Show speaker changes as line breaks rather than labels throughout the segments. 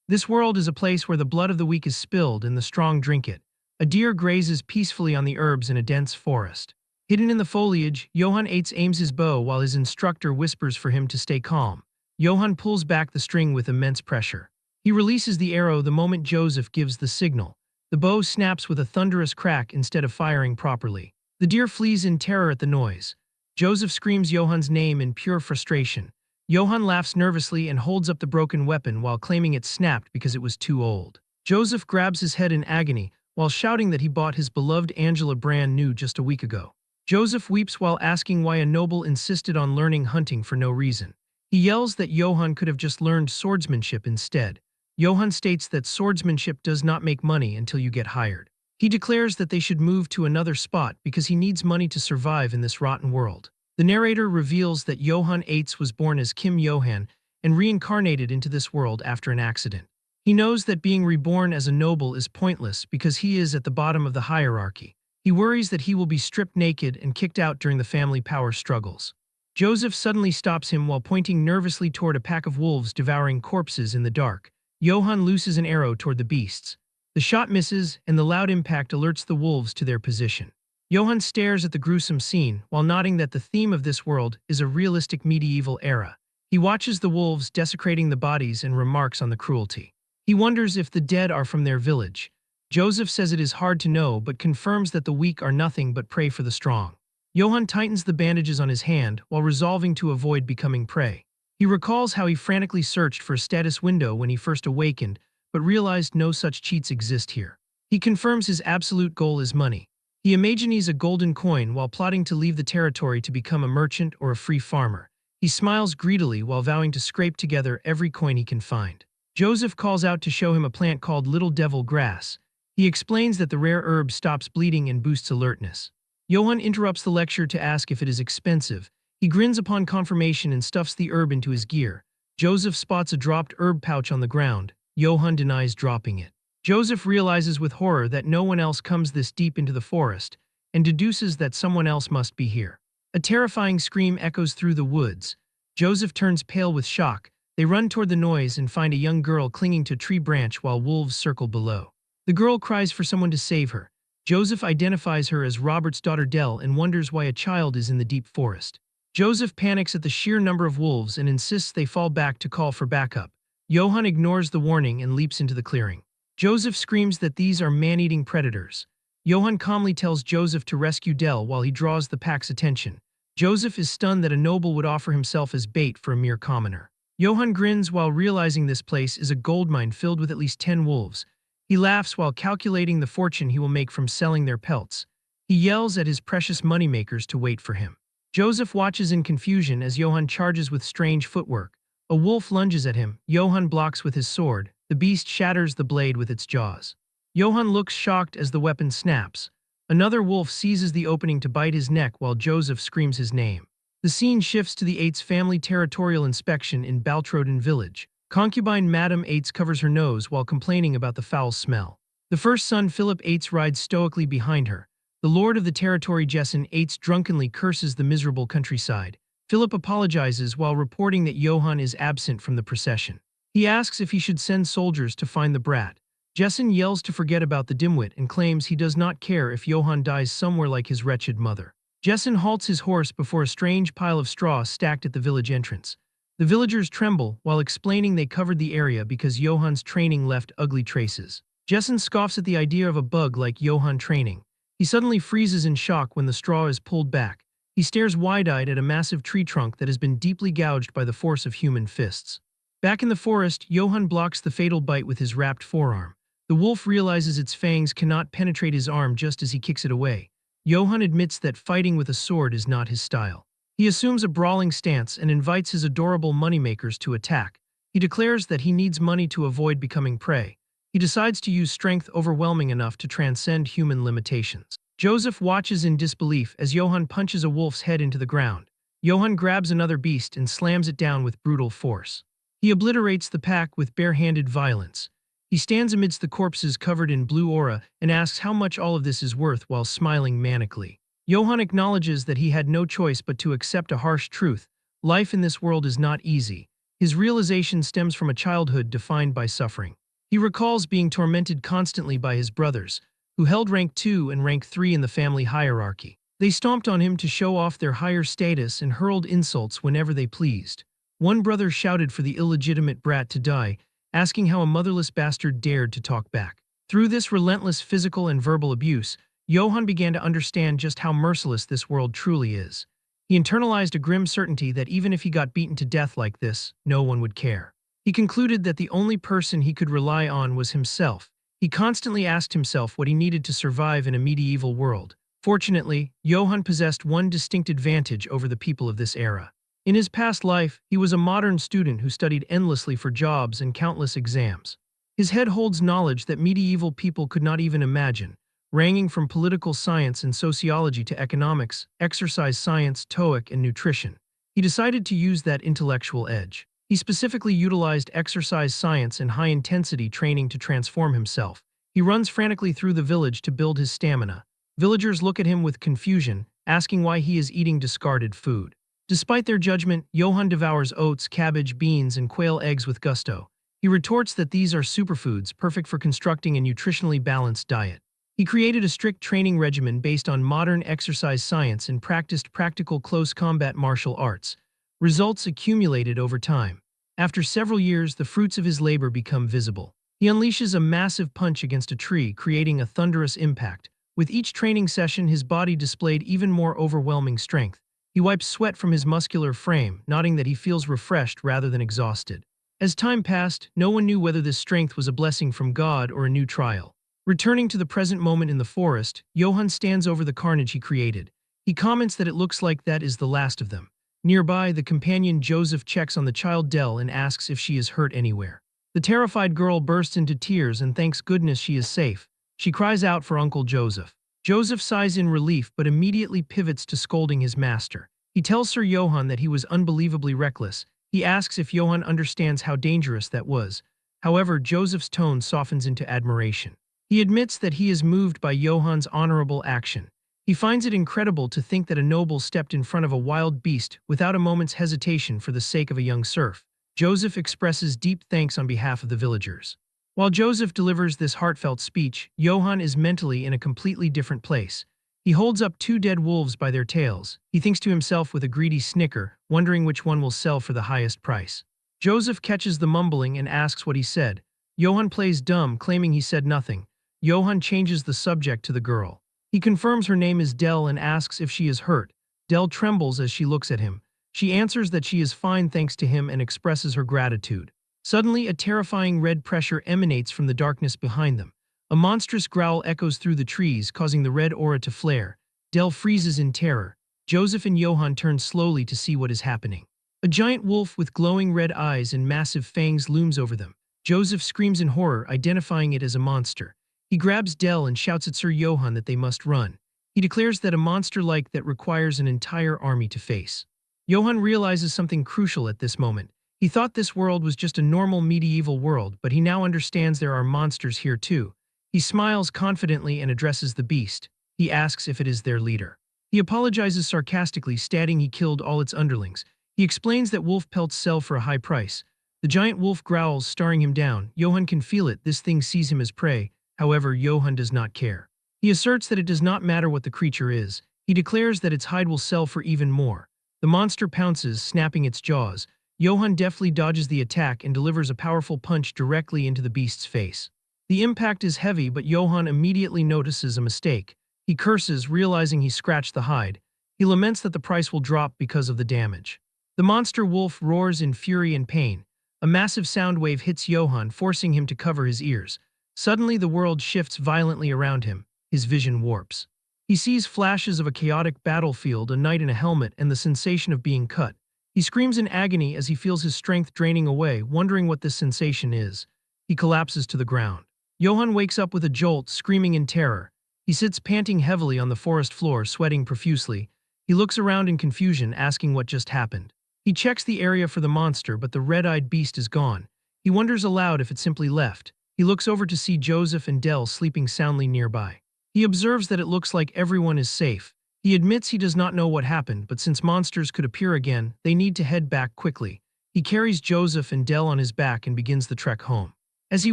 This world is a place where the blood of the weak is spilled and the strong drink it. A deer grazes peacefully on the herbs in a dense forest. Hidden in the foliage, Johann Eitz aims his bow while his instructor whispers for him to stay calm. Johann pulls back the string with immense pressure. He releases the arrow the moment Joseph gives the signal. The bow snaps with a thunderous crack instead of firing properly. The deer flees in terror at the noise. Joseph screams Johann's name in pure frustration. Johann laughs nervously and holds up the broken weapon while claiming it snapped because it was too old. Joseph grabs his head in agony while shouting that he bought his beloved Angela brand new just a week ago. Joseph weeps while asking why a noble insisted on learning hunting for no reason. He yells that Johann could have just learned swordsmanship instead. Johann states that swordsmanship does not make money until you get hired. He declares that they should move to another spot because he needs money to survive in this rotten world. The narrator reveals that Johann Eitz was born as Kim Johann and reincarnated into this world after an accident. He knows that being reborn as a noble is pointless because he is at the bottom of the hierarchy. He worries that he will be stripped naked and kicked out during the family power struggles. Joseph suddenly stops him while pointing nervously toward a pack of wolves devouring corpses in the dark. Johann looses an arrow toward the beasts. The shot misses, and the loud impact alerts the wolves to their position. Johann stares at the gruesome scene while nodding that the theme of this world is a realistic medieval era. He watches the wolves desecrating the bodies and remarks on the cruelty. He wonders if the dead are from their village. Joseph says it is hard to know but confirms that the weak are nothing but prey for the strong. Johann tightens the bandages on his hand while resolving to avoid becoming prey. He recalls how he frantically searched for a status window when he first awakened, but realized no such cheats exist here. He confirms his absolute goal is money. He imagines a golden coin while plotting to leave the territory to become a merchant or a free farmer. He smiles greedily while vowing to scrape together every coin he can find. Joseph calls out to show him a plant called Little Devil Grass. He explains that the rare herb stops bleeding and boosts alertness. Johann interrupts the lecture to ask if it is expensive. He grins upon confirmation and stuffs the herb into his gear. Joseph spots a dropped herb pouch on the ground. Johann denies dropping it. Joseph realizes with horror that no one else comes this deep into the forest, and deduces that someone else must be here. A terrifying scream echoes through the woods. Joseph turns pale with shock. They run toward the noise and find a young girl clinging to a tree branch while wolves circle below. The girl cries for someone to save her. Joseph identifies her as Robert's daughter Dell and wonders why a child is in the deep forest. Joseph panics at the sheer number of wolves and insists they fall back to call for backup. Johann ignores the warning and leaps into the clearing. Joseph screams that these are man-eating predators. Johann calmly tells Joseph to rescue Dell while he draws the pack's attention. Joseph is stunned that a noble would offer himself as bait for a mere commoner. Johann grins while realizing this place is a goldmine filled with at least 10 wolves. He laughs while calculating the fortune he will make from selling their pelts. He yells at his precious moneymakers to wait for him. Joseph watches in confusion as Johann charges with strange footwork. A wolf lunges at him. Johann blocks with his sword. The beast shatters the blade with its jaws. Johann looks shocked as the weapon snaps. Another wolf seizes the opening to bite his neck while Joseph screams his name. The scene shifts to the Eitz family territorial inspection in Baltroden village. Concubine Madame Eitz covers her nose while complaining about the foul smell. The first son Philip Eitz rides stoically behind her. The lord of the territory Jessen Eitz drunkenly curses the miserable countryside. Philip apologizes while reporting that Johann is absent from the procession. He asks if he should send soldiers to find the brat. Jessen yells to forget about the dimwit and claims he does not care if Johann dies somewhere like his wretched mother. Jessen halts his horse before a strange pile of straw stacked at the village entrance. The villagers tremble while explaining they covered the area because Johann's training left ugly traces. Jessen scoffs at the idea of a bug like Johann training. He suddenly freezes in shock when the straw is pulled back. He stares wide-eyed at a massive tree trunk that has been deeply gouged by the force of human fists. Back in the forest, Johann blocks the fatal bite with his wrapped forearm. The wolf realizes its fangs cannot penetrate his arm just as he kicks it away. Johann admits that fighting with a sword is not his style. He assumes a brawling stance and invites his adorable moneymakers to attack. He declares that he needs money to avoid becoming prey. He decides to use strength overwhelming enough to transcend human limitations. Joseph watches in disbelief as Johann punches a wolf's head into the ground. Johann grabs another beast and slams it down with brutal force. He obliterates the pack with bare-handed violence. He stands amidst the corpses covered in blue aura and asks how much all of this is worth while smiling manically. Johann acknowledges that he had no choice but to accept a harsh truth. Life in this world is not easy. His realization stems from a childhood defined by suffering. He recalls being tormented constantly by his brothers, who held rank 2 and rank 3 in the family hierarchy. They stomped on him to show off their higher status and hurled insults whenever they pleased. One brother shouted for the illegitimate brat to die, asking how a motherless bastard dared to talk back. Through this relentless physical and verbal abuse, Johann began to understand just how merciless this world truly is. He internalized a grim certainty that even if he got beaten to death like this, no one would care. He concluded that the only person he could rely on was himself. He constantly asked himself what he needed to survive in a medieval world. Fortunately, Johann possessed one distinct advantage over the people of this era. In his past life, he was a modern student who studied endlessly for jobs and countless exams. His head holds knowledge that medieval people could not even imagine, ranging from political science and sociology to economics, exercise science, TOEIC, and nutrition. He decided to use that intellectual edge. He specifically utilized exercise science and high-intensity training to transform himself. He runs frantically through the village to build his stamina. Villagers look at him with confusion, asking why he is eating discarded food. Despite their judgment, Johann devours oats, cabbage, beans, and quail eggs with gusto. He retorts that these are superfoods, perfect for constructing a nutritionally balanced diet. He created a strict training regimen based on modern exercise science and practiced practical close combat martial arts. Results accumulated over time. After several years, the fruits of his labor become visible. He unleashes a massive punch against a tree, creating a thunderous impact. With each training session, his body displayed even more overwhelming strength. He wipes sweat from his muscular frame, noting that he feels refreshed rather than exhausted. As time passed, no one knew whether this strength was a blessing from God or a new trial. Returning to the present moment in the forest, Johann stands over the carnage he created. He comments that it looks like that is the last of them. Nearby, the companion Joseph checks on the child Dell and asks if she is hurt anywhere. The terrified girl bursts into tears and thanks goodness she is safe. She cries out for Uncle Joseph. Joseph sighs in relief but immediately pivots to scolding his master. He tells Sir Johann that he was unbelievably reckless. He asks if Johann understands how dangerous that was. However, Joseph's tone softens into admiration. He admits that he is moved by Johann's honorable action. He finds it incredible to think that a noble stepped in front of a wild beast without a moment's hesitation for the sake of a young serf. Joseph expresses deep thanks on behalf of the villagers. While Joseph delivers this heartfelt speech, Johann is mentally in a completely different place. He holds up 2 dead wolves by their tails. He thinks to himself with a greedy snicker, wondering which one will sell for the highest price. Joseph catches the mumbling and asks what he said. Johann plays dumb, claiming he said nothing. Johann changes the subject to the girl. He confirms her name is Dell and asks if she is hurt. Dell trembles as she looks at him. She answers that she is fine thanks to him and expresses her gratitude. Suddenly, a terrifying red pressure emanates from the darkness behind them. A monstrous growl echoes through the trees, causing the red aura to flare. Dell freezes in terror. Joseph and Johann turn slowly to see what is happening. A giant wolf with glowing red eyes and massive fangs looms over them. Joseph screams in horror, identifying it as a monster. He grabs Dell and shouts at Sir Johann that they must run. He declares that a monster like that requires an entire army to face. Johann realizes something crucial at this moment. He thought this world was just a normal medieval world, but he now understands there are monsters here too. He smiles confidently and addresses the beast. He asks if it is their leader. He apologizes sarcastically, stating he killed all its underlings. He explains that wolf pelts sell for a high price. The giant wolf growls, staring him down. Johann can feel it. This thing sees him as prey. However, Johann does not care. He asserts that it does not matter what the creature is. He declares that its hide will sell for even more. The monster pounces, snapping its jaws. Johann deftly dodges the attack and delivers a powerful punch directly into the beast's face. The impact is heavy, but Johann immediately notices a mistake. He curses, realizing he scratched the hide. He laments that the price will drop because of the damage. The monster wolf roars in fury and pain. A massive sound wave hits Johann, forcing him to cover his ears. Suddenly, the world shifts violently around him. His vision warps. He sees flashes of a chaotic battlefield, a knight in a helmet, and the sensation of being cut. He screams in agony as he feels his strength draining away, wondering what this sensation is. He collapses to the ground. Johann wakes up with a jolt, screaming in terror. He sits panting heavily on the forest floor, sweating profusely. He looks around in confusion, asking what just happened. He checks the area for the monster, but the red-eyed beast is gone. He wonders aloud if it simply left. He looks over to see Joseph and Dell sleeping soundly nearby. He observes that it looks like everyone is safe. He admits he does not know what happened, but since monsters could appear again, they need to head back quickly. He carries Joseph and Dell on his back and begins the trek home. As he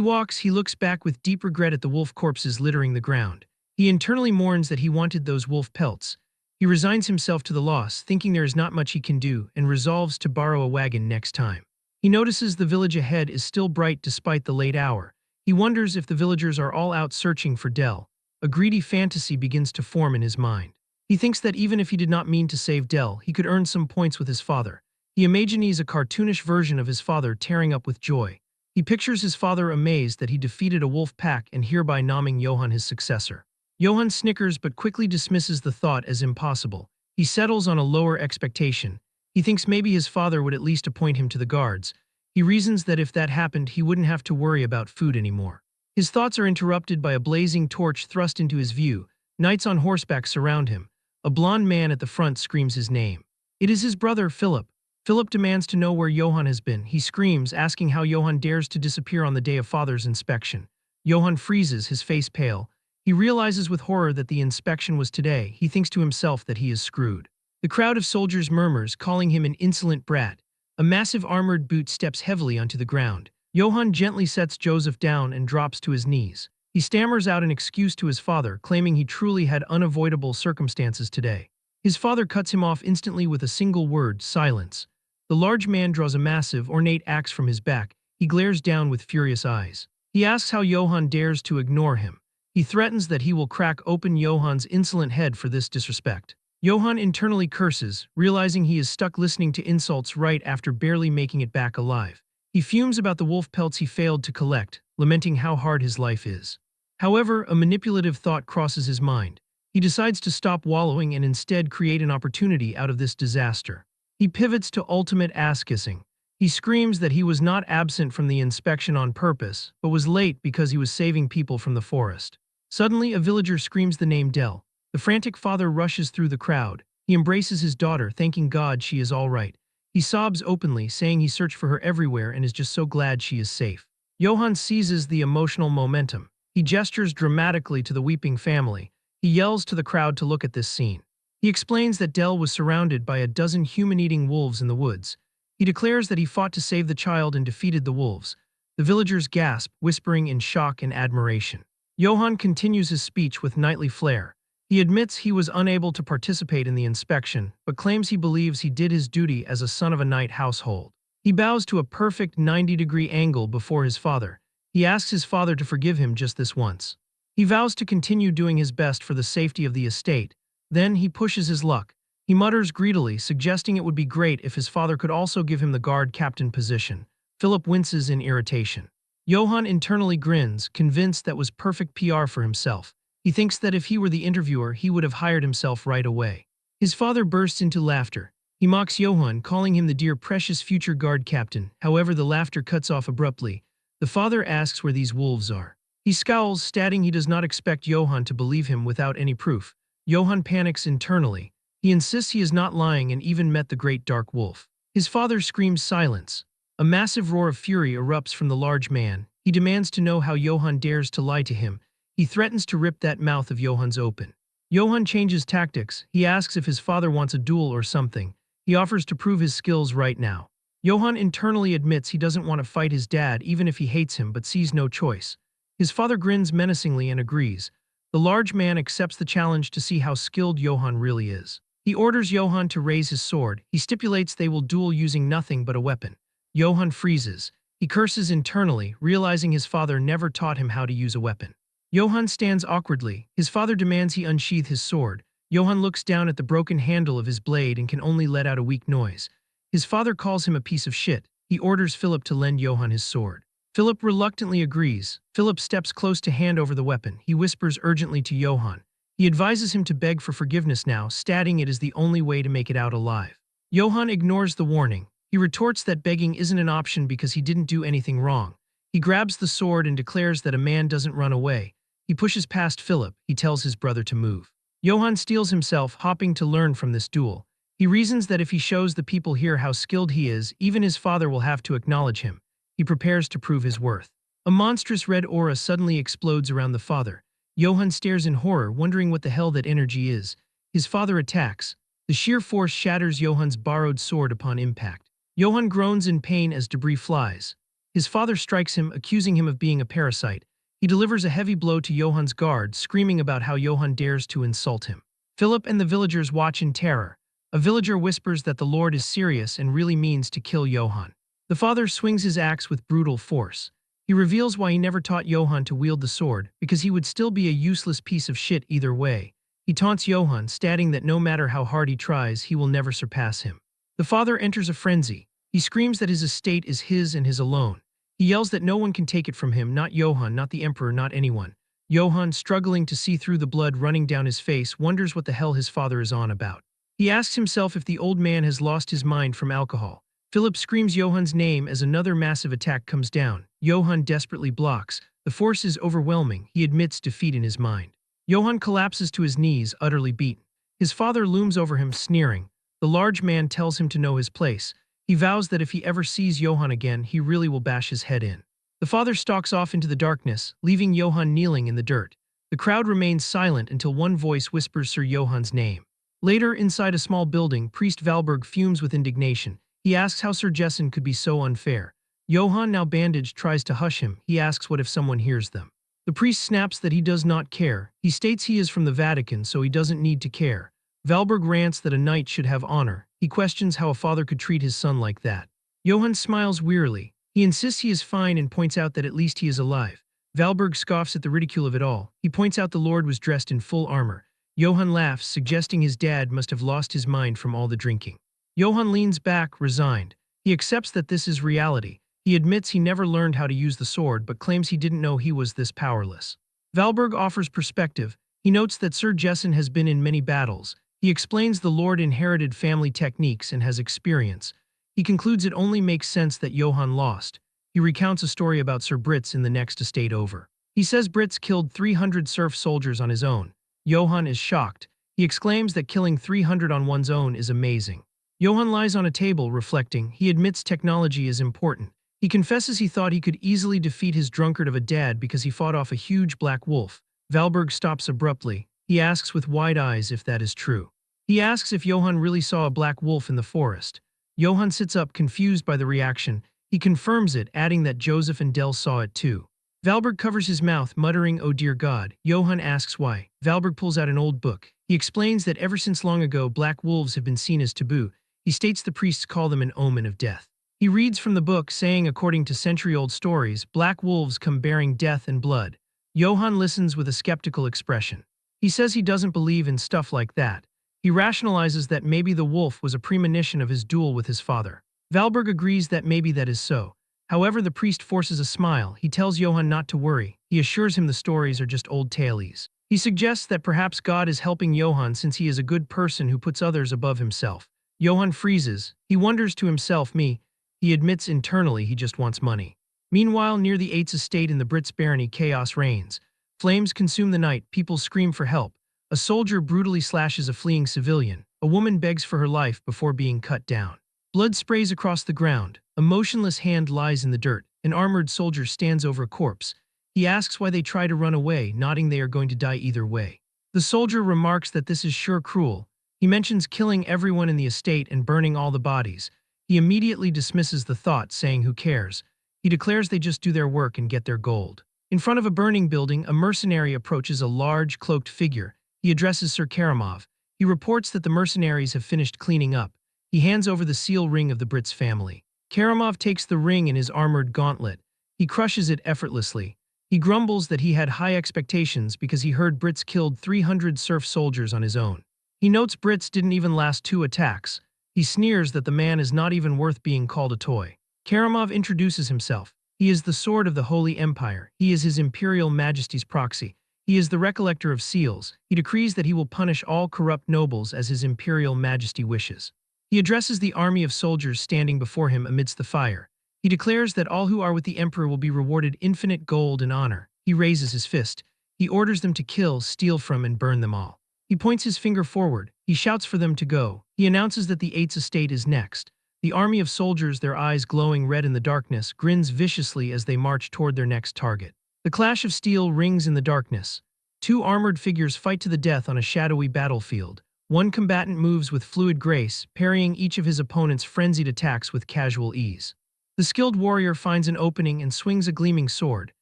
walks, he looks back with deep regret at the wolf corpses littering the ground. He internally mourns that he wanted those wolf pelts. He resigns himself to the loss, thinking there is not much he can do, and resolves to borrow a wagon next time. He notices the village ahead is still bright despite the late hour. He wonders if the villagers are all out searching for Dell. A greedy fantasy begins to form in his mind. He thinks that even if he did not mean to save Dell, he could earn some points with his father. He imagines a cartoonish version of his father tearing up with joy. He pictures his father amazed that he defeated a wolf pack and hereby naming Johann his successor. Johann snickers but quickly dismisses the thought as impossible. He settles on a lower expectation. He thinks maybe his father would at least appoint him to the guards. He reasons that if that happened, he wouldn't have to worry about food anymore. His thoughts are interrupted by a blazing torch thrust into his view. Knights on horseback surround him. A blond man at the front screams his name. It is his brother, Philip. Philip demands to know where Johann has been. He screams, asking how Johann dares to disappear on the day of father's inspection. Johann freezes, his face pale. He realizes with horror that the inspection was today. He thinks to himself that he is screwed. The crowd of soldiers murmurs, calling him an insolent brat. A massive armored boot steps heavily onto the ground. Johann gently sets Joseph down and drops to his knees. He stammers out an excuse to his father, claiming he truly had unavoidable circumstances today. His father cuts him off instantly with a single word, silence. The large man draws a massive, ornate axe from his back. He glares down with furious eyes. He asks how Johann dares to ignore him. He threatens that he will crack open Johann's insolent head for this disrespect. Johann internally curses, realizing he is stuck listening to insults right after barely making it back alive. He fumes about the wolf pelts he failed to collect, lamenting how hard his life is. However, a manipulative thought crosses his mind. He decides to stop wallowing and instead create an opportunity out of this disaster. He pivots to ultimate ass-kissing. He screams that he was not absent from the inspection on purpose, but was late because he was saving people from the forest. Suddenly, a villager screams the name Dell. The frantic father rushes through the crowd. He embraces his daughter, thanking God she is all right. He sobs openly, saying he searched for her everywhere and is just so glad she is safe. Johann seizes the emotional momentum. He gestures dramatically to the weeping family. He yells to the crowd to look at this scene. He explains that Dell was surrounded by a dozen human-eating wolves in the woods. He declares that he fought to save the child and defeated the wolves. The villagers gasp, whispering in shock and admiration. Johann continues his speech with knightly flair. He admits he was unable to participate in the inspection, but claims he believes he did his duty as a son of a knight household. He bows to a perfect 90-degree angle before his father. He asks his father to forgive him just this once. He vows to continue doing his best for the safety of the estate. Then he pushes his luck. He mutters greedily, suggesting it would be great if his father could also give him the guard captain position. Philip winces in irritation. Johann internally grins, convinced that was perfect PR for himself. He thinks that if he were the interviewer, he would have hired himself right away. His father bursts into laughter. He mocks Johann, calling him the dear precious future guard captain. However, the laughter cuts off abruptly. The father asks where these wolves are. He scowls, stating he does not expect Johann to believe him without any proof. Johann panics internally. He insists he is not lying and even met the great dark wolf. His father screams silence. A massive roar of fury erupts from the large man. He demands to know how Johann dares to lie to him. He threatens to rip that mouth of Johann's open. Johann changes tactics. He asks if his father wants a duel or something. He offers to prove his skills right now. Johann internally admits he doesn't want to fight his dad even if he hates him, but sees no choice. His father grins menacingly and agrees. The large man accepts the challenge to see how skilled Johann really is. He orders Johann to raise his sword. He stipulates they will duel using nothing but a weapon. Johann freezes. He curses internally, realizing his father never taught him how to use a weapon. Johann stands awkwardly. His father demands he unsheath his sword. Johann looks down at the broken handle of his blade and can only let out a weak noise. His father calls him a piece of shit. He orders Philip to lend Johann his sword. Philip reluctantly agrees. Philip steps close to hand over the weapon. He whispers urgently to Johann. He advises him to beg for forgiveness now, stating it is the only way to make it out alive. Johann ignores the warning. He retorts that begging isn't an option because he didn't do anything wrong. He grabs the sword and declares that a man doesn't run away. He pushes past Philip. He tells his brother to move. Johann steels himself, hopping to learn from this duel. He reasons that if he shows the people here how skilled he is, even his father will have to acknowledge him. He prepares to prove his worth. A monstrous red aura suddenly explodes around the father. Johann stares in horror, wondering what the hell that energy is. His father attacks. The sheer force shatters Johann's borrowed sword upon impact. Johann groans in pain as debris flies. His father strikes him, accusing him of being a parasite. He delivers a heavy blow to Johann's guard, screaming about how Johann dares to insult him. Philip and the villagers watch in terror. A villager whispers that the Lord is serious and really means to kill Johann. The father swings his axe with brutal force. He reveals why he never taught Johann to wield the sword, because he would still be a useless piece of shit either way. He taunts Johann, stating that no matter how hard he tries, he will never surpass him. The father enters a frenzy. He screams that his estate is his and his alone. He yells that no one can take it from him, not Johann, not the emperor, not anyone. Johann, struggling to see through the blood running down his face, wonders what the hell his father is on about. He asks himself if the old man has lost his mind from alcohol. Philip screams Johann's name as another massive attack comes down. Johann desperately blocks. The force is overwhelming. He admits defeat in his mind. Johann collapses to his knees, utterly beaten. His father looms over him, sneering. The large man tells him to know his place. He vows that if he ever sees Johann again, he really will bash his head in. The father stalks off into the darkness, leaving Johann kneeling in the dirt. The crowd remains silent until one voice whispers Sir Johann's name. Later, inside a small building, Priest Valberg fumes with indignation. He asks how Sir Jessen could be so unfair. Johann, now bandaged, tries to hush him. He asks what if someone hears them. The priest snaps that he does not care. He states he is from the Vatican, so he doesn't need to care. Valberg rants that a knight should have honor. He questions how a father could treat his son like that. Johann smiles wearily. He insists he is fine and points out that at least he is alive. Valberg scoffs at the ridicule of it all. He points out the Lord was dressed in full armor. Johann laughs, suggesting his dad must have lost his mind from all the drinking. Johann leans back, resigned. He accepts that this is reality. He admits he never learned how to use the sword, but claims he didn't know he was this powerless. Valberg offers perspective. He notes that Sir Jessen has been in many battles. He explains the Lord inherited family techniques and has experience. He concludes it only makes sense that Johann lost. He recounts a story about Sir Brits in the next estate over. He says Brits killed 300 serf soldiers on his own. Johann is shocked. He exclaims that killing 300 on one's own is amazing. Johann lies on a table, reflecting. He admits technology is important. He confesses he thought he could easily defeat his drunkard of a dad because he fought off a huge black wolf. Valberg stops abruptly. He asks with wide eyes if that is true. He asks if Johann really saw a black wolf in the forest. Johann sits up, confused by the reaction. He confirms it, adding that Joseph and Del saw it too. Valberg covers his mouth, muttering, "Oh dear God." Johann asks why. Valberg pulls out an old book. He explains that ever since long ago, black wolves have been seen as taboo. He states the priests call them an omen of death. He reads from the book, saying according to century-old stories, black wolves come bearing death and blood. Johann listens with a skeptical expression. He says he doesn't believe in stuff like that. He rationalizes that maybe the wolf was a premonition of his duel with his father. Valberg agrees that maybe that is so. However, the priest forces a smile. He tells Johann not to worry. He assures him the stories are just old tales. He suggests that perhaps God is helping Johann since he is a good person who puts others above himself. Johann freezes. He wonders to himself, He admits internally he just wants money. Meanwhile, near the Eights estate in the Brits barony, chaos reigns. Flames consume the night. People scream for help. A soldier brutally slashes a fleeing civilian. A woman begs for her life before being cut down. Blood sprays across the ground. A motionless hand lies in the dirt. An armored soldier stands over a corpse. He asks why they try to run away, nodding they are going to die either way. The soldier remarks that this is sure cruel. He mentions killing everyone in the estate and burning all the bodies. He immediately dismisses the thought, saying who cares. He declares they just do their work and get their gold. In front of a burning building, a mercenary approaches a large, cloaked figure. He addresses Sir Karamov. He reports that the mercenaries have finished cleaning up. He hands over the seal ring of the Brits family. Karamov takes the ring in his armored gauntlet. He crushes it effortlessly. He grumbles that he had high expectations because he heard Brits killed 300 serf soldiers on his own. He notes Brits didn't even last 2 attacks. He sneers that the man is not even worth being called a toy. Karamov introduces himself. He is the sword of the Holy Empire. He is His Imperial Majesty's proxy. He is the recollector of seals. He decrees that he will punish all corrupt nobles as His Imperial Majesty wishes. He addresses the army of soldiers standing before him amidst the fire. He declares that all who are with the Emperor will be rewarded infinite gold and honor. He raises his fist. He orders them to kill, steal from, and burn them all. He points his finger forward. He shouts for them to go. He announces that the Eights estate is next. The army of soldiers, their eyes glowing red in the darkness, grins viciously as they march toward their next target. The clash of steel rings in the darkness. 2 armored figures fight to the death on a shadowy battlefield. One combatant moves with fluid grace, parrying each of his opponent's frenzied attacks with casual ease. The skilled warrior finds an opening and swings a gleaming sword.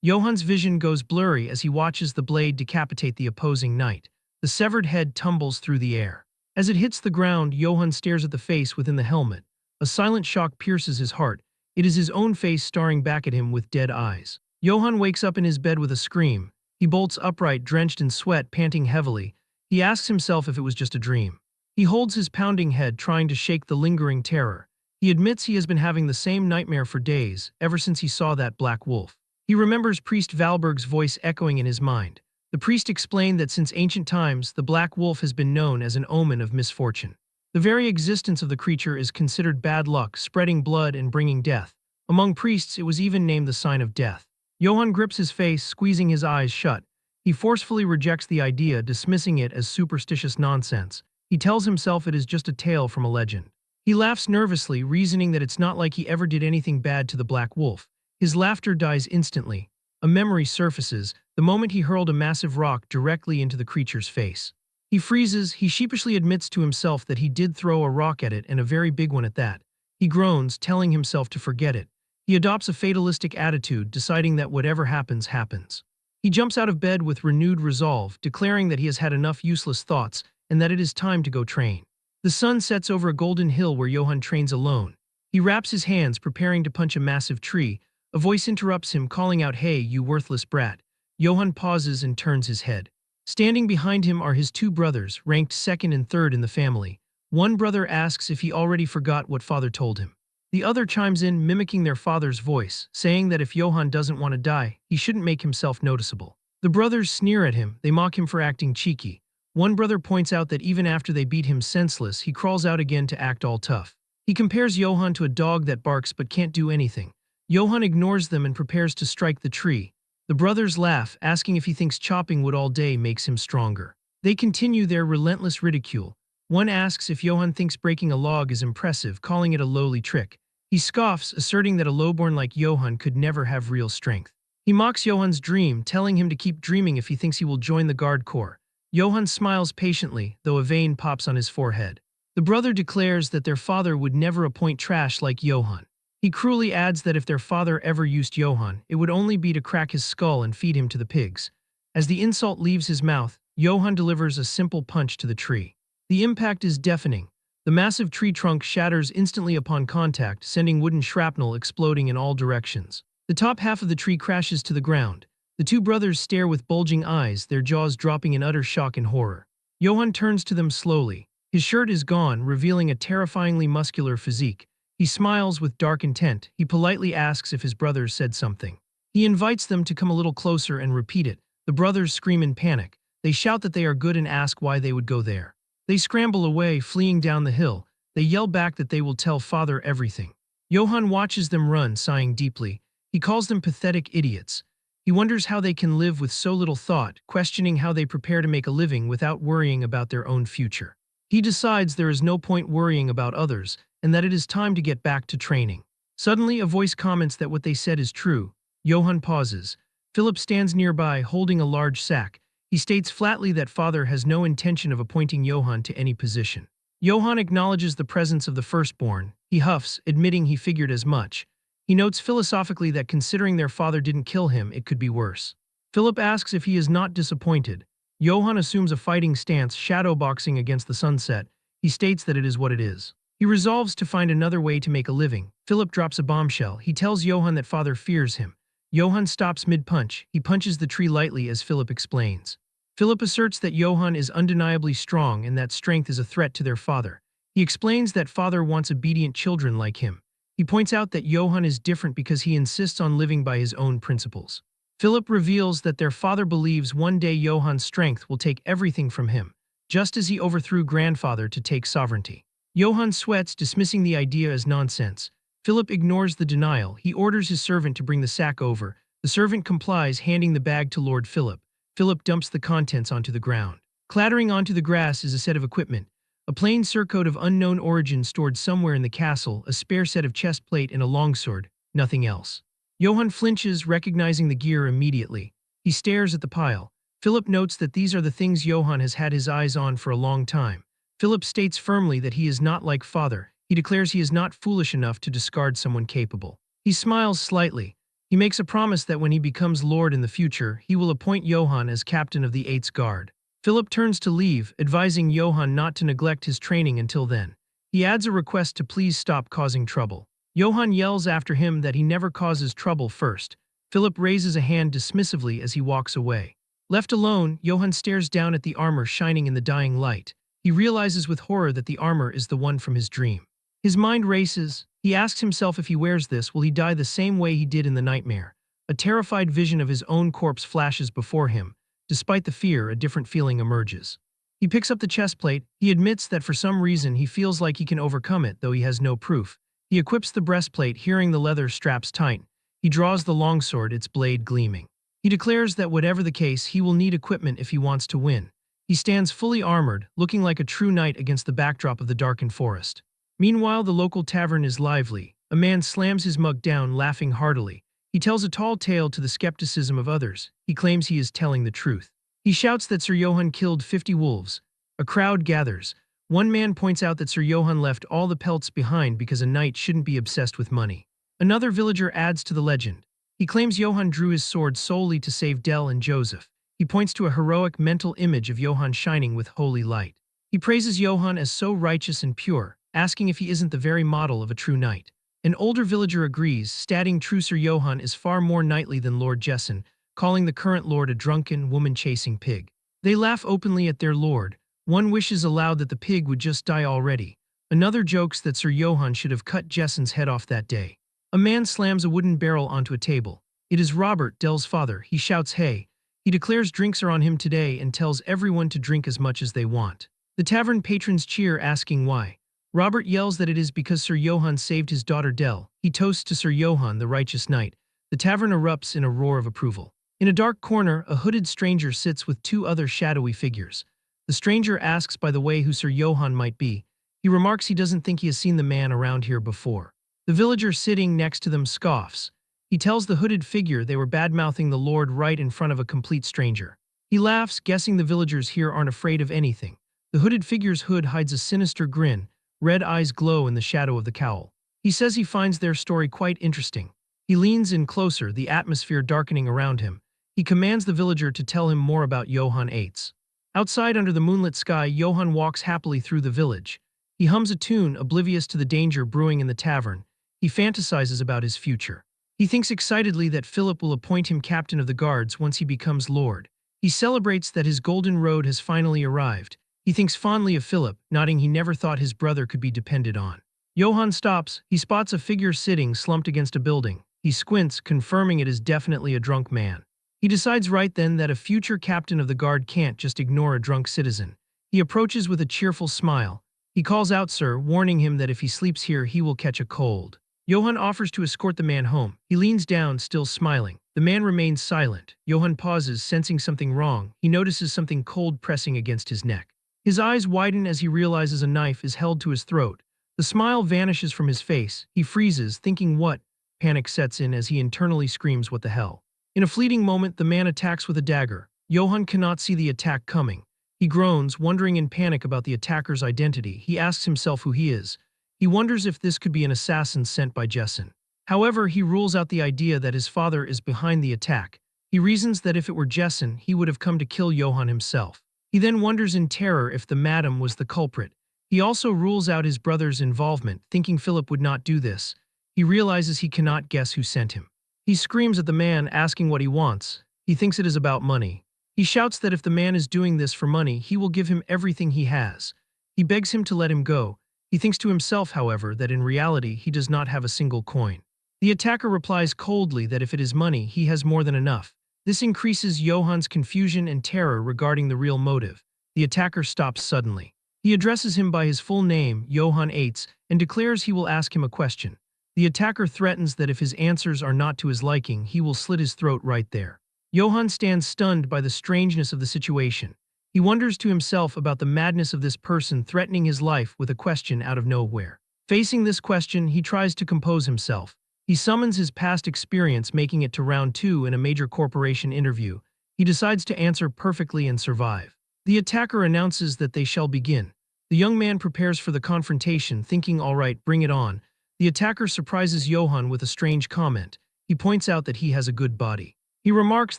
Johan's vision goes blurry as he watches the blade decapitate the opposing knight. The severed head tumbles through the air. As it hits the ground, Johan stares at the face within the helmet. A silent shock pierces his heart. It is his own face staring back at him with dead eyes. Johan wakes up in his bed with a scream. He bolts upright, drenched in sweat, panting heavily. He asks himself if it was just a dream. He holds his pounding head, trying to shake the lingering terror. He admits he has been having the same nightmare for days, ever since he saw that black wolf. He remembers Priest Valberg's voice echoing in his mind. The priest explained that since ancient times, the black wolf has been known as an omen of misfortune. The very existence of the creature is considered bad luck, spreading blood and bringing death. Among priests, it was even named the sign of death. Johan grips his face, squeezing his eyes shut. He forcefully rejects the idea, dismissing it as superstitious nonsense. He tells himself it is just a tale from a legend. He laughs nervously, reasoning that it's not like he ever did anything bad to the black wolf. His laughter dies instantly. A memory surfaces, the moment he hurled a massive rock directly into the creature's face. He freezes. He sheepishly admits to himself that he did throw a rock at it, and a very big one at that. He groans, telling himself to forget it. He adopts a fatalistic attitude, deciding that whatever happens, happens. He jumps out of bed with renewed resolve, declaring that he has had enough useless thoughts and that it is time to go train. The sun sets over a golden hill where Johan trains alone. He wraps his hands, preparing to punch a massive tree. A voice interrupts him, calling out, "Hey, you worthless brat." Johan pauses and turns his head. Standing behind him are his two brothers, ranked second and third in the family. One brother asks if he already forgot what father told him. The other chimes in, mimicking their father's voice, saying that if Johan doesn't want to die, he shouldn't make himself noticeable. The brothers sneer at him. They mock him for acting cheeky. One brother points out that even after they beat him senseless, he crawls out again to act all tough. He compares Johan to a dog that barks but can't do anything. Johan ignores them and prepares to strike the tree. The brothers laugh, asking if he thinks chopping wood all day makes him stronger. They continue their relentless ridicule. One asks if Johan thinks breaking a log is impressive, calling it a lowly trick. He scoffs, asserting that a lowborn like Johan could never have real strength. He mocks Johan's dream, telling him to keep dreaming if he thinks he will join the Guard Corps. Johan smiles patiently, though a vein pops on his forehead. The brother declares that their father would never appoint trash like Johan. He cruelly adds that if their father ever used Johan, it would only be to crack his skull and feed him to the pigs. As the insult leaves his mouth, Johan delivers a simple punch to the tree. The impact is deafening. The massive tree trunk shatters instantly upon contact, sending wooden shrapnel exploding in all directions. The top half of the tree crashes to the ground. The two brothers stare with bulging eyes, their jaws dropping in utter shock and horror. Johan turns to them slowly. His shirt is gone, revealing a terrifyingly muscular physique. He smiles with dark intent. He politely asks if his brothers said something. He invites them to come a little closer and repeat it. The brothers scream in panic. They shout that they are good and ask why they would go there. They scramble away, fleeing down the hill. They yell back that they will tell father everything. Johan watches them run, sighing deeply. He calls them pathetic idiots. He wonders how they can live with so little thought, questioning how they prepare to make a living without worrying about their own future. He decides there is no point worrying about others, and that it is time to get back to training. Suddenly, a voice comments that what they said is true. Johan pauses. Philip stands nearby, holding a large sack. He states flatly that father has no intention of appointing Johan to any position. Johan acknowledges the presence of the firstborn. He huffs, admitting he figured as much. He notes philosophically that considering their father didn't kill him, it could be worse. Philip asks if he is not disappointed. Johan assumes a fighting stance, shadowboxing against the sunset. He states that it is what it is. He resolves to find another way to make a living. Philip drops a bombshell. He tells Johan that father fears him. Johan stops mid-punch. He punches the tree lightly as Philip explains. Philip asserts that Johan is undeniably strong and that strength is a threat to their father. He explains that father wants obedient children like him. He points out that Johan is different because he insists on living by his own principles. Philip reveals that their father believes one day Johan's strength will take everything from him, just as he overthrew grandfather to take sovereignty. Johan sweats, dismissing the idea as nonsense. Philip ignores the denial. He orders his servant to bring the sack over. The servant complies, handing the bag to Lord Philip. Philip dumps the contents onto the ground. Clattering onto the grass is a set of equipment. A plain surcoat of unknown origin stored somewhere in the castle, a spare set of chest plate and a longsword, nothing else. Johan flinches, recognizing the gear immediately. He stares at the pile. Philip notes that these are the things Johan has had his eyes on for a long time. Philip states firmly that he is not like father. He declares he is not foolish enough to discard someone capable. He smiles slightly. He makes a promise that when he becomes Lord in the future, he will appoint Johann as captain of the 8th Guard. Philip turns to leave, advising Johann not to neglect his training until then. He adds a request to please stop causing trouble. Johann yells after him that he never causes trouble first. Philip raises a hand dismissively as he walks away. Left alone, Johann stares down at the armor shining in the dying light. He realizes with horror that the armor is the one from his dream. His mind races. He asks himself if he wears this, will he die the same way he did in the nightmare? A terrified vision of his own corpse flashes before him. Despite the fear, a different feeling emerges. He picks up the chest plate. He admits that for some reason he feels like he can overcome it, though he has no proof. He equips the breastplate, hearing the leather straps tight. He draws the longsword, its blade gleaming. He declares that whatever the case, he will need equipment if he wants to win. He stands fully armored, looking like a true knight against the backdrop of the darkened forest. Meanwhile, the local tavern is lively. A man slams his mug down, laughing heartily. He tells a tall tale to the skepticism of others. He claims he is telling the truth. He shouts that Sir Johann killed 50 wolves. A crowd gathers. One man points out that Sir Johann left all the pelts behind because a knight shouldn't be obsessed with money. Another villager adds to the legend. He claims Johann drew his sword solely to save Dell and Joseph. He points to a heroic mental image of Johann shining with holy light. He praises Johann as so righteous and pure, asking if he isn't the very model of a true knight. An older villager agrees, stating true Sir Johann is far more knightly than Lord Jessen, calling the current lord a drunken, woman-chasing pig. They laugh openly at their lord. One wishes aloud that the pig would just die already. Another jokes that Sir Johann should have cut Jessen's head off that day. A man slams a wooden barrel onto a table. It is Robert, Dell's father. He shouts, "Hey!" He declares drinks are on him today and tells everyone to drink as much as they want. The tavern patrons cheer, asking why. Robert yells that it is because Sir Johann saved his daughter Dell. He toasts to Sir Johann, the righteous knight. The tavern erupts in a roar of approval. In a dark corner, a hooded stranger sits with 2 other shadowy figures. The stranger asks by the way who Sir Johann might be. He remarks he doesn't think he has seen the man around here before. The villager sitting next to them scoffs. He tells the hooded figure they were bad-mouthing the Lord right in front of a complete stranger. He laughs, guessing the villagers here aren't afraid of anything. The hooded figure's hood hides a sinister grin. Red eyes glow in the shadow of the cowl. He says he finds their story quite interesting. He leans in closer, the atmosphere darkening around him. He commands the villager to tell him more about Johann Eitz. Outside under the moonlit sky, Johann walks happily through the village. He hums a tune, oblivious to the danger brewing in the tavern. He fantasizes about his future. He thinks excitedly that Philip will appoint him captain of the guards once he becomes lord. He celebrates that his golden road has finally arrived. He thinks fondly of Philip, nodding he never thought his brother could be depended on. Johann stops. He spots a figure sitting slumped against a building. He squints, confirming it is definitely a drunk man. He decides right then that a future captain of the guard can't just ignore a drunk citizen. He approaches with a cheerful smile. He calls out Sir, warning him that if he sleeps here he will catch a cold. Johann offers to escort the man home. He leans down, still smiling. The man remains silent. Johann pauses, sensing something wrong. He notices something cold pressing against his neck. His eyes widen as he realizes a knife is held to his throat. The smile vanishes from his face. He freezes, thinking what? Panic sets in as he internally screams, "What the hell?" In a fleeting moment, the man attacks with a dagger. Johann cannot see the attack coming. He groans, wondering in panic about the attacker's identity. He asks himself who he is. He wonders if this could be an assassin sent by Jessen. However, he rules out the idea that his father is behind the attack. He reasons that if it were Jessen, he would have come to kill Johann himself. He then wonders in terror if the madam was the culprit. He also rules out his brother's involvement, thinking Philip would not do this. He realizes he cannot guess who sent him. He screams at the man, asking what he wants. He thinks it is about money. He shouts that if the man is doing this for money, he will give him everything he has. He begs him to let him go. He thinks to himself, however, that in reality he does not have a single coin. The attacker replies coldly that if it is money, he has more than enough. This increases Johann's confusion and terror regarding the real motive. The attacker stops suddenly. He addresses him by his full name, Johann Eitz, and declares he will ask him a question. The attacker threatens that if his answers are not to his liking, he will slit his throat right there. Johann stands stunned by the strangeness of the situation. He wonders to himself about the madness of this person threatening his life with a question out of nowhere. Facing this question, he tries to compose himself. He summons his past experience making it to round 2 in a major corporation interview. He decides to answer perfectly and survive. The attacker announces that they shall begin. The young man prepares for the confrontation, thinking, all right, bring it on. The attacker surprises Johann with a strange comment. He points out that he has a good body. He remarks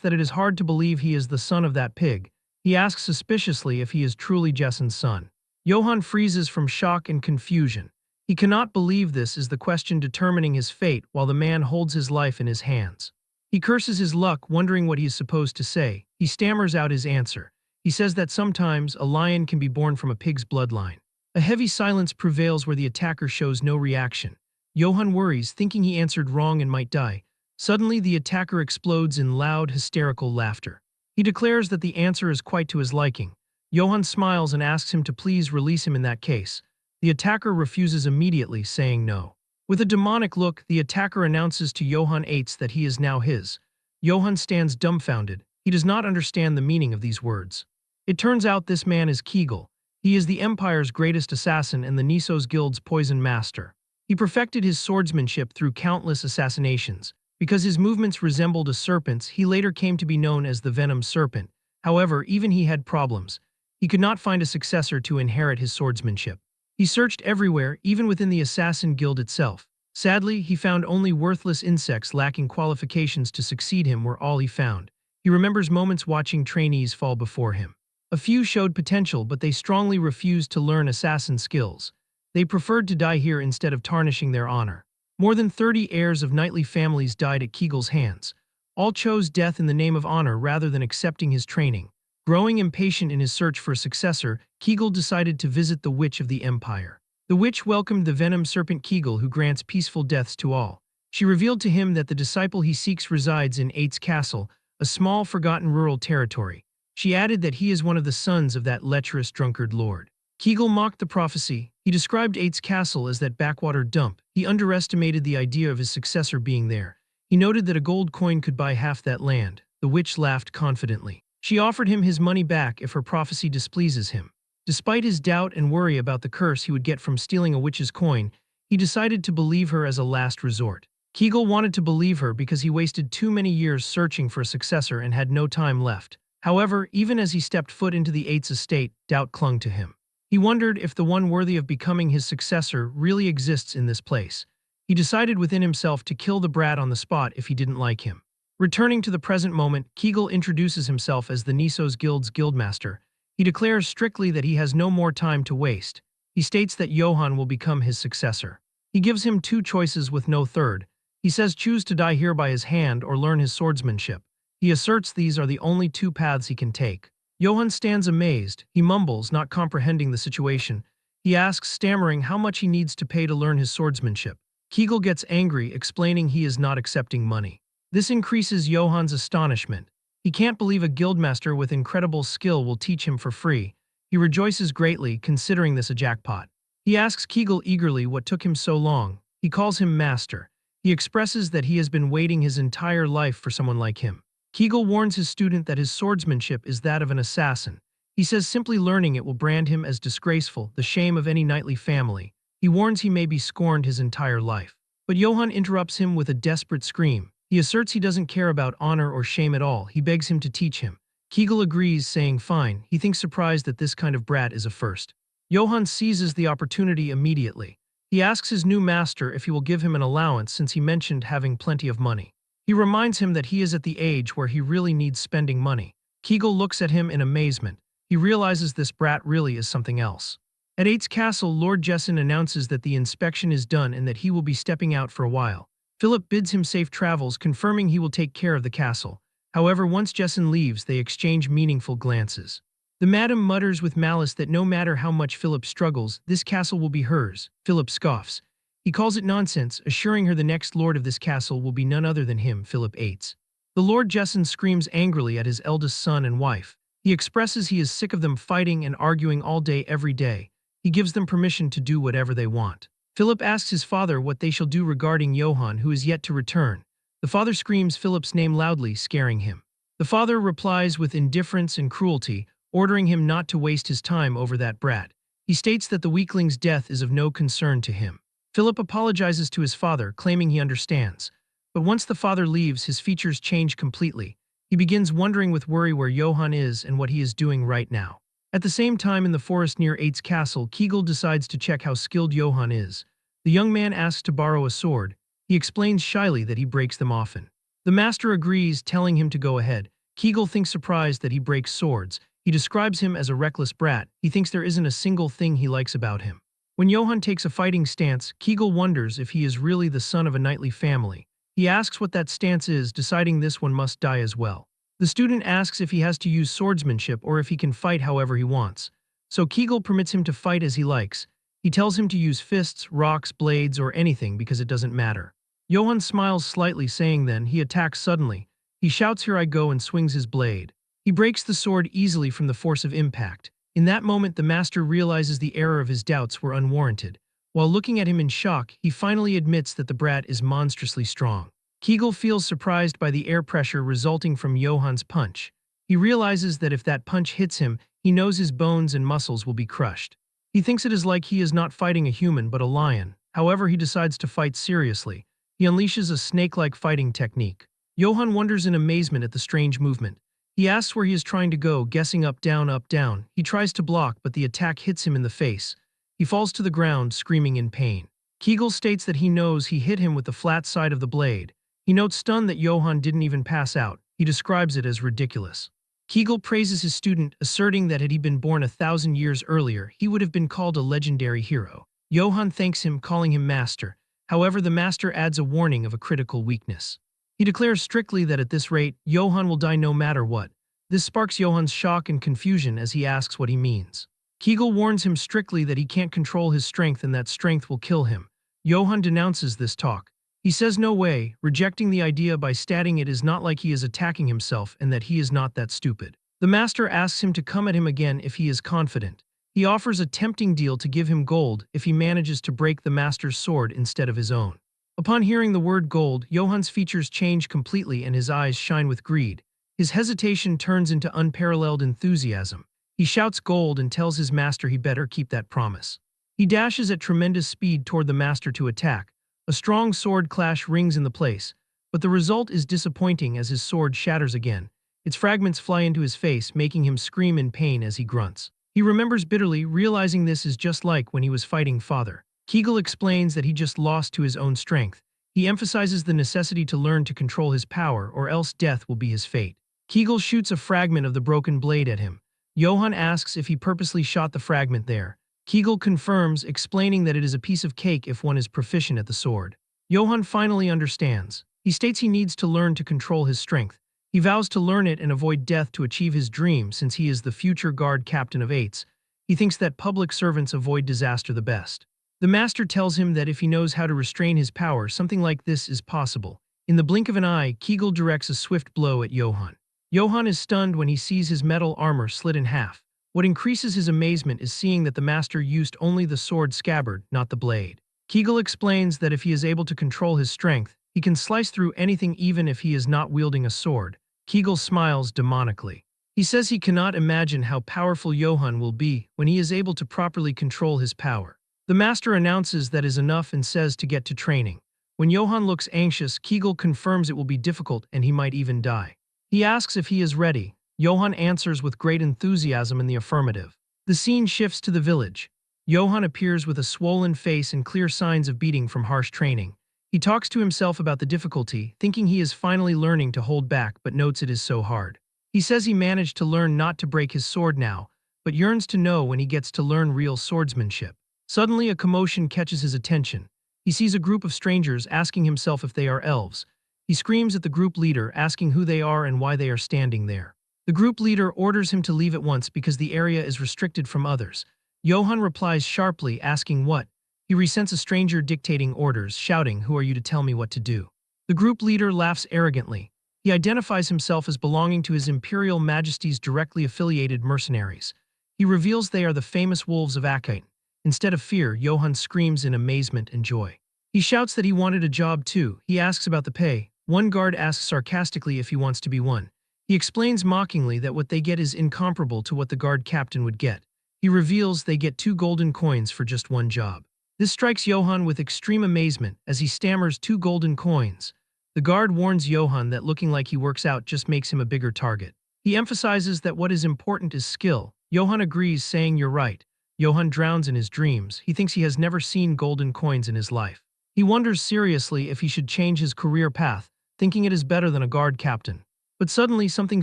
that it is hard to believe he is the son of that pig. He asks suspiciously if he is truly Jessen's son. Johann freezes from shock and confusion. He cannot believe this is the question determining his fate while the man holds his life in his hands. He curses his luck, wondering what he is supposed to say. He stammers out his answer. He says that sometimes a lion can be born from a pig's bloodline. A heavy silence prevails where the attacker shows no reaction. Johann worries, thinking he answered wrong and might die. Suddenly, the attacker explodes in loud, hysterical laughter. He declares that the answer is quite to his liking. Johann smiles and asks him to please release him in that case. The attacker refuses immediately, saying no. With a demonic look, the attacker announces to Johann Eitz that he is now his. Johann stands dumbfounded. He does not understand the meaning of these words. It turns out this man is Kegel. He is the Empire's greatest assassin and the Nisos Guild's poison master. He perfected his swordsmanship through countless assassinations. Because his movements resembled a serpent's, he later came to be known as the Venom Serpent. However, even he had problems. He could not find a successor to inherit his swordsmanship. He searched everywhere, even within the Assassin Guild itself. Sadly, he found only worthless insects lacking qualifications to succeed him were all he found. He remembers moments watching trainees fall before him. A few showed potential, but they strongly refused to learn assassin skills. They preferred to die here instead of tarnishing their honor. More than 30 heirs of knightly families died at Kegel's hands. All chose death in the name of honor rather than accepting his training. Growing impatient in his search for a successor, Kegel decided to visit the Witch of the Empire. The witch welcomed the venom serpent Kegel, who grants peaceful deaths to all. She revealed to him that the disciple he seeks resides in Eitz Castle, a small, forgotten rural territory. She added that he is one of the sons of that lecherous drunkard lord. Kegel mocked the prophecy. He described Eitz Castle as that backwater dump. He underestimated the idea of his successor being there. He noted that a gold coin could buy half that land. The witch laughed confidently. She offered him his money back if her prophecy displeases him. Despite his doubt and worry about the curse he would get from stealing a witch's coin, he decided to believe her as a last resort. Kegel wanted to believe her because he wasted too many years searching for a successor and had no time left. However, even as he stepped foot into the Eitz estate, doubt clung to him. He wondered if the one worthy of becoming his successor really exists in this place. He decided within himself to kill the brat on the spot if he didn't like him. Returning to the present moment, Kegel introduces himself as the Nisos Guild's guildmaster. He declares strictly that he has no more time to waste. He states that Johann will become his successor. He gives him two choices with no third. He says choose to die here by his hand or learn his swordsmanship. He asserts these are the only two paths he can take. Johann stands amazed. He mumbles, not comprehending the situation. He asks, stammering, how much he needs to pay to learn his swordsmanship. Kegel gets angry, explaining he is not accepting money. This increases Johann's astonishment. He can't believe a guildmaster with incredible skill will teach him for free. He rejoices greatly, considering this a jackpot. He asks Kegel eagerly what took him so long. He calls him master. He expresses that he has been waiting his entire life for someone like him. Kegel warns his student that his swordsmanship is that of an assassin. He says simply learning it will brand him as disgraceful, the shame of any knightly family. He warns he may be scorned his entire life. But Johann interrupts him with a desperate scream. He asserts he doesn't care about honor or shame at all. He begs him to teach him. Kegel agrees, saying fine. He thinks surprised that this kind of brat is a first. Johann seizes the opportunity immediately. He asks his new master if he will give him an allowance since he mentioned having plenty of money. He reminds him that he is at the age where he really needs spending money. Kegel looks at him in amazement. He realizes this brat really is something else. At Eitz Castle, Lord Jessen announces that the inspection is done and that he will be stepping out for a while. Philip bids him safe travels, confirming he will take care of the castle. However, once Jessen leaves, they exchange meaningful glances. The madam mutters with malice that no matter how much Philip struggles, this castle will be hers. Philip scoffs. He calls it nonsense, assuring her the next lord of this castle will be none other than him, Philip Eitz. The Lord Jessen screams angrily at his eldest son and wife. He expresses he is sick of them fighting and arguing all day every day. He gives them permission to do whatever they want. Philip asks his father what they shall do regarding Johann, who is yet to return. The father screams Philip's name loudly, scaring him. The father replies with indifference and cruelty, ordering him not to waste his time over that brat. He states that the weakling's death is of no concern to him. Philip apologizes to his father, claiming he understands. But once the father leaves, his features change completely. He begins wondering with worry where Johann is and what he is doing right now. At the same time, in the forest near Eight's castle, Kegel decides to check how skilled Johann is. The young man asks to borrow a sword. He explains shyly that he breaks them often. The master agrees, telling him to go ahead. Kegel thinks surprised that he breaks swords. He describes him as a reckless brat. He thinks there isn't a single thing he likes about him. When Johann takes a fighting stance, Kegel wonders if he is really the son of a knightly family. He asks what that stance is, deciding this one must die as well. The student asks if he has to use swordsmanship or if he can fight however he wants. So Kegel permits him to fight as he likes. He tells him to use fists, rocks, blades, or anything because it doesn't matter. Johann smiles slightly, saying then he attacks suddenly. He shouts, "Here I go," and swings his blade. He breaks the sword easily from the force of impact. In that moment, the master realizes the error of his doubts were unwarranted. While looking at him in shock, he finally admits that the brat is monstrously strong. Kegel feels surprised by the air pressure resulting from Johann's punch. He realizes that if that punch hits him, he knows his bones and muscles will be crushed. He thinks it is like he is not fighting a human but a lion. However, he decides to fight seriously. He unleashes a snake-like fighting technique. Johann wonders in amazement at the strange movement. He asks where he is trying to go, guessing up, down, up, down. He tries to block, but the attack hits him in the face. He falls to the ground, screaming in pain. Kegel states that he knows he hit him with the flat side of the blade. He notes stunned that Johann didn't even pass out. He describes it as ridiculous. Kegel praises his student, asserting that had he been born 1,000 years earlier, he would have been called a legendary hero. Johann thanks him, calling him master. However, the master adds a warning of a critical weakness. He declares strictly that at this rate, Johann will die no matter what. This sparks Johann's shock and confusion as he asks what he means. Kegel warns him strictly that he can't control his strength and that strength will kill him. Johann denounces this talk. He says no way, rejecting the idea by stating it is not like he is attacking himself and that he is not that stupid. The master asks him to come at him again if he is confident. He offers a tempting deal to give him gold if he manages to break the master's sword instead of his own. Upon hearing the word gold, Johann's features change completely and his eyes shine with greed. His hesitation turns into unparalleled enthusiasm. He shouts gold and tells his master he better keep that promise. He dashes at tremendous speed toward the master to attack. A strong sword clash rings in the place, but the result is disappointing as his sword shatters again. Its fragments fly into his face, making him scream in pain as he grunts. He remembers bitterly, realizing this is just like when he was fighting father. Kegel explains that he just lost to his own strength. He emphasizes the necessity to learn to control his power, or else death will be his fate. Kegel shoots a fragment of the broken blade at him. Johann asks if he purposely shot the fragment there. Kegel confirms, explaining that it is a piece of cake if one is proficient at the sword. Johann finally understands. He states he needs to learn to control his strength. He vows to learn it and avoid death to achieve his dream since he is the future guard captain of Eights. He thinks that public servants avoid disaster the best. The master tells him that if he knows how to restrain his power, something like this is possible. In the blink of an eye, Kegel directs a swift blow at Johann. Johann is stunned when he sees his metal armor slit in half. What increases his amazement is seeing that the master used only the sword scabbard, not the blade. Kegel explains that if he is able to control his strength, he can slice through anything even if he is not wielding a sword. Kegel smiles demonically. He says he cannot imagine how powerful Johann will be when he is able to properly control his power. The master announces that is enough and says to get to training. When Johann looks anxious, Kegel confirms it will be difficult and he might even die. He asks if he is ready. Johann answers with great enthusiasm in the affirmative. The scene shifts to the village. Johann appears with a swollen face and clear signs of beating from harsh training. He talks to himself about the difficulty, thinking he is finally learning to hold back but notes it is so hard. He says he managed to learn not to break his sword now, but yearns to know when he gets to learn real swordsmanship. Suddenly a commotion catches his attention. He sees a group of strangers, asking himself if they are elves. He screams at the group leader, asking who they are and why they are standing there. The group leader orders him to leave at once because the area is restricted from others. Johann replies sharply, asking what. He resents a stranger dictating orders, shouting, "Who are you to tell me what to do?" The group leader laughs arrogantly. He identifies himself as belonging to His Imperial Majesty's directly affiliated mercenaries. He reveals they are the famous wolves of Akite. Instead of fear, Johann screams in amazement and joy. He shouts that he wanted a job too. He asks about the pay. One guard asks sarcastically if he wants to be one. He explains mockingly that what they get is incomparable to what the guard captain would get. He reveals they get 2 golden coins for just one job. This strikes Johann with extreme amazement as he stammers 2 golden coins. The guard warns Johann that looking like he works out just makes him a bigger target. He emphasizes that what is important is skill. Johann agrees, saying you're right. Johann drowns in his dreams. He thinks he has never seen golden coins in his life. He wonders seriously if he should change his career path, thinking it is better than a guard captain. But suddenly something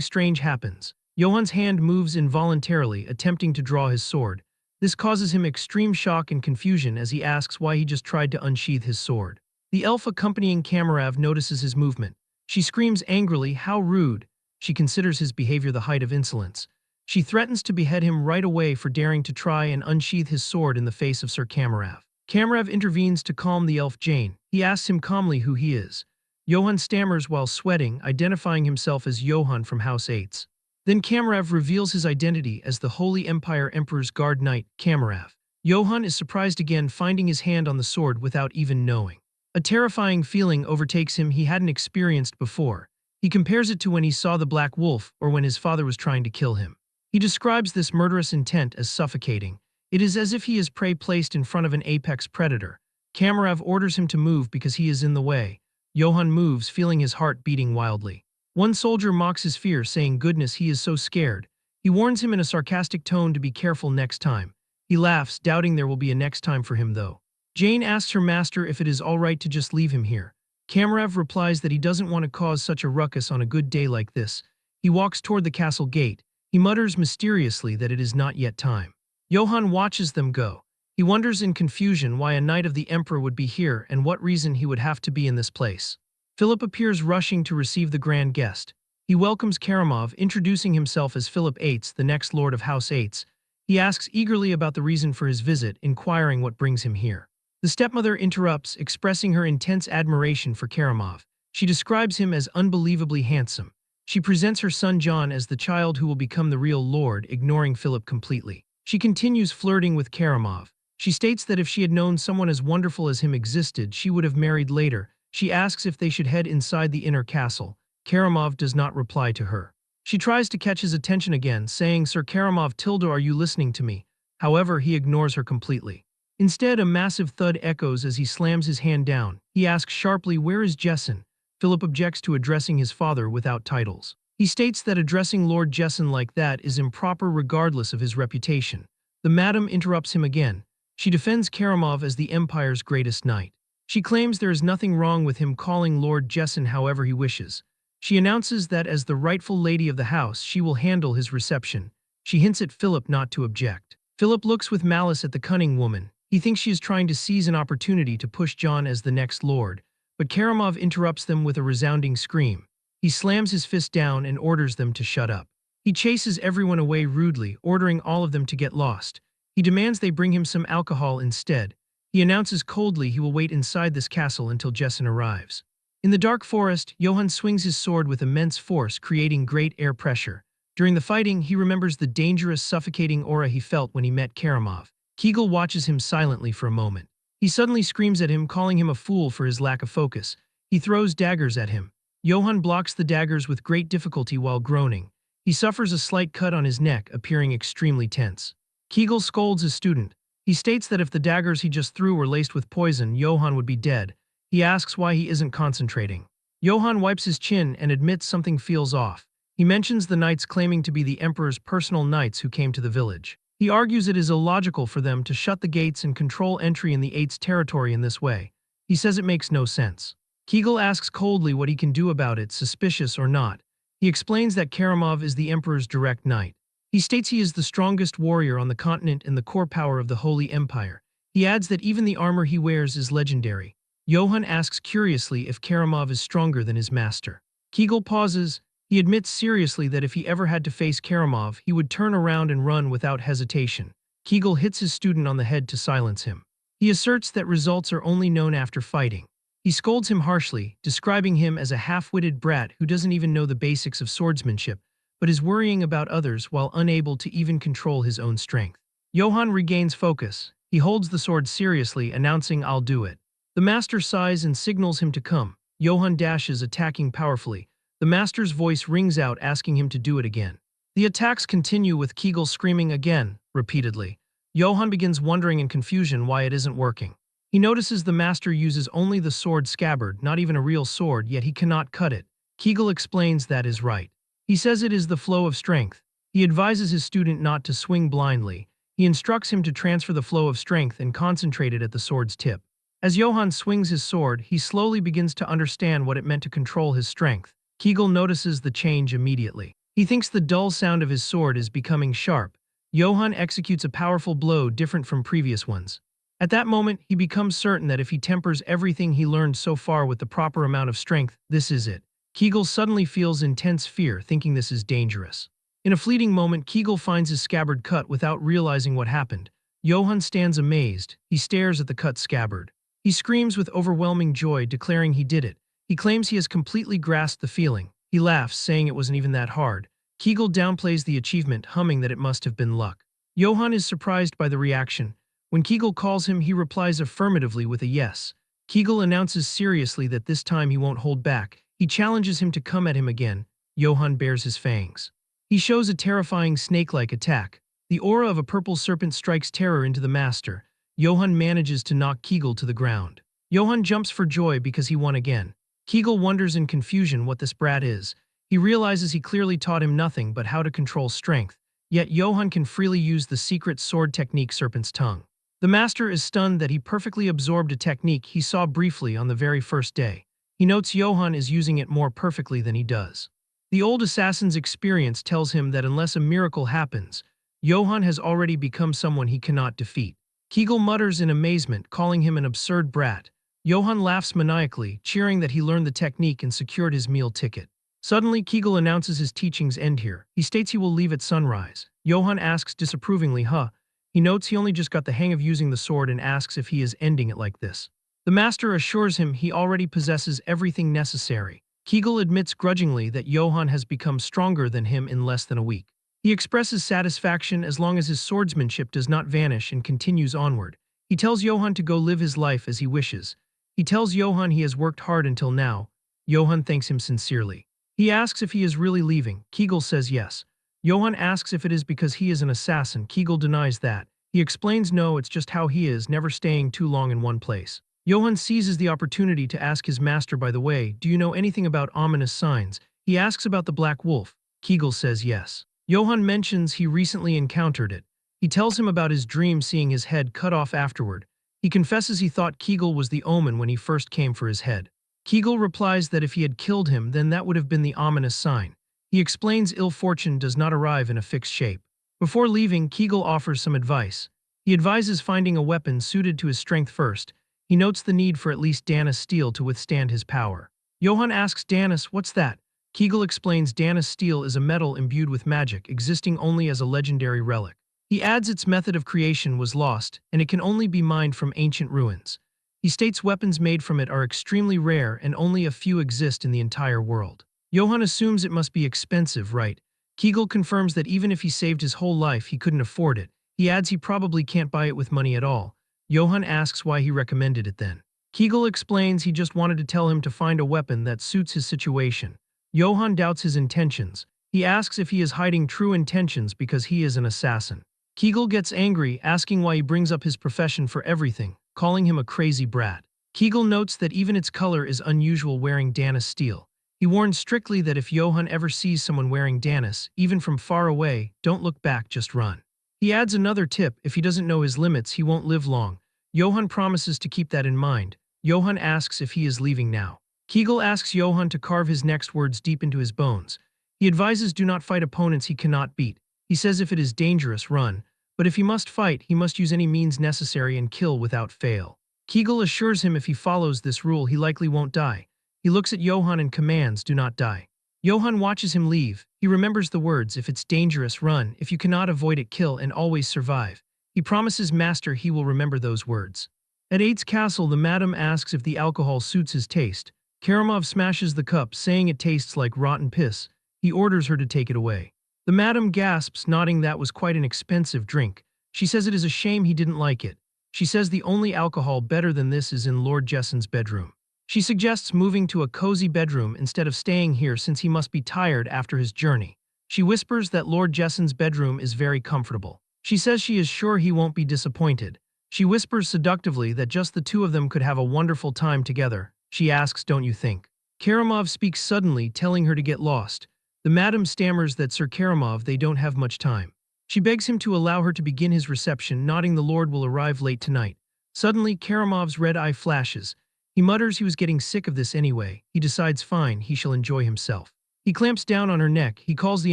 strange happens. Johann's hand moves involuntarily, attempting to draw his sword. This causes him extreme shock and confusion as he asks why he just tried to unsheath his sword. The elf accompanying Kamarav notices his movement. She screams angrily, "How rude!" She considers his behavior the height of insolence. She threatens to behead him right away for daring to try and unsheath his sword in the face of Sir Kamarav. Kamarav intervenes to calm the elf Jane. He asks him calmly who he is. Johann stammers while sweating, identifying himself as Johann from House 8. Then Kamarav reveals his identity as the Holy Empire Emperor's Guard Knight, Kamarav. Johann is surprised again, finding his hand on the sword without even knowing. A terrifying feeling overtakes him he hadn't experienced before. He compares it to when he saw the Black Wolf or when his father was trying to kill him. He describes this murderous intent as suffocating. It is as if he is prey placed in front of an apex predator. Kamarav orders him to move because he is in the way. Johann moves, feeling his heart beating wildly. One soldier mocks his fear, saying, "Goodness, he is so scared." He warns him in a sarcastic tone to be careful next time. He laughs, doubting there will be a next time for him though. Jane asks her master if it is all right to just leave him here. Kamarav replies that he doesn't want to cause such a ruckus on a good day like this. He walks toward the castle gate. He mutters mysteriously that it is not yet time. Johann watches them go. He wonders in confusion why a knight of the emperor would be here and what reason he would have to be in this place. Philip appears rushing to receive the grand guest. He welcomes Karamov, introducing himself as Philip VIII, the next lord of House 8. He asks eagerly about the reason for his visit, inquiring what brings him here. The stepmother interrupts, expressing her intense admiration for Karamov. She describes him as unbelievably handsome. She presents her son John as the child who will become the real lord, ignoring Philip completely. She continues flirting with Karamov. She states that if she had known someone as wonderful as him existed, she would have married later. She asks if they should head inside the inner castle. Karamov does not reply to her. She tries to catch his attention again, saying, "Sir Karamov Tilda, are you listening to me?" However, he ignores her completely. Instead, a massive thud echoes as he slams his hand down. He asks sharply, "Where is Jessen?" Philip objects to addressing his father without titles. He states that addressing Lord Jessen like that is improper regardless of his reputation. The madam interrupts him again. She defends Karamov as the Empire's greatest knight. She claims there is nothing wrong with him calling Lord Jessen however he wishes. She announces that as the rightful lady of the house, she will handle his reception. She hints at Philip not to object. Philip looks with malice at the cunning woman. He thinks she is trying to seize an opportunity to push John as the next lord, but Karamov interrupts them with a resounding scream. He slams his fist down and orders them to shut up. He chases everyone away rudely, ordering all of them to get lost. He demands they bring him some alcohol instead. He announces coldly he will wait inside this castle until Jessen arrives. In the dark forest, Johann swings his sword with immense force, creating great air pressure. During the fighting, he remembers the dangerous, suffocating aura he felt when he met Karamov. Kegel watches him silently for a moment. He suddenly screams at him, calling him a fool for his lack of focus. He throws daggers at him. Johann blocks the daggers with great difficulty while groaning. He suffers a slight cut on his neck, appearing extremely tense. Kegel scolds his student. He states that if the daggers he just threw were laced with poison, Johann would be dead. He asks why he isn't concentrating. Johann wipes his chin and admits something feels off. He mentions the knights claiming to be the emperor's personal knights who came to the village. He argues it is illogical for them to shut the gates and control entry in the Eight's territory in this way. He says it makes no sense. Kegel asks coldly what he can do about it, suspicious or not. He explains that Karamov is the emperor's direct knight. He states he is the strongest warrior on the continent and the core power of the Holy Empire. He adds that even the armor he wears is legendary. Johann asks curiously if Karamov is stronger than his master. Kegel pauses. He admits seriously that if he ever had to face Karamov, he would turn around and run without hesitation. Kegel hits his student on the head to silence him. He asserts that results are only known after fighting. He scolds him harshly, describing him as a half-witted brat who doesn't even know the basics of swordsmanship, but is worrying about others while unable to even control his own strength. Johann regains focus. He holds the sword seriously, announcing, "I'll do it." The master sighs and signals him to come. Johann dashes, attacking powerfully. The master's voice rings out, asking him to do it again. The attacks continue with Kegel screaming again, repeatedly. Johann begins wondering in confusion why it isn't working. He notices the master uses only the sword scabbard, not even a real sword, yet he cannot cut it. Kegel explains that is right. He says it is the flow of strength. He advises his student not to swing blindly. He instructs him to transfer the flow of strength and concentrate it at the sword's tip. As Johann swings his sword, he slowly begins to understand what it meant to control his strength. Kegel notices the change immediately. He thinks the dull sound of his sword is becoming sharp. Johann executes a powerful blow different from previous ones. At that moment, he becomes certain that if he tempers everything he learned so far with the proper amount of strength, this is it. Kegel suddenly feels intense fear, thinking this is dangerous. In a fleeting moment, Kegel finds his scabbard cut without realizing what happened. Johann stands amazed. He stares at the cut scabbard. He screams with overwhelming joy, declaring he did it. He claims he has completely grasped the feeling. He laughs, saying it wasn't even that hard. Kegel downplays the achievement, humming that it must have been luck. Johann is surprised by the reaction. When Kegel calls him, he replies affirmatively with a yes. Kegel announces seriously that this time he won't hold back. He challenges him to come at him again. Johann bares his fangs. He shows a terrifying snake-like attack. The aura of a purple serpent strikes terror into the master. Johann manages to knock Kegel to the ground. Johann jumps for joy because he won again. Kegel wonders in confusion what this brat is. He realizes he clearly taught him nothing but how to control strength, yet Johann can freely use the secret sword technique Serpent's Tongue. The master is stunned that he perfectly absorbed a technique he saw briefly on the very first day. He notes Johann is using it more perfectly than he does. The old assassin's experience tells him that unless a miracle happens, Johann has already become someone he cannot defeat. Kegel mutters in amazement, calling him an absurd brat. Johann laughs maniacally, cheering that he learned the technique and secured his meal ticket. Suddenly, Kegel announces his teachings end here. He states he will leave at sunrise. Johann asks disapprovingly, huh? He notes he only just got the hang of using the sword and asks if he is ending it like this. The master assures him he already possesses everything necessary. Kegel admits grudgingly that Johann has become stronger than him in less than a week. He expresses satisfaction as long as his swordsmanship does not vanish and continues onward. He tells Johann to go live his life as he wishes. He tells Johann he has worked hard until now. Johann thanks him sincerely. He asks if he is really leaving. Kegel says yes. Johann asks if it is because he is an assassin. Kegel denies that. He explains no, it's just how he is, never staying too long in one place. Johann seizes the opportunity to ask his master, by the way, do you know anything about ominous signs? He asks about the black wolf. Kegel says yes. Johann mentions he recently encountered it. He tells him about his dream seeing his head cut off afterward. He confesses he thought Kegel was the omen when he first came for his head. Kegel replies that if he had killed him, then that would have been the ominous sign. He explains ill fortune does not arrive in a fixed shape. Before leaving, Kegel offers some advice. He advises finding a weapon suited to his strength first. He notes the need for at least Danis steel to withstand his power. Johann asks Danis, what's that? Kegel explains Danis steel is a metal imbued with magic, existing only as a legendary relic. He adds its method of creation was lost, and it can only be mined from ancient ruins. He states weapons made from it are extremely rare and only a few exist in the entire world. Johann assumes it must be expensive, right? Kegel confirms that even if he saved his whole life, he couldn't afford it. He adds he probably can't buy it with money at all. Johann asks why he recommended it then. Kegel explains he just wanted to tell him to find a weapon that suits his situation. Johann doubts his intentions. He asks if he is hiding true intentions because he is an assassin. Kegel gets angry, asking why he brings up his profession for everything, calling him a crazy brat. Kegel notes that even its color is unusual wearing Danis steel. He warns strictly that if Johann ever sees someone wearing Danis, even from far away, don't look back, just run. He adds another tip, if he doesn't know his limits, he won't live long. Johann promises to keep that in mind. Johann asks if he is leaving now. Kegel asks Johann to carve his next words deep into his bones. He advises do not fight opponents he cannot beat. He says if it is dangerous, run. But if he must fight, he must use any means necessary and kill without fail. Kegel assures him if he follows this rule, he likely won't die. He looks at Johann and commands, do not die. Johann watches him leave. He remembers the words, if it's dangerous, run. If you cannot avoid it, kill and always survive. He promises Master he will remember those words. At Eight's castle, the madam asks if the alcohol suits his taste. Karamov smashes the cup, saying it tastes like rotten piss. He orders her to take it away. The madam gasps, nodding that was quite an expensive drink. She says it is a shame he didn't like it. She says the only alcohol better than this is in Lord Jesson's bedroom. She suggests moving to a cozy bedroom instead of staying here since he must be tired after his journey. She whispers that Lord Jesson's bedroom is very comfortable. She says she is sure he won't be disappointed. She whispers seductively that just the two of them could have a wonderful time together. She asks, don't you think? Karamov speaks suddenly, telling her to get lost. The madam stammers that Sir Karamov they don't have much time. She begs him to allow her to begin his reception, nodding the lord will arrive late tonight. Suddenly, Karamov's red eye flashes. He mutters he was getting sick of this anyway. He decides fine, he shall enjoy himself. He clamps down on her neck. He calls the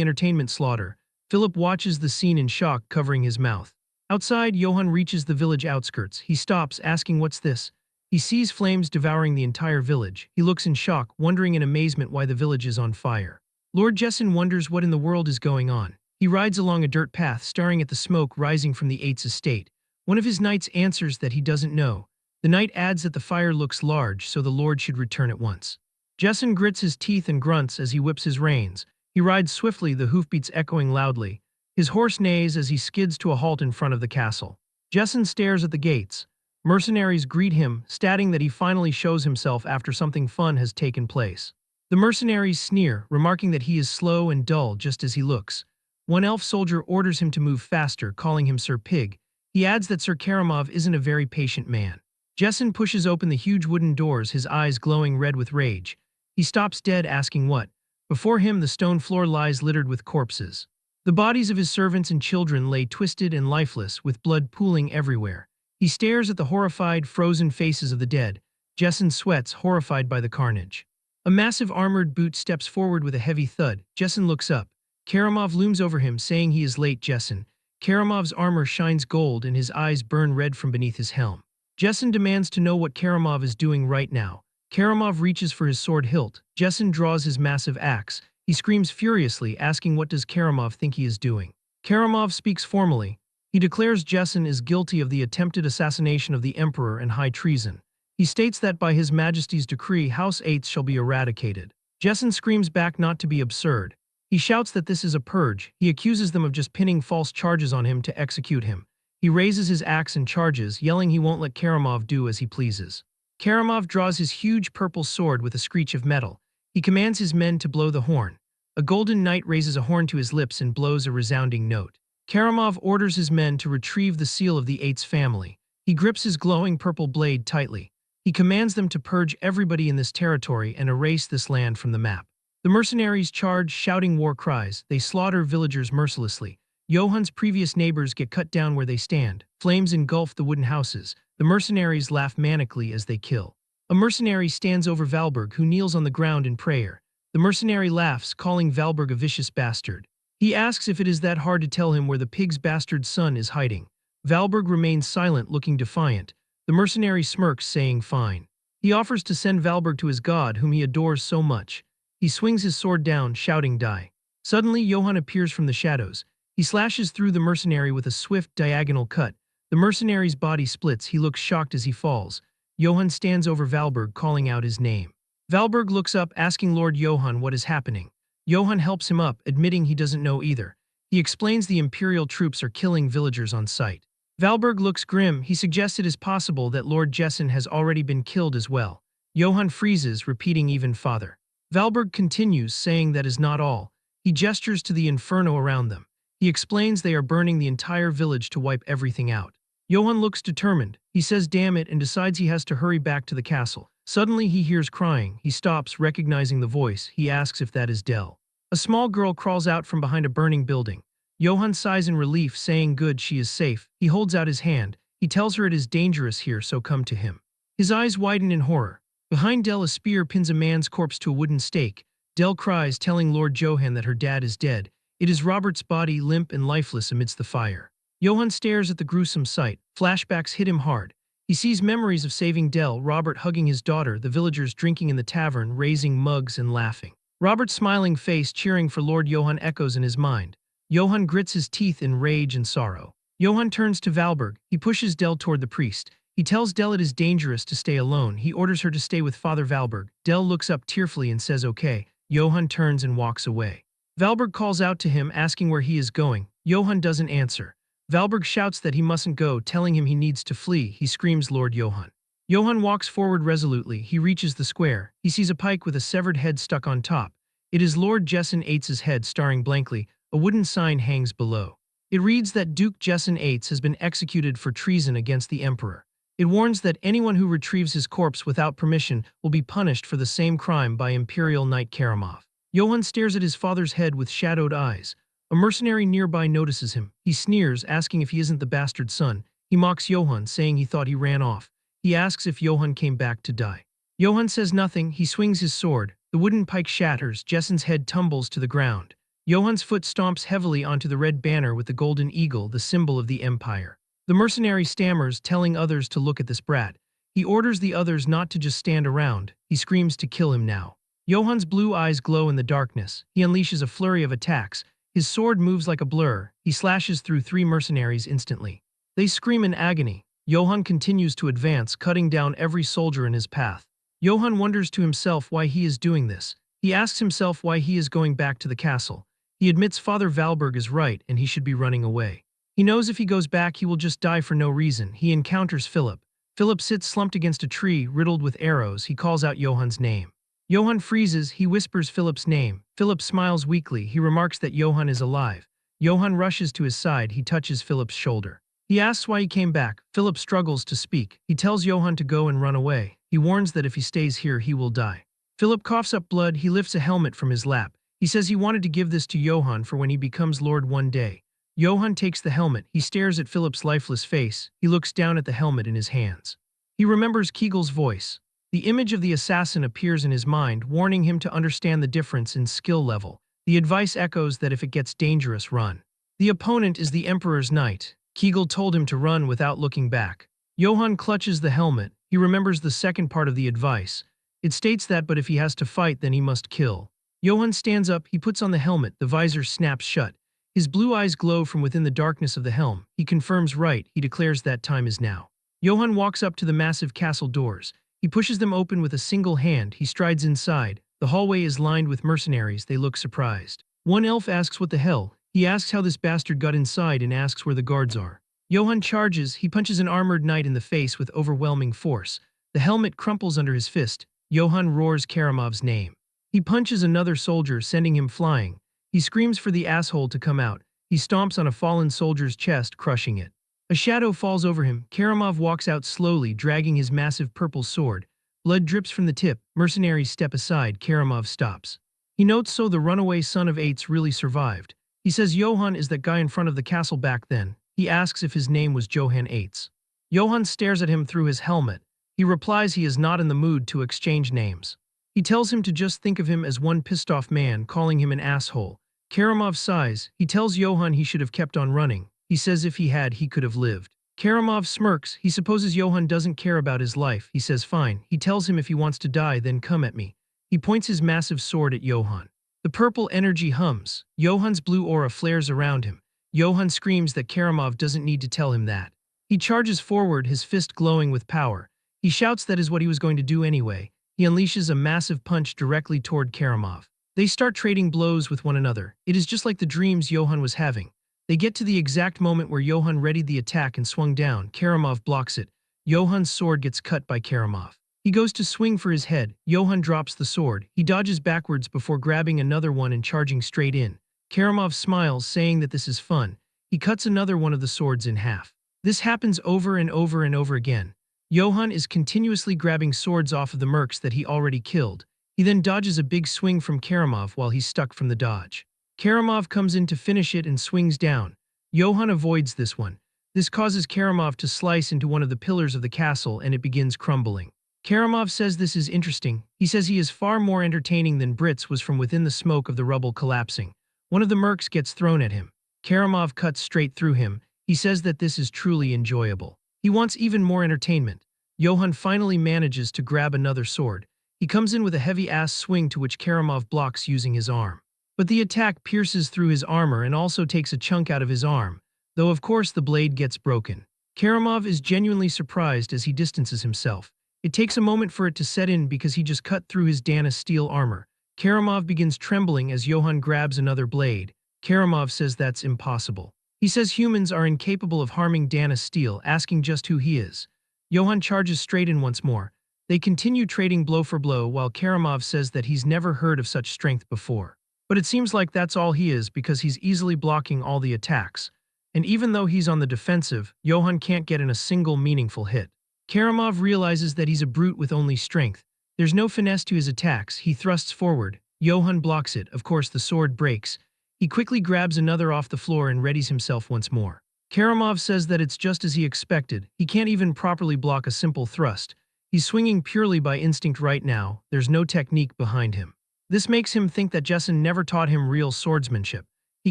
entertainment slaughter. Philip watches the scene in shock, covering his mouth. Outside, Johann reaches the village outskirts. He stops, asking what's this? He sees flames devouring the entire village. He looks in shock, wondering in amazement why the village is on fire. Lord Jessen wonders what in the world is going on. He rides along a dirt path, staring at the smoke rising from the Eight's estate. One of his knights answers that he doesn't know. The knight adds that the fire looks large, so the lord should return at once. Jessen grits his teeth and grunts as he whips his reins. He rides swiftly, the hoofbeats echoing loudly. His horse neighs as he skids to a halt in front of the castle. Jessen stares at the gates. Mercenaries greet him, stating that he finally shows himself after something fun has taken place. The mercenaries sneer, remarking that he is slow and dull just as he looks. One elf soldier orders him to move faster, calling him Sir Pig. He adds that Sir Karamov isn't a very patient man. Jessen pushes open the huge wooden doors, his eyes glowing red with rage. He stops dead, asking what. Before him, the stone floor lies littered with corpses. The bodies of his servants and children lay twisted and lifeless, with blood pooling everywhere. He stares at the horrified, frozen faces of the dead. Jessen sweats, horrified by the carnage. A massive armored boot steps forward with a heavy thud. Jessen looks up. Karamov looms over him, saying he is late. Jessen. Karamov's armor shines gold and his eyes burn red from beneath his helm. Jessen demands to know what Karamov is doing right now. Karamov reaches for his sword hilt. Jessen draws his massive axe. He screams furiously, asking what does Karamov think he is doing. Karamov speaks formally. He declares Jessen is guilty of the attempted assassination of the emperor and high treason. He states that by His Majesty's decree, House Eights shall be eradicated. Jessen screams back not to be absurd. He shouts that this is a purge. He accuses them of just pinning false charges on him to execute him. He raises his axe and charges, yelling he won't let Karamov do as he pleases. Karamov draws his huge purple sword with a screech of metal. He commands his men to blow the horn. A golden knight raises a horn to his lips and blows a resounding note. Karamov orders his men to retrieve the seal of the Eight's family. He grips his glowing purple blade tightly. He commands them to purge everybody in this territory and erase this land from the map. The mercenaries charge, shouting war cries. They slaughter villagers mercilessly. Johann's previous neighbors get cut down where they stand. Flames engulf the wooden houses. The mercenaries laugh manically as they kill. A mercenary stands over Valberg, who kneels on the ground in prayer. The mercenary laughs, calling Valberg a vicious bastard. He asks if it is that hard to tell him where the pig's bastard son is hiding. Valberg remains silent, looking defiant. The mercenary smirks, saying fine. He offers to send Valberg to his god, whom he adores so much. He swings his sword down, shouting die. Suddenly, Johann appears from the shadows. He slashes through the mercenary with a swift, diagonal cut. The mercenary's body splits. He looks shocked as he falls. Johann stands over Valberg, calling out his name. Valberg looks up, asking Lord Johann what is happening. Johann helps him up, admitting he doesn't know either. He explains the imperial troops are killing villagers on sight. Valberg looks grim. He suggests it is possible that Lord Jessen has already been killed as well. Johann freezes, repeating even father. Valberg continues, saying that is not all. He gestures to the inferno around them. He explains they are burning the entire village to wipe everything out. Johann looks determined. He says damn it and decides he has to hurry back to the castle. Suddenly he hears crying. He stops, recognizing the voice. He asks if that is Dell. A small girl crawls out from behind a burning building. Johann sighs in relief, saying good, she is safe. He holds out his hand. He tells her it is dangerous here, so come to him. His eyes widen in horror. Behind Dell, a spear pins a man's corpse to a wooden stake. Dell cries, telling Lord Johann that her dad is dead. It is Robert's body, limp and lifeless amidst the fire. Johann stares at the gruesome sight. Flashbacks hit him hard. He sees memories of saving Dell, Robert hugging his daughter, the villagers drinking in the tavern, raising mugs and laughing. Robert's smiling face cheering for Lord Johann echoes in his mind. Johann grits his teeth in rage and sorrow. Johann turns to Valberg. He pushes Dell toward the priest. He tells Dell it is dangerous to stay alone. He orders her to stay with Father Valberg. Dell looks up tearfully and says okay. Johann turns and walks away. Valberg calls out to him, asking where he is going. Johann doesn't answer. Valberg shouts that he mustn't go, telling him he needs to flee. He screams Lord Johann. Johann walks forward resolutely. He reaches the square. He sees a pike with a severed head stuck on top. It is Lord Jessen Eights' head staring blankly. A wooden sign hangs below. It reads that Duke Jessen Eights has been executed for treason against the emperor. It warns that anyone who retrieves his corpse without permission will be punished for the same crime by Imperial Knight Karamov. Johann stares at his father's head with shadowed eyes. A mercenary nearby notices him. He sneers, asking if he isn't the bastard son. He mocks Johann, saying he thought he ran off. He asks if Johann came back to die. Johann says nothing. He swings his sword. The wooden pike shatters. Jessen's head tumbles to the ground. Johann's foot stomps heavily onto the red banner with the golden eagle, the symbol of the empire. The mercenary stammers, telling others to look at this brat. He orders the others not to just stand around. He screams to kill him now. Johann's blue eyes glow in the darkness. He unleashes a flurry of attacks. His sword moves like a blur. He slashes through 3 mercenaries instantly. They scream in agony. Johann continues to advance, cutting down every soldier in his path. Johann wonders to himself why he is doing this. He asks himself why he is going back to the castle. He admits Father Valberg is right and he should be running away. He knows if he goes back he will just die for no reason. He encounters Philip. Philip sits slumped against a tree, riddled with arrows. He calls out Johann's name. Johann freezes. He whispers Philip's name. Philip smiles weakly. He remarks that Johann is alive. Johann rushes to his side. He touches Philip's shoulder. He asks why he came back. Philip struggles to speak. He tells Johann to go and run away. He warns that if he stays here he will die. Philip coughs up blood. He lifts a helmet from his lap. He says he wanted to give this to Johann for when he becomes Lord one day. Johann takes the helmet. He stares at Philip's lifeless face. He looks down at the helmet in his hands. He remembers Kegel's voice. The image of the assassin appears in his mind, warning him to understand the difference in skill level. The advice echoes that if it gets dangerous, run. The opponent is the Emperor's knight. Kegel told him to run without looking back. Johann clutches the helmet. He remembers the second part of the advice. It states that but if he has to fight then he must kill. Johann stands up. He puts on the helmet. The visor snaps shut. His blue eyes glow from within the darkness of the helm. He confirms right. He declares that time is now. Johann walks up to the massive castle doors. He pushes them open with a single hand. He strides inside. The hallway is lined with mercenaries. They look surprised. One elf asks what the hell. He asks how this bastard got inside and asks where the guards are. Johann charges. He punches an armored knight in the face with overwhelming force. The helmet crumples under his fist. Johann roars Karamov's name. He punches another soldier, sending him flying. He screams for the asshole to come out. He stomps on a fallen soldier's chest, crushing it. A shadow falls over him. Karamov walks out slowly, dragging his massive purple sword. Blood drips from the tip. Mercenaries step aside. Karamov stops. He notes so the runaway son of Eights really survived. He says Johann is that guy in front of the castle back then. He asks if his name was Johann Eights. Johann stares at him through his helmet. He replies he is not in the mood to exchange names. He tells him to just think of him as one pissed-off man, calling him an asshole. Karamov sighs. He tells Johann he should have kept on running. He says if he had, he could have lived. Karamov smirks. He supposes Johann doesn't care about his life. He says fine. He tells him if he wants to die, then come at me. He points his massive sword at Johann. The purple energy hums. Johann's blue aura flares around him. Johann screams that Karamov doesn't need to tell him that. He charges forward, his fist glowing with power. He shouts that is what he was going to do anyway. He unleashes a massive punch directly toward Karamov. They start trading blows with one another. It is just like the dreams Johann was having. They get to the exact moment where Johann readied the attack and swung down. Karamov blocks it. Johann's sword gets cut by Karamov. He goes to swing for his head. Johann drops the sword. He dodges backwards before grabbing another one and charging straight in. Karamov smiles, saying that this is fun. He cuts another one of the swords in half. This happens over and over and over again. Johann is continuously grabbing swords off of the mercs that he already killed. He then dodges a big swing from Karamov while he's stuck from the dodge. Karamov comes in to finish it and swings down. Johann avoids this one. This causes Karamov to slice into one of the pillars of the castle and it begins crumbling. Karamov says this is interesting. He says he is far more entertaining than Brits was from within the smoke of the rubble collapsing. One of the mercs gets thrown at him. Karamov cuts straight through him. He says that this is truly enjoyable. He wants even more entertainment. Johann finally manages to grab another sword. He comes in with a heavy-ass swing to which Karamov blocks using his arm. But the attack pierces through his armor and also takes a chunk out of his arm, though of course the blade gets broken. Karamov is genuinely surprised as he distances himself. It takes a moment for it to set in because he just cut through his Dana steel armor. Karamov begins trembling as Johann grabs another blade. Karamov says that's impossible. He says humans are incapable of harming Dana steel, asking just who he is. Johann charges straight in once more. They continue trading blow for blow while Karamov says that he's never heard of such strength before. But it seems like that's all he is because he's easily blocking all the attacks. And even though he's on the defensive, Johann can't get in a single meaningful hit. Karamov realizes that he's a brute with only strength. There's no finesse to his attacks. He thrusts forward. Johann blocks it. Of course, the sword breaks. He quickly grabs another off the floor and readies himself once more. Karamov says that it's just as he expected. He can't even properly block a simple thrust. He's swinging purely by instinct right now. There's no technique behind him. This makes him think that Jessen never taught him real swordsmanship. He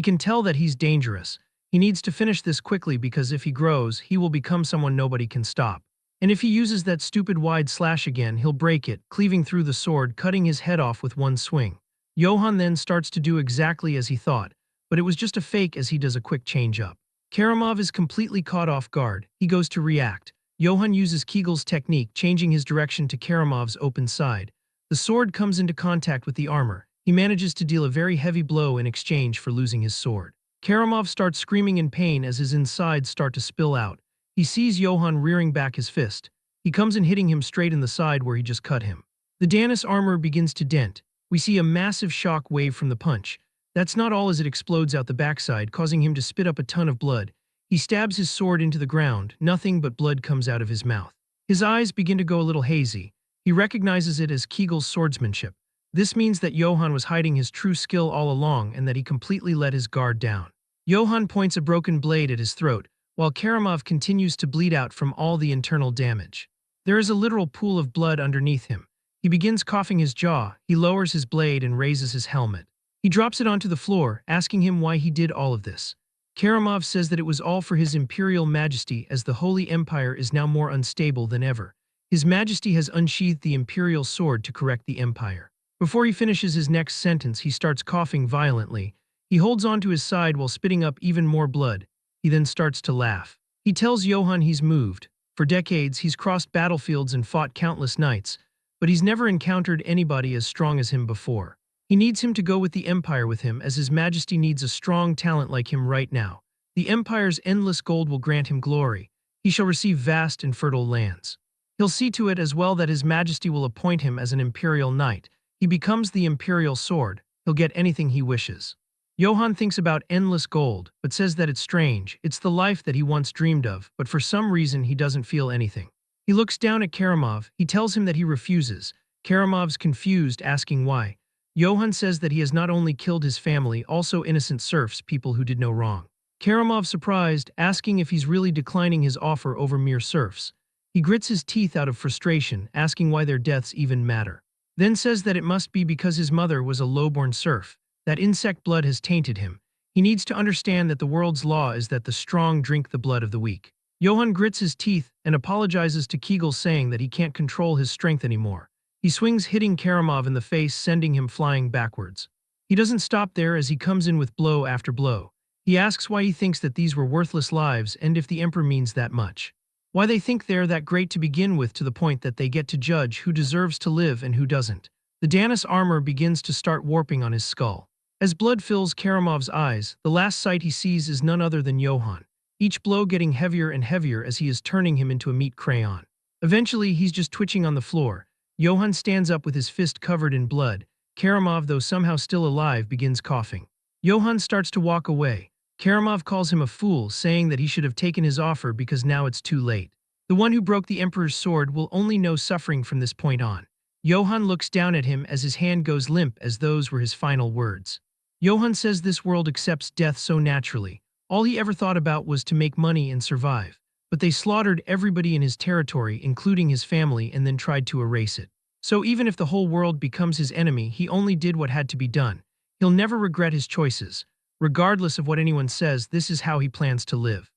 can tell that he's dangerous. He needs to finish this quickly because if he grows, he will become someone nobody can stop. And if he uses that stupid wide slash again, he'll break it, cleaving through the sword, cutting his head off with one swing. Johann then starts to do exactly as he thought, but it was just a fake as he does a quick change-up. Karamov is completely caught off guard. He goes to react. Johann uses Kegel's technique, changing his direction to Karamov's open side. The sword comes into contact with the armor. He manages to deal a very heavy blow in exchange for losing his sword. Karamov starts screaming in pain as his insides start to spill out. He sees Johann rearing back his fist. He comes in hitting him straight in the side where he just cut him. The Danis armor begins to dent. We see a massive shock wave from the punch. That's not all as it explodes out the backside, causing him to spit up a ton of blood. He stabs his sword into the ground. Nothing but blood comes out of his mouth. His eyes begin to go a little hazy. He recognizes it as Kegel's swordsmanship. This means that Johann was hiding his true skill all along and that he completely let his guard down. Johann points a broken blade at his throat, while Karamov continues to bleed out from all the internal damage. There is a literal pool of blood underneath him. He begins coughing his jaw. He lowers his blade and raises his helmet. He drops it onto the floor, asking him why he did all of this. Karamov says that it was all for his imperial majesty, as the Holy Empire is now more unstable than ever. His majesty has unsheathed the imperial sword to correct the empire. Before he finishes his next sentence, he starts coughing violently. He holds onto his side while spitting up even more blood. He then starts to laugh. He tells Johann he's moved. For decades, he's crossed battlefields and fought countless knights, but he's never encountered anybody as strong as him before. He needs him to go with the Empire with him, as his majesty needs a strong talent like him right now. The Empire's endless gold will grant him glory. He shall receive vast and fertile lands. He'll see to it as well that his majesty will appoint him as an imperial knight. He becomes the imperial sword. He'll get anything he wishes. Johann thinks about endless gold, but says that it's strange. It's the life that he once dreamed of, but for some reason he doesn't feel anything. He looks down at Karamov. He tells him that he refuses. Karamov's confused, asking why. Johann says that he has not only killed his family, also innocent serfs, people who did no wrong. Karamov surprised, asking if he's really declining his offer over mere serfs. He grits his teeth out of frustration, asking why their deaths even matter. Then says that it must be because his mother was a low-born serf. That insect blood has tainted him. He needs to understand that the world's law is that the strong drink the blood of the weak. Johann grits his teeth and apologizes to Kegel, saying that he can't control his strength anymore. He swings, hitting Karamov in the face, sending him flying backwards. He doesn't stop there as he comes in with blow after blow. He asks why he thinks that these were worthless lives and if the Emperor means that much. Why they think they're that great to begin with, to the point that they get to judge who deserves to live and who doesn't. The Danis armor begins to start warping on his skull. As blood fills Karamov's eyes, the last sight he sees is none other than Johann. Each blow getting heavier and heavier as he is turning him into a meat crayon. Eventually, he's just twitching on the floor. Johann stands up with his fist covered in blood. Karamov, though somehow still alive, begins coughing. Johann starts to walk away. Karamov calls him a fool, saying that he should have taken his offer because now it's too late. The one who broke the Emperor's sword will only know suffering from this point on. Johann looks down at him as his hand goes limp, as those were his final words. Johann says this world accepts death so naturally. All he ever thought about was to make money and survive. But they slaughtered everybody in his territory, including his family, and then tried to erase it. So even if the whole world becomes his enemy, he only did what had to be done. He'll never regret his choices. Regardless of what anyone says, this is how he plans to live.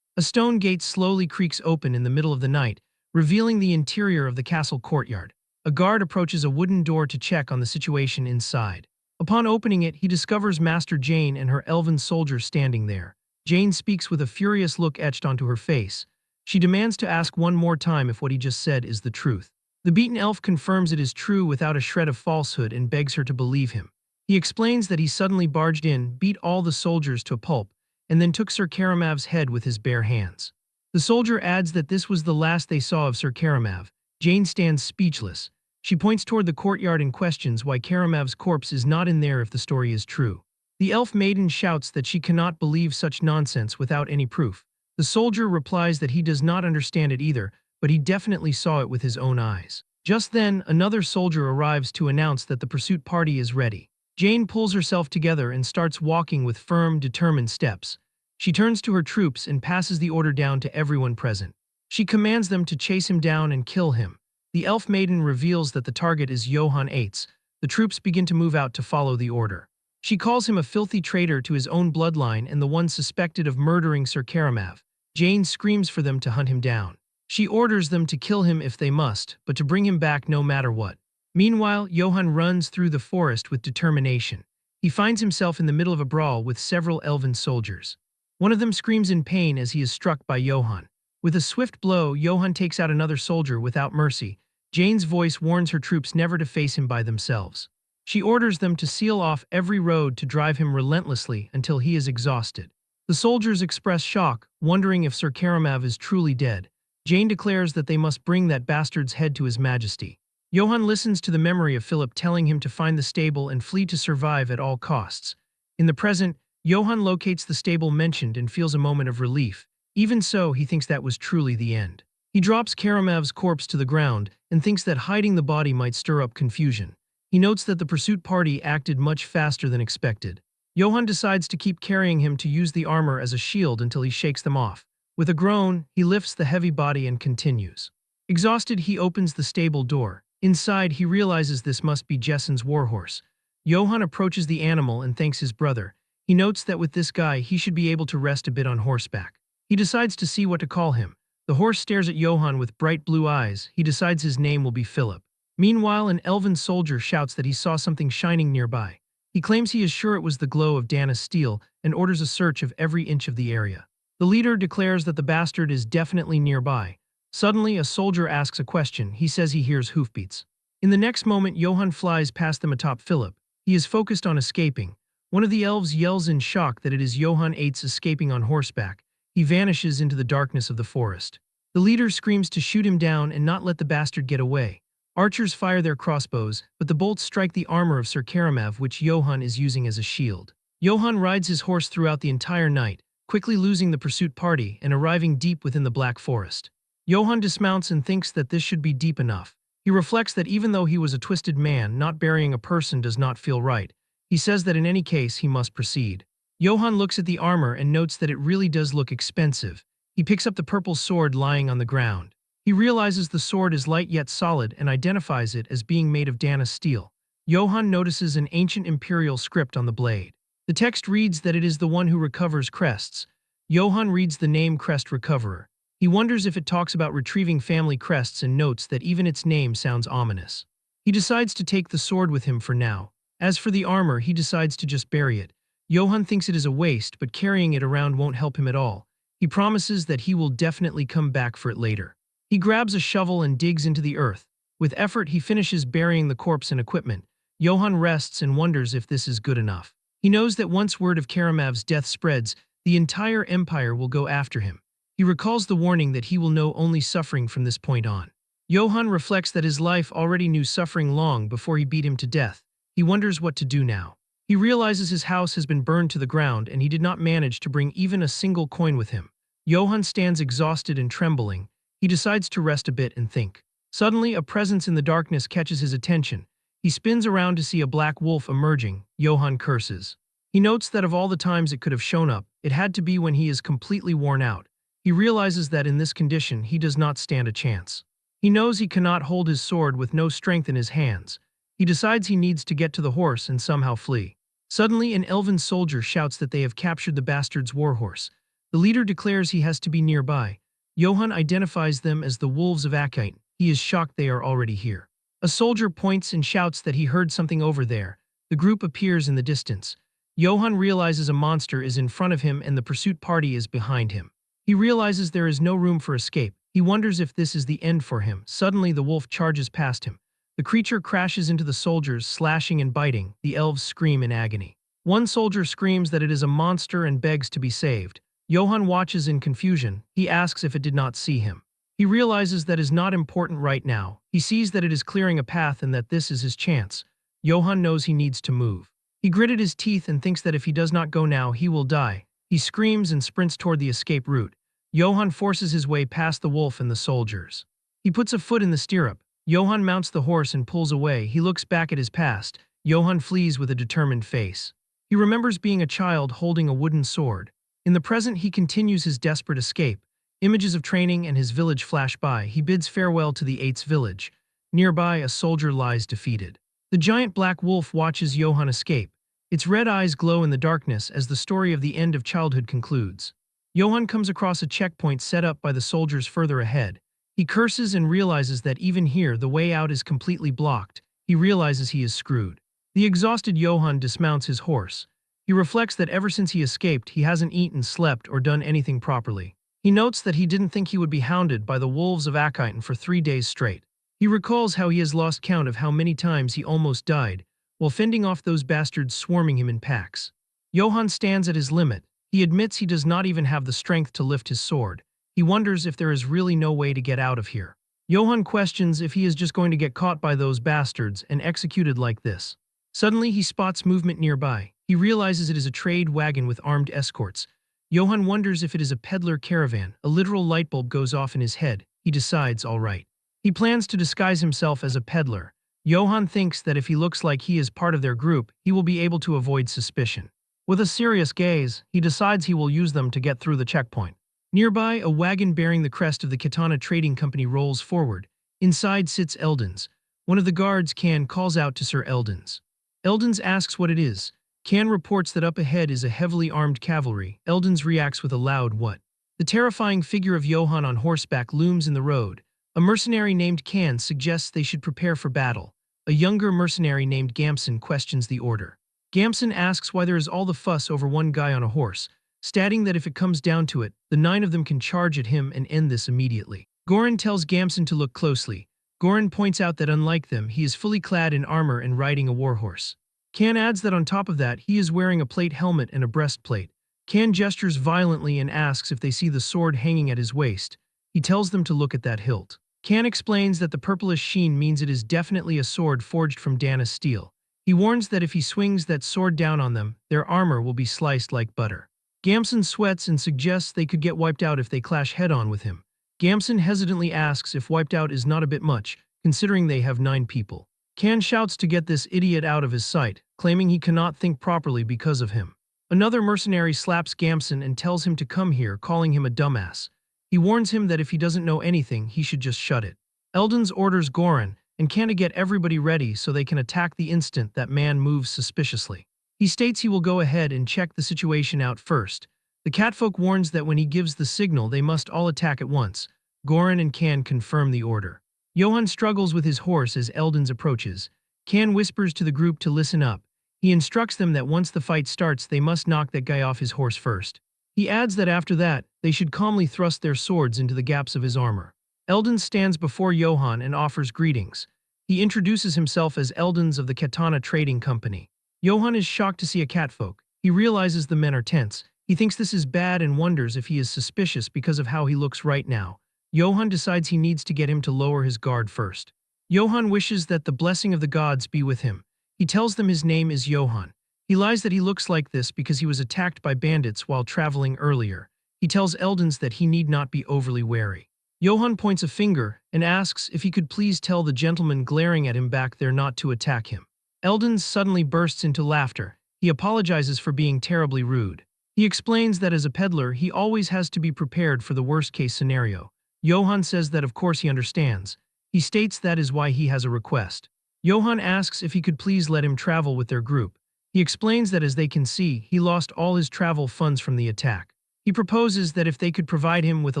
A stone gate slowly creaks open in the middle of the night, revealing the interior of the castle courtyard. A guard approaches a wooden door to check on the situation inside. Upon opening it, he discovers Master Jane and her elven soldier standing there. Jane speaks with a furious look etched onto her face. She demands to ask one more time if what he just said is the truth. The beaten elf confirms it is true without a shred of falsehood and begs her to believe him. He explains that he suddenly barged in, beat all the soldiers to a pulp, and then took Sir Karamov's head with his bare hands. The soldier adds that this was the last they saw of Sir Karamov. Jane stands speechless. She points toward the courtyard and questions why Karamov's corpse is not in there if the story is true. The elf maiden shouts that she cannot believe such nonsense without any proof. The soldier replies that he does not understand it either, but he definitely saw it with his own eyes. Just then, another soldier arrives to announce that the pursuit party is ready. Jane pulls herself together and starts walking with firm, determined steps. She turns to her troops and passes the order down to everyone present. She commands them to chase him down and kill him. The elf maiden reveals that the target is Johann Eitz. The troops begin to move out to follow the order. She calls him a filthy traitor to his own bloodline and the one suspected of murdering Sir Karamav. Jane screams for them to hunt him down. She orders them to kill him if they must, but to bring him back no matter what. Meanwhile, Johann runs through the forest with determination. He finds himself in the middle of a brawl with several elven soldiers. One of them screams in pain as he is struck by Johann. With a swift blow, Johann takes out another soldier without mercy. Jane's voice warns her troops never to face him by themselves. She orders them to seal off every road to drive him relentlessly until he is exhausted. The soldiers express shock, wondering if Sir Karamav is truly dead. Jane declares that they must bring that bastard's head to his majesty. Johann listens to the memory of Philip telling him to find the stable and flee to survive at all costs. In the present, Johann locates the stable mentioned and feels a moment of relief. Even so, he thinks that was truly the end. He drops Karamav's corpse to the ground and thinks that hiding the body might stir up confusion. He notes that the pursuit party acted much faster than expected. Johann decides to keep carrying him to use the armor as a shield until he shakes them off. With a groan, he lifts the heavy body and continues. Exhausted, he opens the stable door. Inside, he realizes this must be Jessen's warhorse. Johann approaches the animal and thanks his brother. He notes that with this guy, he should be able to rest a bit on horseback. He decides to see what to call him. The horse stares at Johann with bright blue eyes. He decides his name will be Philip. Meanwhile, an elven soldier shouts that he saw something shining nearby. He claims he is sure it was the glow of Dana's steel and orders a search of every inch of the area. The leader declares that the bastard is definitely nearby. Suddenly, a soldier asks a question. He says he hears hoofbeats. In the next moment, Johann flies past them atop Philip. He is focused on escaping. One of the elves yells in shock that it is Johann Eitz escaping on horseback. He vanishes into the darkness of the forest. The leader screams to shoot him down and not let the bastard get away. Archers fire their crossbows, but the bolts strike the armor of Sir Karamav, which Johann is using as a shield. Johann rides his horse throughout the entire night, quickly losing the pursuit party and arriving deep within the Black Forest. Johann dismounts and thinks that this should be deep enough. He reflects that even though he was a twisted man, not burying a person does not feel right. He says that in any case he must proceed. Johann looks at the armor and notes that it really does look expensive. He picks up the purple sword lying on the ground. He realizes the sword is light yet solid and identifies it as being made of Dana steel. Johann notices an ancient imperial script on the blade. The text reads that it is the one who recovers crests. Johann reads the name Crest Recoverer. He wonders if it talks about retrieving family crests and notes that even its name sounds ominous. He decides to take the sword with him for now. As for the armor, he decides to just bury it. Johann thinks it is a waste, but carrying it around won't help him at all. He promises that he will definitely come back for it later. He grabs a shovel and digs into the earth. With effort, he finishes burying the corpse and equipment. Johann rests and wonders if this is good enough. He knows that once word of Karamav's death spreads, the entire empire will go after him. He recalls the warning that he will know only suffering from this point on. Johann reflects that his life already knew suffering long before he beat him to death. He wonders what to do now. He realizes his house has been burned to the ground and he did not manage to bring even a single coin with him. Johann stands exhausted and trembling. He decides to rest a bit and think. Suddenly, a presence in the darkness catches his attention. He spins around to see a black wolf emerging. Johann curses. He notes that of all the times it could have shown up, it had to be when he is completely worn out. He realizes that in this condition he does not stand a chance. He knows he cannot hold his sword with no strength in his hands. He decides he needs to get to the horse and somehow flee. Suddenly, an elven soldier shouts that they have captured the bastard's warhorse. The leader declares he has to be nearby. Johann identifies them as the Wolves of Akite. He is shocked they are already here. A soldier points and shouts that he heard something over there. The group appears in the distance. Johann realizes a monster is in front of him and the pursuit party is behind him. He realizes there is no room for escape. He wonders if this is the end for him. Suddenly, the wolf charges past him. The creature crashes into the soldiers, slashing and biting. The elves scream in agony. One soldier screams that it is a monster and begs to be saved. Johann watches in confusion. He asks if it did not see him. He realizes that is not important right now. He sees that it is clearing a path and that this is his chance. Johann knows he needs to move. He gritted his teeth and thinks that if he does not go now, he will die. He screams and sprints toward the escape route. Johann forces his way past the wolf and the soldiers. He puts a foot in the stirrup. Johann mounts the horse and pulls away. He looks back at his past. Johann flees with a determined face. He remembers being a child holding a wooden sword. In the present, he continues his desperate escape. Images of training and his village flash by. He bids farewell to the Eight's village. Nearby, a soldier lies defeated. The giant black wolf watches Johann escape. Its red eyes glow in the darkness as the story of the end of childhood concludes. Johann comes across a checkpoint set up by the soldiers further ahead. He curses and realizes that even here the way out is completely blocked. He realizes he is screwed. The exhausted Johann dismounts his horse. He reflects that ever since he escaped, he hasn't eaten, slept, or done anything properly. He notes that he didn't think he would be hounded by the wolves of Akiten for 3 days straight. He recalls how he has lost count of how many times he almost died, while fending off those bastards swarming him in packs. Johann stands at his limit. He admits he does not even have the strength to lift his sword. He wonders if there is really no way to get out of here. Johann questions if he is just going to get caught by those bastards and executed like this. Suddenly, he spots movement nearby. He realizes it is a trade wagon with armed escorts. Johann wonders if it is a peddler caravan. A literal light bulb goes off in his head. He decides, all right. He plans to disguise himself as a peddler. Johann thinks that if he looks like he is part of their group, he will be able to avoid suspicion. With a serious gaze, he decides he will use them to get through the checkpoint. Nearby, a wagon bearing the crest of the Katana Trading Company rolls forward. Inside sits Eldens. One of the guards, Kan, calls out to Sir Eldens. Eldens asks what it is. Kan reports that up ahead is a heavily armed cavalry. Eldens reacts with a loud what. The terrifying figure of Johann on horseback looms in the road. A mercenary named Kan suggests they should prepare for battle. A younger mercenary named Gamson questions the order. Gamson asks why there is all the fuss over one guy on a horse, stating that if it comes down to it, the 9 of them can charge at him and end this immediately. Goran tells Gamson to look closely. Goran points out that unlike them, he is fully clad in armor and riding a warhorse. Kan adds that on top of that, he is wearing a plate helmet and a breastplate. Kan gestures violently and asks if they see the sword hanging at his waist. He tells them to look at that hilt. Kan explains that the purplish sheen means it is definitely a sword forged from Dana steel. He warns that if he swings that sword down on them, their armor will be sliced like butter. Gamson sweats and suggests they could get wiped out if they clash head-on with him. Gamson hesitantly asks if wiped out is not a bit much, considering they have 9 people. Kan shouts to get this idiot out of his sight, claiming he cannot think properly because of him. Another mercenary slaps Gamson and tells him to come here, calling him a dumbass. He warns him that if he doesn't know anything, he should just shut it. Eldens orders Goran and Kan to get everybody ready so they can attack the instant that man moves suspiciously. He states he will go ahead and check the situation out first. The catfolk warns that when he gives the signal, they must all attack at once. Goran and Kan confirm the order. Johann struggles with his horse as Eldens approaches. Kan whispers to the group to listen up. He instructs them that once the fight starts, they must knock that guy off his horse first. He adds that after that, they should calmly thrust their swords into the gaps of his armor. Eldens stands before Johann and offers greetings. He introduces himself as Eldens of the Katana Trading Company. Johann is shocked to see a catfolk. He realizes the men are tense. He thinks this is bad and wonders if he is suspicious because of how he looks right now. Johann decides he needs to get him to lower his guard first. Johann wishes that the blessing of the gods be with him. He tells them his name is Johann. He lies that he looks like this because he was attacked by bandits while traveling earlier. He tells Eldens that he need not be overly wary. Johann points a finger and asks if he could please tell the gentleman glaring at him back there not to attack him. Eldens suddenly bursts into laughter. He apologizes for being terribly rude. He explains that as a peddler, he always has to be prepared for the worst-case scenario. Johann says that of course he understands. He states that is why he has a request. Johann asks if he could please let him travel with their group. He explains that as they can see, he lost all his travel funds from the attack. He proposes that if they could provide him with a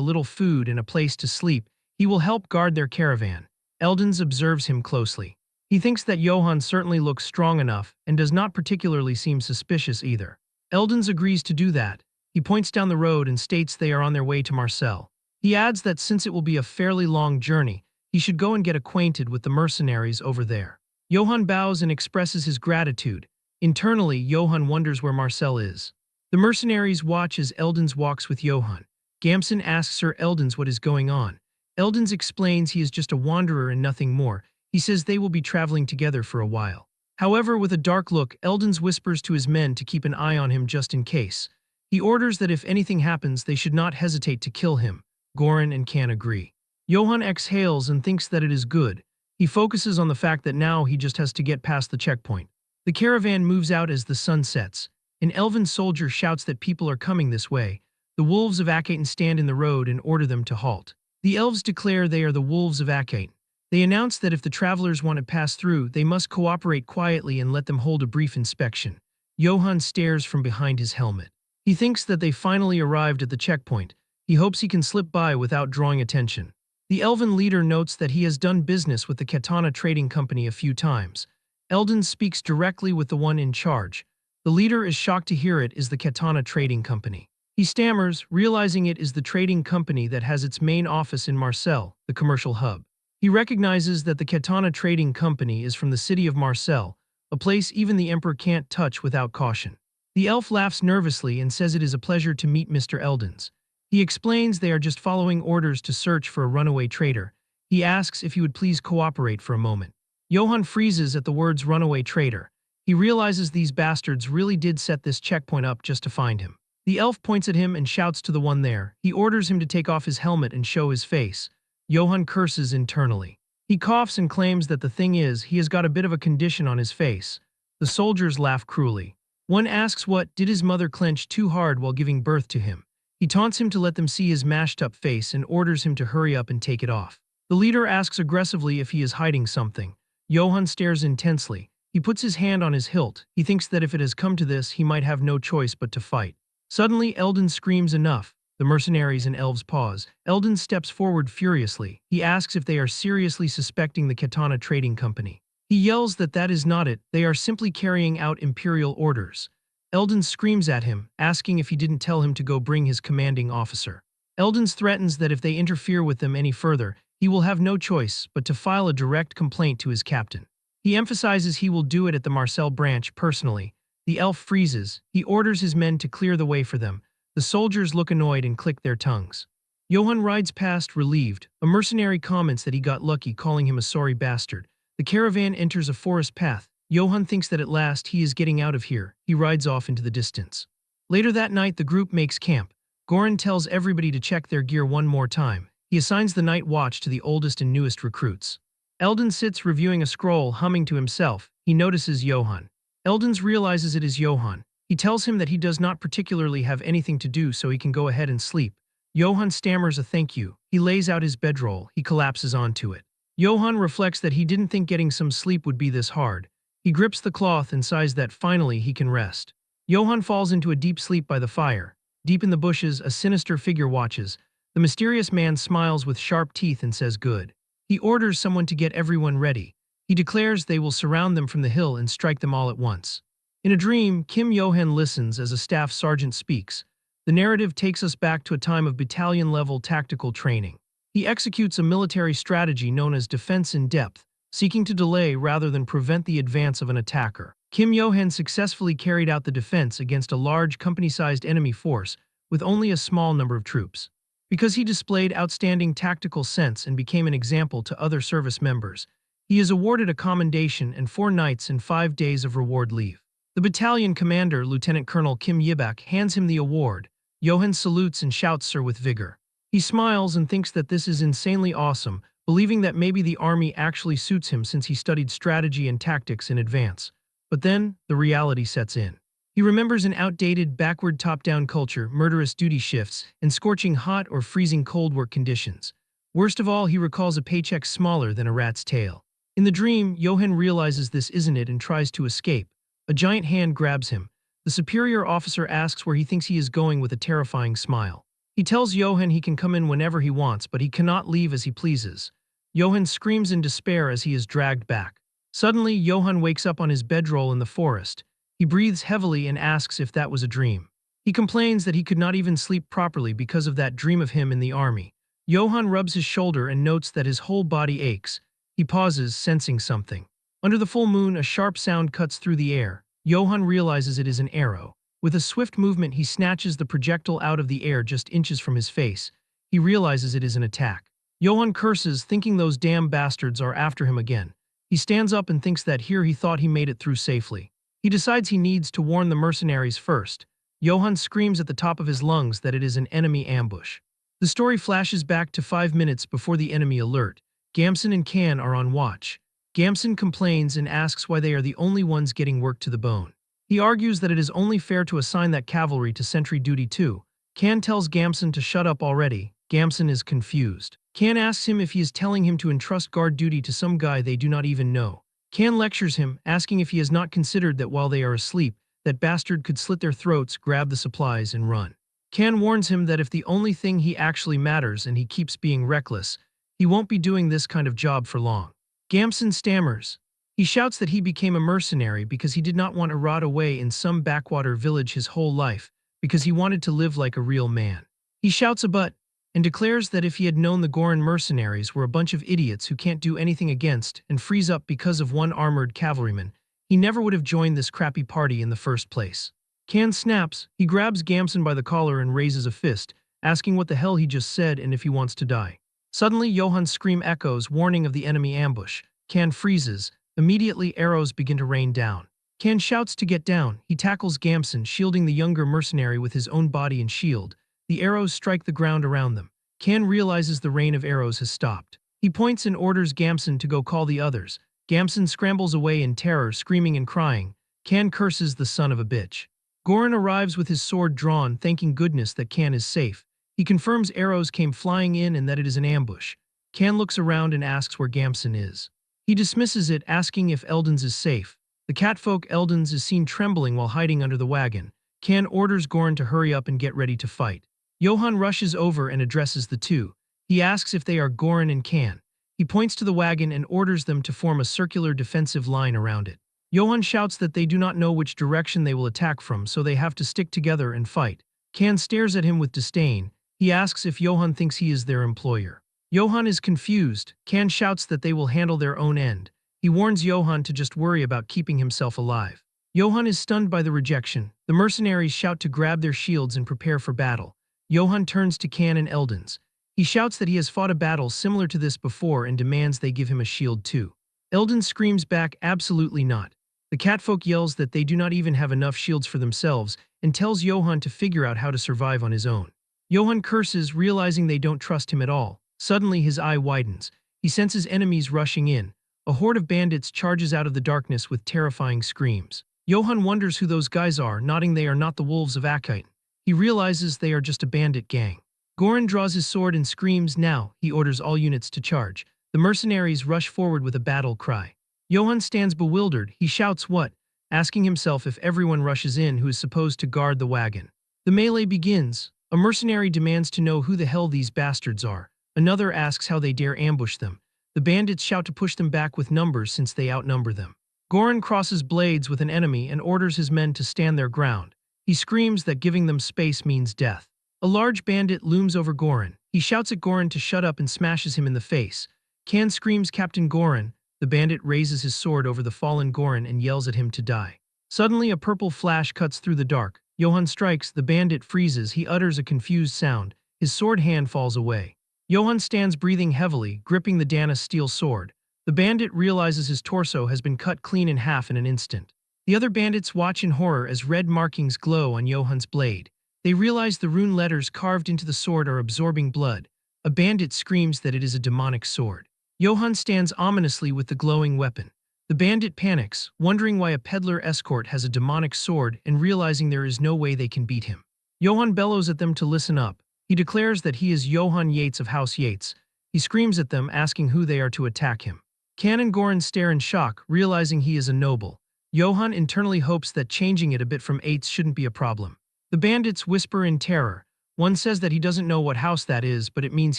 little food and a place to sleep, he will help guard their caravan. Eldens observes him closely. He thinks that Johann certainly looks strong enough and does not particularly seem suspicious either. Eldens agrees to do that. He points down the road and states they are on their way to Marseille. He adds that since it will be a fairly long journey, he should go and get acquainted with the mercenaries over there. Johann bows and expresses his gratitude. Internally, Johann wonders where Marcel is. The mercenaries watch as Eldens walks with Johann. Gamson asks Sir Eldens what is going on. Eldens explains he is just a wanderer and nothing more. He says they will be traveling together for a while. However, with a dark look, Eldens whispers to his men to keep an eye on him just in case. He orders that if anything happens, they should not hesitate to kill him. Goran and Kan agree. Johann exhales and thinks that it is good. He focuses on the fact that now he just has to get past the checkpoint. The caravan moves out as the sun sets. An elven soldier shouts that people are coming this way. The wolves of Akaten stand in the road and order them to halt. The elves declare they are the wolves of Akaten. They announce that if the travelers want to pass through, they must cooperate quietly and let them hold a brief inspection. Johann stares from behind his helmet. He thinks that they finally arrived at the checkpoint. He hopes he can slip by without drawing attention. The elven leader notes that he has done business with the Katana Trading Company a few times. Eldon speaks directly with the one in charge. The leader is shocked to hear it is the Katana Trading Company. He stammers, realizing it is the trading company that has its main office in Marseille, the commercial hub. He recognizes that the Katana Trading Company is from the city of Marseille, a place even the Emperor can't touch without caution. The elf laughs nervously and says it is a pleasure to meet Mr. Eldons. He explains they are just following orders to search for a runaway traitor. He asks if he would please cooperate for a moment. Johann freezes at the words runaway traitor. He realizes these bastards really did set this checkpoint up just to find him. The elf points at him and shouts to the one there. He orders him to take off his helmet and show his face. Johann curses internally. He coughs and claims that the thing is, he has got a bit of a condition on his face. The soldiers laugh cruelly. One asks what did his mother clench too hard while giving birth to him. He taunts him to let them see his mashed-up face and orders him to hurry up and take it off. The leader asks aggressively if he is hiding something. Johann stares intensely. He puts his hand on his hilt. He thinks that if it has come to this, he might have no choice but to fight. Suddenly, Eldon screams enough. The mercenaries and elves pause. Eldon steps forward furiously. He asks if they are seriously suspecting the Katana Trading Company. He yells that that is not it, they are simply carrying out imperial orders. Eldon screams at him, asking if he didn't tell him to go bring his commanding officer. Eldon threatens that if they interfere with them any further, he will have no choice but to file a direct complaint to his captain. He emphasizes he will do it at the Marseille branch personally. The elf freezes. He orders his men to clear the way for them. The soldiers look annoyed and click their tongues. Johann rides past, relieved. A mercenary comments that he got lucky, calling him a sorry bastard. The caravan enters a forest path. Johann thinks that at last he is getting out of here. He rides off into the distance. Later that night, the group makes camp. Goran tells everybody to check their gear one more time. He assigns the night watch to the oldest and newest recruits. Eldon sits reviewing a scroll, humming to himself. He notices Johann. Eldon realizes it is Johann. He tells him that he does not particularly have anything to do, so he can go ahead and sleep. Johann stammers a thank you. He lays out his bedroll. He collapses onto it. Johann reflects that he didn't think getting some sleep would be this hard. He grips the cloth and sighs that finally he can rest. Johann falls into a deep sleep by the fire. Deep in the bushes, a sinister figure watches. The mysterious man smiles with sharp teeth and says good. He orders someone to get everyone ready. He declares they will surround them from the hill and strike them all at once. In a dream, Kim Johan listens as a staff sergeant speaks. The narrative takes us back to a time of battalion-level tactical training. He executes a military strategy known as defense in depth, seeking to delay rather than prevent the advance of an attacker. Kim Johan successfully carried out the defense against a large company-sized enemy force with only a small number of troops. Because he displayed outstanding tactical sense and became an example to other service members, he is awarded a commendation and 4 nights and 5 days of reward leave. The battalion commander, Lieutenant Colonel Kim Yibak, hands him the award. Johan salutes and shouts "Sir" with vigor. He smiles and thinks that this is insanely awesome, believing that maybe the army actually suits him since he studied strategy and tactics in advance. But then, the reality sets in. He remembers an outdated, backward top-down culture, murderous duty shifts, and scorching hot or freezing cold work conditions. Worst of all, he recalls a paycheck smaller than a rat's tail. In the dream, Johan realizes this isn't it and tries to escape. A giant hand grabs him. The superior officer asks where he thinks he is going with a terrifying smile. He tells Johan he can come in whenever he wants, but he cannot leave as he pleases. Johan screams in despair as he is dragged back. Suddenly, Johan wakes up on his bedroll in the forest. He breathes heavily and asks if that was a dream. He complains that he could not even sleep properly because of that dream of him in the army. Johan rubs his shoulder and notes that his whole body aches. He pauses, sensing something. Under the full moon, a sharp sound cuts through the air. Johan realizes it is an arrow. With a swift movement, he snatches the projectile out of the air just inches from his face. He realizes it is an attack. Johan curses, thinking those damn bastards are after him again. He stands up and thinks that here he thought he made it through safely. He decides he needs to warn the mercenaries first. Johan screams at the top of his lungs that it is an enemy ambush. The story flashes back to 5 minutes before the enemy alert. Gamson and Can are on watch. Gamson complains and asks why they are the only ones getting worked to the bone. He argues that it is only fair to assign that cavalry to sentry duty too. Can tells Gamson to shut up already. Gamson is confused. Can asks him if he is telling him to entrust guard duty to some guy they do not even know. Can lectures him, asking if he has not considered that while they are asleep, that bastard could slit their throats, grab the supplies, and run. Can warns him that if the only thing he actually matters and he keeps being reckless, he won't be doing this kind of job for long. Gamson stammers. He shouts that he became a mercenary because he did not want to rot away in some backwater village his whole life, because he wanted to live like a real man. He shouts a but, and declares that if he had known the Goran mercenaries were a bunch of idiots who can't do anything against and freeze up because of one armored cavalryman, he never would have joined this crappy party in the first place. Can snaps. He grabs Gamson by the collar and raises a fist, asking what the hell he just said and if he wants to die. Suddenly, Johan's scream echoes, warning of the enemy ambush. Can freezes. Immediately, arrows begin to rain down. Can shouts to get down. He tackles Gamson, shielding the younger mercenary with his own body and shield. The arrows strike the ground around them. Can realizes the rain of arrows has stopped. He points and orders Gamson to go call the others. Gamson scrambles away in terror, screaming and crying. Can curses the son of a bitch. Goran arrives with his sword drawn, thanking goodness that Can is safe. He confirms arrows came flying in and that it is an ambush. Can looks around and asks where Gamson is. He dismisses it, asking if Eldon's is safe. The catfolk Eldon's is seen trembling while hiding under the wagon. Can orders Goran to hurry up and get ready to fight. Johan rushes over and addresses the two. He asks if they are Goran and Can. He points to the wagon and orders them to form a circular defensive line around it. Johan shouts that they do not know which direction they will attack from, so they have to stick together and fight. Can stares at him with disdain. He asks if Johan thinks he is their employer. Johan is confused. Can shouts that they will handle their own end. He warns Johan to just worry about keeping himself alive. Johan is stunned by the rejection. The mercenaries shout to grab their shields and prepare for battle. Johan turns to Can and Eldon's. He shouts that he has fought a battle similar to this before and demands they give him a shield too. Eldon screams back, absolutely not. The catfolk yells that they do not even have enough shields for themselves and tells Johan to figure out how to survive on his own. Johan curses, realizing they don't trust him at all. Suddenly his eye widens. He senses enemies rushing in. A horde of bandits charges out of the darkness with terrifying screams. Johan wonders who those guys are, nodding they are not the wolves of Akite. He realizes they are just a bandit gang. Goran draws his sword and screams, now. He orders all units to charge. The mercenaries rush forward with a battle cry. Johan stands bewildered. He shouts what? Asking himself if everyone rushes in who is supposed to guard the wagon. The melee begins. A mercenary demands to know who the hell these bastards are. Another asks how they dare ambush them. The bandits shout to push them back with numbers since they outnumber them. Goran crosses blades with an enemy and orders his men to stand their ground. He screams that giving them space means death. A large bandit looms over Goran. He shouts at Goran to shut up and smashes him in the face. Can screams Captain Goran. The bandit raises his sword over the fallen Goran and yells at him to die. Suddenly a purple flash cuts through the dark. Johan strikes. The bandit freezes. He utters a confused sound. His sword hand falls away. Johan stands breathing heavily, gripping the Dana steel sword. The bandit realizes his torso has been cut clean in half in an instant. The other bandits watch in horror as red markings glow on Johan's blade. They realize the rune letters carved into the sword are absorbing blood. A bandit screams that it is a demonic sword. Johan stands ominously with the glowing weapon. The bandit panics, wondering why a peddler escort has a demonic sword and realizing there is no way they can beat him. Johan bellows at them to listen up. He declares that he is Johan Yates of House Yates. He screams at them, asking who they are to attack him. Can and Goran stare in shock, realizing he is a noble. Johan internally hopes that changing it a bit from Yates shouldn't be a problem. The bandits whisper in terror. One says that he doesn't know what house that is, but it means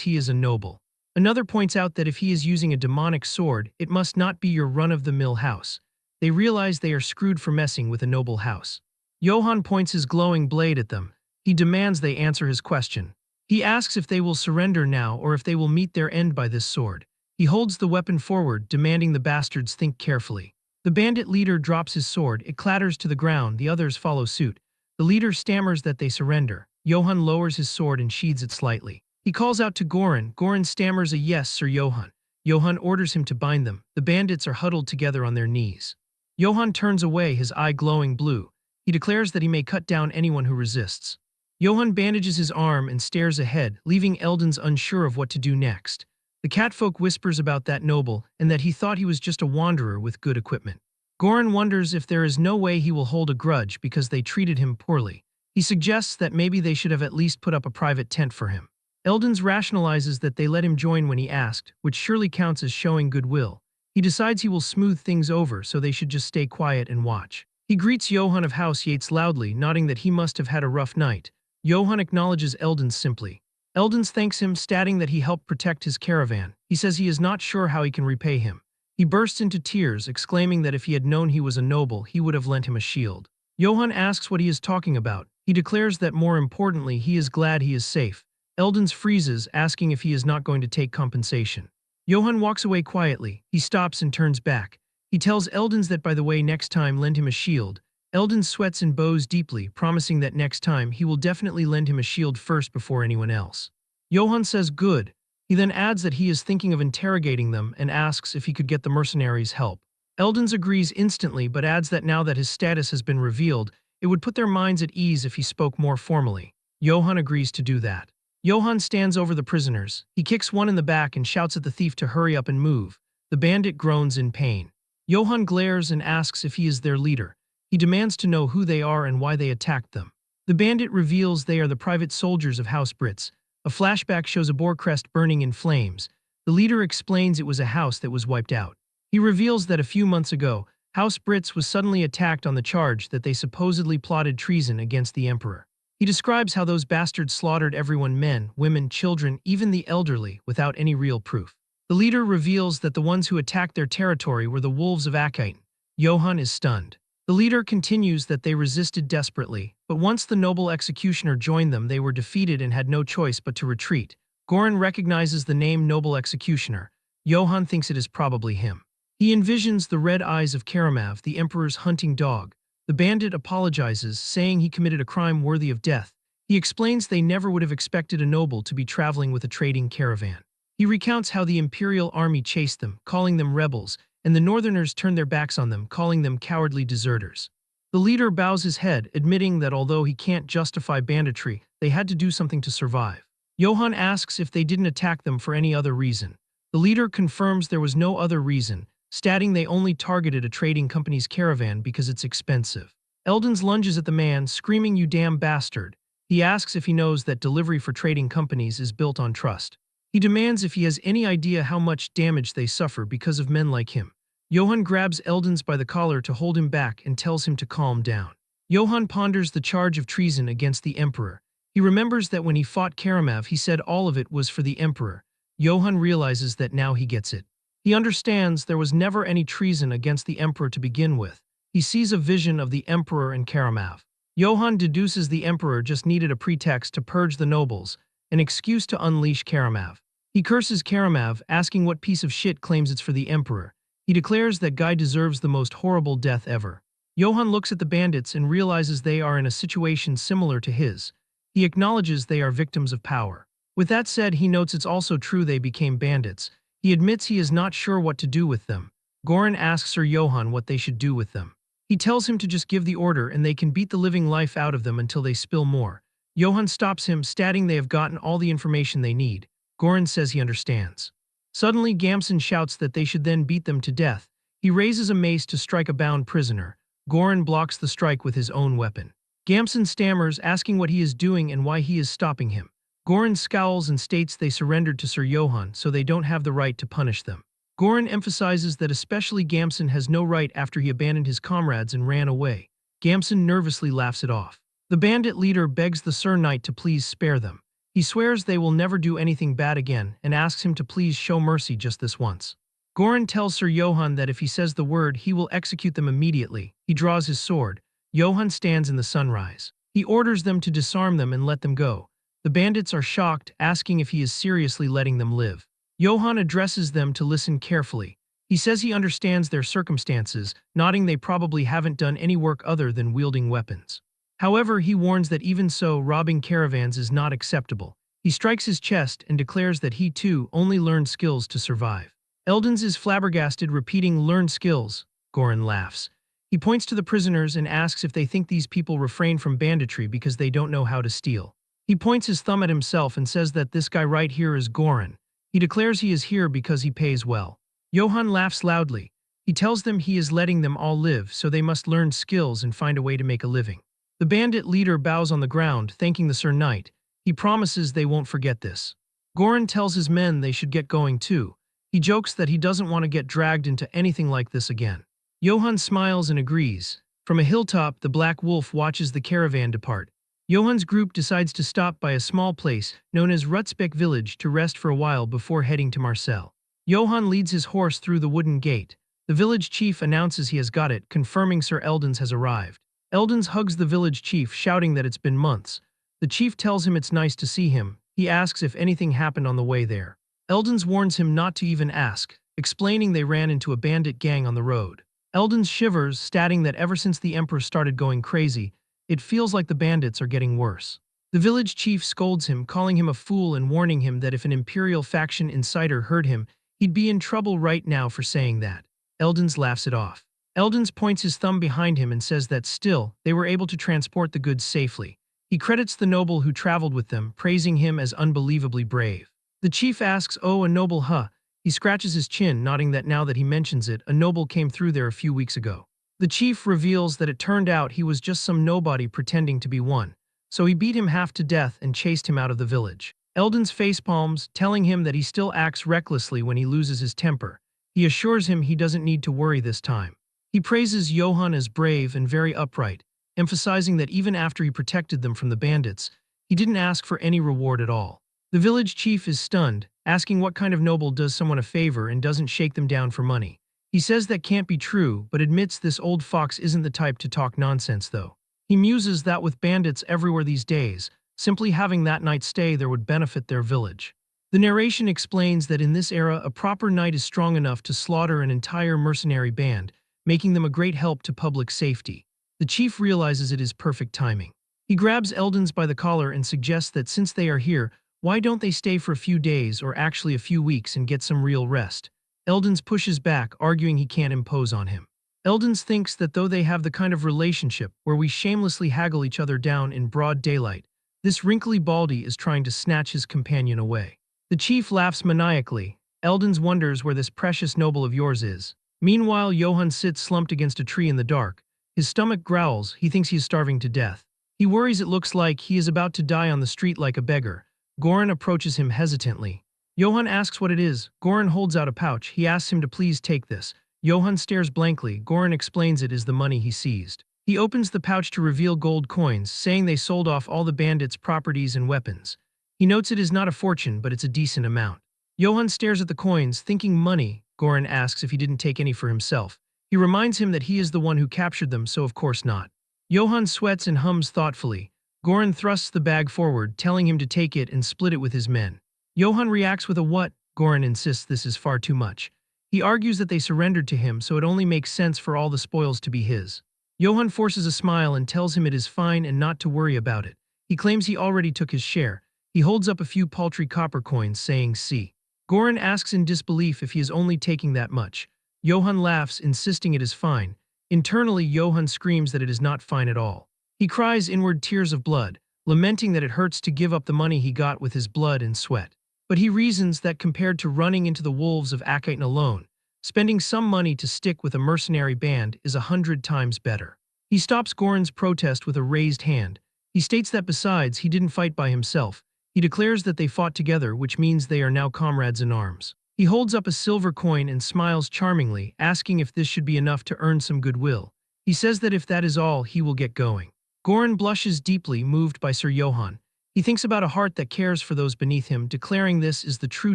he is a noble. Another points out that if he is using a demonic sword, it must not be your run-of-the-mill house. They realize they are screwed for messing with a noble house. Johan points his glowing blade at them. He demands they answer his question. He asks if they will surrender now or if they will meet their end by this sword. He holds the weapon forward, demanding the bastards think carefully. The bandit leader drops his sword. It clatters to the ground. The others follow suit. The leader stammers that they surrender. Johan lowers his sword and sheathes it slightly. He calls out to Goran. Goran stammers a yes, Sir Johan. Johan orders him to bind them. The bandits are huddled together on their knees. Johan turns away, his eye glowing blue. He declares that he may cut down anyone who resists. Johan bandages his arm and stares ahead, leaving Eldon's unsure of what to do next. The catfolk whispers about that noble and that he thought he was just a wanderer with good equipment. Goran wonders if there is no way he will hold a grudge because they treated him poorly. He suggests that maybe they should have at least put up a private tent for him. Eldons rationalizes that they let him join when he asked, which surely counts as showing goodwill. He decides he will smooth things over so they should just stay quiet and watch. He greets Johann of House Yates loudly, nodding that he must have had a rough night. Johann acknowledges Eldons simply. Eldons thanks him, stating that he helped protect his caravan. He says he is not sure how he can repay him. He bursts into tears, exclaiming that if he had known he was a noble, he would have lent him a shield. Johann asks what he is talking about. He declares that more importantly, he is glad he is safe. Eldons freezes, asking if he is not going to take compensation. Johann walks away quietly. He stops and turns back. He tells Eldons that by the way, next time lend him a shield. Eldons sweats and bows deeply, promising that next time he will definitely lend him a shield first before anyone else. Johann says good. He then adds that he is thinking of interrogating them and asks if he could get the mercenaries' help. Eldons agrees instantly but adds that now that his status has been revealed, it would put their minds at ease if he spoke more formally. Johann agrees to do that. Johann stands over the prisoners. He kicks one in the back and shouts at the thief to hurry up and move. The bandit groans in pain. Johann glares and asks if he is their leader. He demands to know who they are and why they attacked them. The bandit reveals they are the private soldiers of House Brits. A flashback shows a boar crest burning in flames. The leader explains it was a house that was wiped out. He reveals that a few months ago, House Brits was suddenly attacked on the charge that they supposedly plotted treason against the emperor. He describes how those bastards slaughtered everyone, men, women, children, even the elderly, without any real proof. The leader reveals that the ones who attacked their territory were the wolves of Akite. Johann is stunned. The leader continues that they resisted desperately, but once the noble executioner joined them, they were defeated and had no choice but to retreat. Goran recognizes the name Noble Executioner. Johann thinks it is probably him. He envisions the red eyes of Karamav, the emperor's hunting dog. The bandit apologizes, saying he committed a crime worthy of death. He explains they never would have expected a noble to be traveling with a trading caravan. He recounts how the imperial army chased them, calling them rebels, and the northerners turned their backs on them, calling them cowardly deserters. The leader bows his head, admitting that although he can't justify banditry, they had to do something to survive. Johann asks if they didn't attack them for any other reason. The leader confirms there was no other reason, stating they only targeted a trading company's caravan because it's expensive. Eldons lunges at the man, screaming, "You damn bastard." He asks if he knows that delivery for trading companies is built on trust. He demands if he has any idea how much damage they suffer because of men like him. Johann grabs Eldons by the collar to hold him back and tells him to calm down. Johann ponders the charge of treason against the emperor. He remembers that when he fought Karamav, he said all of it was for the emperor. Johann realizes that now he gets it. He understands there was never any treason against the emperor to begin with. He sees a vision of the emperor and Karamav. Johann deduces the emperor just needed a pretext to purge the nobles, an excuse to unleash Karamav. He curses Karamav, asking what piece of shit claims it's for the emperor. He declares that guy deserves the most horrible death ever. Johann looks at the bandits and realizes they are in a situation similar to his. He acknowledges they are victims of power. With that said, he notes it's also true they became bandits. He admits he is not sure what to do with them. Goran asks Sir Johann what they should do with them. He tells him to just give the order and they can beat the living life out of them until they spill more. Johann stops him, stating they have gotten all the information they need. Goran says he understands. Suddenly, Gamson shouts that they should then beat them to death. He raises a mace to strike a bound prisoner. Goran blocks the strike with his own weapon. Gamson stammers, asking what he is doing and why he is stopping him. Goran scowls and states they surrendered to Sir Johann, so they don't have the right to punish them. Goran emphasizes that especially Gamson has no right after he abandoned his comrades and ran away. Gamson nervously laughs it off. The bandit leader begs the Sir Knight to please spare them. He swears they will never do anything bad again and asks him to please show mercy just this once. Goran tells Sir Johann that if he says the word, he will execute them immediately. He draws his sword. Johann stands in the sunrise. He orders them to disarm them and let them go. The bandits are shocked, asking if he is seriously letting them live. Johann addresses them to listen carefully. He says he understands their circumstances, nodding they probably haven't done any work other than wielding weapons. However, he warns that even so, robbing caravans is not acceptable. He strikes his chest and declares that he too only learned skills to survive. Eldons is flabbergasted, repeating "learned skills." Goran laughs. He points to the prisoners and asks if they think these people refrain from banditry because they don't know how to steal. He points his thumb at himself and says that this guy right here is Goran. He declares he is here because he pays well. Johann laughs loudly. He tells them he is letting them all live, so they must learn skills and find a way to make a living. The bandit leader bows on the ground, thanking the Sir Knight. He promises they won't forget this. Goran tells his men they should get going too. He jokes that he doesn't want to get dragged into anything like this again. Johann smiles and agrees. From a hilltop, the Black Wolf watches the caravan depart. Johann's group decides to stop by a small place known as Rutsbeck village to rest for a while before heading to Marcel. Johann leads his horse through the wooden gate. The village chief announces he has got it, confirming Sir Eldons has arrived. Eldons hugs the village chief, shouting that it's been months. The chief tells him it's nice to see him. He asks if anything happened on the way there. Eldons warns him not to even ask, explaining they ran into a bandit gang on the road. Eldons shivers, stating that ever since the Emperor started going crazy, it feels like the bandits are getting worse. The village chief scolds him, calling him a fool and warning him that if an Imperial faction insider heard him, he'd be in trouble right now for saying that. Eldons laughs it off. Eldons points his thumb behind him and says that still, they were able to transport the goods safely. He credits the noble who traveled with them, praising him as unbelievably brave. The chief asks, "Oh, a noble, huh?" He scratches his chin, nodding that now that he mentions it, a noble came through there a few weeks ago. The chief reveals that it turned out he was just some nobody pretending to be one, so he beat him half to death and chased him out of the village. Eldons facepalms, telling him that he still acts recklessly when he loses his temper. He assures him he doesn't need to worry this time. He praises Johann as brave and very upright, emphasizing that even after he protected them from the bandits, he didn't ask for any reward at all. The village chief is stunned, asking what kind of noble does someone a favor and doesn't shake them down for money. He says that can't be true, but admits this old fox isn't the type to talk nonsense though. He muses that with bandits everywhere these days, simply having that night stay there would benefit their village. The narration explains that in this era a proper knight is strong enough to slaughter an entire mercenary band, making them a great help to public safety. The chief realizes it is perfect timing. He grabs Eldons by the collar and suggests that since they are here, why don't they stay for a few days or actually a few weeks and get some real rest? Eldons pushes back, arguing he can't impose on him. Eldons thinks that though they have the kind of relationship where we shamelessly haggle each other down in broad daylight, this wrinkly baldy is trying to snatch his companion away. The chief laughs maniacally. Eldons wonders where this precious noble of yours is. Meanwhile, Johann sits slumped against a tree in the dark. His stomach growls, he thinks he is starving to death. He worries it looks like he is about to die on the street like a beggar. Goran approaches him hesitantly. Johann asks what it is. Goran holds out a pouch. He asks him to please take this. Johann stares blankly. Goran explains it is the money he seized. He opens the pouch to reveal gold coins, saying they sold off all the bandits' properties and weapons. He notes it is not a fortune, but it's a decent amount. Johann stares at the coins, thinking money. Goran asks if he didn't take any for himself. He reminds him that he is the one who captured them, so of course not. Johann sweats and hums thoughtfully. Goran thrusts the bag forward, telling him to take it and split it with his men. Johann reacts with a what? Goran insists this is far too much. He argues that they surrendered to him, so it only makes sense for all the spoils to be his. Johann forces a smile and tells him it is fine and not to worry about it. He claims he already took his share. He holds up a few paltry copper coins, saying, "See." Goran asks in disbelief if he is only taking that much. Johann laughs, insisting it is fine. Internally, Johann screams that it is not fine at all. He cries inward tears of blood, lamenting that it hurts to give up the money he got with his blood and sweat. But he reasons that compared to running into the wolves of ActionToon alone, spending some money to stick with a mercenary band is 100 times better. He stops Goran's protest with a raised hand. He states that besides, he didn't fight by himself. He declares that they fought together, which means they are now comrades in arms. He holds up a silver coin and smiles charmingly, asking if this should be enough to earn some goodwill. He says that if that is all, he will get going. Goran blushes deeply, moved by Sir Johann. He thinks about a heart that cares for those beneath him, declaring this is the true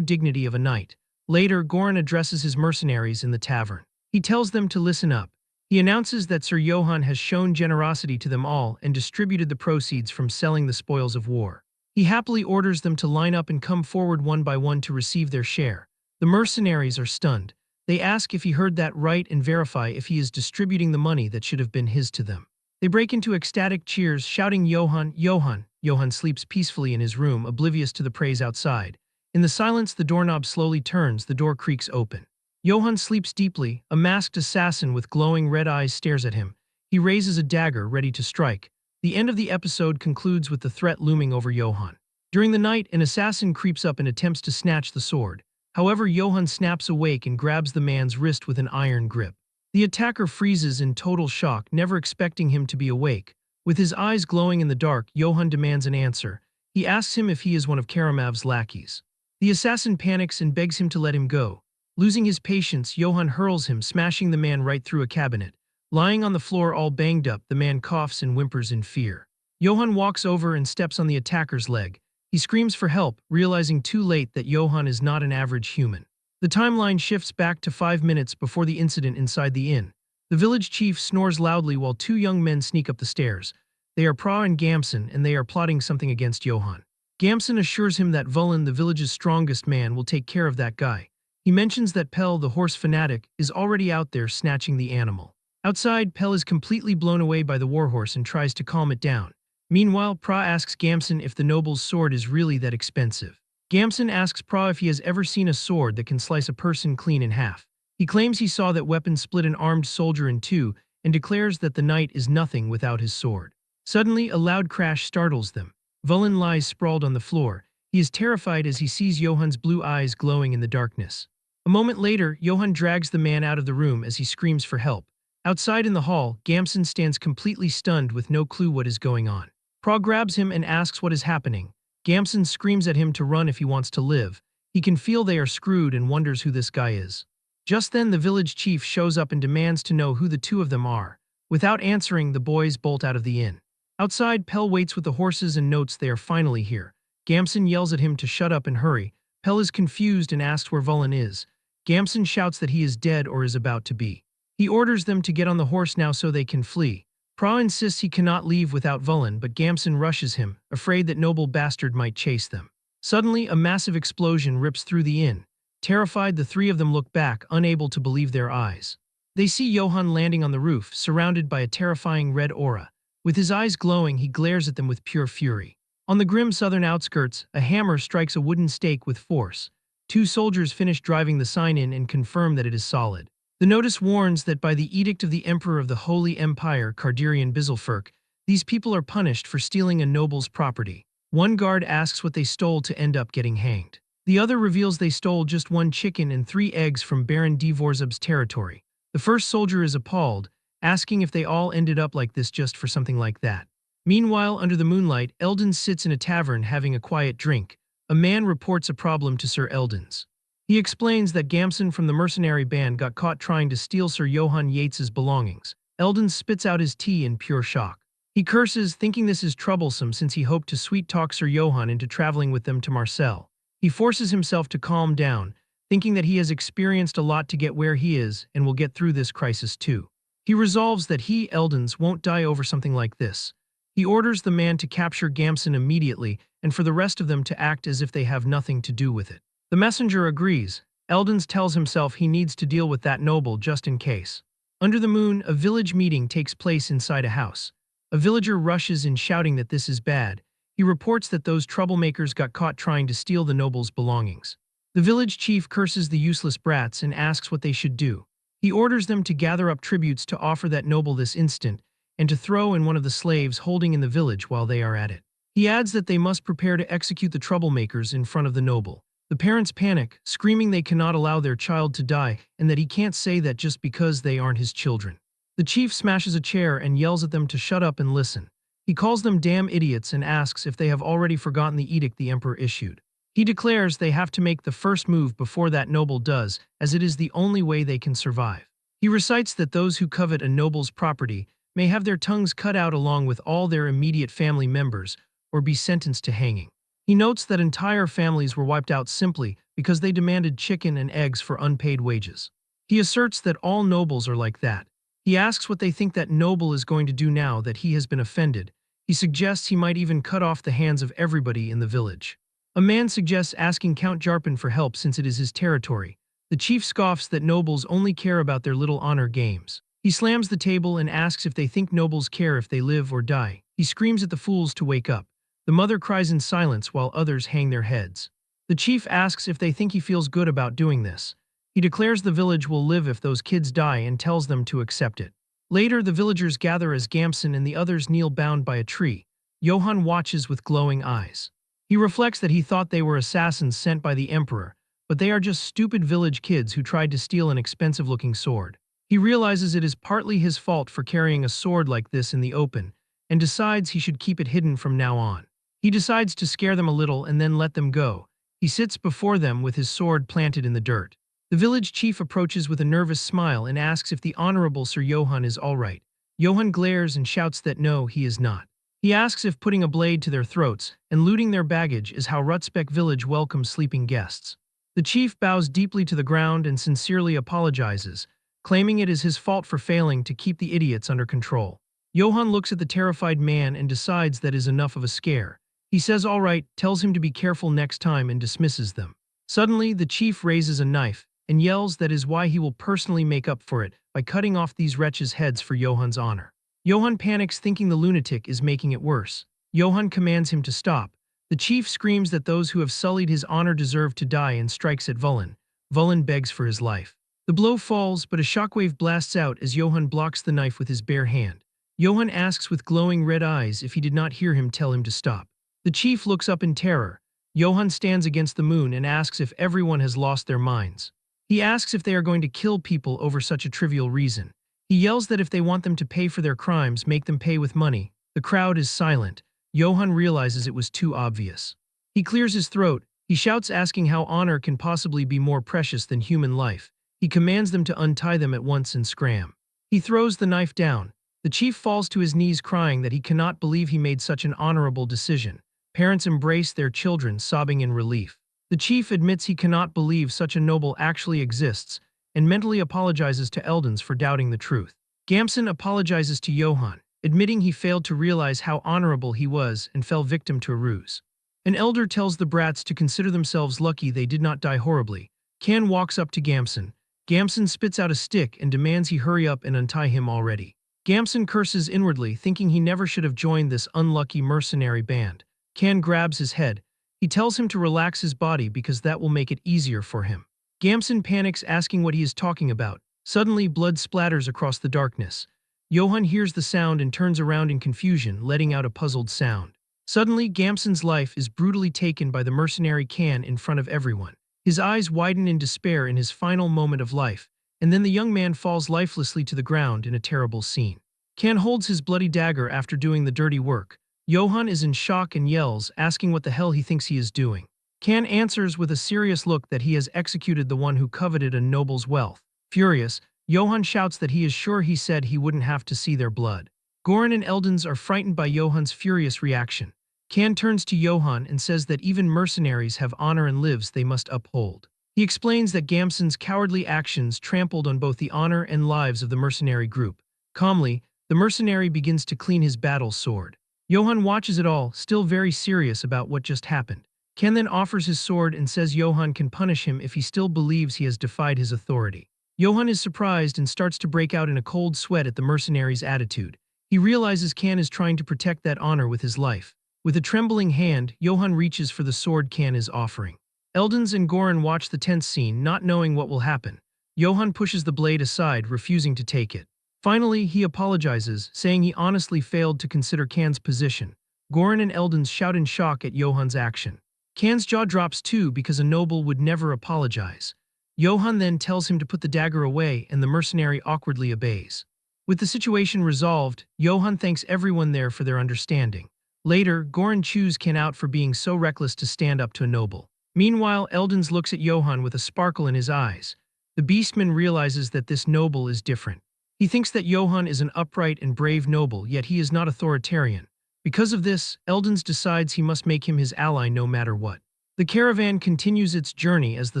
dignity of a knight. Later, Goran addresses his mercenaries in the tavern. He tells them to listen up. He announces that Sir Johann has shown generosity to them all and distributed the proceeds from selling the spoils of war. He happily orders them to line up and come forward one by one to receive their share. The mercenaries are stunned. They ask if he heard that right and verify if he is distributing the money that should have been his to them. They break into ecstatic cheers, shouting Johann, Johann. Johann sleeps peacefully in his room, oblivious to the praise outside. In the silence, the doorknob slowly turns, the door creaks open. Johann sleeps deeply. A masked assassin with glowing red eyes stares at him. He raises a dagger, ready to strike. The end of the episode concludes with the threat looming over Johann. During the night, an assassin creeps up and attempts to snatch the sword. However, Johann snaps awake and grabs the man's wrist with an iron grip. The attacker freezes in total shock, never expecting him to be awake. With his eyes glowing in the dark, Johann demands an answer. He asks him if he is one of Karamav's lackeys. The assassin panics and begs him to let him go. Losing his patience, Johann hurls him, smashing the man right through a cabinet. Lying on the floor all banged up, the man coughs and whimpers in fear. Johann walks over and steps on the attacker's leg. He screams for help, realizing too late that Johann is not an average human. The timeline shifts back to 5 minutes before the incident inside the inn. The village chief snores loudly while two young men sneak up the stairs. They are Pra and Gamson, and they are plotting something against Johann. Gamson assures him that Vulin, the village's strongest man, will take care of that guy. He mentions that Pell, the horse fanatic, is already out there snatching the animal. Outside, Pell is completely blown away by the warhorse and tries to calm it down. Meanwhile, Pra asks Gamson if the noble's sword is really that expensive. Gamson asks Pra if he has ever seen a sword that can slice a person clean in half. He claims he saw that weapon split an armed soldier in two and declares that the knight is nothing without his sword. Suddenly, a loud crash startles them. Vulin lies sprawled on the floor. He is terrified as he sees Johann's blue eyes glowing in the darkness. A moment later, Johann drags the man out of the room as he screams for help. Outside in the hall, Gamson stands completely stunned with no clue what is going on. Pra grabs him and asks what is happening. Gamson screams at him to run if he wants to live. He can feel they are screwed and wonders who this guy is. Just then the village chief shows up and demands to know who the two of them are. Without answering, the boys bolt out of the inn. Outside, Pell waits with the horses and notes they are finally here. Gamson yells at him to shut up and hurry. Pell is confused and asks where Vulin is. Gamson shouts that he is dead or is about to be. He orders them to get on the horse now so they can flee. Pra insists he cannot leave without Vulin, but Gamson rushes him, afraid that noble bastard might chase them. Suddenly, a massive explosion rips through the inn. Terrified, the three of them look back, unable to believe their eyes. They see Johann landing on the roof, surrounded by a terrifying red aura. With his eyes glowing, he glares at them with pure fury. On the grim southern outskirts, a hammer strikes a wooden stake with force. Two soldiers finish driving the sign in and confirm that it is solid. The notice warns that by the edict of the Emperor of the Holy Empire, Cardirian Bizelferk, these people are punished for stealing a noble's property. One guard asks what they stole to end up getting hanged. The other reveals they stole just one chicken and 3 eggs from Baron Dvorzub's territory. The first soldier is appalled, asking if they all ended up like this just for something like that. Meanwhile, under the moonlight, Eldons sits in a tavern having a quiet drink. A man reports a problem to Sir Eldons. He explains that Gamson from the mercenary band got caught trying to steal Sir Johann Yates's belongings. Eldon spits out his tea in pure shock. He curses, thinking this is troublesome since he hoped to sweet-talk Sir Johann into traveling with them to Marseille. He forces himself to calm down, thinking that he has experienced a lot to get where he is and will get through this crisis too. He resolves that he, Eldons, won't die over something like this. He orders the man to capture Gamson immediately and for the rest of them to act as if they have nothing to do with it. The messenger agrees. Eldons tells himself he needs to deal with that noble just in case. Under the moon, a village meeting takes place inside a house. A villager rushes in shouting that this is bad. He reports that those troublemakers got caught trying to steal the noble's belongings. The village chief curses the useless brats and asks what they should do. He orders them to gather up tributes to offer that noble this instant and to throw in one of the slaves holding in the village while they are at it. He adds that they must prepare to execute the troublemakers in front of the noble. The parents panic, screaming they cannot allow their child to die and that he can't say that just because they aren't his children. The chief smashes a chair and yells at them to shut up and listen. He calls them damn idiots and asks if they have already forgotten the edict the emperor issued. He declares they have to make the first move before that noble does, as it is the only way they can survive. He recites that those who covet a noble's property may have their tongues cut out along with all their immediate family members or be sentenced to hanging. He notes that entire families were wiped out simply because they demanded chicken and eggs for unpaid wages. He asserts that all nobles are like that. He asks what they think that noble is going to do now that he has been offended. He suggests he might even cut off the hands of everybody in the village. A man suggests asking Count Jarpin for help since it is his territory. The chief scoffs that nobles only care about their little honor games. He slams the table and asks if they think nobles care if they live or die. He screams at the fools to wake up. The mother cries in silence while others hang their heads. The chief asks if they think he feels good about doing this. He declares the village will live if those kids die and tells them to accept it. Later, the villagers gather as Gamson and the others kneel bound by a tree. Johann watches with glowing eyes. He reflects that he thought they were assassins sent by the emperor, but they are just stupid village kids who tried to steal an expensive-looking sword. He realizes it is partly his fault for carrying a sword like this in the open, and decides he should keep it hidden from now on. He decides to scare them a little and then let them go. He sits before them with his sword planted in the dirt. The village chief approaches with a nervous smile and asks if the Honorable Sir Johann is all right. Johann glares and shouts that no, he is not. He asks if putting a blade to their throats and looting their baggage is how Rutsbeck village welcomes sleeping guests. The chief bows deeply to the ground and sincerely apologizes, claiming it is his fault for failing to keep the idiots under control. Johann looks at the terrified man and decides that is enough of a scare. He says all right, tells him to be careful next time and dismisses them. Suddenly, the chief raises a knife and yells that is why he will personally make up for it by cutting off these wretches' heads for Johann's honor. Johann panics, thinking the lunatic is making it worse. Johann commands him to stop. The chief screams that those who have sullied his honor deserve to die and strikes at Vulin. Vulin begs for his life. The blow falls, but a shockwave blasts out as Johann blocks the knife with his bare hand. Johann asks with glowing red eyes if he did not hear him tell him to stop. The chief looks up in terror. Johann stands against the moon and asks if everyone has lost their minds. He asks if they are going to kill people over such a trivial reason. He yells that if they want them to pay for their crimes, make them pay with money. The crowd is silent. Johann realizes it was too obvious. He clears his throat. He shouts, asking how honor can possibly be more precious than human life. He commands them to untie them at once and scram. He throws the knife down. The chief falls to his knees crying that he cannot believe he made such an honorable decision. Parents embrace their children, sobbing in relief. The chief admits he cannot believe such a noble actually exists and mentally apologizes to Eldons for doubting the truth. Gamson apologizes to Johann, admitting he failed to realize how honorable he was and fell victim to a ruse. An elder tells the brats to consider themselves lucky they did not die horribly. Can walks up to Gamson. Gamson spits out a stick and demands he hurry up and untie him already. Gamson curses inwardly, thinking he never should have joined this unlucky mercenary band. Can grabs his head. He tells him to relax his body because that will make it easier for him. Gamson panics, asking what he is talking about. Suddenly, blood splatters across the darkness. Johann hears the sound and turns around in confusion, letting out a puzzled sound. Suddenly, Gamson's life is brutally taken by the mercenary Can in front of everyone. His eyes widen in despair in his final moment of life, and then the young man falls lifelessly to the ground in a terrible scene. Can holds his bloody dagger after doing the dirty work. Johann is in shock and yells, asking what the hell he thinks he is doing. Can answers with a serious look that he has executed the one who coveted a noble's wealth. Furious, Johann shouts that he is sure he said he wouldn't have to see their blood. Goran and Eldons are frightened by Johann's furious reaction. Can turns to Johann and says that even mercenaries have honor and lives they must uphold. He explains that Gamson's cowardly actions trampled on both the honor and lives of the mercenary group. Calmly, the mercenary begins to clean his battle sword. Johann watches it all, still very serious about what just happened. Ken then offers his sword and says Johann can punish him if he still believes he has defied his authority. Johann is surprised and starts to break out in a cold sweat at the mercenary's attitude. He realizes Can is trying to protect that honor with his life. With a trembling hand, Johann reaches for the sword Can is offering. Eldons and Goran watch the tense scene, not knowing what will happen. Johann pushes the blade aside, refusing to take it. Finally, he apologizes, saying he honestly failed to consider Can's position. Goran and Eldons shout in shock at Johann's action. Can's jaw drops too because a noble would never apologize. Johann then tells him to put the dagger away and the mercenary awkwardly obeys. With the situation resolved, Johann thanks everyone there for their understanding. Later, Goran chews Can out for being so reckless to stand up to a noble. Meanwhile, Eldons looks at Johann with a sparkle in his eyes. The beastman realizes that this noble is different. He thinks that Johann is an upright and brave noble, yet he is not authoritarian. Because of this, Eldons decides he must make him his ally no matter what. The caravan continues its journey as the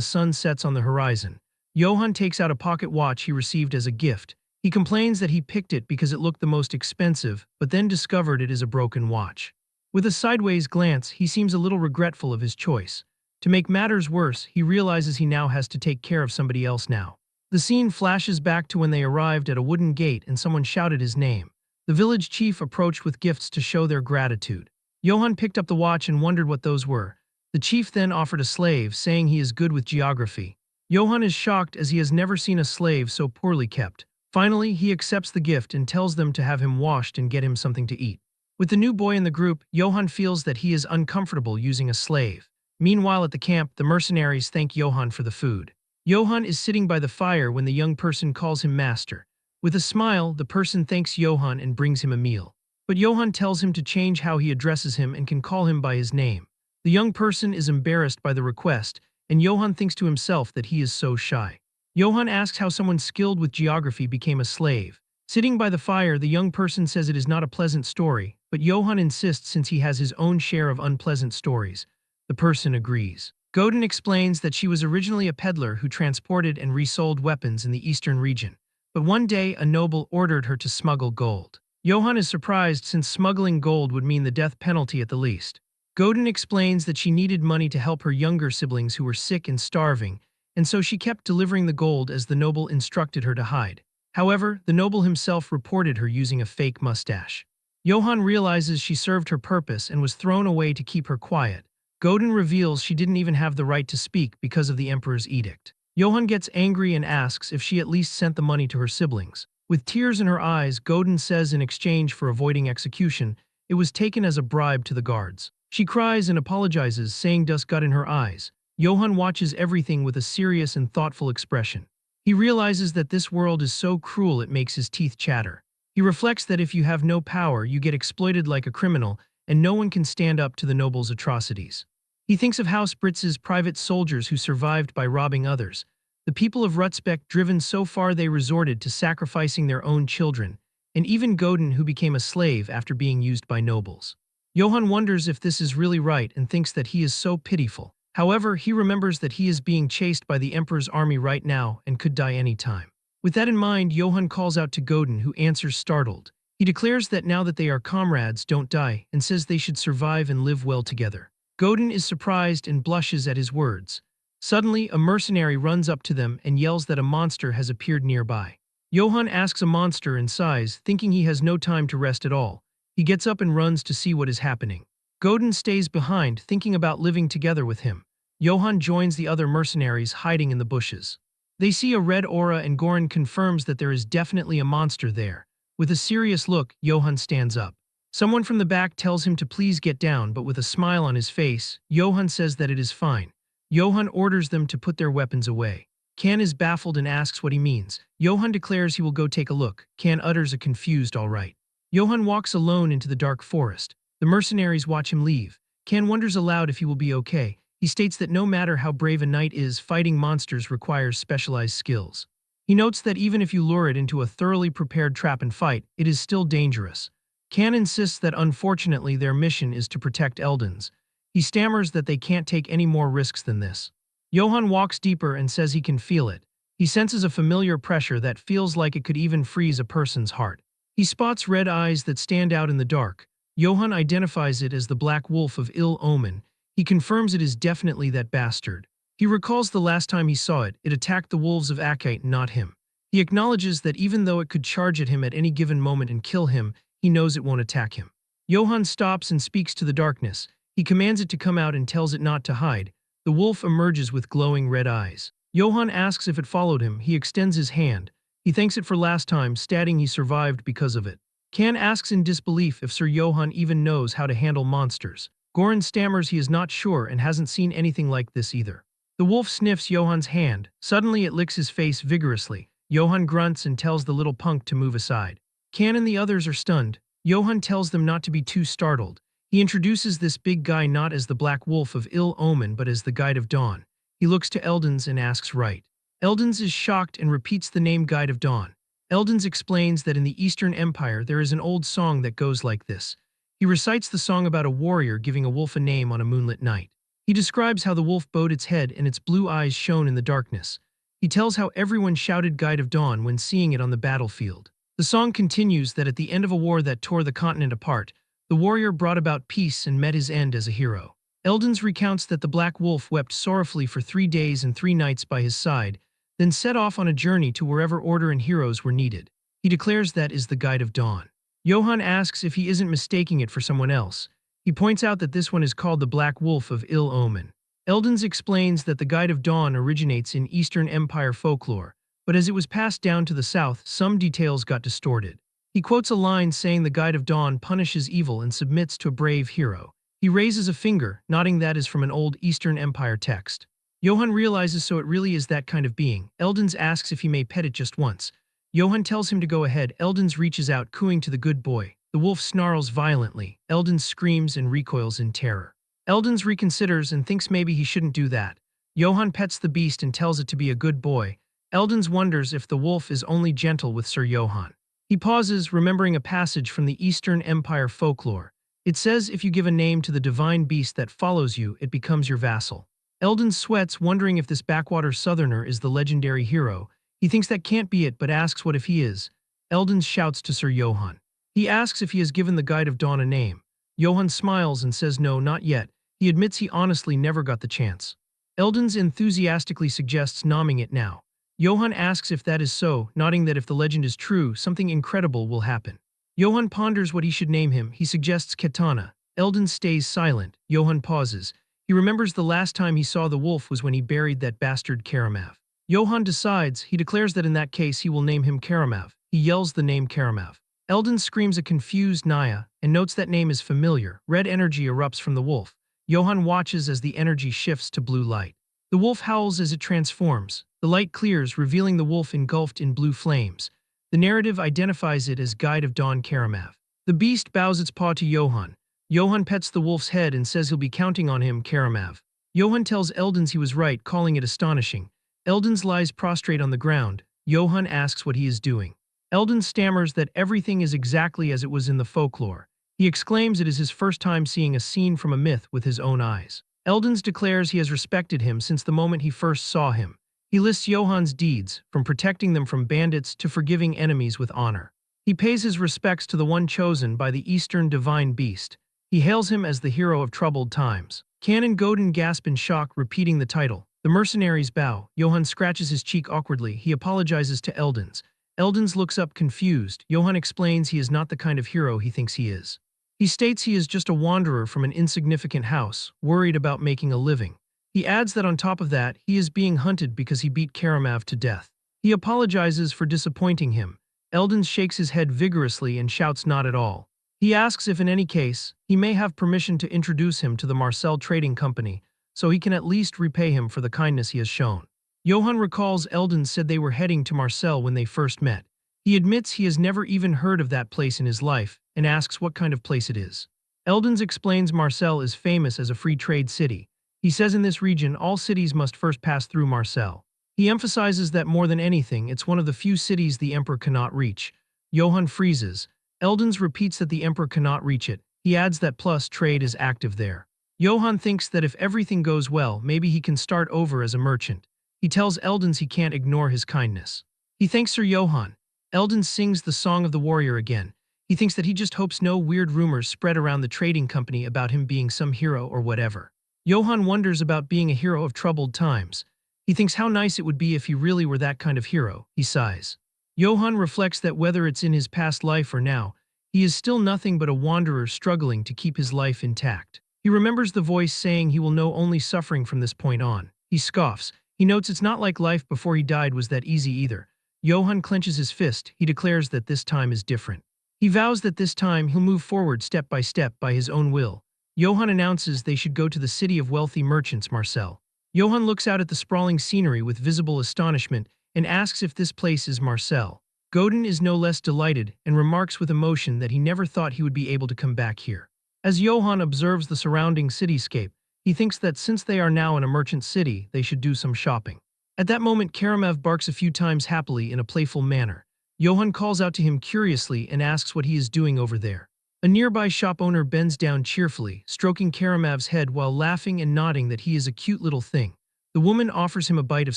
sun sets on the horizon. Johann takes out a pocket watch he received as a gift. He complains that he picked it because it looked the most expensive, but then discovered it is a broken watch. With a sideways glance, he seems a little regretful of his choice. To make matters worse, he realizes he now has to take care of somebody else now. The scene flashes back to when they arrived at a wooden gate and someone shouted his name. The village chief approached with gifts to show their gratitude. Johann picked up the watch and wondered what those were. The chief then offered a slave, saying he is good with geography. Johann is shocked as he has never seen a slave so poorly kept. Finally, he accepts the gift and tells them to have him washed and get him something to eat. With the new boy in the group, Johann feels that he is uncomfortable using a slave. Meanwhile at the camp, the mercenaries thank Johann for the food. Johann is sitting by the fire when the young person calls him master. With a smile, the person thanks Johann and brings him a meal. But Johann tells him to change how he addresses him and can call him by his name. The young person is embarrassed by the request, and Johann thinks to himself that he is so shy. Johann asks how someone skilled with geography became a slave. Sitting by the fire, the young person says it is not a pleasant story, but Johann insists since he has his own share of unpleasant stories. The person agrees. Godin explains that she was originally a peddler who transported and resold weapons in the eastern region. But one day, a noble ordered her to smuggle gold. Johann is surprised since smuggling gold would mean the death penalty at the least. Godin explains that she needed money to help her younger siblings who were sick and starving, and so she kept delivering the gold as the noble instructed her to hide. However, the noble himself reported her using a fake mustache. Johann realizes she served her purpose and was thrown away to keep her quiet. Godin reveals she didn't even have the right to speak because of the emperor's edict. Johann gets angry and asks if she at least sent the money to her siblings. With tears in her eyes, Godin says in exchange for avoiding execution, it was taken as a bribe to the guards. She cries and apologizes, saying dust got in her eyes. Johann watches everything with a serious and thoughtful expression. He realizes that this world is so cruel it makes his teeth chatter. He reflects that if you have no power, you get exploited like a criminal, and no one can stand up to the noble's atrocities. He thinks of House Britz's private soldiers who survived by robbing others, the people of Rutzbeck driven so far they resorted to sacrificing their own children, and even Godin who became a slave after being used by nobles. Johann wonders if this is really right and thinks that he is so pitiful. However, he remembers that he is being chased by the Emperor's army right now and could die any time. With that in mind, Johann calls out to Godin, who answers startled. He declares that now that they are comrades, don't die, and says they should survive and live well together. Godin is surprised and blushes at his words. Suddenly, a mercenary runs up to them and yells that a monster has appeared nearby. Johann asks a monster in size, thinking he has no time to rest at all. He gets up and runs to see what is happening. Godin stays behind, thinking about living together with him. Johann joins the other mercenaries hiding in the bushes. They see a red aura and Goran confirms that there is definitely a monster there. With a serious look, Johann stands up. Someone from the back tells him to please get down, but with a smile on his face, Johann says that it is fine. Johann orders them to put their weapons away. Kan is baffled and asks what he means. Johann declares he will go take a look. Kan utters a confused all right. Johann walks alone into the dark forest. The mercenaries watch him leave. Kan wonders aloud if he will be okay. He states that no matter how brave a knight is, fighting monsters requires specialized skills. He notes that even if you lure it into a thoroughly prepared trap and fight, it is still dangerous. Kan insists that unfortunately their mission is to protect Eldons. He stammers that they can't take any more risks than this. Johann walks deeper and says he can feel it. He senses a familiar pressure that feels like it could even freeze a person's heart. He spots red eyes that stand out in the dark. Johann identifies it as the black wolf of ill omen. He confirms it is definitely that bastard. He recalls the last time he saw it, it attacked the wolves of Akite, not him. He acknowledges that even though it could charge at him at any given moment and kill him, he knows it won't attack him. Johann stops and speaks to the darkness. He commands it to come out and tells it not to hide. The wolf emerges with glowing red eyes. Johann asks if it followed him. He extends his hand. He thanks it for last time, stating he survived because of it. Kan asks in disbelief if Sir Johann even knows how to handle monsters. Goran stammers he is not sure and hasn't seen anything like this either. The wolf sniffs Johann's hand. Suddenly it licks his face vigorously. Johann grunts and tells the little punk to move aside. Kan and the others are stunned. Johann tells them not to be too startled. He introduces this big guy not as the Black Wolf of ill omen but as the Guide of Dawn. He looks to Eldons and asks right. Eldons is shocked and repeats the name Guide of Dawn. Eldons explains that in the Eastern Empire there is an old song that goes like this. He recites the song about a warrior giving a wolf a name on a moonlit night. He describes how the wolf bowed its head and its blue eyes shone in the darkness. He tells how everyone shouted Guide of Dawn when seeing it on the battlefield. The song continues that at the end of a war that tore the continent apart, the warrior brought about peace and met his end as a hero. Eldons recounts that the Black Wolf wept sorrowfully for 3 days and 3 nights by his side, then set off on a journey to wherever order and heroes were needed. He declares that is the Guide of Dawn. Johann asks if he isn't mistaking it for someone else. He points out that this one is called the Black Wolf of ill omen. Eldons explains that the Guide of Dawn originates in Eastern Empire folklore, but as it was passed down to the south, some details got distorted. He quotes a line saying the Guide of Dawn punishes evil and submits to a brave hero. He raises a finger, nodding that is from an old Eastern Empire text. Johann realizes so it really is that kind of being. Eldons asks if he may pet it just once. Johann tells him to go ahead. Eldons reaches out, cooing to the good boy. The wolf snarls violently. Eldons screams and recoils in terror. Eldons reconsiders and thinks maybe he shouldn't do that. Johann pets the beast and tells it to be a good boy. Eldons wonders if the wolf is only gentle with Sir Johann. He pauses, remembering a passage from the Eastern Empire folklore. It says if you give a name to the divine beast that follows you, it becomes your vassal. Eldon sweats, wondering if this backwater southerner is the legendary hero. He thinks that can't be it, but asks what if he is. Eldon shouts to Sir Johann. He asks if he has given the Guide of Dawn a name. Johann smiles and says no, not yet. He admits he honestly never got the chance. Eldons enthusiastically suggests naming it now. Johann asks if that is so, nodding that if the legend is true, something incredible will happen. Johann ponders what he should name him. He suggests Katana. Eldon stays silent. Johann pauses. He remembers the last time he saw the wolf was when he buried that bastard Karamav. Johann decides. He declares that in that case he will name him Karamav. He yells the name Karamav. Eldon screams a confused Naya and notes that name is familiar. Red energy erupts from the wolf. Johann watches as the energy shifts to blue light. The wolf howls as it transforms. The light clears, revealing the wolf engulfed in blue flames. The narrative identifies it as Guide of Dawn Karamav. The beast bows its paw to Johann. Johann pets the wolf's head and says he'll be counting on him, Karamav. Johann tells Eldons he was right, calling it astonishing. Eldons lies prostrate on the ground. Johann asks what he is doing. Eldon stammers that everything is exactly as it was in the folklore. He exclaims it is his first time seeing a scene from a myth with his own eyes. Eldons declares he has respected him since the moment he first saw him. He lists Johann's deeds, from protecting them from bandits to forgiving enemies with honor. He pays his respects to the one chosen by the Eastern divine beast. He hails him as the hero of troubled times. Canon Godin gasp in shock, repeating the title. The mercenaries bow. Johann scratches his cheek awkwardly. He apologizes to Eldons. Eldons looks up confused. Johann explains he is not the kind of hero he thinks he is. He states he is just a wanderer from an insignificant house, worried about making a living. He adds that on top of that, he is being hunted because he beat Karamav to death. He apologizes for disappointing him. Eldons shakes his head vigorously and shouts not at all. He asks if in any case, he may have permission to introduce him to the Marcel Trading Company, so he can at least repay him for the kindness he has shown. Johann recalls Eldons said they were heading to Marcel when they first met. He admits he has never even heard of that place in his life, and asks what kind of place it is. Eldons explains Marcel is famous as a free trade city. He says in this region all cities must first pass through Marcel. He emphasizes that more than anything, it's one of the few cities the Emperor cannot reach. Johann freezes. Eldons repeats that the Emperor cannot reach it. He adds that plus trade is active there. Johann thinks that if everything goes well, maybe he can start over as a merchant. He tells Eldons he can't ignore his kindness. He thanks Sir Johann. Eldons sings the Song of the Warrior again. He thinks that he just hopes no weird rumors spread around the trading company about him being some hero or whatever. Johann wonders about being a hero of troubled times. He thinks how nice it would be if he really were that kind of hero. He sighs. Johann reflects that whether it's in his past life or now, he is still nothing but a wanderer struggling to keep his life intact. He remembers the voice saying he will know only suffering from this point on. He scoffs. He notes it's not like life before he died was that easy either. Johann clenches his fist. He declares that this time is different. He vows that this time he'll move forward step by his own will. Johann announces they should go to the city of wealthy merchants, Marcel. Johann looks out at the sprawling scenery with visible astonishment and asks if this place is Marcel. Godin is no less delighted and remarks with emotion that he never thought he would be able to come back here. As Johann observes the surrounding cityscape, he thinks that since they are now in a merchant city, they should do some shopping. At that moment, Karamav barks a few times happily in a playful manner. Johann calls out to him curiously and asks what he is doing over there. A nearby shop owner bends down cheerfully, stroking Karamav's head while laughing and nodding that he is a cute little thing. The woman offers him a bite of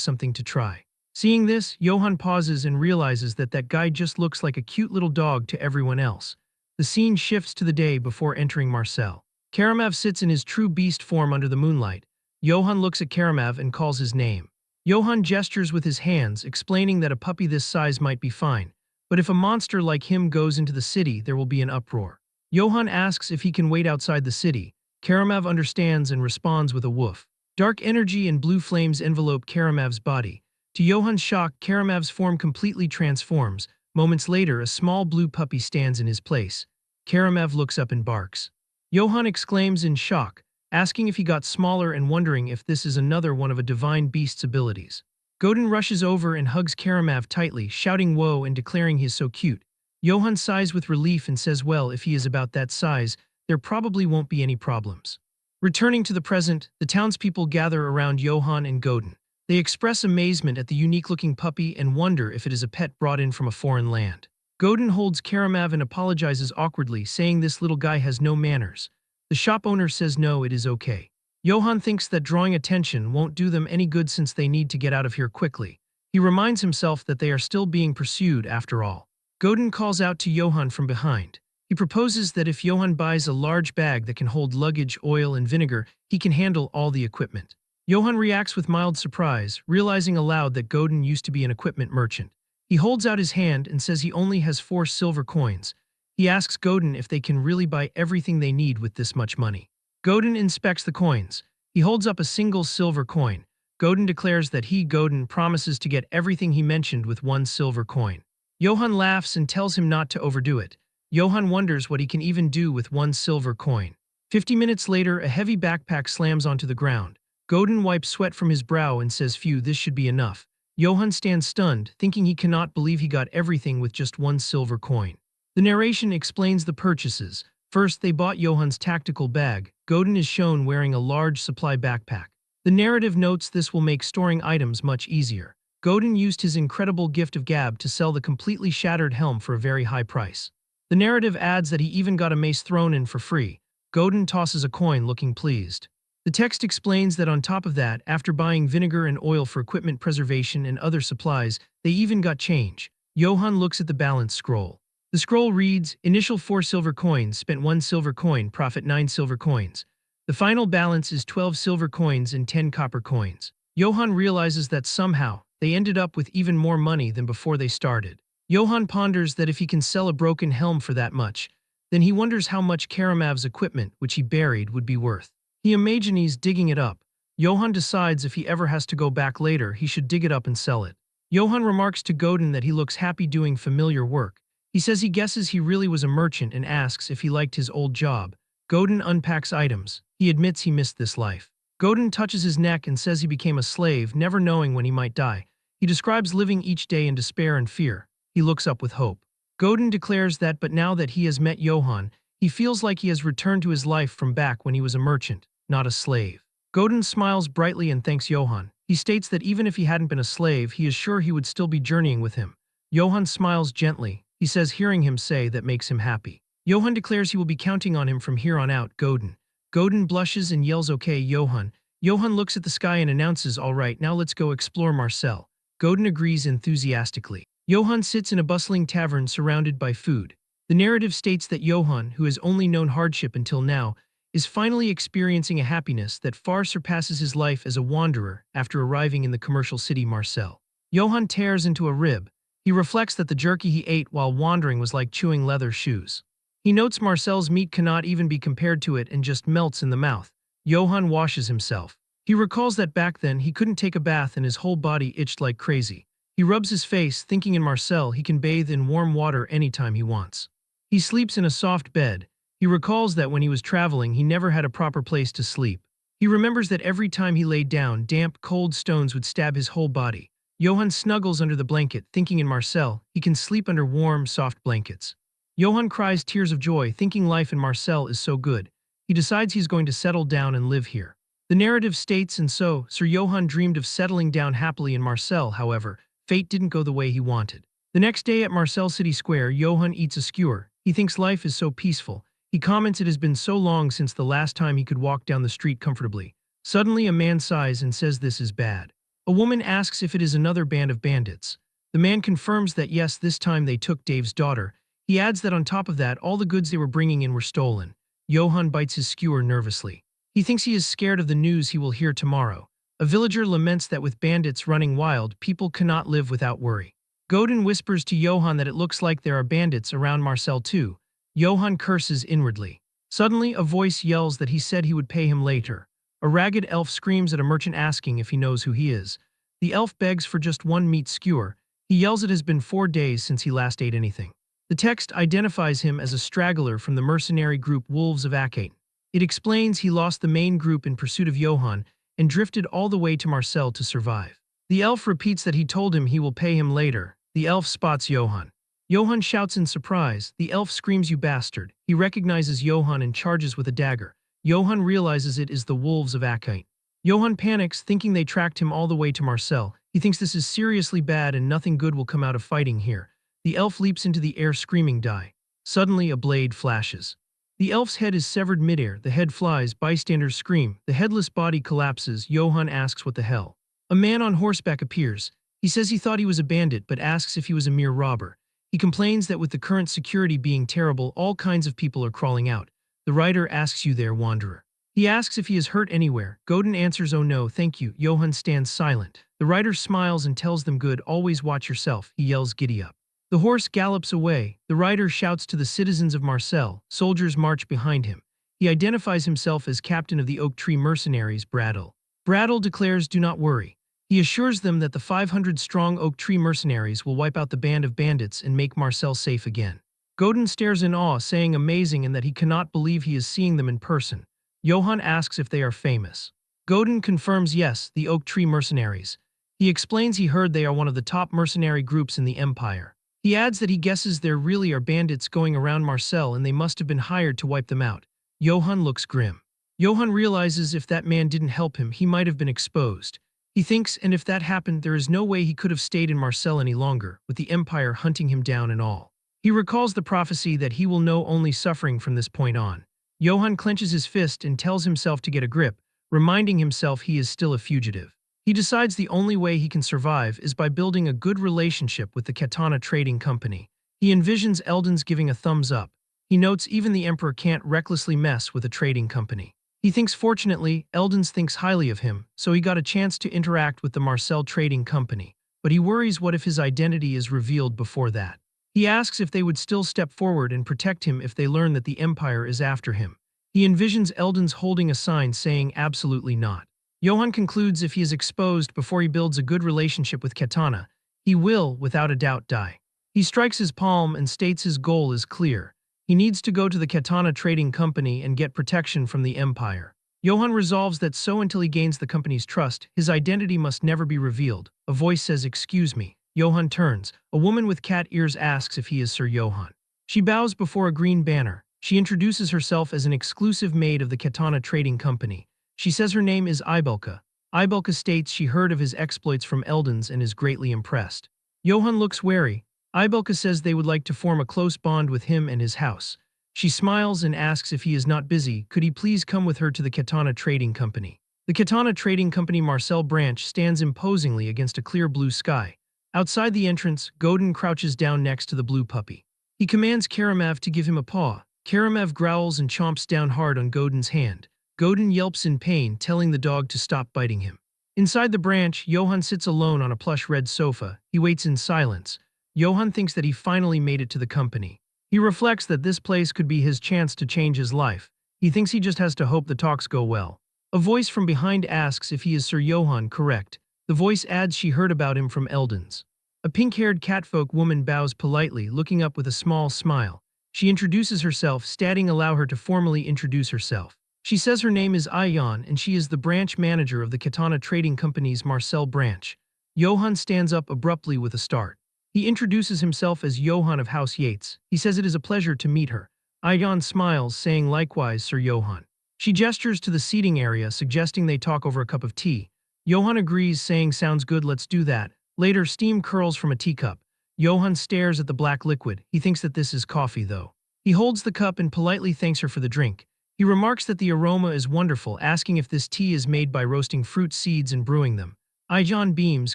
something to try. Seeing this, Johann pauses and realizes that that guy just looks like a cute little dog to everyone else. The scene shifts to the day before entering Marcel. Karamav sits in his true beast form under the moonlight. Johann looks at Karamav and calls his name. Johann gestures with his hands, explaining that a puppy this size might be fine, but if a monster like him goes into the city, there will be an uproar. Johann asks if he can wait outside the city. Karamav understands and responds with a woof. Dark energy and blue flames envelope Karamav's body. To Johann's shock, Karamav's form completely transforms. Moments later, a small blue puppy stands in his place. Karamav looks up and barks. Johann exclaims in shock, asking if he got smaller and wondering if this is another one of a divine beast's abilities. Godin rushes over and hugs Karamav tightly, shouting whoa and declaring he is so cute. Johann sighs with relief and says well, if he is about that size, there probably won't be any problems. Returning to the present, the townspeople gather around Johann and Godin. They express amazement at the unique-looking puppy and wonder if it is a pet brought in from a foreign land. Godin holds Karamav and apologizes awkwardly, saying this little guy has no manners. The shop owner says no, it is okay. Johann thinks that drawing attention won't do them any good since they need to get out of here quickly. He reminds himself that they are still being pursued after all. Godin calls out to Johann from behind. He proposes that if Johann buys a large bag that can hold luggage, oil, and vinegar, he can handle all the equipment. Johann reacts with mild surprise, realizing aloud that Godin used to be an equipment merchant. He holds out his hand and says he only has 4 silver coins. He asks Godin if they can really buy everything they need with this much money. Godin inspects the coins. He holds up a single silver coin. Godin declares that Godin, promises to get everything he mentioned with 1 silver coin. Johann laughs and tells him not to overdo it. Johann wonders what he can even do with 1 silver coin. 50 minutes later, a heavy backpack slams onto the ground. Godin wipes sweat from his brow and says, phew, this should be enough. Johann stands stunned, thinking he cannot believe he got everything with just 1 silver coin. The narration explains the purchases. First, they bought Johann's tactical bag. Godin is shown wearing a large supply backpack. The narrative notes this will make storing items much easier. Godin used his incredible gift of gab to sell the completely shattered helm for a very high price. The narrative adds that he even got a mace thrown in for free. Godin tosses a coin looking pleased. The text explains that on top of that, after buying vinegar and oil for equipment preservation and other supplies, they even got change. Johann looks at the balance scroll. The scroll reads, initial 4 silver coins, spent 1 silver coin, profit 9 silver coins. The final balance is 12 silver coins and 10 copper coins. Johann realizes that somehow, they ended up with even more money than before they started. Johann ponders that if he can sell a broken helm for that much, then he wonders how much Karamav's equipment, which he buried, would be worth. He imagines digging it up. Johann decides if he ever has to go back later, he should dig it up and sell it. Johann remarks to Godin that he looks happy doing familiar work. He says he guesses he really was a merchant and asks if he liked his old job. Godin unpacks items. He admits he missed this life. Godin touches his neck and says he became a slave, never knowing when he might die. He describes living each day in despair and fear. He looks up with hope. Godin declares that but now that he has met Johann, he feels like he has returned to his life from back when he was a merchant, not a slave. Godin smiles brightly and thanks Johann. He states that even if he hadn't been a slave, he is sure he would still be journeying with him. Johann smiles gently. He says hearing him say that makes him happy. Johann declares he will be counting on him from here on out, Godin. Godin blushes and yells okay, Johann. Johann looks at the sky and announces, all right, now let's go explore Marcel. Godin agrees enthusiastically. Johann sits in a bustling tavern surrounded by food. The narrative states that Johann, who has only known hardship until now, is finally experiencing a happiness that far surpasses his life as a wanderer after arriving in the commercial city Marcel. Johann tears into a rib. He reflects that the jerky he ate while wandering was like chewing leather shoes. He notes Marcel's meat cannot even be compared to it and just melts in the mouth. Johann washes himself. He recalls that back then he couldn't take a bath and his whole body itched like crazy. He rubs his face, thinking in Marcel he can bathe in warm water anytime he wants. He sleeps in a soft bed. He recalls that when he was traveling, he never had a proper place to sleep. He remembers that every time he laid down, damp, cold stones would stab his whole body. Johann snuggles under the blanket, thinking in Marcel he can sleep under warm, soft blankets. Johann cries tears of joy, thinking life in Marcel is so good. He decides he's going to settle down and live here. The narrative states, and so, Sir Johann dreamed of settling down happily in Marcel. However, fate didn't go the way he wanted. The next day at Marcel City Square, Johann eats a skewer. He thinks life is so peaceful. He comments it has been so long since the last time he could walk down the street comfortably. Suddenly a man sighs and says this is bad. A woman asks if it is another band of bandits. The man confirms that yes, this time they took Dave's daughter. He adds that on top of that, all the goods they were bringing in were stolen. Johann bites his skewer nervously. He thinks he is scared of the news he will hear tomorrow. A villager laments that with bandits running wild, people cannot live without worry. Godin whispers to Johann that it looks like there are bandits around Marcel too. Johann curses inwardly. Suddenly, a voice yells that he said he would pay him later. A ragged elf screams at a merchant asking if he knows who he is. The elf begs for just 1 meat skewer. He yells it has been 4 days since he last ate anything. The text identifies him as a straggler from the mercenary group Wolves of Acate. It explains he lost the main group in pursuit of Johann and drifted all the way to Marcel to survive. The elf repeats that he told him he will pay him later. The elf spots Johann. Johann shouts in surprise. The elf screams, "You bastard." He recognizes Johann and charges with a dagger. Johann realizes it is the wolves of Akite. Johann panics, thinking they tracked him all the way to Marcel. He thinks this is seriously bad and nothing good will come out of fighting here. The elf leaps into the air screaming, "Die." Suddenly, a blade flashes. The elf's head is severed midair. The head flies, bystanders scream. The headless body collapses. Johann asks what the hell. A man on horseback appears. He says he thought he was a bandit but asks if he was a mere robber. He complains that with the current security being terrible, all kinds of people are crawling out. The writer asks, "You there, wanderer?" He asks if he is hurt anywhere. Godin answers, "Oh no, thank you." Johann stands silent. The writer smiles and tells them, "Good, always watch yourself." He yells, "Giddy up." The horse gallops away. The writer shouts to the citizens of Marcel. Soldiers march behind him. He identifies himself as captain of the Oak Tree Mercenaries, Brattle. Brattle declares, "Do not worry." He assures them that the 500-strong Oak Tree Mercenaries will wipe out the band of bandits and make Marcel safe again. Godin stares in awe, saying amazing and that he cannot believe he is seeing them in person. Johann asks if they are famous. Godin confirms yes, the Oak Tree Mercenaries. He explains he heard they are one of the top mercenary groups in the Empire. He adds that he guesses there really are bandits going around Marcel and they must have been hired to wipe them out. Johann looks grim. Johann realizes if that man didn't help him, he might have been exposed. He thinks, and if that happened, there is no way he could have stayed in Marcel any longer, with the Empire hunting him down and all. He recalls the prophecy that he will know only suffering from this point on. Johann clenches his fist and tells himself to get a grip, reminding himself he is still a fugitive. He decides the only way he can survive is by building a good relationship with the Katana Trading Company. He envisions Eldon's giving a thumbs up. He notes even the Emperor can't recklessly mess with a trading company. He thinks fortunately, Eldon's thinks highly of him, so he got a chance to interact with the Marcel Trading Company. But he worries what if his identity is revealed before that. He asks if they would still step forward and protect him if they learn that the Empire is after him. He envisions Eldon's holding a sign saying absolutely not. Johann concludes if he is exposed before he builds a good relationship with Katana, he will, without a doubt, die. He strikes his palm and states his goal is clear. He needs to go to the Katana Trading Company and get protection from the Empire. Johann resolves that so until he gains the company's trust, his identity must never be revealed. A voice says, "Excuse me." Johann turns. A woman with cat ears asks if he is Sir Johann. She bows before a green banner. She introduces herself as an exclusive maid of the Katana Trading Company. She says her name is Ibelka. Ibelka states she heard of his exploits from Eldon's and is greatly impressed. Johann looks wary. Ibelka says they would like to form a close bond with him and his house. She smiles and asks if he is not busy, could he please come with her to the Katana Trading Company. The Katana Trading Company Marcel branch stands imposingly against a clear blue sky. Outside the entrance, Godin crouches down next to the blue puppy. He commands Karamev to give him a paw. Karamev growls and chomps down hard on Godin's hand. Godin yelps in pain, telling the dog to stop biting him. Inside the branch, Johann sits alone on a plush red sofa. He waits in silence. Johann thinks that he finally made it to the company. He reflects that this place could be his chance to change his life. He thinks he just has to hope the talks go well. A voice from behind asks if he is Sir Johann, correct. The voice adds she heard about him from Eldon's. A pink-haired catfolk woman bows politely, looking up with a small smile. She introduces herself, stating allow her to formally introduce herself. She says her name is Ayan and she is the branch manager of the Katana Trading Company's Marcel branch. Johann stands up abruptly with a start. He introduces himself as Johann of House Yates. He says it is a pleasure to meet her. Ayan smiles, saying likewise, Sir Johann. She gestures to the seating area, suggesting they talk over a cup of tea. Johann agrees, saying sounds good, let's do that. Later, steam curls from a teacup. Johann stares at the black liquid. He thinks that this is coffee, though. He holds the cup and politely thanks her for the drink. He remarks that the aroma is wonderful, asking if this tea is made by roasting fruit seeds and brewing them. Ayan beams,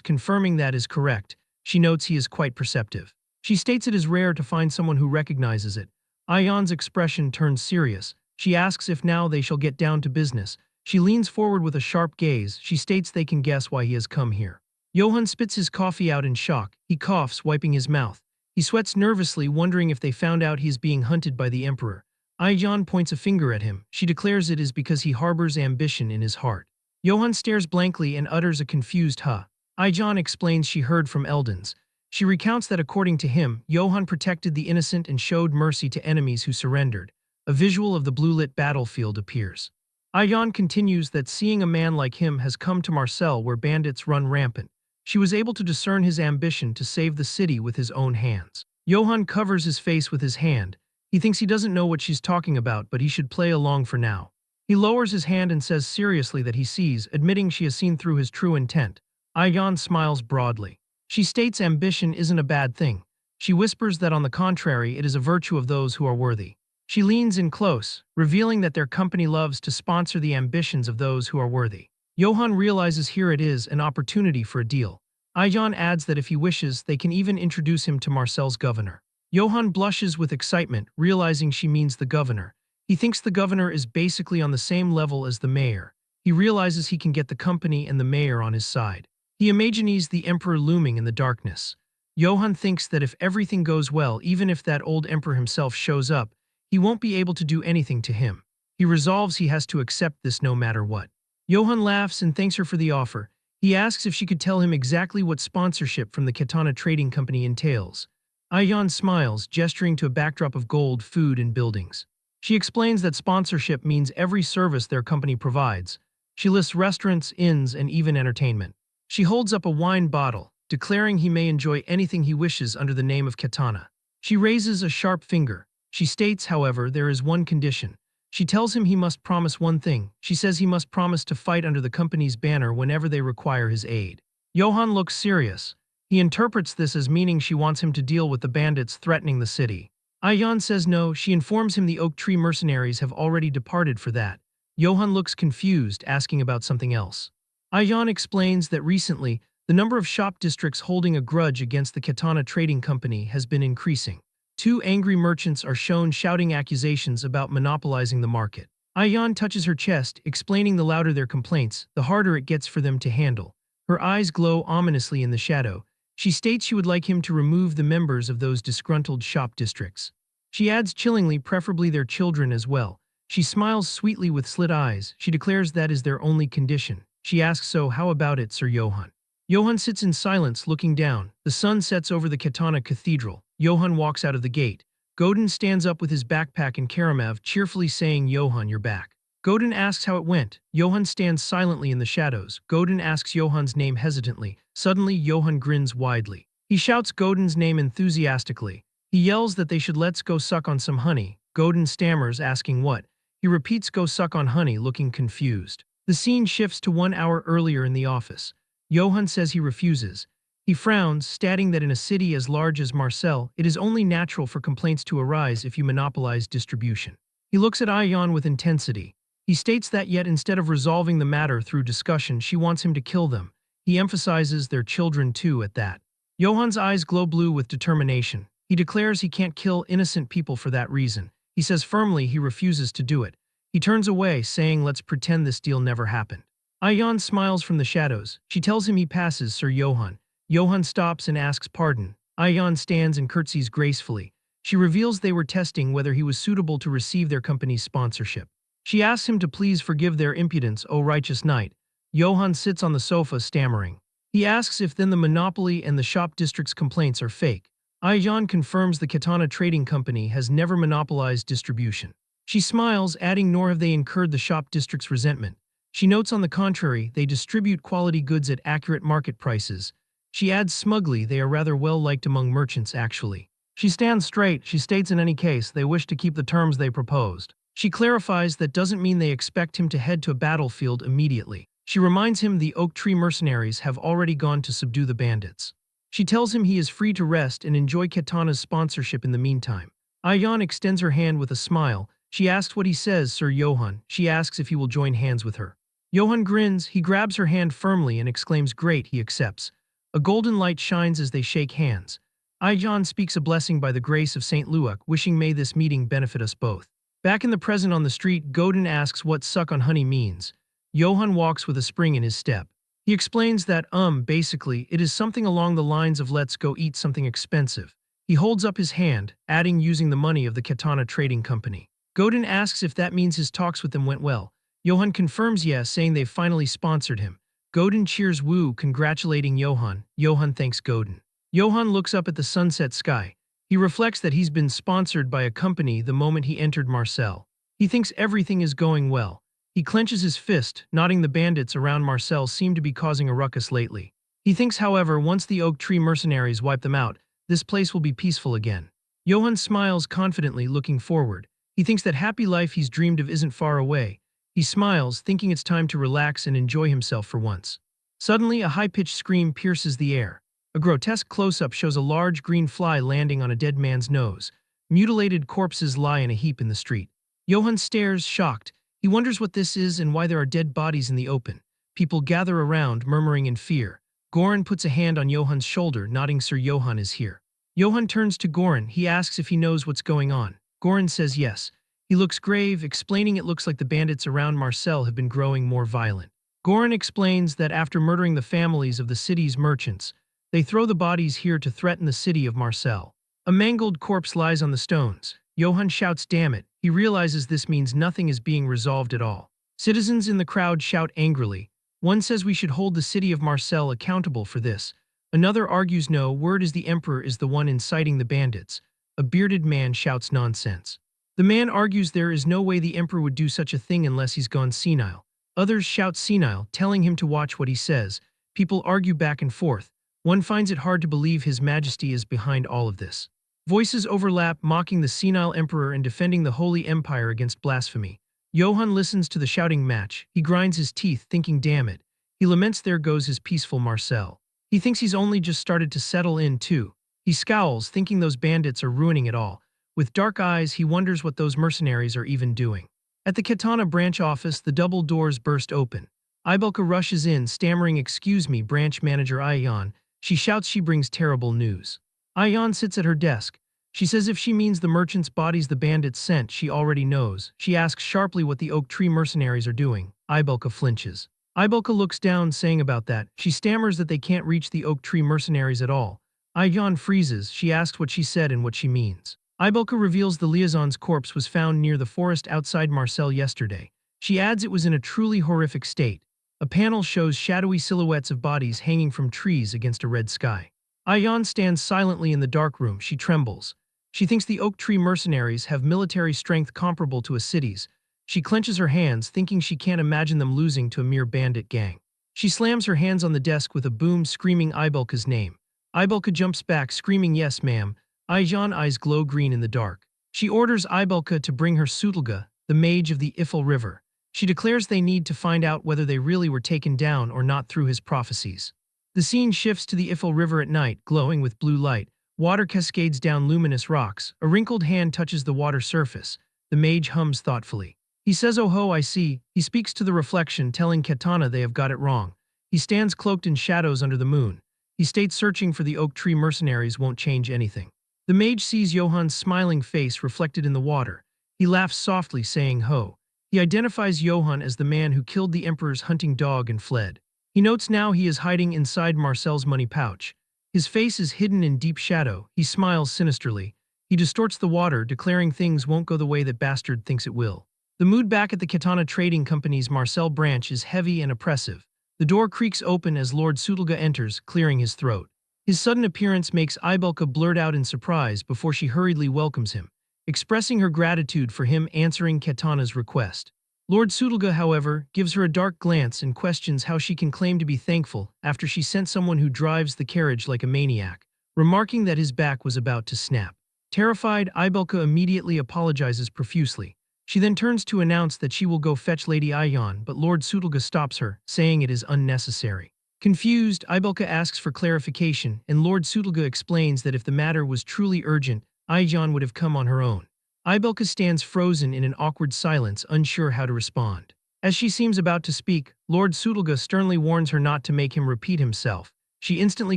confirming that is correct. She notes he is quite perceptive. She states it is rare to find someone who recognizes it. Ayan's expression turns serious. She asks if now they shall get down to business. She leans forward with a sharp gaze. She states they can guess why he has come here. Johann spits his coffee out in shock. He coughs, wiping his mouth. He sweats nervously, wondering if they found out he is being hunted by the Emperor. Ayan points a finger at him. She declares it is because he harbors ambition in his heart. Johann stares blankly and utters a confused huh. Ayan explains she heard from Eldon's. She recounts that according to him, Johann protected the innocent and showed mercy to enemies who surrendered. A visual of the blue-lit battlefield appears. Ayan continues that seeing a man like him has come to Marseille where bandits run rampant. She was able to discern his ambition to save the city with his own hands. Johan covers his face with his hand. He thinks he doesn't know what she's talking about, but he should play along for now. He lowers his hand and says seriously that he sees, admitting she has seen through his true intent. Ayan smiles broadly. She states ambition isn't a bad thing. She whispers that on the contrary, it is a virtue of those who are worthy. She leans in close, revealing that their company loves to sponsor the ambitions of those who are worthy. Johan realizes here it is an opportunity for a deal. Ayan adds that if he wishes, they can even introduce him to Marcel's governor. Johan blushes with excitement, realizing she means the governor. He thinks the governor is basically on the same level as the mayor. He realizes he can get the company and the mayor on his side. He imagines the emperor looming in the darkness. Johan thinks that if everything goes well, even if that old emperor himself shows up, he won't be able to do anything to him. He resolves he has to accept this no matter what. Johan laughs and thanks her for the offer. He asks if she could tell him exactly what sponsorship from the Katana Trading Company entails. Ayan smiles, gesturing to a backdrop of gold, food, and buildings. She explains that sponsorship means every service their company provides. She lists restaurants, inns, and even entertainment. She holds up a wine bottle, declaring he may enjoy anything he wishes under the name of Katana. She raises a sharp finger. She states, however, there is one condition. She tells him he must promise one thing. She says he must promise to fight under the company's banner whenever they require his aid. Johan looks serious. He interprets this as meaning she wants him to deal with the bandits threatening the city. Ayan says no. She informs him the oak tree mercenaries have already departed for that. Johan looks confused, asking about something else. Ayan explains that recently, the number of shop districts holding a grudge against the Katana Trading Company has been increasing. Two angry merchants are shown shouting accusations about monopolizing the market. Ayan touches her chest, explaining the louder their complaints, the harder it gets for them to handle. Her eyes glow ominously in the shadow. She states she would like him to remove the members of those disgruntled shop districts. She adds chillingly, preferably their children as well. She smiles sweetly with slit eyes. She declares that is their only condition. She asks, so how about it, Sir Johan? Johan sits in silence, looking down. The sun sets over the Katana Cathedral. Johan walks out of the gate. Godin stands up with his backpack and Karamov, cheerfully saying, Johan, you're back. Godin asks how it went. Johan stands silently in the shadows. Godin asks Johan's name hesitantly. Suddenly, Johan grins widely. He shouts Godin's name enthusiastically. He yells that they should let's go suck on some honey. Godin stammers, asking what. He repeats go suck on honey, looking confused. The scene shifts to 1 hour earlier in the office. Johan says he refuses. He frowns, stating that in a city as large as Marseille, it is only natural for complaints to arise if you monopolize distribution. He looks at Ayan with intensity. He states that yet instead of resolving the matter through discussion, she wants him to kill them. He emphasizes their children too at that. Johan's eyes glow blue with determination. He declares he can't kill innocent people for that reason. He says firmly he refuses to do it. He turns away, saying let's pretend this deal never happened. Ayan smiles from the shadows. She tells him he passes Sir Johan. Johan stops and asks pardon. Ayan stands and curtsies gracefully. She reveals they were testing whether he was suitable to receive their company's sponsorship. She asks him to please forgive their impudence, O righteous knight. Johan sits on the sofa stammering. He asks if then the monopoly and the shop district's complaints are fake. Ayan confirms the Katana Trading Company has never monopolized distribution. She smiles, adding nor have they incurred the shop district's resentment. She notes on the contrary, they distribute quality goods at accurate market prices. She adds smugly they are rather well liked among merchants actually. She stands straight. She states in any case they wish to keep the terms they proposed. She clarifies that doesn't mean they expect him to head to a battlefield immediately. She reminds him the oak tree mercenaries have already gone to subdue the bandits. She tells him he is free to rest and enjoy Katana's sponsorship in the meantime. Ayan extends her hand with a smile. She asks what he says, Sir Johan. She asks if he will join hands with her. Johan grins. He grabs her hand firmly and exclaims great. He accepts. A golden light shines as they shake hands. Ayan speaks a blessing by the grace of Saint Luak, wishing may this meeting benefit us both. Back in the present on the street, Godin asks what suck on honey means. Johan walks with a spring in his step. He explains that, basically, it is something along the lines of let's go eat something expensive. He holds up his hand, adding using the money of the Katana Trading Company. Godin asks if that means his talks with them went well. Johan confirms yes, saying they've finally sponsored him. Godin cheers woo, congratulating Johan. Johan thanks Godin. Johan looks up at the sunset sky. He reflects that he's been sponsored by a company the moment he entered Marcel. He thinks everything is going well. He clenches his fist, nodding the bandits around Marcel seem to be causing a ruckus lately. He thinks, however, once the oak tree mercenaries wipe them out, this place will be peaceful again. Johann smiles confidently, looking forward. He thinks that happy life he's dreamed of isn't far away. He smiles, thinking it's time to relax and enjoy himself for once. Suddenly, a high-pitched scream pierces the air. A grotesque close-up shows a large green fly landing on a dead man's nose. Mutilated corpses lie in a heap in the street. Johann stares, shocked. He wonders what this is and why there are dead bodies in the open. People gather around, murmuring in fear. Goran puts a hand on Johann's shoulder, nodding Sir Johann is here. Johann turns to Goran. He asks if he knows what's going on. Goran says yes. He looks grave, explaining it looks like the bandits around Marcel have been growing more violent. Goran explains that after murdering the families of the city's merchants, they throw the bodies here to threaten the city of Marcel. A mangled corpse lies on the stones. Johann shouts, "Damn it." He realizes this means nothing is being resolved at all. Citizens in the crowd shout angrily. One says we should hold the city of Marcel accountable for this. Another argues no, word is the emperor is the one inciting the bandits. A bearded man shouts nonsense. The man argues there is no way the emperor would do such a thing unless he's gone senile. Others shout senile, telling him to watch what he says. People argue back and forth. One finds it hard to believe His Majesty is behind all of this. Voices overlap, mocking the senile emperor and defending the Holy Empire against blasphemy. Johann listens to the shouting match. He grinds his teeth, thinking, damn it. He laments there goes his peaceful Marcel. He thinks he's only just started to settle in, too. He scowls, thinking those bandits are ruining it all. With dark eyes, he wonders what those mercenaries are even doing. At the Katana branch office, the double doors burst open. Ibelka rushes in, stammering, "Excuse me, branch manager Ayan." She shouts she brings terrible news. Ayan sits at her desk. She says if she means the merchants' bodies the bandits sent, she already knows. She asks sharply what the oak tree mercenaries are doing. Ibelka flinches. Ibelka looks down, saying about that. She stammers that they can't reach the oak tree mercenaries at all. Ayan freezes. She asks what she said and what she means. Ibelka reveals the liaison's corpse was found near the forest outside Marcel yesterday. She adds it was in a truly horrific state. A panel shows shadowy silhouettes of bodies hanging from trees against a red sky. Ayan stands silently in the dark room. She trembles. She thinks the oak tree mercenaries have military strength comparable to a city's. She clenches her hands, thinking she can't imagine them losing to a mere bandit gang. She slams her hands on the desk with a boom, screaming Ibelka's name. Ibelka jumps back, screaming, "Yes, ma'am." Ayan's eyes glow green in the dark. She orders Ibelka to bring her Sutulga, the mage of the Ifel River. She declares they need to find out whether they really were taken down or not through his prophecies. The scene shifts to the Ifel River at night, glowing with blue light. Water cascades down luminous rocks. A wrinkled hand touches the water surface. The mage hums thoughtfully. He says, "Oh ho, I see." He speaks to the reflection, telling Katana they have got it wrong. He stands cloaked in shadows under the moon. He states searching for the oak tree mercenaries won't change anything. The mage sees Johann's smiling face reflected in the water. He laughs softly, saying, "Ho." He identifies Johann as the man who killed the emperor's hunting dog and fled. He notes now he is hiding inside Marcel's money pouch. His face is hidden in deep shadow. He smiles sinisterly. He distorts the water, declaring things won't go the way that bastard thinks it will. The mood back at the Katana Trading Company's Marcel branch is heavy and oppressive. The door creaks open as Lord Sutulga enters, clearing his throat. His sudden appearance makes Ibelka blurt out in surprise before she hurriedly welcomes him, expressing her gratitude for him answering Katana's request. Lord Sutulga, however, gives her a dark glance and questions how she can claim to be thankful after she sent someone who drives the carriage like a maniac, remarking that his back was about to snap. Terrified, Ibelka immediately apologizes profusely. She then turns to announce that she will go fetch Lady Ayan, but Lord Sutulga stops her, saying it is unnecessary. Confused, Ibelka asks for clarification, and Lord Sutulga explains that if the matter was truly urgent, Ayan would have come on her own. Ibelka stands frozen in an awkward silence, unsure how to respond. As she seems about to speak, Lord Sutulga sternly warns her not to make him repeat himself. She instantly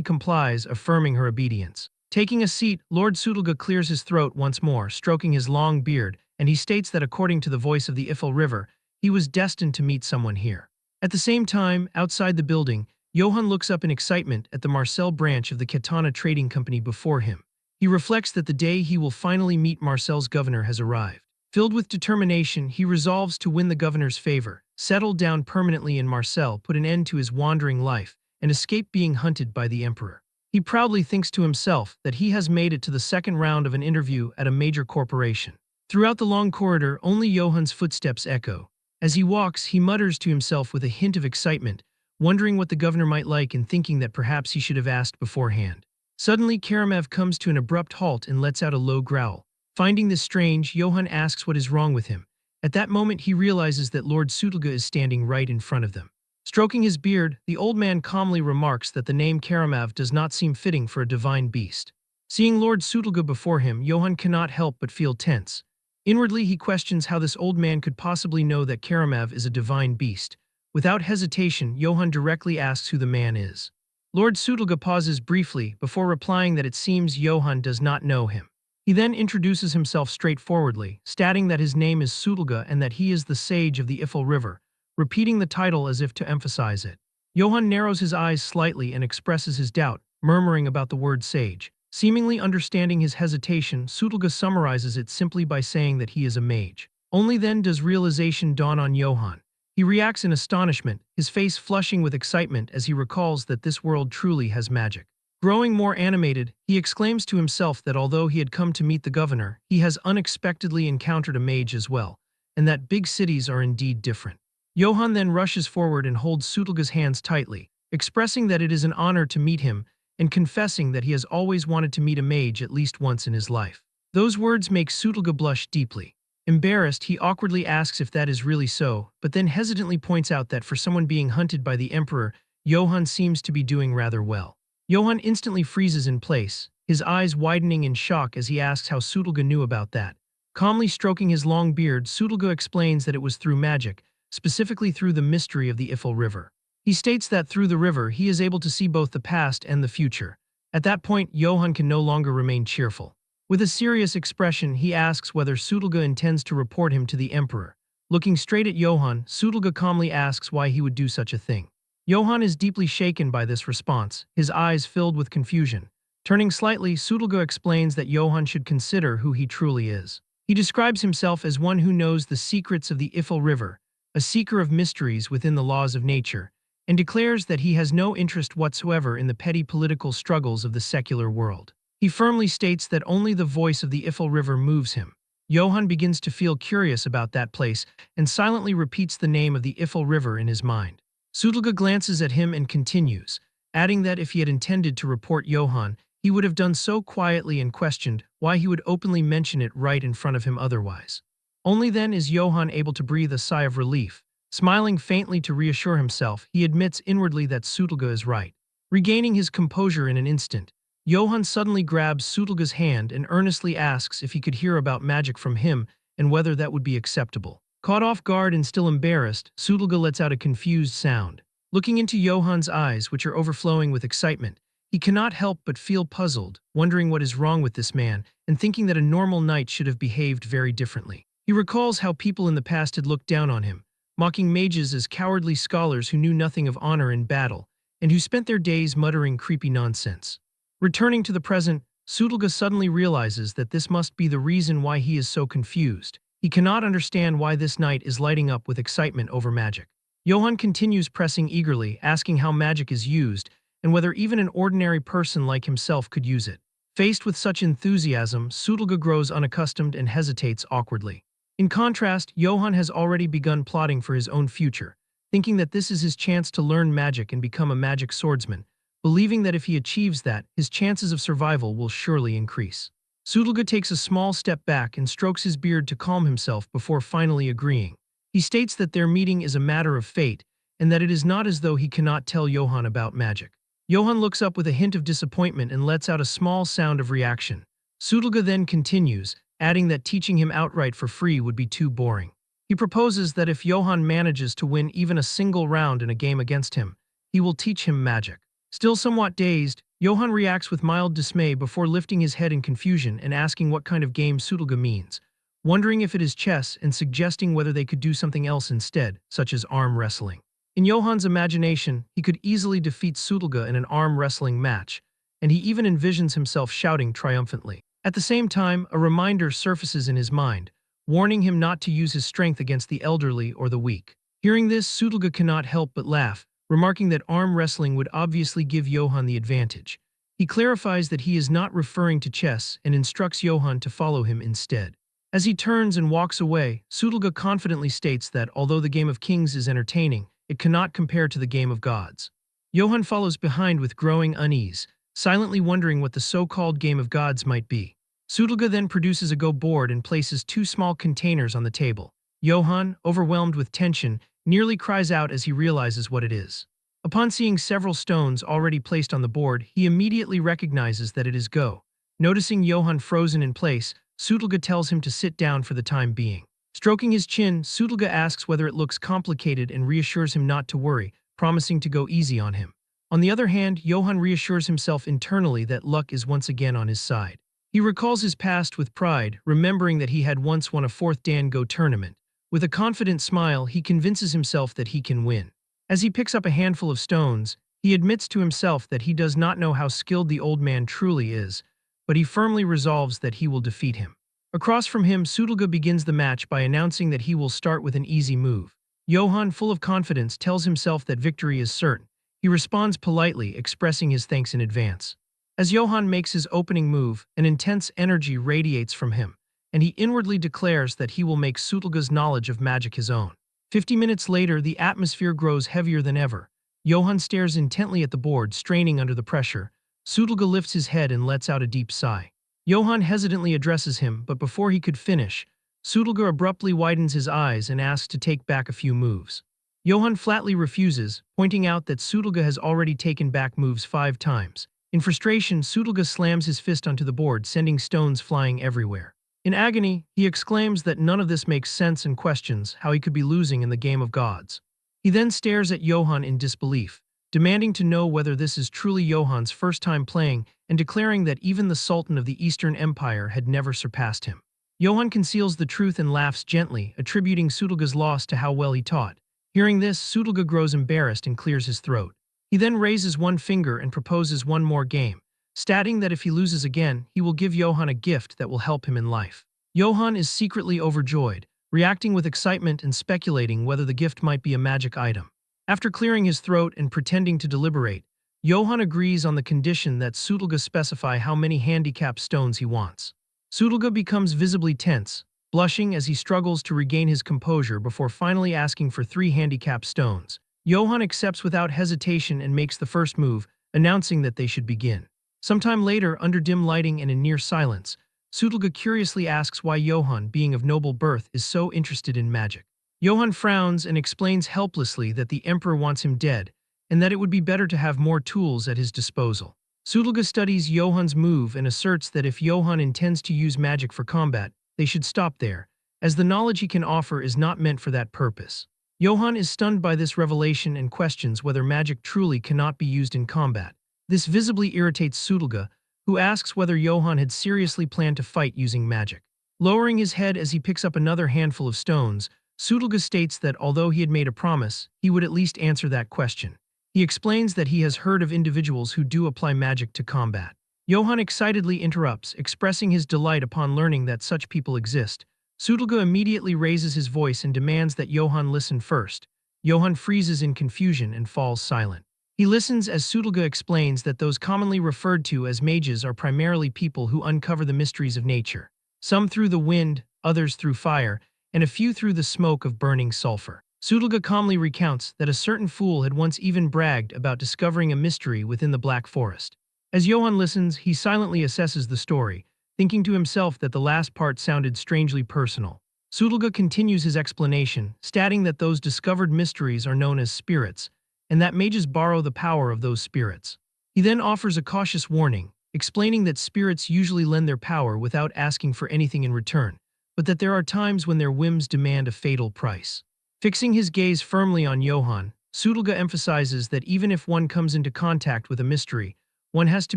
complies, affirming her obedience. Taking a seat, Lord Sutulga clears his throat once more, stroking his long beard, and he states that according to the voice of the Ifel River, he was destined to meet someone here. At the same time, outside the building, Johann looks up in excitement at the Marcel branch of the Katana Trading Company before him. He reflects that the day he will finally meet Marcel's governor has arrived. Filled with determination, he resolves to win the governor's favor, settle down permanently in Marcel, put an end to his wandering life, and escape being hunted by the emperor. He proudly thinks to himself that he has made it to the second round of an interview at a major corporation. Throughout the long corridor, only Johan's footsteps echo. As he walks, he mutters to himself with a hint of excitement, wondering what the governor might like and thinking that perhaps he should have asked beforehand. Suddenly, Karamev comes to an abrupt halt and lets out a low growl. Finding this strange, Johann asks what is wrong with him. At that moment, he realizes that Lord Sutulga is standing right in front of them. Stroking his beard, the old man calmly remarks that the name Karamev does not seem fitting for a divine beast. Seeing Lord Sutulga before him, Johann cannot help but feel tense. Inwardly, he questions how this old man could possibly know that Karamev is a divine beast. Without hesitation, Johann directly asks who the man is. Lord Sutulga pauses briefly before replying that it seems Johann does not know him. He then introduces himself straightforwardly, stating that his name is Sutulga and that he is the sage of the Ifil River, repeating the title as if to emphasize it. Johann narrows his eyes slightly and expresses his doubt, murmuring about the word sage. Seemingly understanding his hesitation, Sutulga summarizes it simply by saying that he is a mage. Only then does realization dawn on Johann. He reacts in astonishment, his face flushing with excitement as he recalls that this world truly has magic. Growing more animated, he exclaims to himself that although he had come to meet the governor, he has unexpectedly encountered a mage as well, and that big cities are indeed different. Johann then rushes forward and holds Sutulga's hands tightly, expressing that it is an honor to meet him and confessing that he has always wanted to meet a mage at least once in his life. Those words make Sutulga blush deeply. Embarrassed, he awkwardly asks if that is really so, but then hesitantly points out that for someone being hunted by the emperor, Johann seems to be doing rather well. Johann instantly freezes in place, his eyes widening in shock as he asks how Sutulga knew about that. Calmly stroking his long beard, Sutulga explains that it was through magic, specifically through the mystery of the Ifil River. He states that through the river he is able to see both the past and the future. At that point, Johann can no longer remain cheerful. With a serious expression, he asks whether Sutulga intends to report him to the emperor. Looking straight at Johann, Sutulga calmly asks why he would do such a thing. Johann is deeply shaken by this response, his eyes filled with confusion. Turning slightly, Sutulga explains that Johann should consider who he truly is. He describes himself as one who knows the secrets of the Ifil River, a seeker of mysteries within the laws of nature, and declares that he has no interest whatsoever in the petty political struggles of the secular world. He firmly states that only the voice of the Ifil River moves him. Johann begins to feel curious about that place and silently repeats the name of the Ifil River in his mind. Sutulga glances at him and continues, adding that if he had intended to report Johann, he would have done so quietly and questioned why he would openly mention it right in front of him otherwise. Only then is Johann able to breathe a sigh of relief. Smiling faintly to reassure himself, he admits inwardly that Sutulga is right. Regaining his composure in an instant, Johann suddenly grabs Sutulga's hand and earnestly asks if he could hear about magic from him and whether that would be acceptable. Caught off guard and still embarrassed, Sutulga lets out a confused sound. Looking into Johann's eyes, which are overflowing with excitement, he cannot help but feel puzzled, wondering what is wrong with this man and thinking that a normal knight should have behaved very differently. He recalls how people in the past had looked down on him, mocking mages as cowardly scholars who knew nothing of honor in battle and who spent their days muttering creepy nonsense. Returning to the present, Sutulga suddenly realizes that this must be the reason why he is so confused. He cannot understand why this knight is lighting up with excitement over magic. Johann continues pressing eagerly, asking how magic is used and whether even an ordinary person like himself could use it. Faced with such enthusiasm, Sutulga grows unaccustomed and hesitates awkwardly. In contrast, Johann has already begun plotting for his own future, thinking that this is his chance to learn magic and become a magic swordsman, believing that if he achieves that, his chances of survival will surely increase. Sutulga takes a small step back and strokes his beard to calm himself before finally agreeing. He states that their meeting is a matter of fate and that it is not as though he cannot tell Johann about magic. Johann looks up with a hint of disappointment and lets out a small sound of reaction. Sutulga then continues, adding that teaching him outright for free would be too boring. He proposes that if Johann manages to win even a single round in a game against him, he will teach him magic. Still somewhat dazed, Johann reacts with mild dismay before lifting his head in confusion and asking what kind of game Sutulga means, wondering if it is chess and suggesting whether they could do something else instead, such as arm wrestling. In Johann's imagination, he could easily defeat Sutulga in an arm wrestling match, and he even envisions himself shouting triumphantly. At the same time, a reminder surfaces in his mind, warning him not to use his strength against the elderly or the weak. Hearing this, Sutulga cannot help but laugh, remarking that arm wrestling would obviously give Johann the advantage. He clarifies that he is not referring to chess and instructs Johann to follow him instead. As he turns and walks away, Sudolga confidently states that although the game of kings is entertaining, it cannot compare to the game of gods. Johann follows behind with growing unease, silently wondering what the so-called game of gods might be. Sudolga then produces a Go board and places two small containers on the table. Johann, overwhelmed with tension, nearly cries out as he realizes what it is. Upon seeing several stones already placed on the board, he immediately recognizes that it is Go. Noticing Johann frozen in place, Sudolga tells him to sit down for the time being. Stroking his chin, Sudolga asks whether it looks complicated and reassures him not to worry, promising to go easy on him. On the other hand, Johann reassures himself internally that luck is once again on his side. He recalls his past with pride, remembering that he had once won a 4th Dan Go tournament. With a confident smile, he convinces himself that he can win. As he picks up a handful of stones, he admits to himself that he does not know how skilled the old man truly is, but he firmly resolves that he will defeat him. Across from him, Sudolga begins the match by announcing that he will start with an easy move. Johann, full of confidence, tells himself that victory is certain. He responds politely, expressing his thanks in advance. As Johann makes his opening move, an intense energy radiates from him, and he inwardly declares that he will make Sudolga's knowledge of magic his own. 50 minutes later, the atmosphere grows heavier than ever. Johann stares intently at the board, straining under the pressure. Sudolga lifts his head and lets out a deep sigh. Johann hesitantly addresses him, but before he could finish, Sudolga abruptly widens his eyes and asks to take back a few moves. Johann flatly refuses, pointing out that Sudolga has already taken back moves 5 times. In frustration, Sudolga slams his fist onto the board, sending stones flying everywhere. In agony, he exclaims that none of this makes sense and questions how he could be losing in the game of gods. He then stares at Johann in disbelief, demanding to know whether this is truly Johann's first time playing and declaring that even the Sultan of the Eastern Empire had never surpassed him. Johann conceals the truth and laughs gently, attributing Sudolga's loss to how well he taught. Hearing this, Sudolga grows embarrassed and clears his throat. He then raises one finger and proposes one more game, stating that if he loses again, he will give Johann a gift that will help him in life. Johann is secretly overjoyed, reacting with excitement and speculating whether the gift might be a magic item. After clearing his throat and pretending to deliberate, Johann agrees on the condition that Sudolga specify how many handicap stones he wants. Sudolga becomes visibly tense, blushing as he struggles to regain his composure before finally asking for 3 handicap stones. Johann accepts without hesitation and makes the first move, announcing that they should begin. Sometime later, under dim lighting and in near silence, Sudolga curiously asks why Johann, being of noble birth, is so interested in magic. Johann frowns and explains helplessly that the emperor wants him dead, and that it would be better to have more tools at his disposal. Sudolga studies Johann's move and asserts that if Johann intends to use magic for combat, they should stop there, as the knowledge he can offer is not meant for that purpose. Johann is stunned by this revelation and questions whether magic truly cannot be used in combat. This visibly irritates Sudolga, who asks whether Johann had seriously planned to fight using magic. Lowering his head as he picks up another handful of stones, Sudolga states that although he had made a promise, he would at least answer that question. He explains that he has heard of individuals who do apply magic to combat. Johann excitedly interrupts, expressing his delight upon learning that such people exist. Sudolga immediately raises his voice and demands that Johann listen first. Johann freezes in confusion and falls silent. He listens as Sudolga explains that those commonly referred to as mages are primarily people who uncover the mysteries of nature, some through the wind, others through fire, and a few through the smoke of burning sulfur. Sudolga calmly recounts that a certain fool had once even bragged about discovering a mystery within the Black Forest. As Johann listens, he silently assesses the story, thinking to himself that the last part sounded strangely personal. Sudolga continues his explanation, stating that those discovered mysteries are known as spirits, and that mages borrow the power of those spirits. He then offers a cautious warning, explaining that spirits usually lend their power without asking for anything in return, but that there are times when their whims demand a fatal price. Fixing his gaze firmly on Johann, Sudolga emphasizes that even if one comes into contact with a mystery, one has to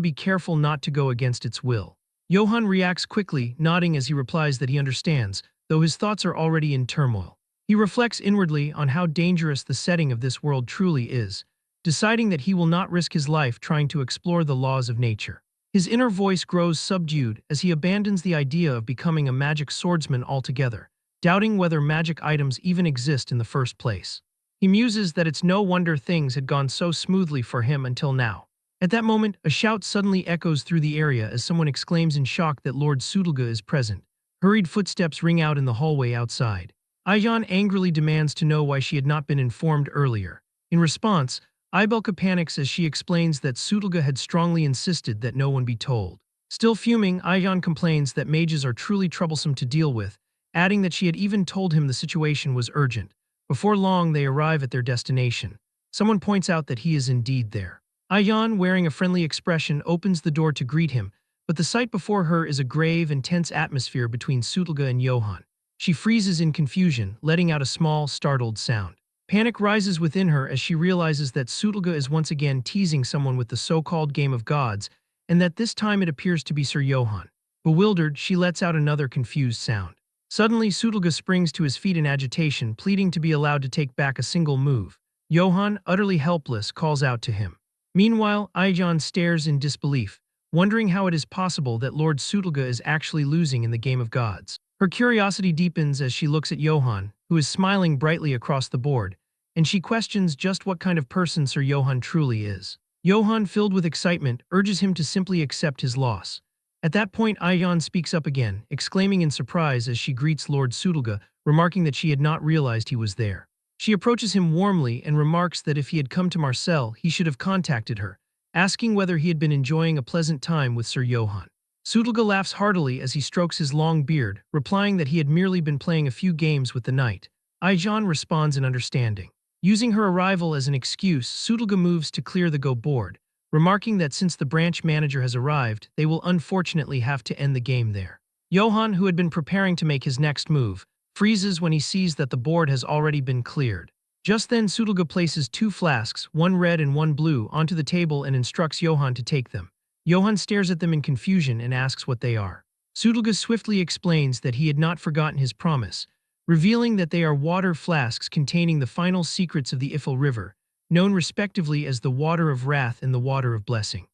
be careful not to go against its will. Johann reacts quickly, nodding as he replies that he understands, though his thoughts are already in turmoil. He reflects inwardly on how dangerous the setting of this world truly is, deciding that he will not risk his life trying to explore the laws of nature. His inner voice grows subdued as he abandons the idea of becoming a magic swordsman altogether, doubting whether magic items even exist in the first place. He muses that it's no wonder things had gone so smoothly for him until now. At that moment, a shout suddenly echoes through the area as someone exclaims in shock that Lord Sudolga is present. Hurried footsteps ring out in the hallway outside. Aijan angrily demands to know why she had not been informed earlier. In response, Ibelka panics as she explains that Sudolga had strongly insisted that no one be told. Still fuming, Aijan complains that mages are truly troublesome to deal with, adding that she had even told him the situation was urgent. Before long, they arrive at their destination. Someone points out that he is indeed there. Aijan, wearing a friendly expression, opens the door to greet him, but the sight before her is a grave and tense atmosphere between Sudolga and Johann. She freezes in confusion, letting out a small, startled sound. Panic rises within her as she realizes that Sudolga is once again teasing someone with the so-called game of gods, and that this time it appears to be Sir Johann. Bewildered, she lets out another confused sound. Suddenly, Sudolga springs to his feet in agitation, pleading to be allowed to take back a single move. Johann, utterly helpless, calls out to him. Meanwhile, Aijan stares in disbelief, wondering how it is possible that Lord Sudolga is actually losing in the game of gods. Her curiosity deepens as she looks at Johann, who is smiling brightly across the board, and she questions just what kind of person Sir Johann truly is. Johann, filled with excitement, urges him to simply accept his loss. At that point, Aijan speaks up again, exclaiming in surprise as she greets Lord Sudolga, remarking that she had not realized he was there. She approaches him warmly and remarks that if he had come to Marcel, he should have contacted her, asking whether he had been enjoying a pleasant time with Sir Johann. Sudolga laughs heartily as he strokes his long beard, replying that he had merely been playing a few games with the knight. Aijan responds in understanding. Using her arrival as an excuse, Sudolga moves to clear the go board, remarking that since the branch manager has arrived, they will unfortunately have to end the game there. Johann, who had been preparing to make his next move, freezes when he sees that the board has already been cleared. Just then, Sudolga places two flasks, one red and one blue, onto the table and instructs Johann to take them. Johann stares at them in confusion and asks what they are. Sudolga swiftly explains that he had not forgotten his promise, revealing that they are water flasks containing the final secrets of the Ifil River, known respectively as the Water of Wrath and the Water of Blessing.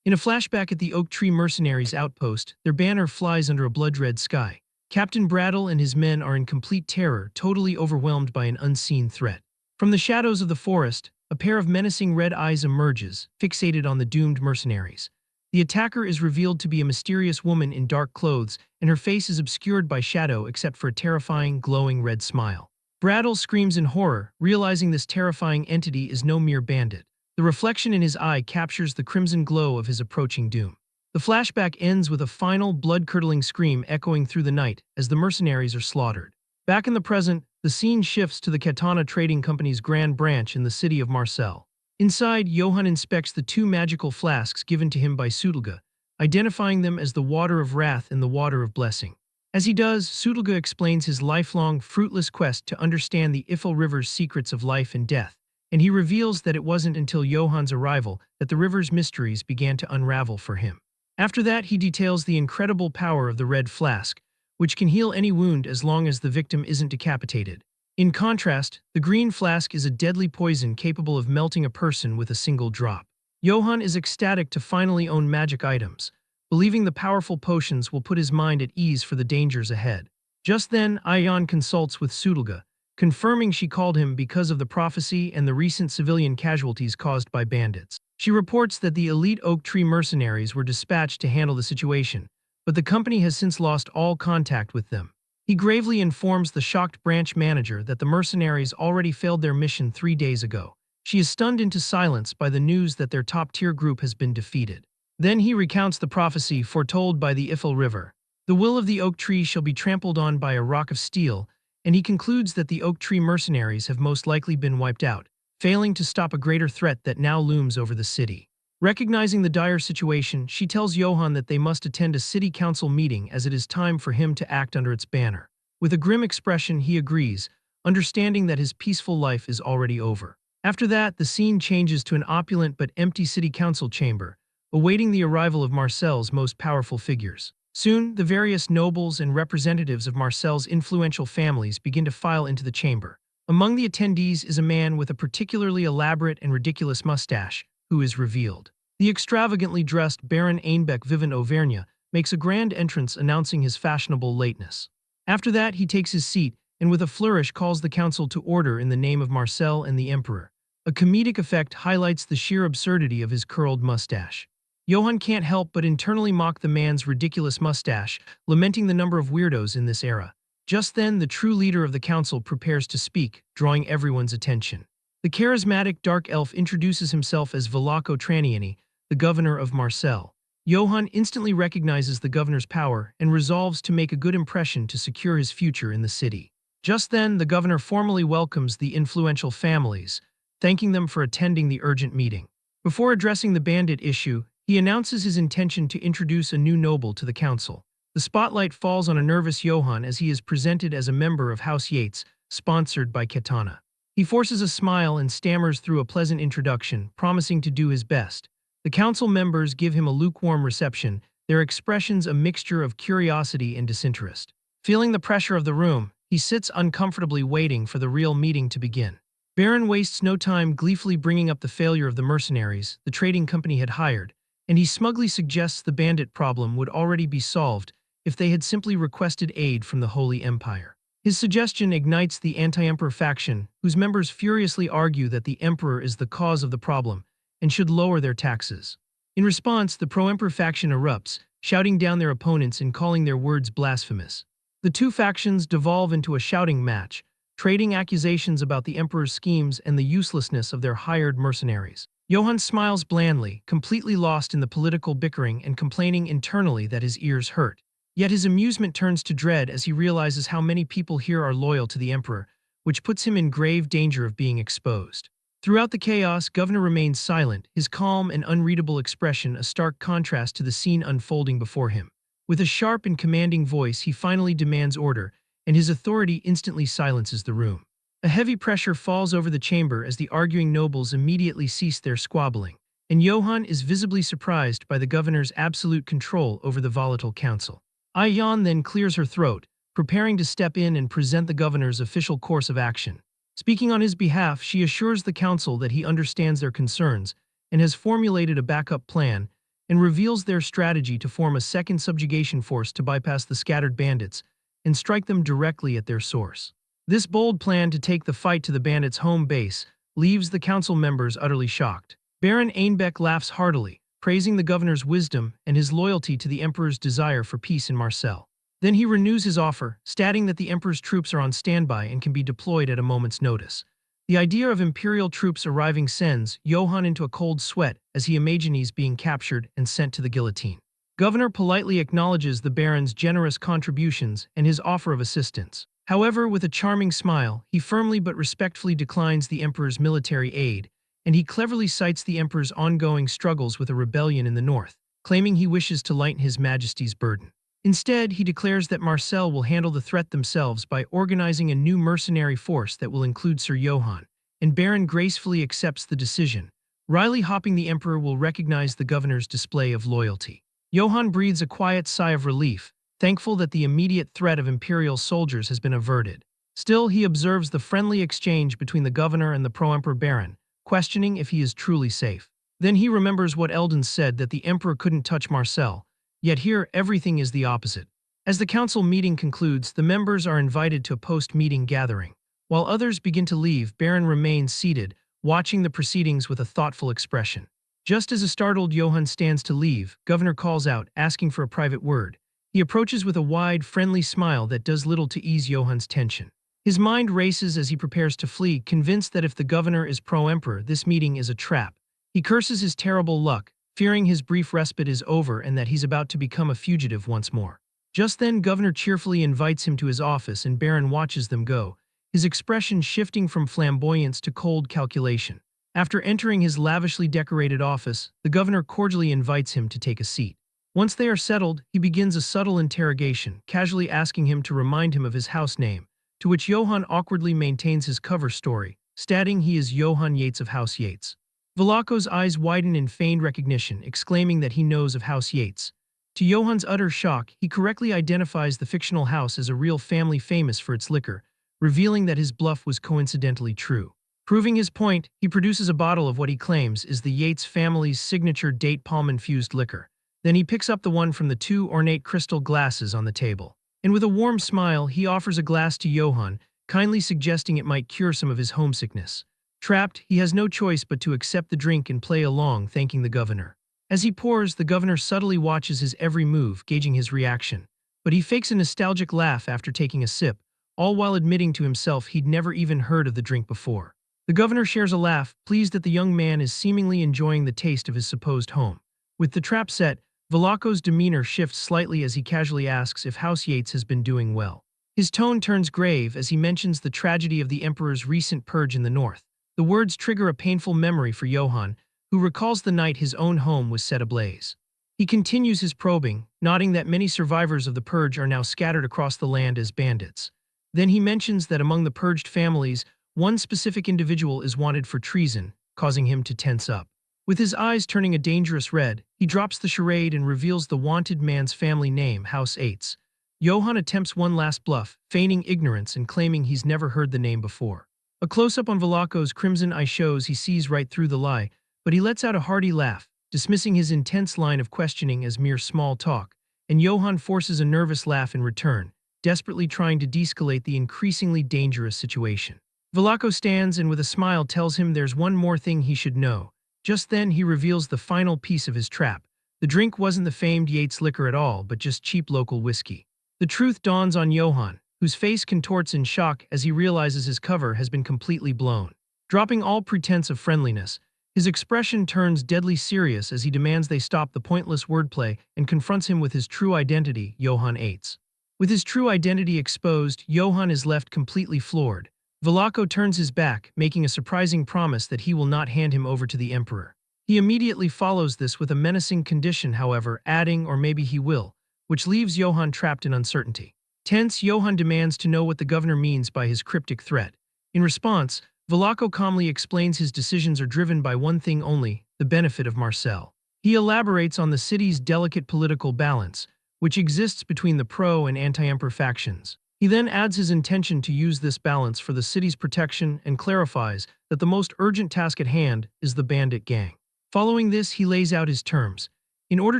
In a flashback at the Oak Tree Mercenaries outpost, their banner flies under a blood-red sky. Captain Brattle and his men are in complete terror, totally overwhelmed by an unseen threat. From the shadows of the forest, a pair of menacing red eyes emerges, fixated on the doomed mercenaries. The attacker is revealed to be a mysterious woman in dark clothes, and her face is obscured by shadow except for a terrifying, glowing red smile. Brattle screams in horror, realizing this terrifying entity is no mere bandit. The reflection in his eye captures the crimson glow of his approaching doom. The flashback ends with a final, blood-curdling scream echoing through the night as the mercenaries are slaughtered. Back in the present, the scene shifts to the Katana Trading Company's Grand Branch in the city of Marcel. Inside, Johann inspects the two magical flasks given to him by Sudolga, identifying them as the Water of Wrath and the Water of Blessing. As he does, Sudolga explains his lifelong, fruitless quest to understand the Ifil River's secrets of life and death, and he reveals that it wasn't until Johann's arrival that the river's mysteries began to unravel for him. After that, he details the incredible power of the red flask, which can heal any wound as long as the victim isn't decapitated. In contrast, the green flask is a deadly poison capable of melting a person with a single drop. Johann is ecstatic to finally own magic items, believing the powerful potions will put his mind at ease for the dangers ahead. Just then, Aijan consults with Sudolga, confirming she called him because of the prophecy and the recent civilian casualties caused by bandits. She reports that the elite Oak Tree mercenaries were dispatched to handle the situation, but the company has since lost all contact with them. He gravely informs the shocked branch manager that the mercenaries already failed their mission 3 days ago. She is stunned into silence by the news that their top-tier group has been defeated. Then he recounts the prophecy foretold by the Ifil River. The will of the oak tree shall be trampled on by a rock of steel, and he concludes that the Oak Tree mercenaries have most likely been wiped out, failing to stop a greater threat that now looms over the city. Recognizing the dire situation, she tells Johann that they must attend a city council meeting as it is time for him to act under its banner. With a grim expression, he agrees, understanding that his peaceful life is already over. After that, the scene changes to an opulent but empty city council chamber, awaiting the arrival of Marcel's most powerful figures. Soon, the various nobles and representatives of Marcel's influential families begin to file into the chamber. Among the attendees is a man with a particularly elaborate and ridiculous mustache, who is revealed. The extravagantly dressed Baron Einbeck Vivant Auvergne makes a grand entrance announcing his fashionable lateness. After that, he takes his seat and with a flourish calls the council to order in the name of Marcel and the Emperor. A comedic effect highlights the sheer absurdity of his curled mustache. Johann can't help but internally mock the man's ridiculous mustache, lamenting the number of weirdos in this era. Just then, the true leader of the council prepares to speak, drawing everyone's attention. The charismatic dark elf introduces himself as Velako Traniani, the governor of Marseille. Johann instantly recognizes the governor's power and resolves to make a good impression to secure his future in the city. Just then, the governor formally welcomes the influential families, thanking them for attending the urgent meeting. Before addressing the bandit issue, he announces his intention to introduce a new noble to the council. The spotlight falls on a nervous Johann as he is presented as a member of House Yates, sponsored by Katana. He forces a smile and stammers through a pleasant introduction, promising to do his best. The council members give him a lukewarm reception, their expressions a mixture of curiosity and disinterest. Feeling the pressure of the room, he sits uncomfortably waiting for the real meeting to begin. Baron wastes no time gleefully bringing up the failure of the mercenaries the trading company had hired, and he smugly suggests the bandit problem would already be solved if they had simply requested aid from the Holy Empire. His suggestion ignites the anti-emperor faction, whose members furiously argue that the emperor is the cause of the problem and should lower their taxes. In response, the pro-emperor faction erupts, shouting down their opponents and calling their words blasphemous. The two factions devolve into a shouting match, trading accusations about the emperor's schemes and the uselessness of their hired mercenaries. Johann smiles blandly, completely lost in the political bickering and complaining internally that his ears hurt. Yet his amusement turns to dread as he realizes how many people here are loyal to the emperor, which puts him in grave danger of being exposed. Throughout the chaos, Governor remains silent, his calm and unreadable expression a stark contrast to the scene unfolding before him. With a sharp and commanding voice, he finally demands order, and his authority instantly silences the room. A heavy pressure falls over the chamber as the arguing nobles immediately cease their squabbling, and Johann is visibly surprised by the governor's absolute control over the volatile council. Ayan then clears her throat, preparing to step in and present the governor's official course of action. Speaking on his behalf, she assures the council that he understands their concerns and has formulated a backup plan, and reveals their strategy to form a second subjugation force to bypass the scattered bandits and strike them directly at their source. This bold plan to take the fight to the bandits' home base leaves the council members utterly shocked. Baron Einbeck laughs heartily, praising the governor's wisdom and his loyalty to the emperor's desire for peace in Marseille. Then he renews his offer, stating that the emperor's troops are on standby and can be deployed at a moment's notice. The idea of imperial troops arriving sends Johann into a cold sweat as he imagines being captured and sent to the guillotine. Governor politely acknowledges the baron's generous contributions and his offer of assistance. However, with a charming smile, he firmly but respectfully declines the emperor's military aid, and he cleverly cites the emperor's ongoing struggles with a rebellion in the north, claiming he wishes to lighten his majesty's burden. Instead, he declares that Marseille will handle the threat themselves by organizing a new mercenary force that will include Sir Johann, and Baron gracefully accepts the decision. Wryly hopping, the emperor will recognize the governor's display of loyalty. Johann breathes a quiet sigh of relief, thankful that the immediate threat of imperial soldiers has been averted. Still, he observes the friendly exchange between the governor and the pro-emperor baron, questioning if he is truly safe. Then he remembers what Eldon said, that the emperor couldn't touch Marseille. Yet here, everything is the opposite. As the council meeting concludes, the members are invited to a post-meeting gathering. While others begin to leave, Baron remains seated, watching the proceedings with a thoughtful expression. Just as a startled Johann stands to leave, Governor calls out, asking for a private word. He approaches with a wide, friendly smile that does little to ease Johann's tension. His mind races as he prepares to flee, convinced that if the governor is pro-emperor, this meeting is a trap. He curses his terrible luck, fearing his brief respite is over and that he's about to become a fugitive once more. Just then, Governor cheerfully invites him to his office and Baron watches them go, his expression shifting from flamboyance to cold calculation. After entering his lavishly decorated office, the governor cordially invites him to take a seat. Once they are settled, he begins a subtle interrogation, casually asking him to remind him of his house name, to which Johann awkwardly maintains his cover story, stating he is Johann Yates of House Yates. Velako's eyes widen in feigned recognition, exclaiming that he knows of House Yates. To Johann's utter shock, he correctly identifies the fictional house as a real family famous for its liquor, revealing that his bluff was coincidentally true. Proving his point, he produces a bottle of what he claims is the Yates family's signature date palm-infused liquor. Then he picks up the one from the two ornate crystal glasses on the table. And with a warm smile, he offers a glass to Johann, kindly suggesting it might cure some of his homesickness. Trapped, he has no choice but to accept the drink and play along, thanking the governor. As he pours, the governor subtly watches his every move, gauging his reaction. But he fakes a nostalgic laugh after taking a sip, all while admitting to himself he'd never even heard of the drink before. The governor shares a laugh, pleased that the young man is seemingly enjoying the taste of his supposed home. With the trap set, Velaco's demeanor shifts slightly as he casually asks if House Yates has been doing well. His tone turns grave as he mentions the tragedy of the Emperor's recent purge in the north. The words trigger a painful memory for Johann, who recalls the night his own home was set ablaze. He continues his probing, noting that many survivors of the purge are now scattered across the land as bandits. Then he mentions that among the purged families, one specific individual is wanted for treason, causing him to tense up. With his eyes turning a dangerous red, he drops the charade and reveals the wanted man's family name, House Yates. Johann attempts one last bluff, feigning ignorance and claiming he's never heard the name before. A close-up on Velaco's crimson eye shows he sees right through the lie, but he lets out a hearty laugh, dismissing his intense line of questioning as mere small talk, and Johann forces a nervous laugh in return, desperately trying to de-escalate the increasingly dangerous situation. Velaco stands and with a smile tells him there's one more thing he should know. Just then he reveals the final piece of his trap. The drink wasn't the famed Yates liquor at all, but just cheap local whiskey. The truth dawns on Johann, whose face contorts in shock as he realizes his cover has been completely blown. Dropping all pretense of friendliness, his expression turns deadly serious as he demands they stop the pointless wordplay and confronts him with his true identity, Johann Yates. With his true identity exposed, Johann is left completely floored. Velaco turns his back, making a surprising promise that he will not hand him over to the Emperor. He immediately follows this with a menacing condition, however, adding, or maybe he will, which leaves Johann trapped in uncertainty. Tense, Johann demands to know what the governor means by his cryptic threat. In response, Velaco calmly explains his decisions are driven by one thing only, the benefit of Marcel. He elaborates on the city's delicate political balance, which exists between the pro- and anti-emperor factions. He then adds his intention to use this balance for the city's protection and clarifies that the most urgent task at hand is the bandit gang. Following this, he lays out his terms. In order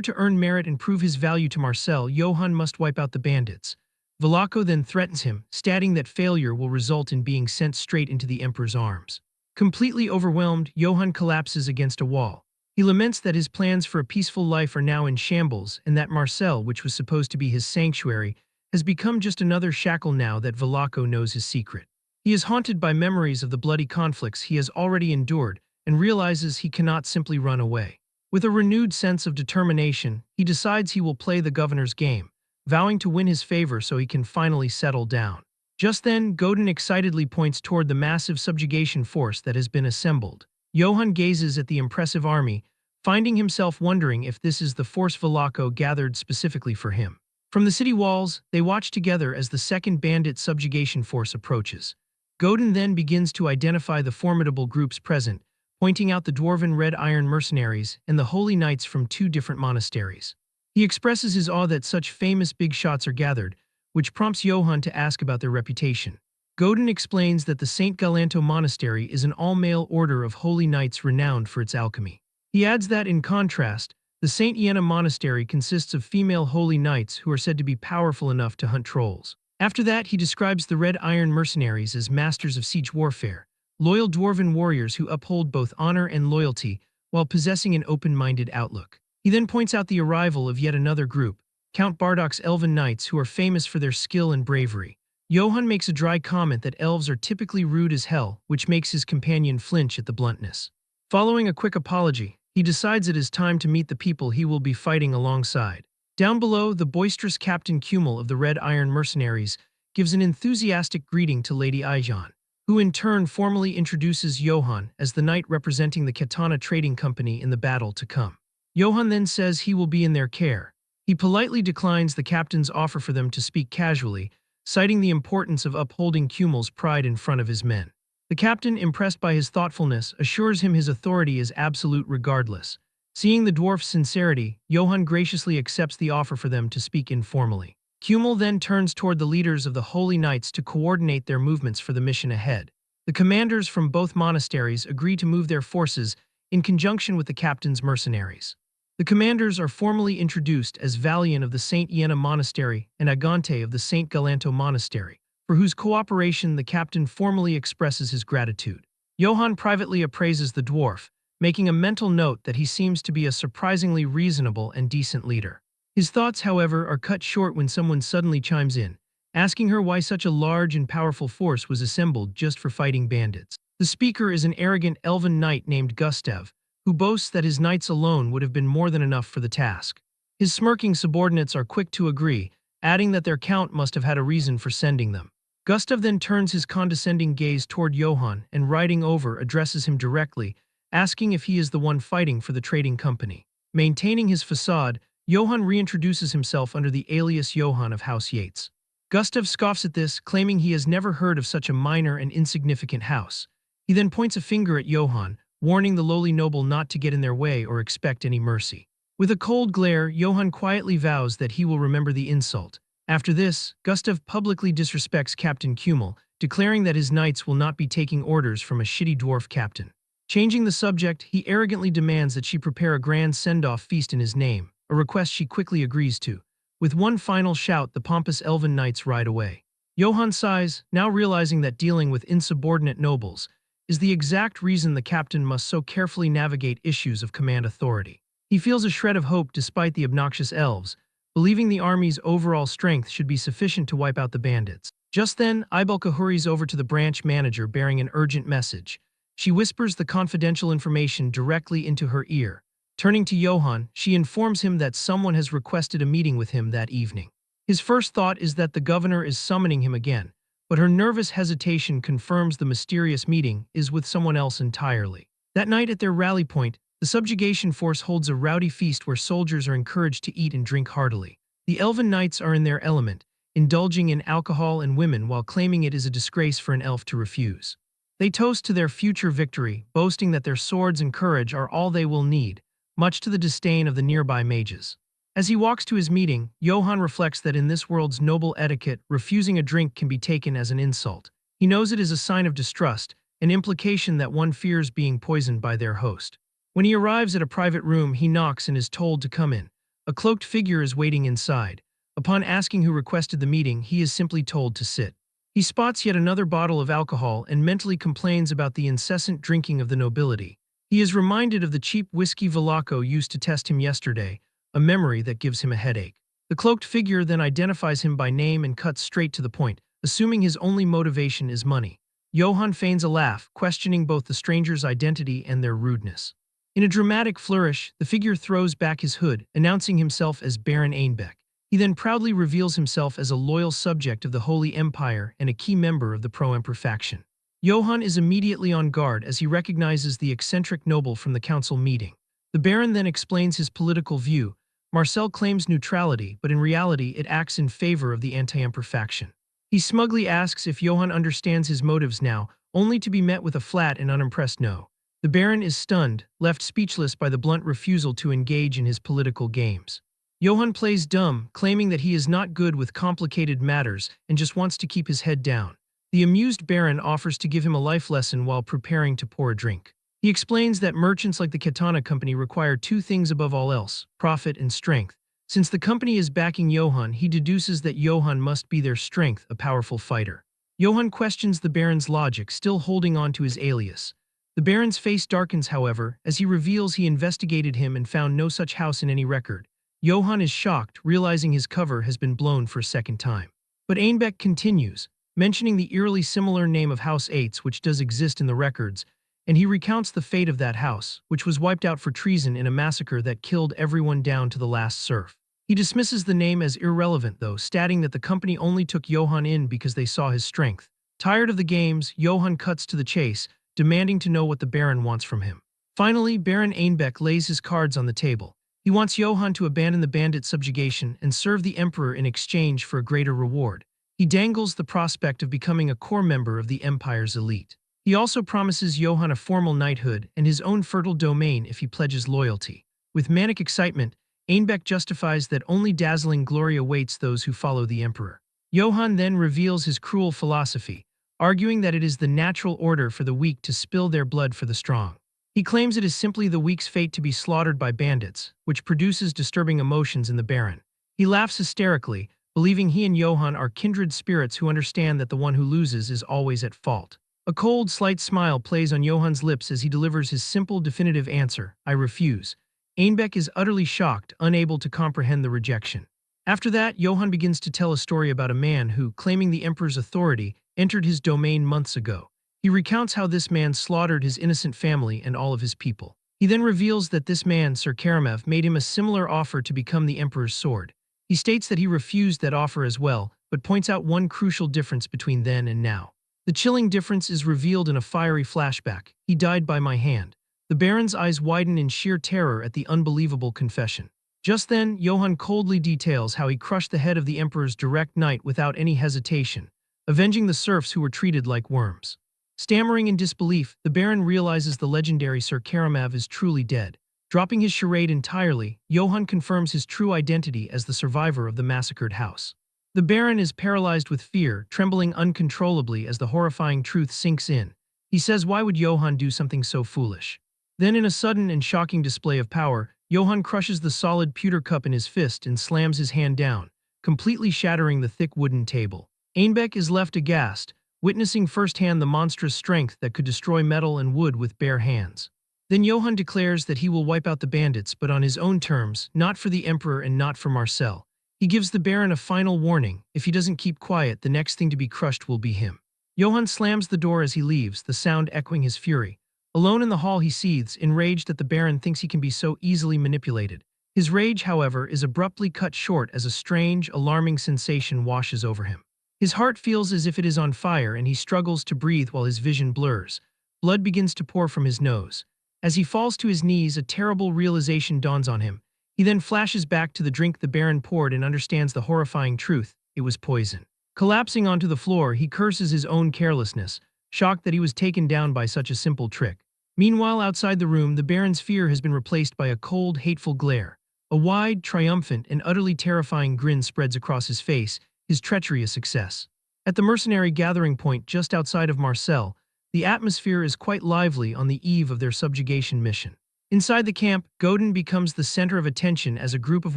to earn merit and prove his value to Marcel, Johann must wipe out the bandits. Velaco then threatens him, stating that failure will result in being sent straight into the Emperor's arms. Completely overwhelmed, Johann collapses against a wall. He laments that his plans for a peaceful life are now in shambles and that Marcel, which was supposed to be his sanctuary, has become just another shackle now that Velaco knows his secret. He is haunted by memories of the bloody conflicts he has already endured and realizes he cannot simply run away. With a renewed sense of determination, he decides he will play the governor's game, vowing to win his favor so he can finally settle down. Just then, Godin excitedly points toward the massive subjugation force that has been assembled. Johann gazes at the impressive army, finding himself wondering if this is the force Velaco gathered specifically for him. From the city walls, they watch together as the second bandit subjugation force approaches. Godin then begins to identify the formidable groups present, pointing out the dwarven red iron mercenaries and the holy knights from two different monasteries. He expresses his awe that such famous big shots are gathered, which prompts Johann to ask about their reputation. Godin explains that the St. Galanto Monastery is an all-male order of holy knights renowned for its alchemy. He adds that, in contrast, the St. Iena Monastery consists of female holy knights who are said to be powerful enough to hunt trolls. After that, he describes the Red Iron Mercenaries as masters of siege warfare, loyal dwarven warriors who uphold both honor and loyalty while possessing an open-minded outlook. He then points out the arrival of yet another group, Count Bardoc's Elven Knights, who are famous for their skill and bravery. Johann makes a dry comment that elves are typically rude as hell, which makes his companion flinch at the bluntness. Following a quick apology, he decides it is time to meet the people he will be fighting alongside. Down below, the boisterous Captain Kumel of the Red Iron Mercenaries gives an enthusiastic greeting to Lady Aijan, who in turn formally introduces Johann as the knight representing the Katana Trading Company in the battle to come. Johann then says he will be in their care. He politely declines the captain's offer for them to speak casually, citing the importance of upholding Kumel's pride in front of his men. The captain, impressed by his thoughtfulness, assures him his authority is absolute regardless. Seeing the dwarf's sincerity, Johann graciously accepts the offer for them to speak informally. Kumel then turns toward the leaders of the Holy Knights to coordinate their movements for the mission ahead. The commanders from both monasteries agree to move their forces in conjunction with the captain's mercenaries. The commanders are formally introduced as Valian of the St. Iena Monastery and Agante of the St. Galanto Monastery, for whose cooperation the captain formally expresses his gratitude. Johann privately appraises the dwarf, making a mental note that he seems to be a surprisingly reasonable and decent leader. His thoughts, however, are cut short when someone suddenly chimes in, asking her why such a large and powerful force was assembled just for fighting bandits. The speaker is an arrogant elven knight named Gustav, who boasts that his knights alone would have been more than enough for the task. His smirking subordinates are quick to agree, adding that their count must have had a reason for sending them. Gustav then turns his condescending gaze toward Johann and, riding over, addresses him directly, asking if he is the one fighting for the trading company. Maintaining his facade, Johann reintroduces himself under the alias Johann of House Yates. Gustav scoffs at this, claiming he has never heard of such a minor and insignificant house. He then points a finger at Johann, warning the lowly noble not to get in their way or expect any mercy. With a cold glare, Johann quietly vows that he will remember the insult. After this, Gustav publicly disrespects Captain Kummel, declaring that his knights will not be taking orders from a shitty dwarf captain. Changing the subject, he arrogantly demands that she prepare a grand send-off feast in his name, a request she quickly agrees to. With one final shout, the pompous elven knights ride away. Johann sighs, now realizing that dealing with insubordinate nobles is the exact reason the captain must so carefully navigate issues of command authority. He feels a shred of hope despite the obnoxious elves, believing the army's overall strength should be sufficient to wipe out the bandits. Just then, Ibelka hurries over to the branch manager bearing an urgent message. She whispers the confidential information directly into her ear. Turning to Johann, she informs him that someone has requested a meeting with him that evening. His first thought is that the governor is summoning him again, but her nervous hesitation confirms the mysterious meeting is with someone else entirely. That night at their rally point, the subjugation force holds a rowdy feast where soldiers are encouraged to eat and drink heartily. The elven knights are in their element, indulging in alcohol and women while claiming it is a disgrace for an elf to refuse. They toast to their future victory, boasting that their swords and courage are all they will need, much to the disdain of the nearby mages. As he walks to his meeting, Johann reflects that in this world's noble etiquette, refusing a drink can be taken as an insult. He knows it is a sign of distrust, an implication that one fears being poisoned by their host. When he arrives at a private room, he knocks and is told to come in. A cloaked figure is waiting inside. Upon asking who requested the meeting, he is simply told to sit. He spots yet another bottle of alcohol and mentally complains about the incessant drinking of the nobility. He is reminded of the cheap whiskey Velaco used to test him yesterday, a memory that gives him a headache. The cloaked figure then identifies him by name and cuts straight to the point, assuming his only motivation is money. Johann feigns a laugh, questioning both the stranger's identity and their rudeness. In a dramatic flourish, the figure throws back his hood, announcing himself as Baron Einbeck. He then proudly reveals himself as a loyal subject of the Holy Empire and a key member of the pro-emperor faction. Johann is immediately on guard as he recognizes the eccentric noble from the council meeting. The Baron then explains his political view. Marcel claims neutrality, but in reality it acts in favor of the anti-emperor faction. He smugly asks if Johann understands his motives now, only to be met with a flat and unimpressed no. The Baron is stunned, left speechless by the blunt refusal to engage in his political games. Johann plays dumb, claiming that he is not good with complicated matters and just wants to keep his head down. The amused Baron offers to give him a life lesson while preparing to pour a drink. He explains that merchants like the Katana Company require two things above all else: profit and strength. Since the company is backing Johann, he deduces that Johann must be their strength, a powerful fighter. Johann questions the Baron's logic, still holding on to his alias. The Baron's face darkens, however, as he reveals he investigated him and found no such house in any record. Johann is shocked, realizing his cover has been blown for a second time. But Einbeck continues, mentioning the eerily similar name of House Eights, which does exist in the records, and he recounts the fate of that house, which was wiped out for treason in a massacre that killed everyone down to the last serf. He dismisses the name as irrelevant, though, stating that the company only took Johann in because they saw his strength. Tired of the games, Johann cuts to the chase, demanding to know what the Baron wants from him. Finally, Baron Einbeck lays his cards on the table. He wants Johann to abandon the bandit subjugation and serve the Emperor in exchange for a greater reward. He dangles the prospect of becoming a core member of the Empire's elite. He also promises Johann a formal knighthood and his own fertile domain if he pledges loyalty. With manic excitement, Einbeck justifies that only dazzling glory awaits those who follow the Emperor. Johann then reveals his cruel philosophy, arguing that it is the natural order for the weak to spill their blood for the strong. He claims it is simply the weak's fate to be slaughtered by bandits, which produces disturbing emotions in the Baron. He laughs hysterically, believing he and Johann are kindred spirits who understand that the one who loses is always at fault. A cold, slight smile plays on Johann's lips as he delivers his simple, definitive answer, I refuse. Einbeck is utterly shocked, unable to comprehend the rejection. After that, Johann begins to tell a story about a man who, claiming the emperor's authority, entered his domain months ago. He recounts how this man slaughtered his innocent family and all of his people. He then reveals that this man, Sir Karamev, made him a similar offer to become the emperor's sword. He states that he refused that offer as well, but points out one crucial difference between then and now. The chilling difference is revealed in a fiery flashback. He died by my hand. The Baron's eyes widen in sheer terror at the unbelievable confession. Just then, Johann coldly details how he crushed the head of the Emperor's direct knight without any hesitation, avenging the serfs who were treated like worms. Stammering in disbelief, the Baron realizes the legendary Sir Karamev is truly dead. Dropping his charade entirely, Johann confirms his true identity as the survivor of the massacred house. The Baron is paralyzed with fear, trembling uncontrollably as the horrifying truth sinks in. He says, why would Johann do something so foolish? Then in a sudden and shocking display of power, Johann crushes the solid pewter cup in his fist and slams his hand down, completely shattering the thick wooden table. Einbeck is left aghast, witnessing firsthand the monstrous strength that could destroy metal and wood with bare hands. Then Johann declares that he will wipe out the bandits, but on his own terms, not for the Emperor and not for Marcel. He gives the Baron a final warning: if he doesn't keep quiet, the next thing to be crushed will be him. Johann slams the door as he leaves, the sound echoing his fury. Alone in the hall he seethes, enraged that the Baron thinks he can be so easily manipulated. His rage, however, is abruptly cut short as a strange, alarming sensation washes over him. His heart feels as if it is on fire and he struggles to breathe while his vision blurs. Blood begins to pour from his nose. As he falls to his knees, a terrible realization dawns on him. He then flashes back to the drink the Baron poured and understands the horrifying truth: it was poison. Collapsing onto the floor, he curses his own carelessness, shocked that he was taken down by such a simple trick. Meanwhile, outside the room, the Baron's fear has been replaced by a cold, hateful glare. A wide, triumphant, and utterly terrifying grin spreads across his face, his treachery a success. At the mercenary gathering point just outside of Marseille, the atmosphere is quite lively on the eve of their subjugation mission. Inside the camp, Godin becomes the center of attention as a group of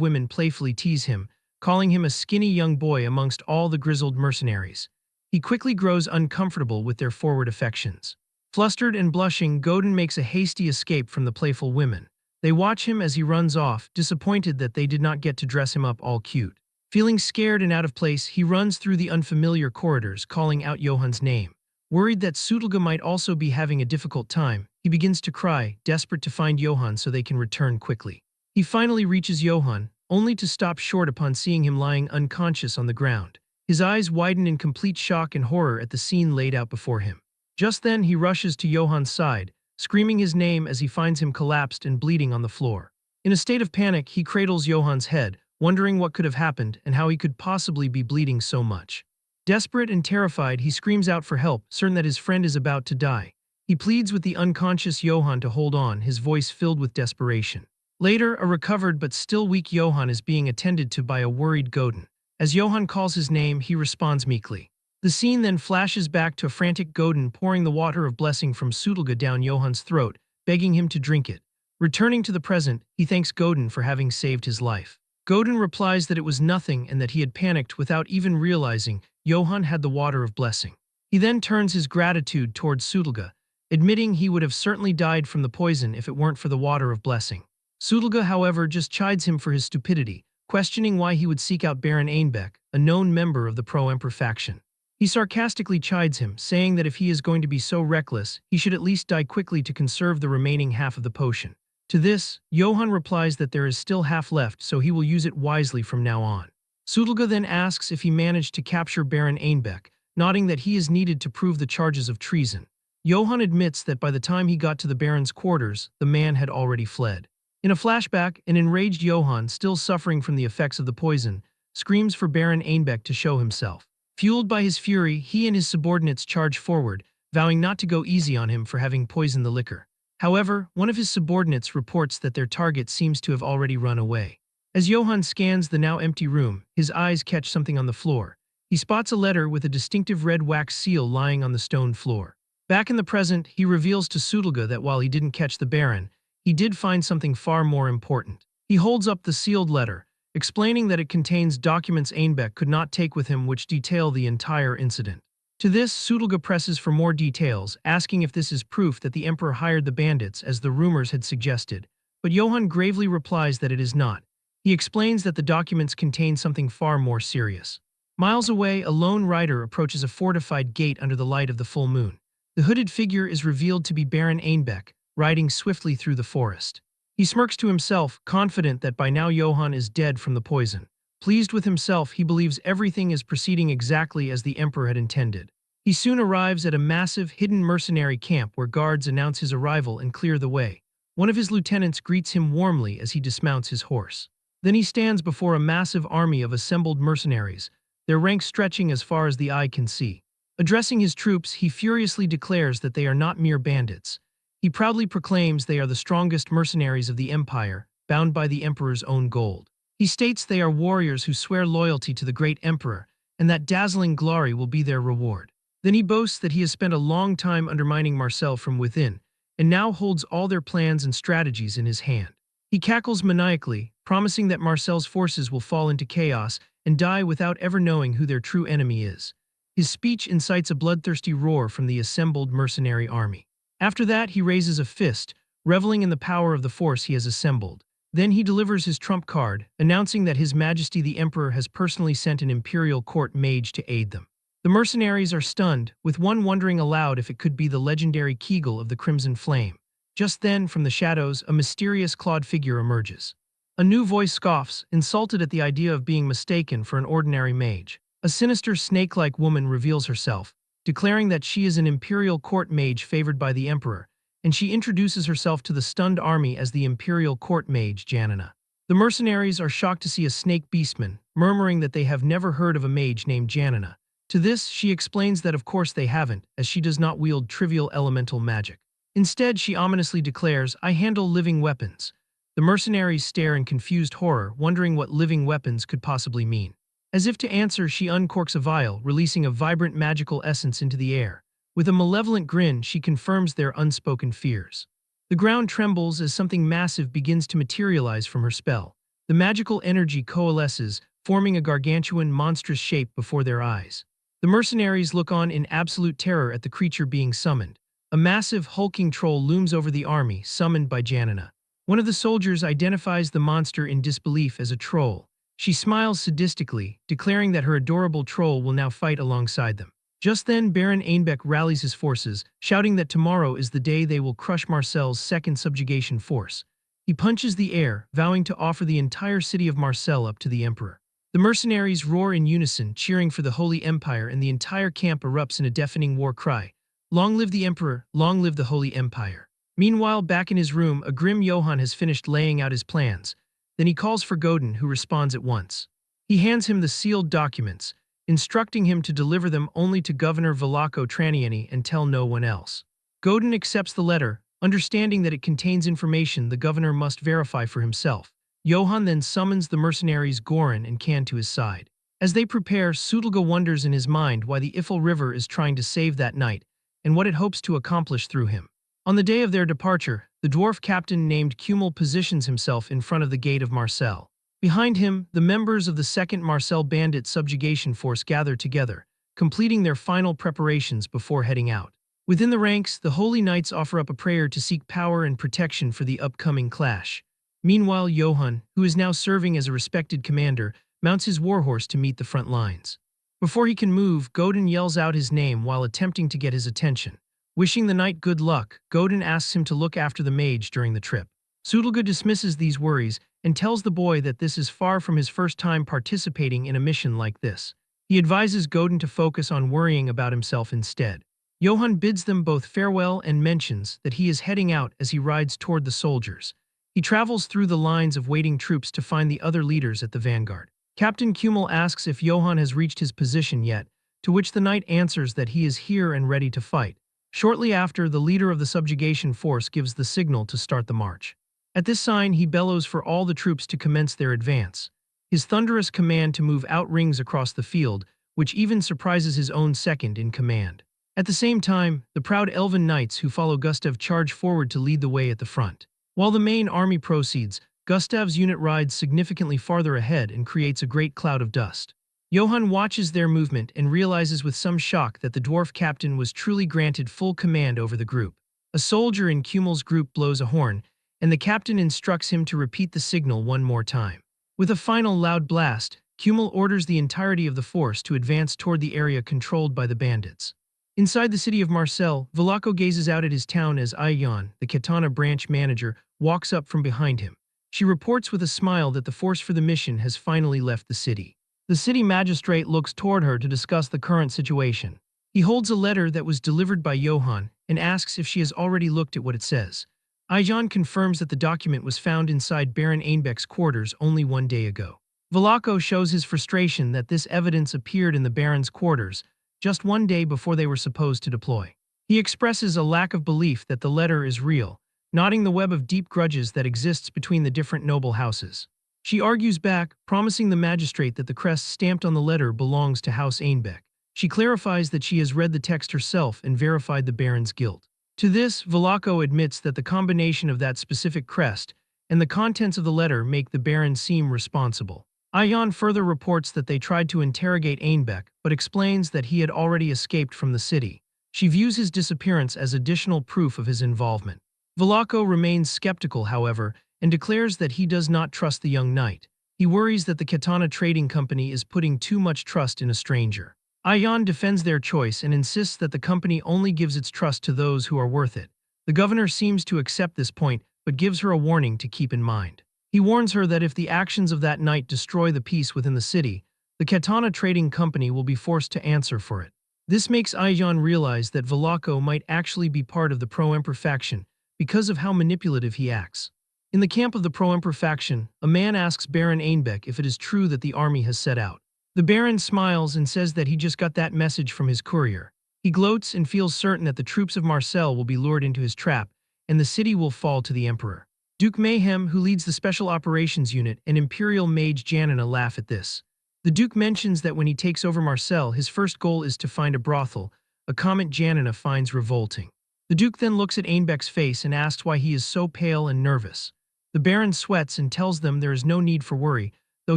women playfully tease him, calling him a skinny young boy amongst all the grizzled mercenaries. He quickly grows uncomfortable with their forward affections. Flustered and blushing, Godin makes a hasty escape from the playful women. They watch him as he runs off, disappointed that they did not get to dress him up all cute. Feeling scared and out of place, he runs through the unfamiliar corridors, calling out Johann's name. Worried that Sutelga might also be having a difficult time, he begins to cry, desperate to find Johann so they can return quickly. He finally reaches Johann, only to stop short upon seeing him lying unconscious on the ground. His eyes widen in complete shock and horror at the scene laid out before him. Just then, he rushes to Johann's side, screaming his name as he finds him collapsed and bleeding on the floor. In a state of panic, he cradles Johann's head, wondering what could have happened and how he could possibly be bleeding so much. Desperate and terrified, he screams out for help, certain that his friend is about to die. He pleads with the unconscious Johann to hold on, his voice filled with desperation. Later, a recovered but still weak Johann is being attended to by a worried Godin. As Johann calls his name, he responds meekly. The scene then flashes back to a frantic Godin pouring the water of blessing from Sutelga down Johann's throat, begging him to drink it. Returning to the present, he thanks Godin for having saved his life. Godin replies that it was nothing and that he had panicked without even realizing Johann had the water of blessing. He then turns his gratitude towards Sutelga, admitting he would have certainly died from the poison if it weren't for the water of blessing. Sutelga, however, just chides him for his stupidity, questioning why he would seek out Baron Einbeck, a known member of the pro-Emperor faction. He sarcastically chides him, saying that if he is going to be so reckless, he should at least die quickly to conserve the remaining half of the potion. To this, Johann replies that there is still half left, so he will use it wisely from now on. Sutelga then asks if he managed to capture Baron Einbeck, nodding that he is needed to prove the charges of treason. Johann admits that by the time he got to the Baron's quarters, the man had already fled. In a flashback, an enraged Johann, still suffering from the effects of the poison, screams for Baron Einbeck to show himself. Fueled by his fury, he and his subordinates charge forward, vowing not to go easy on him for having poisoned the liquor. However, one of his subordinates reports that their target seems to have already run away. As Johann scans the now empty room, his eyes catch something on the floor. He spots a letter with a distinctive red wax seal lying on the stone floor. Back in the present, he reveals to Sutelga that while he didn't catch the Baron, he did find something far more important. He holds up the sealed letter, explaining that it contains documents Einbeck could not take with him which detail the entire incident. To this, Sudolga presses for more details, asking if this is proof that the emperor hired the bandits as the rumors had suggested. But Johann gravely replies that it is not. He explains that the documents contain something far more serious. Miles away, a lone rider approaches a fortified gate under the light of the full moon. The hooded figure is revealed to be Baron Einbeck, riding swiftly through the forest. He smirks to himself, confident that by now Johann is dead from the poison. Pleased with himself, he believes everything is proceeding exactly as the emperor had intended. He soon arrives at a massive, hidden mercenary camp where guards announce his arrival and clear the way. One of his lieutenants greets him warmly as he dismounts his horse. Then he stands before a massive army of assembled mercenaries, their ranks stretching as far as the eye can see. Addressing his troops, he furiously declares that they are not mere bandits. He proudly proclaims they are the strongest mercenaries of the empire, bound by the emperor's own gold. He states they are warriors who swear loyalty to the great emperor, and that dazzling glory will be their reward. Then he boasts that he has spent a long time undermining Marcel from within, and now holds all their plans and strategies in his hand. He cackles maniacally, promising that Marcel's forces will fall into chaos and die without ever knowing who their true enemy is. His speech incites a bloodthirsty roar from the assembled mercenary army. After that, he raises a fist, reveling in the power of the force he has assembled. Then he delivers his trump card, announcing that His Majesty the Emperor has personally sent an imperial court mage to aid them. The mercenaries are stunned, with one wondering aloud if it could be the legendary Kegel of the Crimson Flame. Just then, from the shadows, a mysterious clawed figure emerges. A new voice scoffs, insulted at the idea of being mistaken for an ordinary mage. A sinister snake-like woman reveals herself, declaring that she is an imperial court mage favored by the emperor, and she introduces herself to the stunned army as the imperial court mage Janina. The mercenaries are shocked to see a snake beastman, murmuring that they have never heard of a mage named Janina. To this, she explains that of course they haven't, as she does not wield trivial elemental magic. Instead, she ominously declares, "I handle living weapons." The mercenaries stare in confused horror, wondering what living weapons could possibly mean. As if to answer, she uncorks a vial, releasing a vibrant magical essence into the air. With a malevolent grin, she confirms their unspoken fears. The ground trembles as something massive begins to materialize from her spell. The magical energy coalesces, forming a gargantuan, monstrous shape before their eyes. The mercenaries look on in absolute terror at the creature being summoned. A massive, hulking troll looms over the army, summoned by Janina. One of the soldiers identifies the monster in disbelief as a troll. She smiles sadistically, declaring that her adorable troll will now fight alongside them. Just then, Baron Einbeck rallies his forces, shouting that tomorrow is the day they will crush Marcel's second subjugation force. He punches the air, vowing to offer the entire city of Marcel up to the emperor. The mercenaries roar in unison, cheering for the Holy Empire, and the entire camp erupts in a deafening war cry. Long live the Emperor, long live the Holy Empire. Meanwhile, back in his room, a grim Johann has finished laying out his plans. Then he calls for Godin, who responds at once. He hands him the sealed documents, instructing him to deliver them only to Governor Velako Traniani and tell no one else. Godin accepts the letter, understanding that it contains information the governor must verify for himself. Johann then summons the mercenaries Goran and Kan to his side. As they prepare, Sudolga wonders in his mind why the Ifel River is trying to save that knight, and what it hopes to accomplish through him. On the day of their departure, the dwarf captain named Kumel positions himself in front of the gate of Marcel. Behind him, the members of the 2nd Marcel Bandit Subjugation Force gather together, completing their final preparations before heading out. Within the ranks, the Holy Knights offer up a prayer to seek power and protection for the upcoming clash. Meanwhile, Johann, who is now serving as a respected commander, mounts his warhorse to meet the front lines. Before he can move, Godin yells out his name while attempting to get his attention. Wishing the knight good luck, Godin asks him to look after the mage during the trip. Sudolga dismisses these worries and tells the boy that this is far from his first time participating in a mission like this. He advises Godin to focus on worrying about himself instead. Johann bids them both farewell and mentions that he is heading out as he rides toward the soldiers. He travels through the lines of waiting troops to find the other leaders at the vanguard. Captain Kumel asks if Johann has reached his position yet, to which the knight answers that he is here and ready to fight. Shortly after, the leader of the subjugation force gives the signal to start the march. At this sign, he bellows for all the troops to commence their advance. His thunderous command to move outrings across the field, which even surprises his own second in command. At the same time, the proud elven knights who follow Gustav charge forward to lead the way at the front. While the main army proceeds, Gustav's unit rides significantly farther ahead and creates a great cloud of dust. Johann watches their movement and realizes with some shock that the dwarf captain was truly granted full command over the group. A soldier in Kummel's group blows a horn, and the captain instructs him to repeat the signal one more time. With a final loud blast, Kummel orders the entirety of the force to advance toward the area controlled by the bandits. Inside the city of Marseille, Velaco gazes out at his town as Ayan, the Katana branch manager, walks up from behind him. She reports with a smile that the force for the mission has finally left the city. The city magistrate looks toward her to discuss the current situation. He holds a letter that was delivered by Johann and asks if she has already looked at what it says. Ayan confirms that the document was found inside Baron Einbeck's quarters only 1 day ago. Velaco shows his frustration that this evidence appeared in the Baron's quarters just 1 day before they were supposed to deploy. He expresses a lack of belief that the letter is real, knotting the web of deep grudges that exists between the different noble houses. She argues back, promising the magistrate that the crest stamped on the letter belongs to House Einbeck. She clarifies that she has read the text herself and verified the Baron's guilt. To this, Velaco admits that the combination of that specific crest and the contents of the letter make the Baron seem responsible. Ayan further reports that they tried to interrogate Einbeck, but explains that he had already escaped from the city. She views his disappearance as additional proof of his involvement. Velaco remains skeptical, however, and declares that he does not trust the young knight. He worries that the Katana Trading Company is putting too much trust in a stranger. Ayan defends their choice and insists that the company only gives its trust to those who are worth it. The governor seems to accept this point, but gives her a warning to keep in mind. He warns her that if the actions of that night destroy the peace within the city, the Katana Trading Company will be forced to answer for it. This makes Ayan realize that Velaco might actually be part of the Pro-Emperor faction because of how manipulative he acts. In the camp of the Pro-Emperor faction, a man asks Baron Einbeck if it is true that the army has set out. The Baron smiles and says that he just got that message from his courier. He gloats and feels certain that the troops of Marseille will be lured into his trap, and the city will fall to the Emperor. Duke Mayhem, who leads the Special Operations Unit, and Imperial Mage Janina laugh at this. The Duke mentions that when he takes over Marseille, his first goal is to find a brothel, a comment Janina finds revolting. The Duke then looks at Einbeck's face and asks why he is so pale and nervous. The Baron sweats and tells them there is no need for worry, though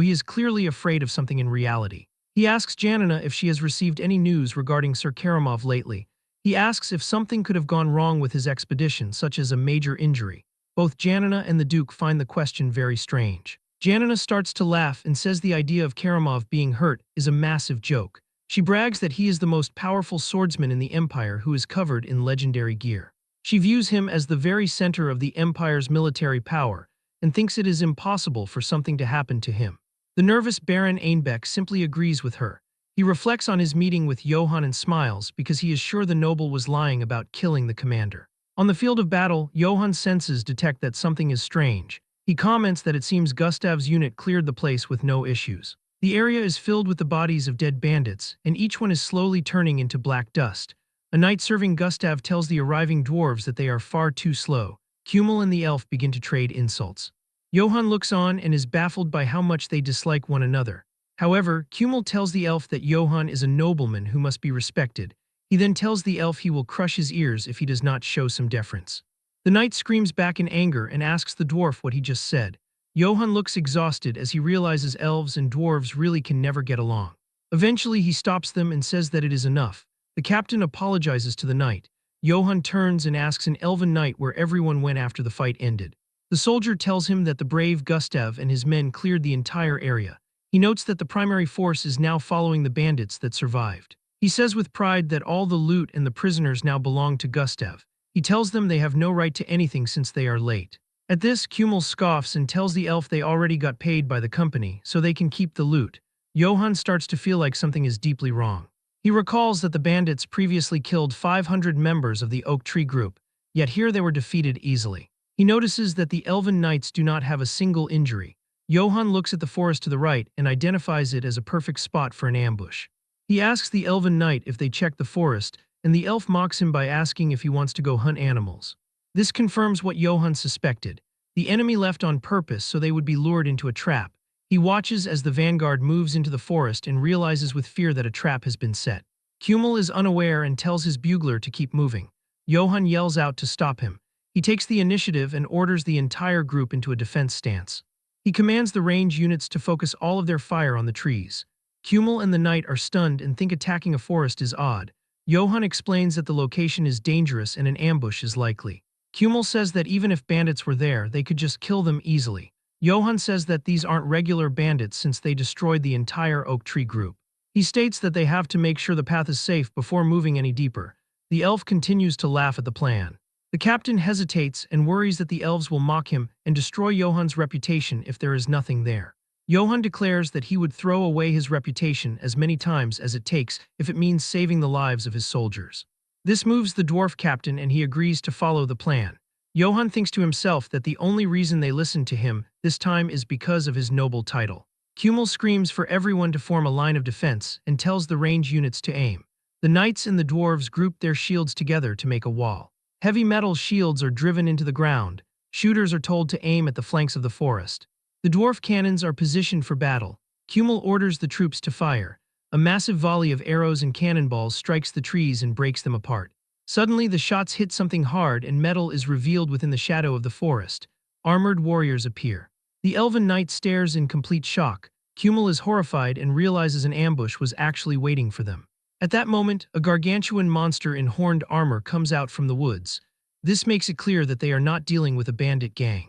he is clearly afraid of something in reality. He asks Janina if she has received any news regarding Sir Karamov lately. He asks if something could have gone wrong with his expedition, such as a major injury. Both Janina and the Duke find the question very strange. Janina starts to laugh and says the idea of Karamov being hurt is a massive joke. She brags that he is the most powerful swordsman in the Empire who is covered in legendary gear. She views him as the very center of the Empire's military power and thinks it is impossible for something to happen to him. The nervous Baron Einbeck simply agrees with her. He reflects on his meeting with Johann and smiles because he is sure the noble was lying about killing the commander. On the field of battle, Johann's senses detect that something is strange. He comments that it seems Gustav's unit cleared the place with no issues. The area is filled with the bodies of dead bandits, and each one is slowly turning into black dust. A knight serving Gustav tells the arriving dwarves that they are far too slow. Kummel and the elf begin to trade insults. Johann looks on and is baffled by how much they dislike one another. However, Kummel tells the elf that Johann is a nobleman who must be respected. He then tells the elf he will crush his ears if he does not show some deference. The knight screams back in anger and asks the dwarf what he just said. Johann looks exhausted as he realizes elves and dwarves really can never get along. Eventually he stops them and says that it is enough. The captain apologizes to the knight. Johann turns and asks an elven knight where everyone went after the fight ended. The soldier tells him that the brave Gustav and his men cleared the entire area. He notes that the primary force is now following the bandits that survived. He says with pride that all the loot and the prisoners now belong to Gustav. He tells them they have no right to anything since they are late. At this, Kummel scoffs and tells the elf they already got paid by the company, so they can keep the loot. Johann starts to feel like something is deeply wrong. He recalls that the bandits previously killed 500 members of the Oak Tree group, yet here they were defeated easily. He notices that the elven knights do not have a single injury. Johann looks at the forest to the right and identifies it as a perfect spot for an ambush. He asks the elven knight if they checked the forest, and the elf mocks him by asking if he wants to go hunt animals. This confirms what Johann suspected. The enemy left on purpose so they would be lured into a trap. He watches as the vanguard moves into the forest and realizes with fear that a trap has been set. Kummel is unaware and tells his bugler to keep moving. Johann yells out to stop him. He takes the initiative and orders the entire group into a defense stance. He commands the range units to focus all of their fire on the trees. Kumel and the knight are stunned and think attacking a forest is odd. Johan explains that the location is dangerous and an ambush is likely. Kumel says that even if bandits were there, they could just kill them easily. Johan says that these aren't regular bandits since they destroyed the entire oak tree group. He states that they have to make sure the path is safe before moving any deeper. The elf continues to laugh at the plan. The captain hesitates and worries that the elves will mock him and destroy Johan's reputation if there is nothing there. Johan declares that he would throw away his reputation as many times as it takes if it means saving the lives of his soldiers. This moves the dwarf captain and he agrees to follow the plan. Johan thinks to himself that the only reason they listened to him this time is because of his noble title. Kumel screams for everyone to form a line of defense and tells the range units to aim. The knights and the dwarves group their shields together to make a wall. Heavy metal shields are driven into the ground. Shooters are told to aim at the flanks of the forest. The dwarf cannons are positioned for battle. Kumel orders the troops to fire. A massive volley of arrows and cannonballs strikes the trees and breaks them apart. Suddenly, the shots hit something hard and metal is revealed within the shadow of the forest. Armored warriors appear. The elven knight stares in complete shock. Kumel is horrified and realizes an ambush was actually waiting for them. At that moment, a gargantuan monster in horned armor comes out from the woods. This makes it clear that they are not dealing with a bandit gang.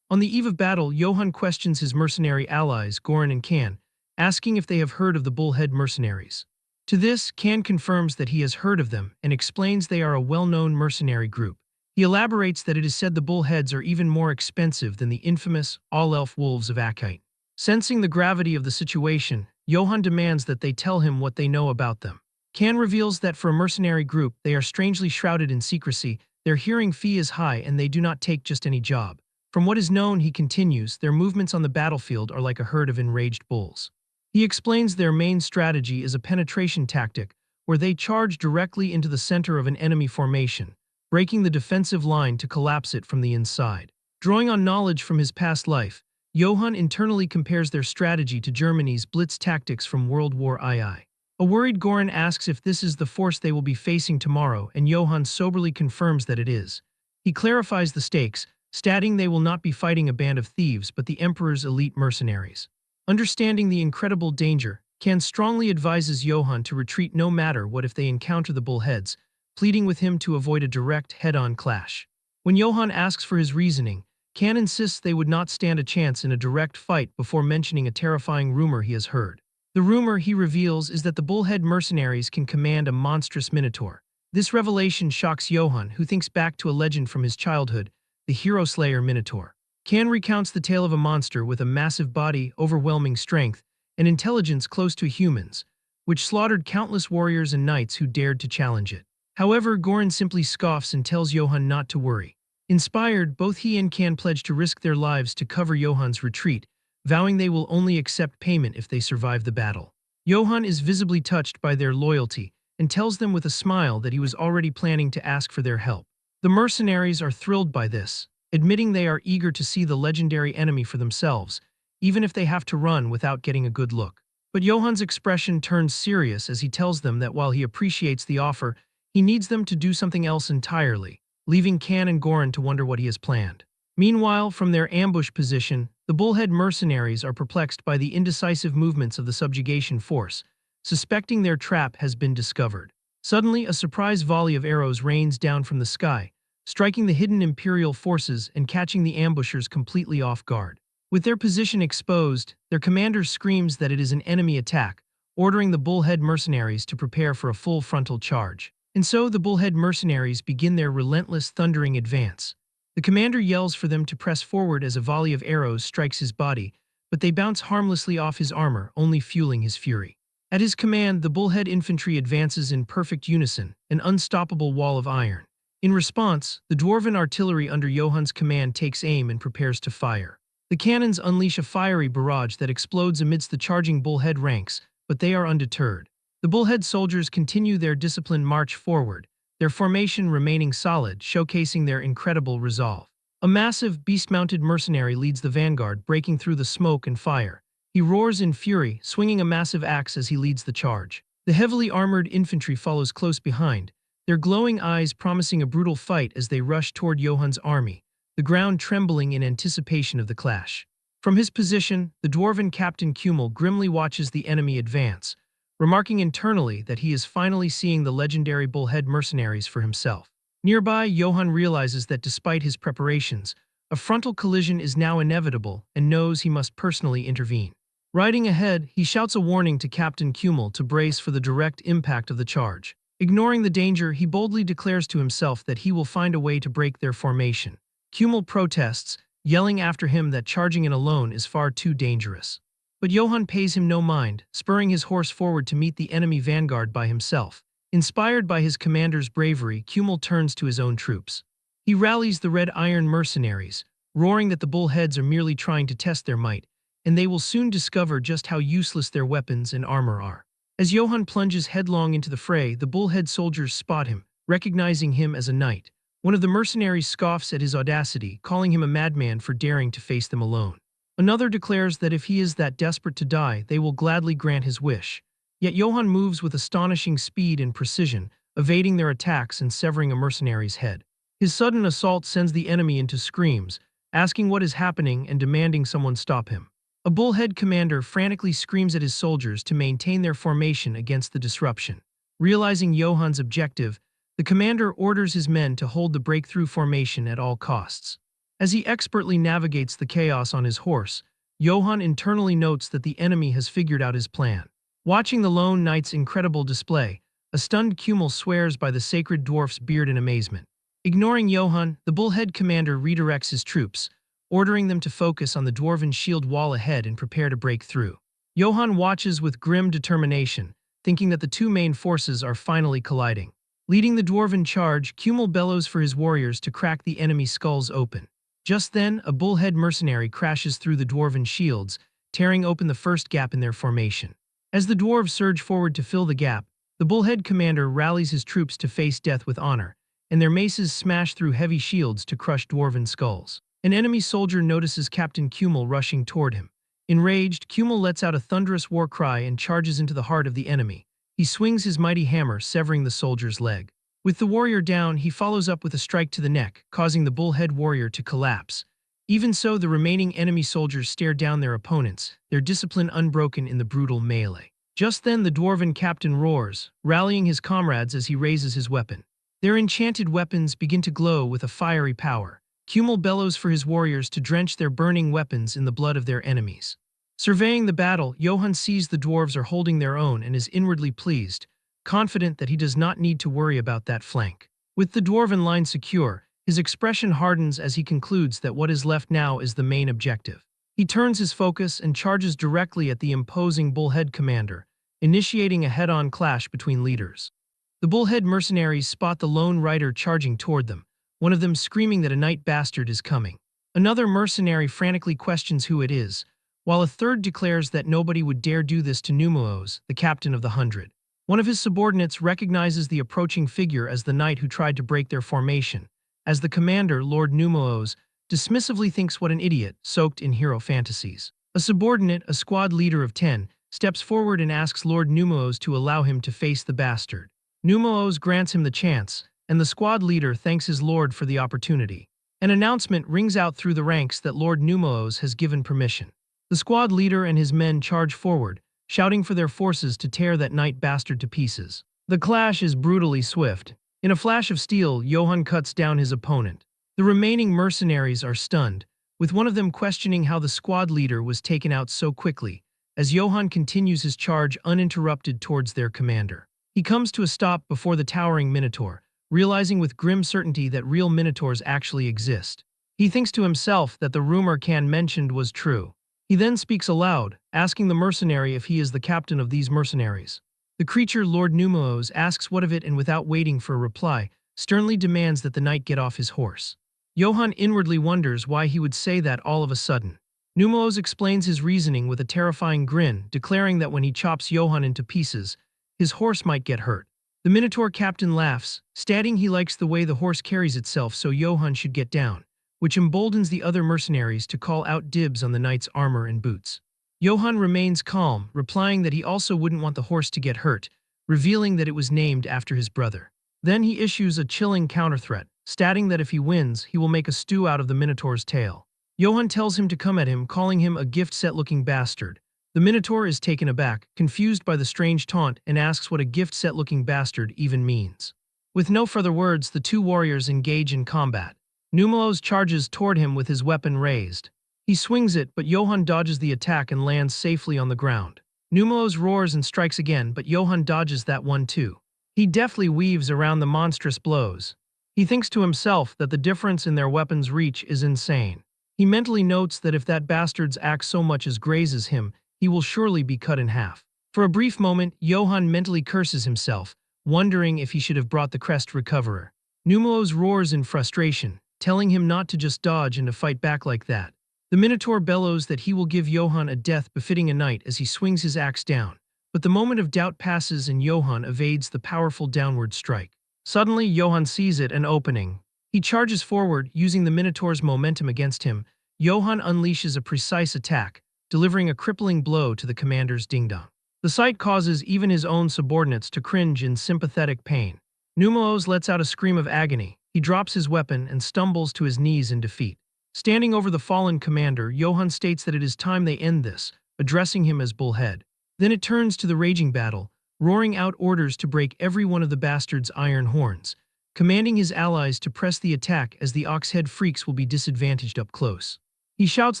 On the eve of battle, Johan questions his mercenary allies, Goran and Kan, asking if they have heard of the Bullhead mercenaries. To this, Kan confirms that he has heard of them and explains they are a well-known mercenary group. He elaborates that it is said the Bullheads are even more expensive than the infamous all-elf wolves of Akite. Sensing the gravity of the situation, Johan demands that they tell him what they know about them. Kan reveals that for a mercenary group, they are strangely shrouded in secrecy, their hearing fee is high and they do not take just any job. From what is known, he continues, their movements on the battlefield are like a herd of enraged bulls. He explains their main strategy is a penetration tactic, where they charge directly into the center of an enemy formation, breaking the defensive line to collapse it from the inside. Drawing on knowledge from his past life, Johan internally compares their strategy to Germany's blitz tactics from World War II. A worried Goran asks if this is the force they will be facing tomorrow, and Johan soberly confirms that it is. He clarifies the stakes, stating they will not be fighting a band of thieves but the Emperor's elite mercenaries. Understanding the incredible danger, Kan strongly advises Johan to retreat no matter what if they encounter the bullheads, pleading with him to avoid a direct head-on clash. When Johan asks for his reasoning, Kan insists they would not stand a chance in a direct fight before mentioning a terrifying rumor he has heard. The rumor, he reveals, is that the bullhead mercenaries can command a monstrous minotaur. This revelation shocks Johan, who thinks back to a legend from his childhood, the hero slayer Minotaur. Kan recounts the tale of a monster with a massive body, overwhelming strength, and intelligence close to humans, which slaughtered countless warriors and knights who dared to challenge it. However, Goran simply scoffs and tells Johan not to worry. Inspired, both he and Kan pledge to risk their lives to cover Johan's retreat, vowing they will only accept payment if they survive the battle. Johan is visibly touched by their loyalty and tells them with a smile that he was already planning to ask for their help. The mercenaries are thrilled by this, admitting they are eager to see the legendary enemy for themselves, even if they have to run without getting a good look. But Johan's expression turns serious as he tells them that while he appreciates the offer, he needs them to do something else entirely, leaving Kan and Goran to wonder what he has planned. Meanwhile, from their ambush position, the Bullhead mercenaries are perplexed by the indecisive movements of the subjugation force, suspecting their trap has been discovered. Suddenly, a surprise volley of arrows rains down from the sky, striking the hidden Imperial forces and catching the ambushers completely off guard. With their position exposed, their commander screams that it is an enemy attack, ordering the Bullhead mercenaries to prepare for a full frontal charge. And so the Bullhead mercenaries begin their relentless, thundering advance. The commander yells for them to press forward as a volley of arrows strikes his body, but they bounce harmlessly off his armor, only fueling his fury. At his command, the Bullhead infantry advances in perfect unison, an unstoppable wall of iron. In response, the dwarven artillery under Johan's command takes aim and prepares to fire. The cannons unleash a fiery barrage that explodes amidst the charging Bullhead ranks, but they are undeterred. The Bullhead soldiers continue their disciplined march forward, their formation remaining solid, showcasing their incredible resolve. A massive, beast-mounted mercenary leads the vanguard, breaking through the smoke and fire. He roars in fury, swinging a massive axe as he leads the charge. The heavily armored infantry follows close behind, their glowing eyes promising a brutal fight as they rush toward Johan's army, the ground trembling in anticipation of the clash. From his position, the dwarven Captain Cumul grimly watches the enemy advance, remarking internally that he is finally seeing the legendary bullhead mercenaries for himself. Nearby, Johann realizes that despite his preparations, a frontal collision is now inevitable and knows he must personally intervene. Riding ahead, he shouts a warning to Captain Cumul to brace for the direct impact of the charge. Ignoring the danger, he boldly declares to himself that he will find a way to break their formation. Cumul protests, yelling after him that charging in alone is far too dangerous. But Johann pays him no mind, spurring his horse forward to meet the enemy vanguard by himself. Inspired by his commander's bravery, Cumul turns to his own troops. He rallies the Red Iron mercenaries, roaring that the bullheads are merely trying to test their might, and they will soon discover just how useless their weapons and armor are. As Johann plunges headlong into the fray, the bullhead soldiers spot him, recognizing him as a knight. One of the mercenaries scoffs at his audacity, calling him a madman for daring to face them alone. Another declares that if he is that desperate to die, they will gladly grant his wish. Yet Johann moves with astonishing speed and precision, evading their attacks and severing a mercenary's head. His sudden assault sends the enemy into screams, asking what is happening and demanding someone stop him. A bullhead commander frantically screams at his soldiers to maintain their formation against the disruption. Realizing Johann's objective, the commander orders his men to hold the breakthrough formation at all costs. As he expertly navigates the chaos on his horse, Johann internally notes that the enemy has figured out his plan. Watching the lone knight's incredible display, a stunned Cumul swears by the sacred dwarf's beard in amazement. Ignoring Johann, the bullhead commander redirects his troops, ordering them to focus on the dwarven shield wall ahead and prepare to break through. Johann watches with grim determination, thinking that the two main forces are finally colliding. Leading the dwarven charge, Cumul bellows for his warriors to crack the enemy's skulls open. Just then, a bullhead mercenary crashes through the dwarven shields, tearing open the first gap in their formation. As the dwarves surge forward to fill the gap, the bullhead commander rallies his troops to face death with honor, and their maces smash through heavy shields to crush dwarven skulls. An enemy soldier notices Captain Cumul rushing toward him. Enraged, Cumul lets out a thunderous war cry and charges into the heart of the enemy. He swings his mighty hammer, severing the soldier's leg. With the warrior down, he follows up with a strike to the neck, causing the bullhead warrior to collapse. Even so, the remaining enemy soldiers stare down their opponents, their discipline unbroken in the brutal melee. Just then, the dwarven captain roars, rallying his comrades as he raises his weapon. Their enchanted weapons begin to glow with a fiery power. Cumul bellows for his warriors to drench their burning weapons in the blood of their enemies. Surveying the battle, Johann sees the dwarves are holding their own and is inwardly pleased, confident that he does not need to worry about that flank. With the dwarven line secure, his expression hardens as he concludes that what is left now is the main objective. He turns his focus and charges directly at the imposing bullhead commander, initiating a head-on clash between leaders. The bullhead mercenaries spot the lone rider charging toward them, one of them screaming that a night bastard is coming. Another mercenary frantically questions who it is, while a third declares that nobody would dare do this to Numaos, the captain of the 100. One of his subordinates recognizes the approaching figure as the knight who tried to break their formation, as the commander, Lord Numaos, dismissively thinks what an idiot, soaked in hero fantasies. A subordinate, a squad leader of 10, steps forward and asks Lord Numaos to allow him to face the bastard. Numaos grants him the chance, and the squad leader thanks his lord for the opportunity. An announcement rings out through the ranks that Lord Numaos has given permission. The squad leader and his men charge forward, shouting for their forces to tear that night bastard to pieces. The clash is brutally swift. In a flash of steel, Johann cuts down his opponent. The remaining mercenaries are stunned, with one of them questioning how the squad leader was taken out so quickly, as Johann continues his charge uninterrupted towards their commander. He comes to a stop before the towering minotaur, realizing with grim certainty that real minotaurs actually exist. He thinks to himself that the rumor Can mentioned was true. He then speaks aloud, asking the mercenary if he is the captain of these mercenaries. The creature Lord Numaos asks what of it, and without waiting for a reply, sternly demands that the knight get off his horse. Johann inwardly wonders why he would say that all of a sudden. Numaos explains his reasoning with a terrifying grin, declaring that when he chops Johann into pieces, his horse might get hurt. The Minotaur captain laughs, stating he likes the way the horse carries itself, so Johann should get down, which emboldens the other mercenaries to call out dibs on the knight's armor and boots. Johann remains calm, replying that he also wouldn't want the horse to get hurt, revealing that it was named after his brother. Then he issues a chilling counterthreat, stating that if he wins, he will make a stew out of the Minotaur's tail. Johann tells him to come at him, calling him a gift-set-looking bastard. The Minotaur is taken aback, confused by the strange taunt, and asks what a gift-set-looking bastard even means. With no further words, the two warriors engage in combat. Numelos charges toward him with his weapon raised. He swings it, but Johann dodges the attack and lands safely on the ground. Numelos roars and strikes again, but Johann dodges that one too. He deftly weaves around the monstrous blows. He thinks to himself that the difference in their weapons' reach is insane. He mentally notes that if that bastard's axe so much as grazes him, he will surely be cut in half. For a brief moment, Johann mentally curses himself, wondering if he should have brought the crest recoverer. Numelos roars in frustration, telling him not to just dodge and to fight back like that. The Minotaur bellows that he will give Johann a death befitting a knight as he swings his axe down. But the moment of doubt passes and Johann evades the powerful downward strike. Suddenly, Johann sees it, an opening. He charges forward, using the Minotaur's momentum against him. Johann unleashes a precise attack, delivering a crippling blow to the commander's ding-dong. The sight causes even his own subordinates to cringe in sympathetic pain. Numelos lets out a scream of agony. He drops his weapon and stumbles to his knees in defeat. Standing over the fallen commander, Johann states that it is time they end this, addressing him as Bullhead. Then it turns to the raging battle, roaring out orders to break every one of the bastard's iron horns, commanding his allies to press the attack as the oxhead freaks will be disadvantaged up close. He shouts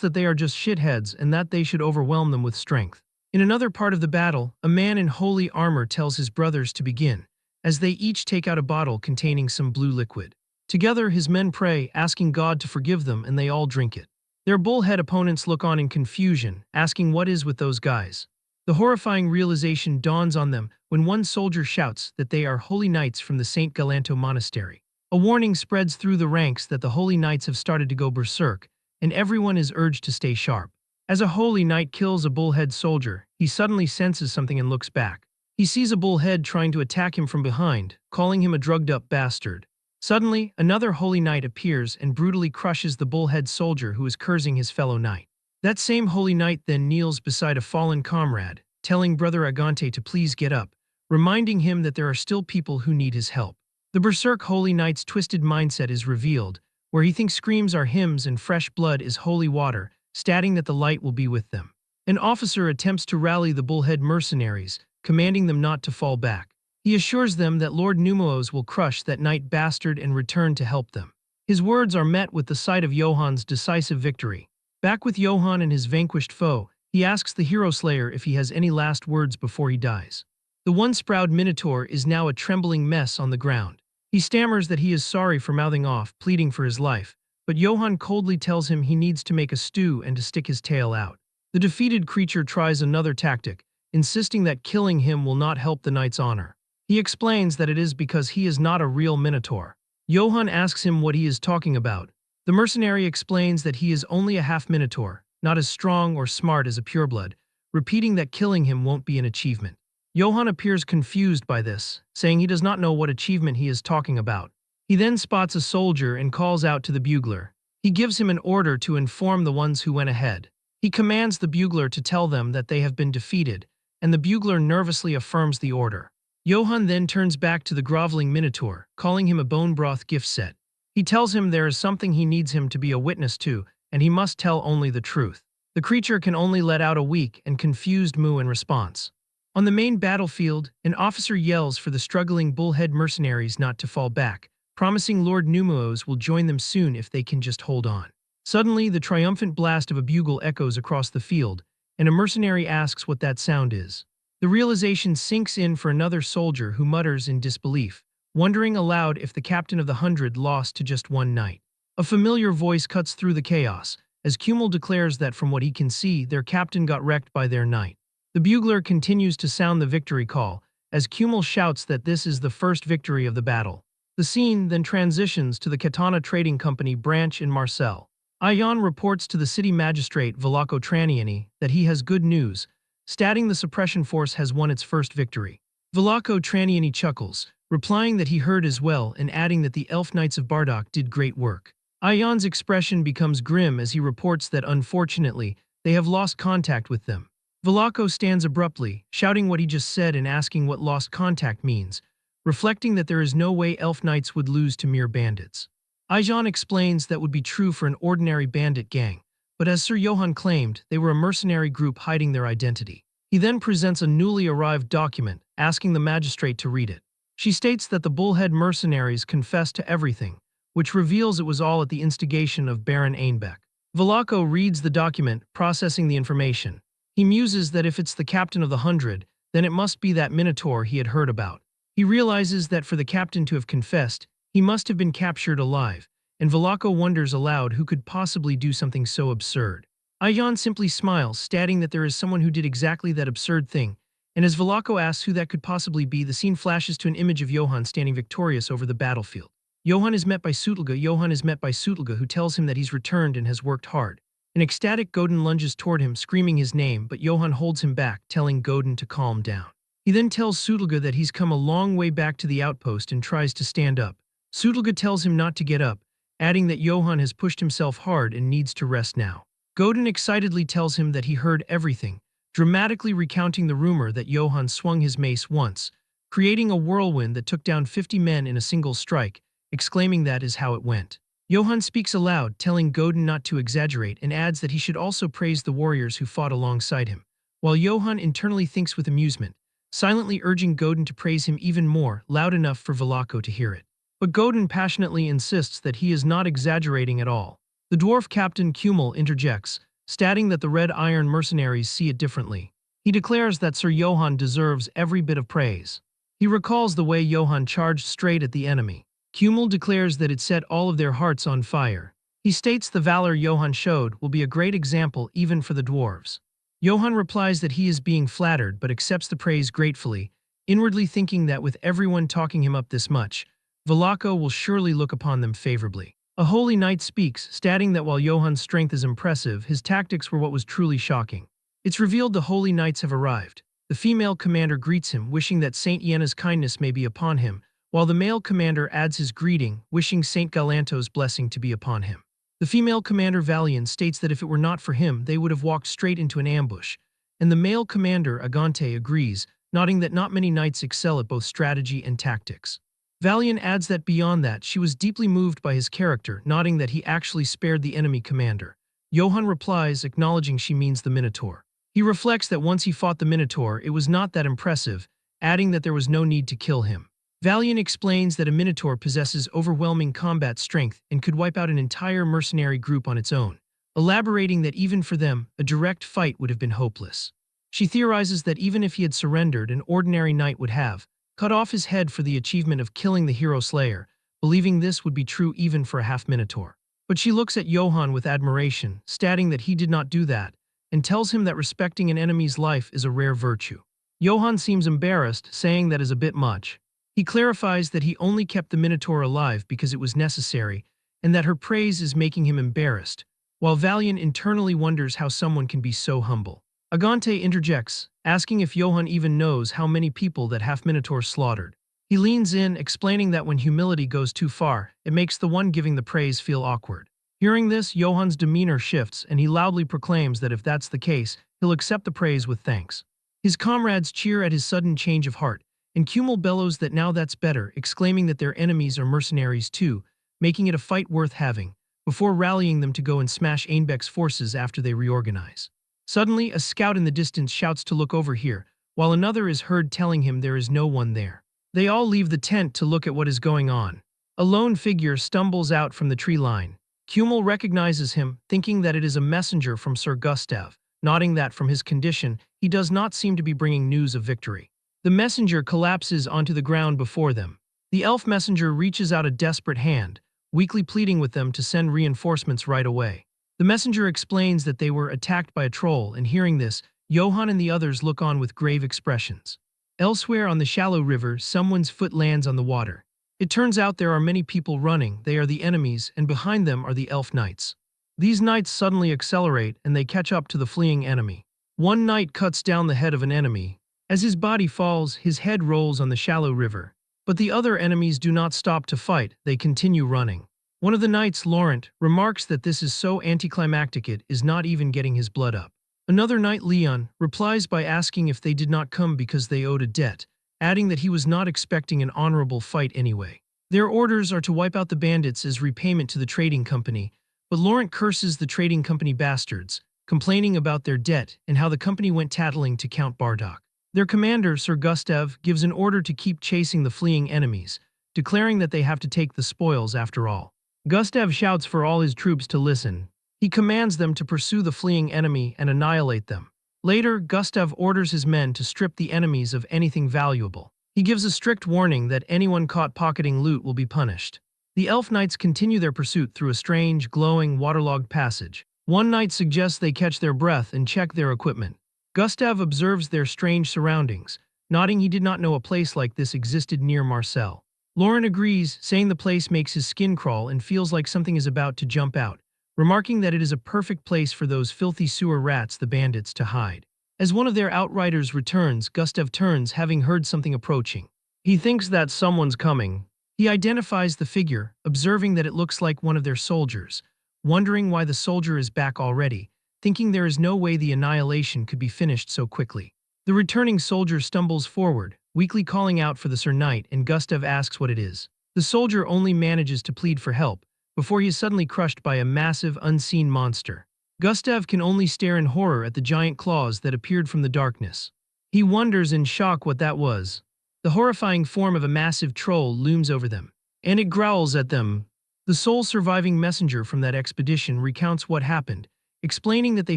that they are just shitheads and that they should overwhelm them with strength. In another part of the battle, a man in holy armor tells his brothers to begin, as they each take out a bottle containing some blue liquid. Together, his men pray, asking God to forgive them, and they all drink it. Their bullhead opponents look on in confusion, asking what is with those guys. The horrifying realization dawns on them when one soldier shouts that they are holy knights from the St. Galanto Monastery. A warning spreads through the ranks that the holy knights have started to go berserk, and everyone is urged to stay sharp. As a holy knight kills a bullhead soldier, he suddenly senses something and looks back. He sees a bullhead trying to attack him from behind, calling him a drugged-up bastard. Suddenly, another holy knight appears and brutally crushes the bullhead soldier who is cursing his fellow knight. That same holy knight then kneels beside a fallen comrade, telling Brother Agante to please get up, reminding him that there are still people who need his help. The berserk holy knight's twisted mindset is revealed, where he thinks screams are hymns and fresh blood is holy water, stating that the light will be with them. An officer attempts to rally the bullhead mercenaries, commanding them not to fall back. He assures them that Lord Numelos will crush that knight bastard and return to help them. His words are met with the sight of Johann's decisive victory. Back with Johann and his vanquished foe, he asks the hero slayer if he has any last words before he dies. The once-proud Minotaur is now a trembling mess on the ground. He stammers that he is sorry for mouthing off, pleading for his life, but Johann coldly tells him he needs to make a stew and to stick his tail out. The defeated creature tries another tactic, insisting that killing him will not help the knight's honor. He explains that it is because he is not a real Minotaur. Johann asks him what he is talking about. The mercenary explains that he is only a half-Minotaur, not as strong or smart as a pureblood, repeating that killing him won't be an achievement. Johann appears confused by this, saying he does not know what achievement he is talking about. He then spots a soldier and calls out to the bugler. He gives him an order to inform the ones who went ahead. He commands the bugler to tell them that they have been defeated, and the bugler nervously affirms the order. Johann then turns back to the groveling Minotaur, calling him a bone broth gift set. He tells him there is something he needs him to be a witness to, and he must tell only the truth. The creature can only let out a weak and confused moo in response. On the main battlefield, an officer yells for the struggling bullhead mercenaries not to fall back, promising Lord Numelos will join them soon if they can just hold on. Suddenly, the triumphant blast of a bugle echoes across the field, and a mercenary asks what that sound is. The realization sinks in for another soldier who mutters in disbelief, wondering aloud if the captain of the 100 lost to just one knight. A familiar voice cuts through the chaos, as Kummel declares that from what he can see, their captain got wrecked by their knight. The bugler continues to sound the victory call, as Kummel shouts that this is the first victory of the battle. The scene then transitions to the Katana Trading Company branch in Marseille. Ayan reports to the city magistrate Velako Traniani that he has good news, stating the suppression force has won its first victory. Velako Traniani chuckles, replying that he heard as well and adding that the Elf Knights of Bardock did great work. Ayan's expression becomes grim as he reports that unfortunately, they have lost contact with them. Velako stands abruptly, shouting what he just said and asking what lost contact means, reflecting that there is no way Elf Knights would lose to mere bandits. Ayan explains that would be true for an ordinary bandit gang, but as Sir Johann claimed, they were a mercenary group hiding their identity. He then presents a newly arrived document, asking the magistrate to read it. She states that the bullhead mercenaries confessed to everything, which reveals it was all at the instigation of Baron Einbeck. Velako reads the document, processing the information. He muses that if it's the captain of the 100, then it must be that Minotaur he had heard about. He realizes that for the captain to have confessed, he must have been captured alive, and Velako wonders aloud who could possibly do something so absurd. Ayan simply smiles, stating that there is someone who did exactly that absurd thing, and as Velako asks who that could possibly be, the scene flashes to an image of Johann standing victorious over the battlefield. Johann is met by Sutelga, who tells him that he's returned and has worked hard. An ecstatic Godin lunges toward him, screaming his name, but Johann holds him back, telling Godin to calm down. He then tells Sutelga that he's come a long way back to the outpost and tries to stand up. Sutelga tells him not to get up, adding that Johann has pushed himself hard and needs to rest now. Godin excitedly tells him that he heard everything, dramatically recounting the rumor that Johann swung his mace once, creating a whirlwind that took down 50 men in a single strike, exclaiming that is how it went. Johann speaks aloud, telling Godin not to exaggerate, and adds that he should also praise the warriors who fought alongside him, while Johann internally thinks with amusement, silently urging Godin to praise him even more, loud enough for Velako to hear it. But Godin passionately insists that he is not exaggerating at all. The dwarf captain Kumel interjects, stating that the Red Iron mercenaries see it differently. He declares that Sir Johann deserves every bit of praise. He recalls the way Johann charged straight at the enemy. Kumel declares that it set all of their hearts on fire. He states the valor Johann showed will be a great example even for the dwarves. Johann replies that he is being flattered but accepts the praise gratefully, inwardly thinking that with everyone talking him up this much, Velako will surely look upon them favorably. A holy knight speaks, stating that while Johann's strength is impressive, his tactics were what was truly shocking. It's revealed the holy knights have arrived. The female commander greets him, wishing that Saint Yena's kindness may be upon him, while the male commander adds his greeting, wishing Saint Galanto's blessing to be upon him. The female commander Valian states that if it were not for him, they would have walked straight into an ambush, and the male commander Agante agrees, nodding that not many knights excel at both strategy and tactics. Valian adds that beyond that, she was deeply moved by his character, nodding that he actually spared the enemy commander. Johann replies, acknowledging she means the Minotaur. He reflects that once he fought the Minotaur, it was not that impressive, adding that there was no need to kill him. Valian explains that a Minotaur possesses overwhelming combat strength and could wipe out an entire mercenary group on its own, elaborating that even for them, a direct fight would have been hopeless. She theorizes that even if he had surrendered, an ordinary knight would have cut off his head for the achievement of killing the hero slayer, believing this would be true even for a half-Minotaur. But she looks at Johann with admiration, stating that he did not do that, and tells him that respecting an enemy's life is a rare virtue. Johann seems embarrassed, saying that is a bit much. He clarifies that he only kept the Minotaur alive because it was necessary, and that her praise is making him embarrassed, while Valian internally wonders how someone can be so humble. Agante interjects, asking if Johann even knows how many people that half-Minotaur slaughtered. He leans in, explaining that when humility goes too far, it makes the one giving the praise feel awkward. Hearing this, Johann's demeanor shifts, and he loudly proclaims that if that's the case, he'll accept the praise with thanks. His comrades cheer at his sudden change of heart, and Kumel bellows that now that's better, exclaiming that their enemies are mercenaries too, making it a fight worth having, before rallying them to go and smash Einbeck's forces after they reorganize. Suddenly, a scout in the distance shouts to look over here, while another is heard telling him there is no one there. They all leave the tent to look at what is going on. A lone figure stumbles out from the tree line. Kumel recognizes him, thinking that it is a messenger from Sir Gustav, nodding that from his condition, he does not seem to be bringing news of victory. The messenger collapses onto the ground before them. The elf messenger reaches out a desperate hand, weakly pleading with them to send reinforcements right away. The messenger explains that they were attacked by a troll, and hearing this, Johann and the others look on with grave expressions. Elsewhere on the shallow river, someone's foot lands on the water. It turns out there are many people running, they are the enemies, and behind them are the elf knights. These knights suddenly accelerate, and they catch up to the fleeing enemy. One knight cuts down the head of an enemy. As his body falls, his head rolls on the shallow river. But the other enemies do not stop to fight, they continue running. One of the knights, Laurent, remarks that this is so anticlimactic it is not even getting his blood up. Another knight, Leon, replies by asking if they did not come because they owed a debt, adding that he was not expecting an honorable fight anyway. Their orders are to wipe out the bandits as repayment to the trading company, But Laurent curses the trading company bastards, complaining about their debt and how the company went tattling to Count Bardock. Their commander, Sir Gustav, gives an order to keep chasing the fleeing enemies, declaring that they have to take the spoils after all. Gustav shouts for all his troops to listen. He commands them to pursue the fleeing enemy and annihilate them. Later, Gustav orders his men to strip the enemies of anything valuable. He gives a strict warning that anyone caught pocketing loot will be punished. The elf knights continue their pursuit through a strange, glowing, waterlogged passage. One knight suggests they catch their breath and check their equipment. Gustav observes their strange surroundings, nodding he did not know a place like this existed near Marseille. Laurent agrees, saying the place makes his skin crawl and feels like something is about to jump out, remarking that it is a perfect place for those filthy sewer rats, the bandits, to hide. As one of their outriders returns, Gustav turns, having heard something approaching. He thinks that someone's coming. He identifies the figure, observing that it looks like one of their soldiers, wondering why the soldier is back already, thinking there is no way the annihilation could be finished so quickly. The returning soldier stumbles forward, weakly calling out for the Sir Knight, and Gustav asks what it is. The soldier only manages to plead for help, before he is suddenly crushed by a massive, unseen monster. Gustav can only stare in horror at the giant claws that appeared from the darkness. He wonders in shock what that was. The horrifying form of a massive troll looms over them, and it growls at them. The sole surviving messenger from that expedition recounts what happened, explaining that they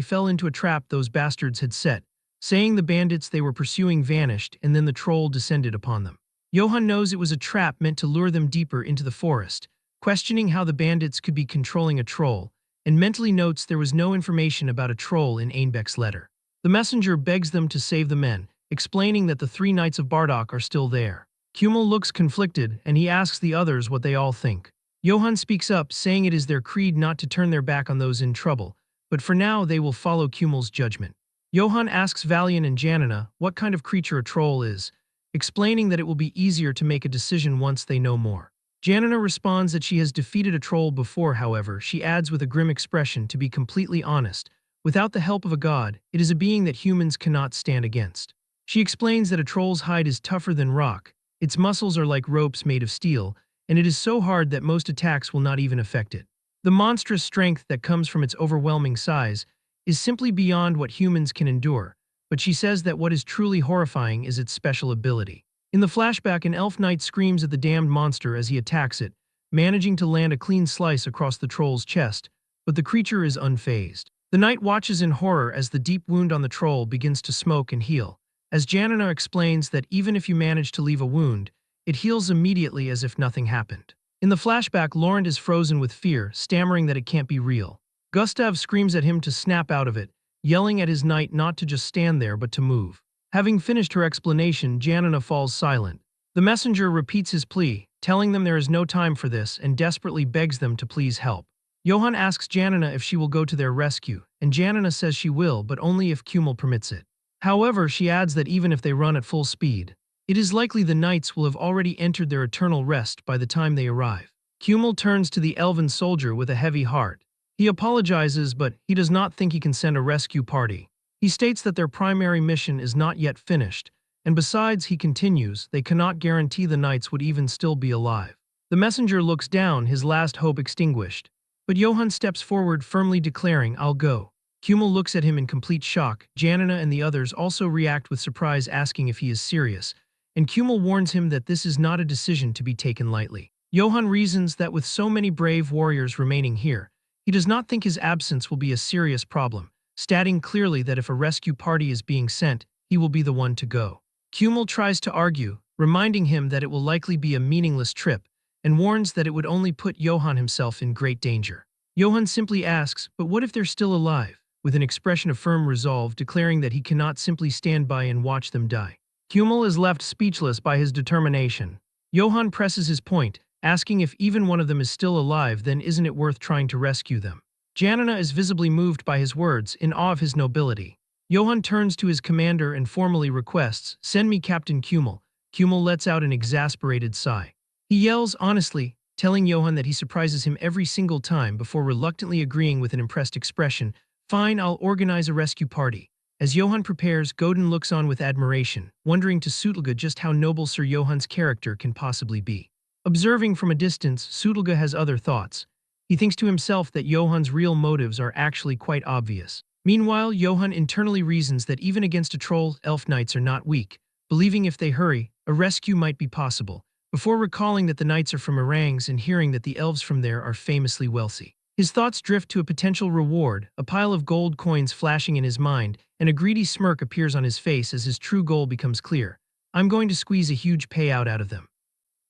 fell into a trap those bastards had set, saying the bandits they were pursuing vanished and then the troll descended upon them. Johann knows it was a trap meant to lure them deeper into the forest, questioning how the bandits could be controlling a troll, and mentally notes there was no information about a troll in Einbeck's letter. The messenger begs them to save the men, explaining that the 3 knights of Bardock are still there. Kummel looks conflicted, and he asks the others what they all think. Johann speaks up, saying it is their creed not to turn their back on those in trouble, but for now they will follow Kummel's judgment. Johann asks Valian and Janina what kind of creature a troll is, explaining that it will be easier to make a decision once they know more. Janina responds that she has defeated a troll before, however, she adds with a grim expression, to be completely honest, without the help of a god, it is a being that humans cannot stand against. She explains that a troll's hide is tougher than rock, its muscles are like ropes made of steel, and it is so hard that most attacks will not even affect it. The monstrous strength that comes from its overwhelming size is simply beyond what humans can endure, but she says that what is truly horrifying is its special ability. In the flashback, an elf knight screams at the damned monster as he attacks it, managing to land a clean slice across the troll's chest, but the creature is unfazed. The knight watches in horror as the deep wound on the troll begins to smoke and heal, as Janina explains that even if you manage to leave a wound, it heals immediately as if nothing happened. In the flashback, Laurent is frozen with fear, stammering that it can't be real. Gustav screams at him to snap out of it, yelling at his knight not to just stand there but to move. Having finished her explanation, Janina falls silent. The messenger repeats his plea, telling them there is no time for this and desperately begs them to please help. Johann asks Janina if she will go to their rescue, and Janina says she will, but only if Kummel permits it. However, she adds that even if they run at full speed, it is likely the knights will have already entered their eternal rest by the time they arrive. Kummel turns to the elven soldier with a heavy heart. He apologizes, but he does not think he can send a rescue party. He states that their primary mission is not yet finished, and besides, he continues, they cannot guarantee the knights would even still be alive. The messenger looks down, his last hope extinguished. But Johann steps forward, firmly declaring, "I'll go." Kummel looks at him in complete shock. Janina and the others also react with surprise, asking if he is serious, and Kummel warns him that this is not a decision to be taken lightly. Johann reasons that with so many brave warriors remaining here, he does not think his absence will be a serious problem, stating clearly that if a rescue party is being sent, he will be the one to go. Kummel tries to argue, reminding him that it will likely be a meaningless trip, and warns that it would only put Johann himself in great danger. Johann simply asks, but what if they're still alive? With an expression of firm resolve, declaring that he cannot simply stand by and watch them die. Kummel is left speechless by his determination. Johann presses his point, asking if even one of them is still alive, then isn't it worth trying to rescue them? Janina is visibly moved by his words, in awe of his nobility. Johann turns to his commander and formally requests, "Send me Captain Kummel." Kummel lets out an exasperated sigh. He yells honestly, telling Johann that he surprises him every single time before reluctantly agreeing with an impressed expression, "Fine, I'll organize a rescue party." As Johann prepares, Godin looks on with admiration, wondering to Sutelga just how noble Sir Johann's character can possibly be. Observing from a distance, Sutelga has other thoughts. He thinks to himself that Johan's real motives are actually quite obvious. Meanwhile, Johan internally reasons that even against a troll, elf knights are not weak, believing if they hurry, a rescue might be possible, before recalling that the knights are from Orangs and hearing that the elves from there are famously wealthy. His thoughts drift to a potential reward, a pile of gold coins flashing in his mind, and a greedy smirk appears on his face as his true goal becomes clear. I'm going to squeeze a huge payout out of them.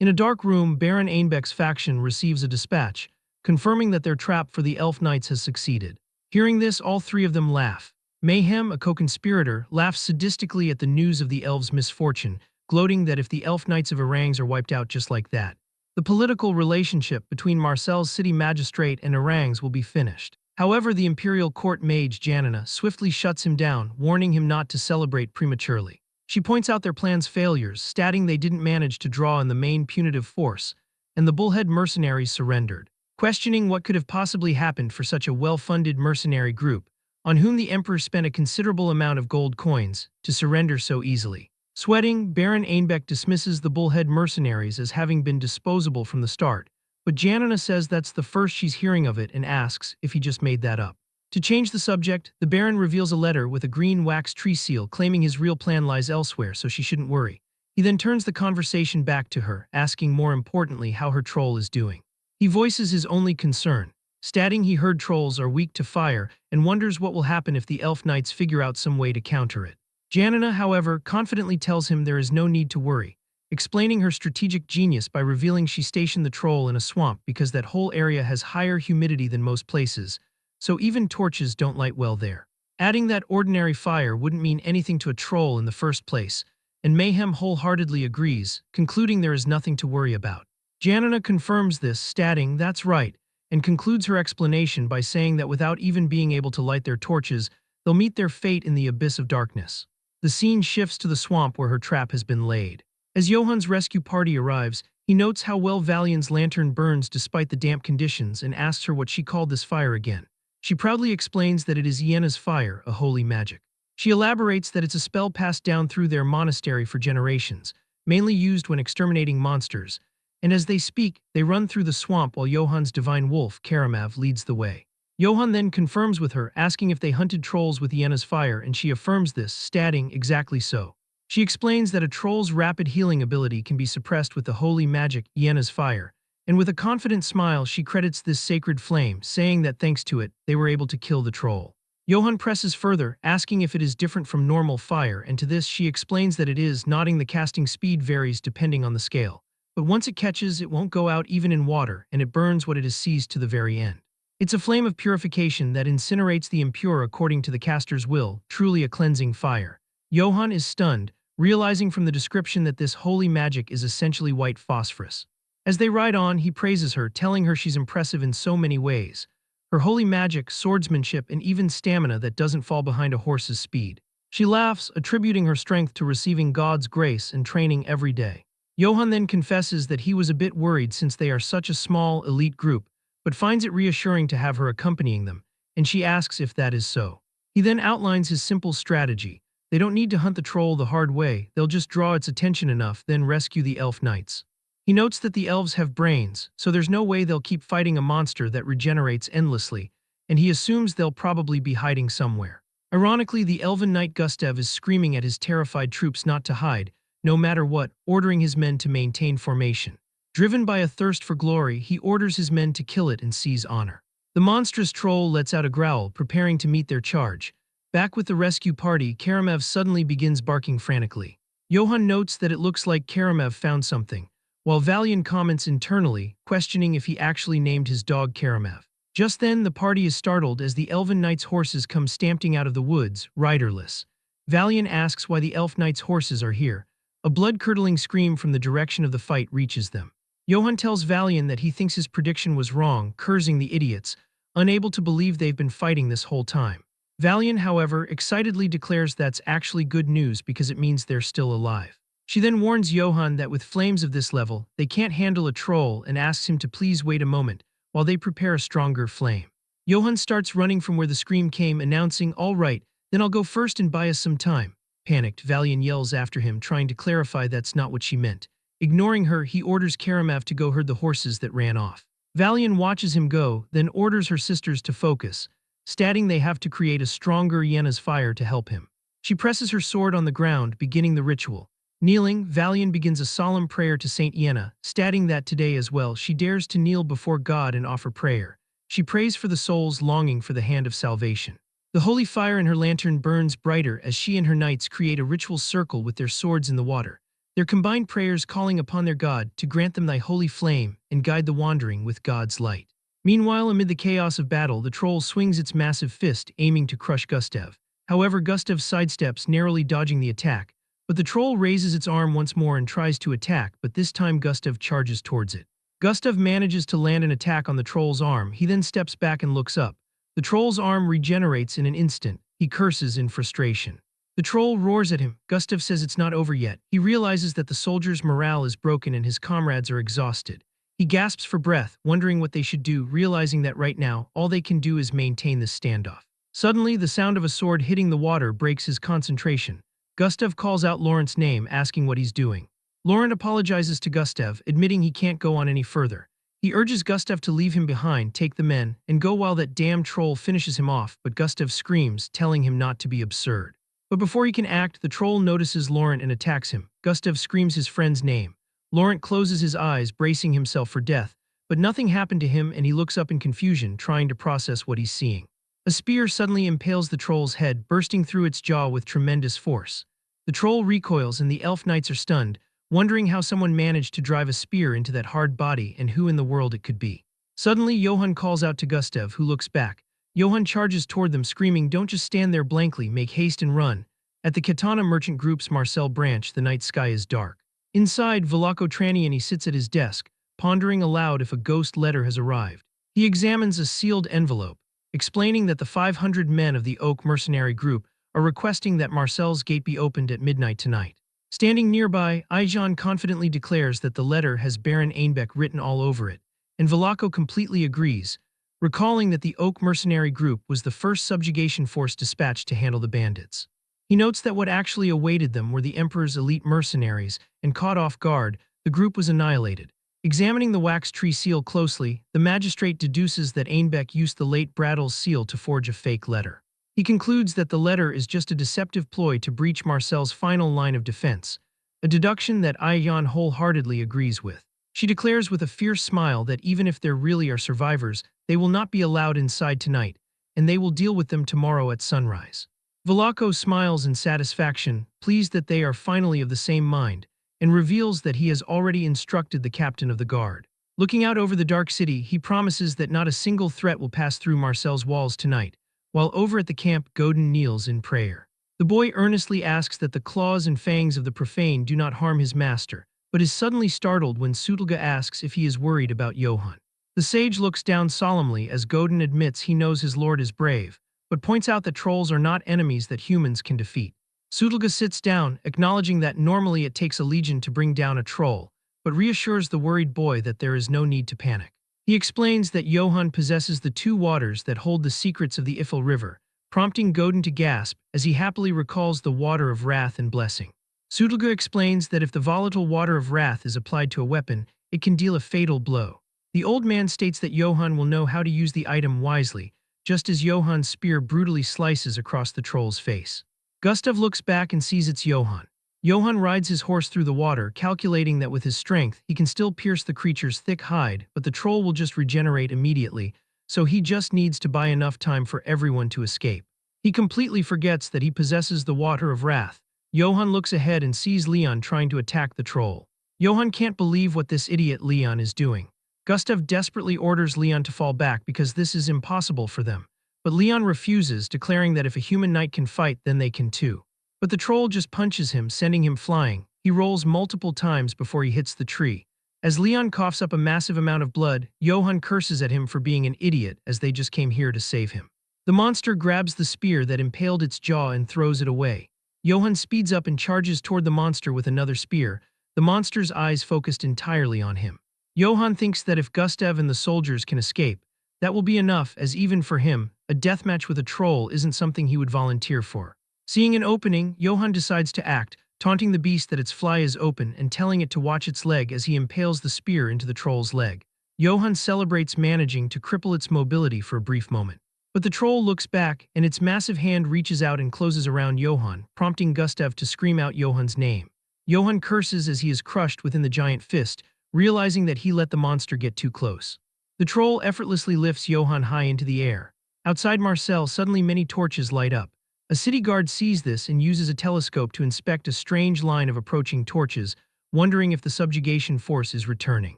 In a dark room, Baron Ainbeck's faction receives a dispatch, confirming that their trap for the elf knights has succeeded. Hearing this, all three of them laugh. Mayhem, a co-conspirator, laughs sadistically at the news of the elves' misfortune, gloating that if the elf knights of Orangs are wiped out just like that, the political relationship between Marcel's city magistrate and Orangs will be finished. However, the imperial court mage Janina swiftly shuts him down, warning him not to celebrate prematurely. She points out their plan's failures, stating they didn't manage to draw in the main punitive force, and the bullhead mercenaries surrendered. Questioning what could have possibly happened for such a well-funded mercenary group, on whom the emperor spent a considerable amount of gold coins, to surrender so easily. Sweating, Baron Ainbeck dismisses the bullhead mercenaries as having been disposable from the start, but Janina says that's the first she's hearing of it and asks if he just made that up. To change the subject, the Baron reveals a letter with a green wax tree seal claiming his real plan lies elsewhere, so she shouldn't worry. He then turns the conversation back to her, asking more importantly how her troll is doing. He voices his only concern, stating he heard trolls are weak to fire and wonders what will happen if the elf knights figure out some way to counter it. Janina, however, confidently tells him there is no need to worry, explaining her strategic genius by revealing she stationed the troll in a swamp because that whole area has higher humidity than most places, so even torches don't light well there. Adding that ordinary fire wouldn't mean anything to a troll in the first place, and Mayhem wholeheartedly agrees, concluding there is nothing to worry about. Janina confirms this, stating that's right, and concludes her explanation by saying that without even being able to light their torches, they'll meet their fate in the abyss of darkness. The scene shifts to the swamp where her trap has been laid. As Johan's rescue party arrives, he notes how well Valian's lantern burns despite the damp conditions and asks her what she called this fire again. She proudly explains that it is Iena's fire, a holy magic. She elaborates that it's a spell passed down through their monastery for generations, mainly used when exterminating monsters, and as they speak, they run through the swamp while Johan's divine wolf, Karamav, leads the way. Johan then confirms with her, asking if they hunted trolls with Iena's fire, and she affirms this, stating exactly so. She explains that a troll's rapid healing ability can be suppressed with the holy magic Iena's fire, and with a confident smile she credits this sacred flame, saying that thanks to it, they were able to kill the troll. Johan presses further, asking if it is different from normal fire, and to this she explains that it is, nodding the casting speed varies depending on the scale. But once it catches, it won't go out even in water, and it burns what it has seized to the very end. It's a flame of purification that incinerates the impure according to the caster's will, truly a cleansing fire. Johan is stunned, realizing from the description that this holy magic is essentially white phosphorus. As they ride on, he praises her, telling her she's impressive in so many ways. Her holy magic, swordsmanship, and even stamina that doesn't fall behind a horse's speed. She laughs, attributing her strength to receiving God's grace and training every day. Johan then confesses that he was a bit worried since they are such a small, elite group, but finds it reassuring to have her accompanying them, and she asks if that is so. He then outlines his simple strategy. They don't need to hunt the troll the hard way, they'll just draw its attention enough, then rescue the elf knights. He notes that the elves have brains, so there's no way they'll keep fighting a monster that regenerates endlessly, and he assumes they'll probably be hiding somewhere. Ironically, the elven knight Gustav is screaming at his terrified troops not to hide, no matter what, ordering his men to maintain formation. Driven by a thirst for glory, he orders his men to kill it and seize honor. The monstrous troll lets out a growl, preparing to meet their charge. Back with the rescue party, Karamav suddenly begins barking frantically. Johan notes that it looks like Karamav found something, while Valian comments internally, questioning if he actually named his dog Karamav. Just then, the party is startled as the Elven Knight's horses come stamping out of the woods, riderless. Valian asks why the Elf Knight's horses are here. A blood-curdling scream from the direction of the fight reaches them. Johan tells Valian that he thinks his prediction was wrong, cursing the idiots, unable to believe they've been fighting this whole time. Valian, however, excitedly declares that's actually good news because it means they're still alive. She then warns Johan that with flames of this level, they can't handle a troll and asks him to please wait a moment while they prepare a stronger flame. Johan starts running from where the scream came, announcing, "All right, then I'll go first and buy us some time." Panicked, Valian yells after him, trying to clarify that's not what she meant. Ignoring her, he orders Karamav to go herd the horses that ran off. Valian watches him go, then orders her sisters to focus, stating they have to create a stronger Yenna's fire to help him. She presses her sword on the ground, beginning the ritual. Kneeling, Valian begins a solemn prayer to Saint Yenna, stating that today as well she dares to kneel before God and offer prayer. She prays for the souls longing for the hand of salvation. The holy fire in her lantern burns brighter as she and her knights create a ritual circle with their swords in the water. Their combined prayers calling upon their God to grant them thy holy flame and guide the wandering with God's light. Meanwhile, amid the chaos of battle, the troll swings its massive fist, aiming to crush Gustav. However, Gustav sidesteps, narrowly dodging the attack, but the troll raises its arm once more and tries to attack, but this time Gustav charges towards it. Gustav manages to land an attack on the troll's arm. He then steps back and looks up. The troll's arm regenerates in an instant. He curses in frustration. The troll roars at him. Gustav says it's not over yet. He realizes that the soldiers' morale is broken and his comrades are exhausted. He gasps for breath, wondering what they should do, realizing that right now, all they can do is maintain this standoff. Suddenly, the sound of a sword hitting the water breaks his concentration. Gustav calls out Laurent's name, asking what he's doing. Laurent apologizes to Gustav, admitting he can't go on any further. He urges Gustav to leave him behind, take the men, and go while that damn troll finishes him off, but Gustav screams, telling him not to be absurd. But before he can act, the troll notices Laurent and attacks him. Gustav screams his friend's name. Laurent closes his eyes, bracing himself for death, but nothing happened to him and he looks up in confusion, trying to process what he's seeing. A spear suddenly impales the troll's head, bursting through its jaw with tremendous force. The troll recoils and the elf knights are stunned, wondering how someone managed to drive a spear into that hard body and who in the world it could be. Suddenly, Johann calls out to Gustav, who looks back. Johann charges toward them, screaming, "Don't just stand there blankly, make haste and run." At the Katana Merchant Group's Marcel branch, the night sky is dark. Inside, Velako Traniani sits at his desk, pondering aloud if a ghost letter has arrived. He examines a sealed envelope, explaining that the 500 men of the Oak Mercenary Group are requesting that Marcel's gate be opened at midnight tonight. Standing nearby, Aijan confidently declares that the letter has Baron Einbeck written all over it, and Velako completely agrees, recalling that the Oak Mercenary Group was the first subjugation force dispatched to handle the bandits. He notes that what actually awaited them were the Emperor's elite mercenaries, and caught off guard, the group was annihilated. Examining the wax tree seal closely, the magistrate deduces that Einbeck used the late Brattle's seal to forge a fake letter. He concludes that the letter is just a deceptive ploy to breach Marcel's final line of defense, a deduction that Aiyan wholeheartedly agrees with. She declares with a fierce smile that even if there really are survivors, they will not be allowed inside tonight, and they will deal with them tomorrow at sunrise. Velako smiles in satisfaction, pleased that they are finally of the same mind, and reveals that he has already instructed the captain of the guard. Looking out over the dark city, he promises that not a single threat will pass through Marcel's walls tonight, while over at the camp, Godin kneels in prayer. The boy earnestly asks that the claws and fangs of the profane do not harm his master, but is suddenly startled when Sutulga asks if he is worried about Johann. The sage looks down solemnly as Godin admits he knows his lord is brave, but points out that trolls are not enemies that humans can defeat. Sutulga sits down, acknowledging that normally it takes a legion to bring down a troll, but reassures the worried boy that there is no need to panic. He explains that Johann possesses the two waters that hold the secrets of the Ifil River, prompting Godin to gasp as he happily recalls the water of wrath and blessing. Sutulga explains that if the volatile water of wrath is applied to a weapon, it can deal a fatal blow. The old man states that Johann will know how to use the item wisely, just as Johann's spear brutally slices across the troll's face. Gustav looks back and sees it's Johann. Johann rides his horse through the water, calculating that with his strength, he can still pierce the creature's thick hide, but the troll will just regenerate immediately, so he just needs to buy enough time for everyone to escape. He completely forgets that he possesses the water of wrath. Johann looks ahead and sees Leon trying to attack the troll. Johann can't believe what this idiot Leon is doing. Gustav desperately orders Leon to fall back because this is impossible for them. But Leon refuses, declaring that if a human knight can fight, then they can too. But the troll just punches him, sending him flying. He rolls multiple times before he hits the tree. As Leon coughs up a massive amount of blood, Johann curses at him for being an idiot, as they just came here to save him. The monster grabs the spear that impaled its jaw and throws it away. Johann speeds up and charges toward the monster with another spear, the monster's eyes focused entirely on him. Johann thinks that if Gustav and the soldiers can escape, that will be enough, as even for him, a deathmatch with a troll isn't something he would volunteer for. Seeing an opening, Johann decides to act, taunting the beast that its fly is open and telling it to watch its leg as he impales the spear into the troll's leg. Johann celebrates managing to cripple its mobility for a brief moment. But the troll looks back, and its massive hand reaches out and closes around Johann, prompting Gustav to scream out Johann's name. Johann curses as he is crushed within the giant fist, realizing that he let the monster get too close. The troll effortlessly lifts Johann high into the air. Outside Marcel, suddenly many torches light up. A city guard sees this and uses a telescope to inspect a strange line of approaching torches, wondering if the subjugation force is returning.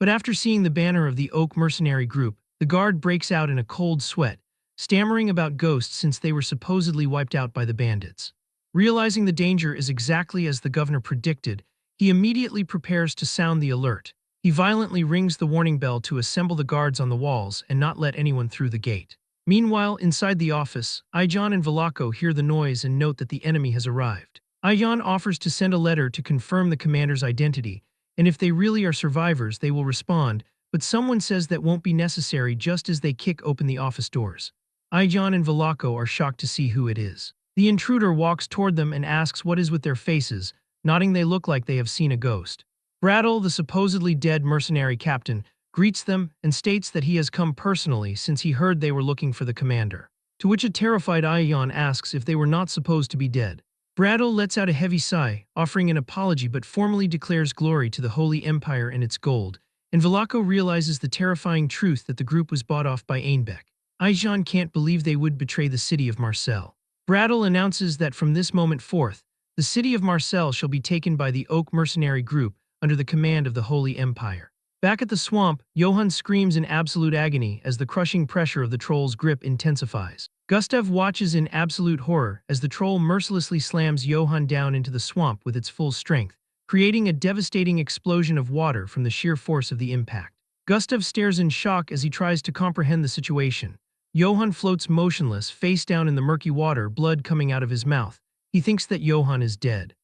But after seeing the banner of the Oak mercenary group, the guard breaks out in a cold sweat, stammering about ghosts since they were supposedly wiped out by the bandits. Realizing the danger is exactly as the governor predicted, he immediately prepares to sound the alert. He violently rings the warning bell to assemble the guards on the walls and not let anyone through the gate. Meanwhile, inside the office, Ijon and Velako hear the noise and note that the enemy has arrived. Ijon offers to send a letter to confirm the commander's identity, and if they really are survivors, they will respond, but someone says that won't be necessary just as they kick open the office doors. Ijon and Velako are shocked to see who it is. The intruder walks toward them and asks what is with their faces, nodding they look like they have seen a ghost. Brattle, the supposedly dead mercenary captain, greets them and states that he has come personally since he heard they were looking for the commander. To which a terrified Ijon asks if they were not supposed to be dead. Brattle lets out a heavy sigh, offering an apology but formally declares glory to the Holy Empire and its gold, and Velako realizes the terrifying truth that the group was bought off by Einbeck. Ijon can't believe they would betray the city of Marcel. Brattle announces that from this moment forth, the city of Marcel shall be taken by the Oak mercenary group under the command of the Holy Empire. Back at the swamp, Johann screams in absolute agony as the crushing pressure of the troll's grip intensifies. Gustav watches in absolute horror as the troll mercilessly slams Johann down into the swamp with its full strength, creating a devastating explosion of water from the sheer force of the impact. Gustav stares in shock as he tries to comprehend the situation. Johann floats motionless, face down in the murky water, blood coming out of his mouth. He thinks that Johann is dead.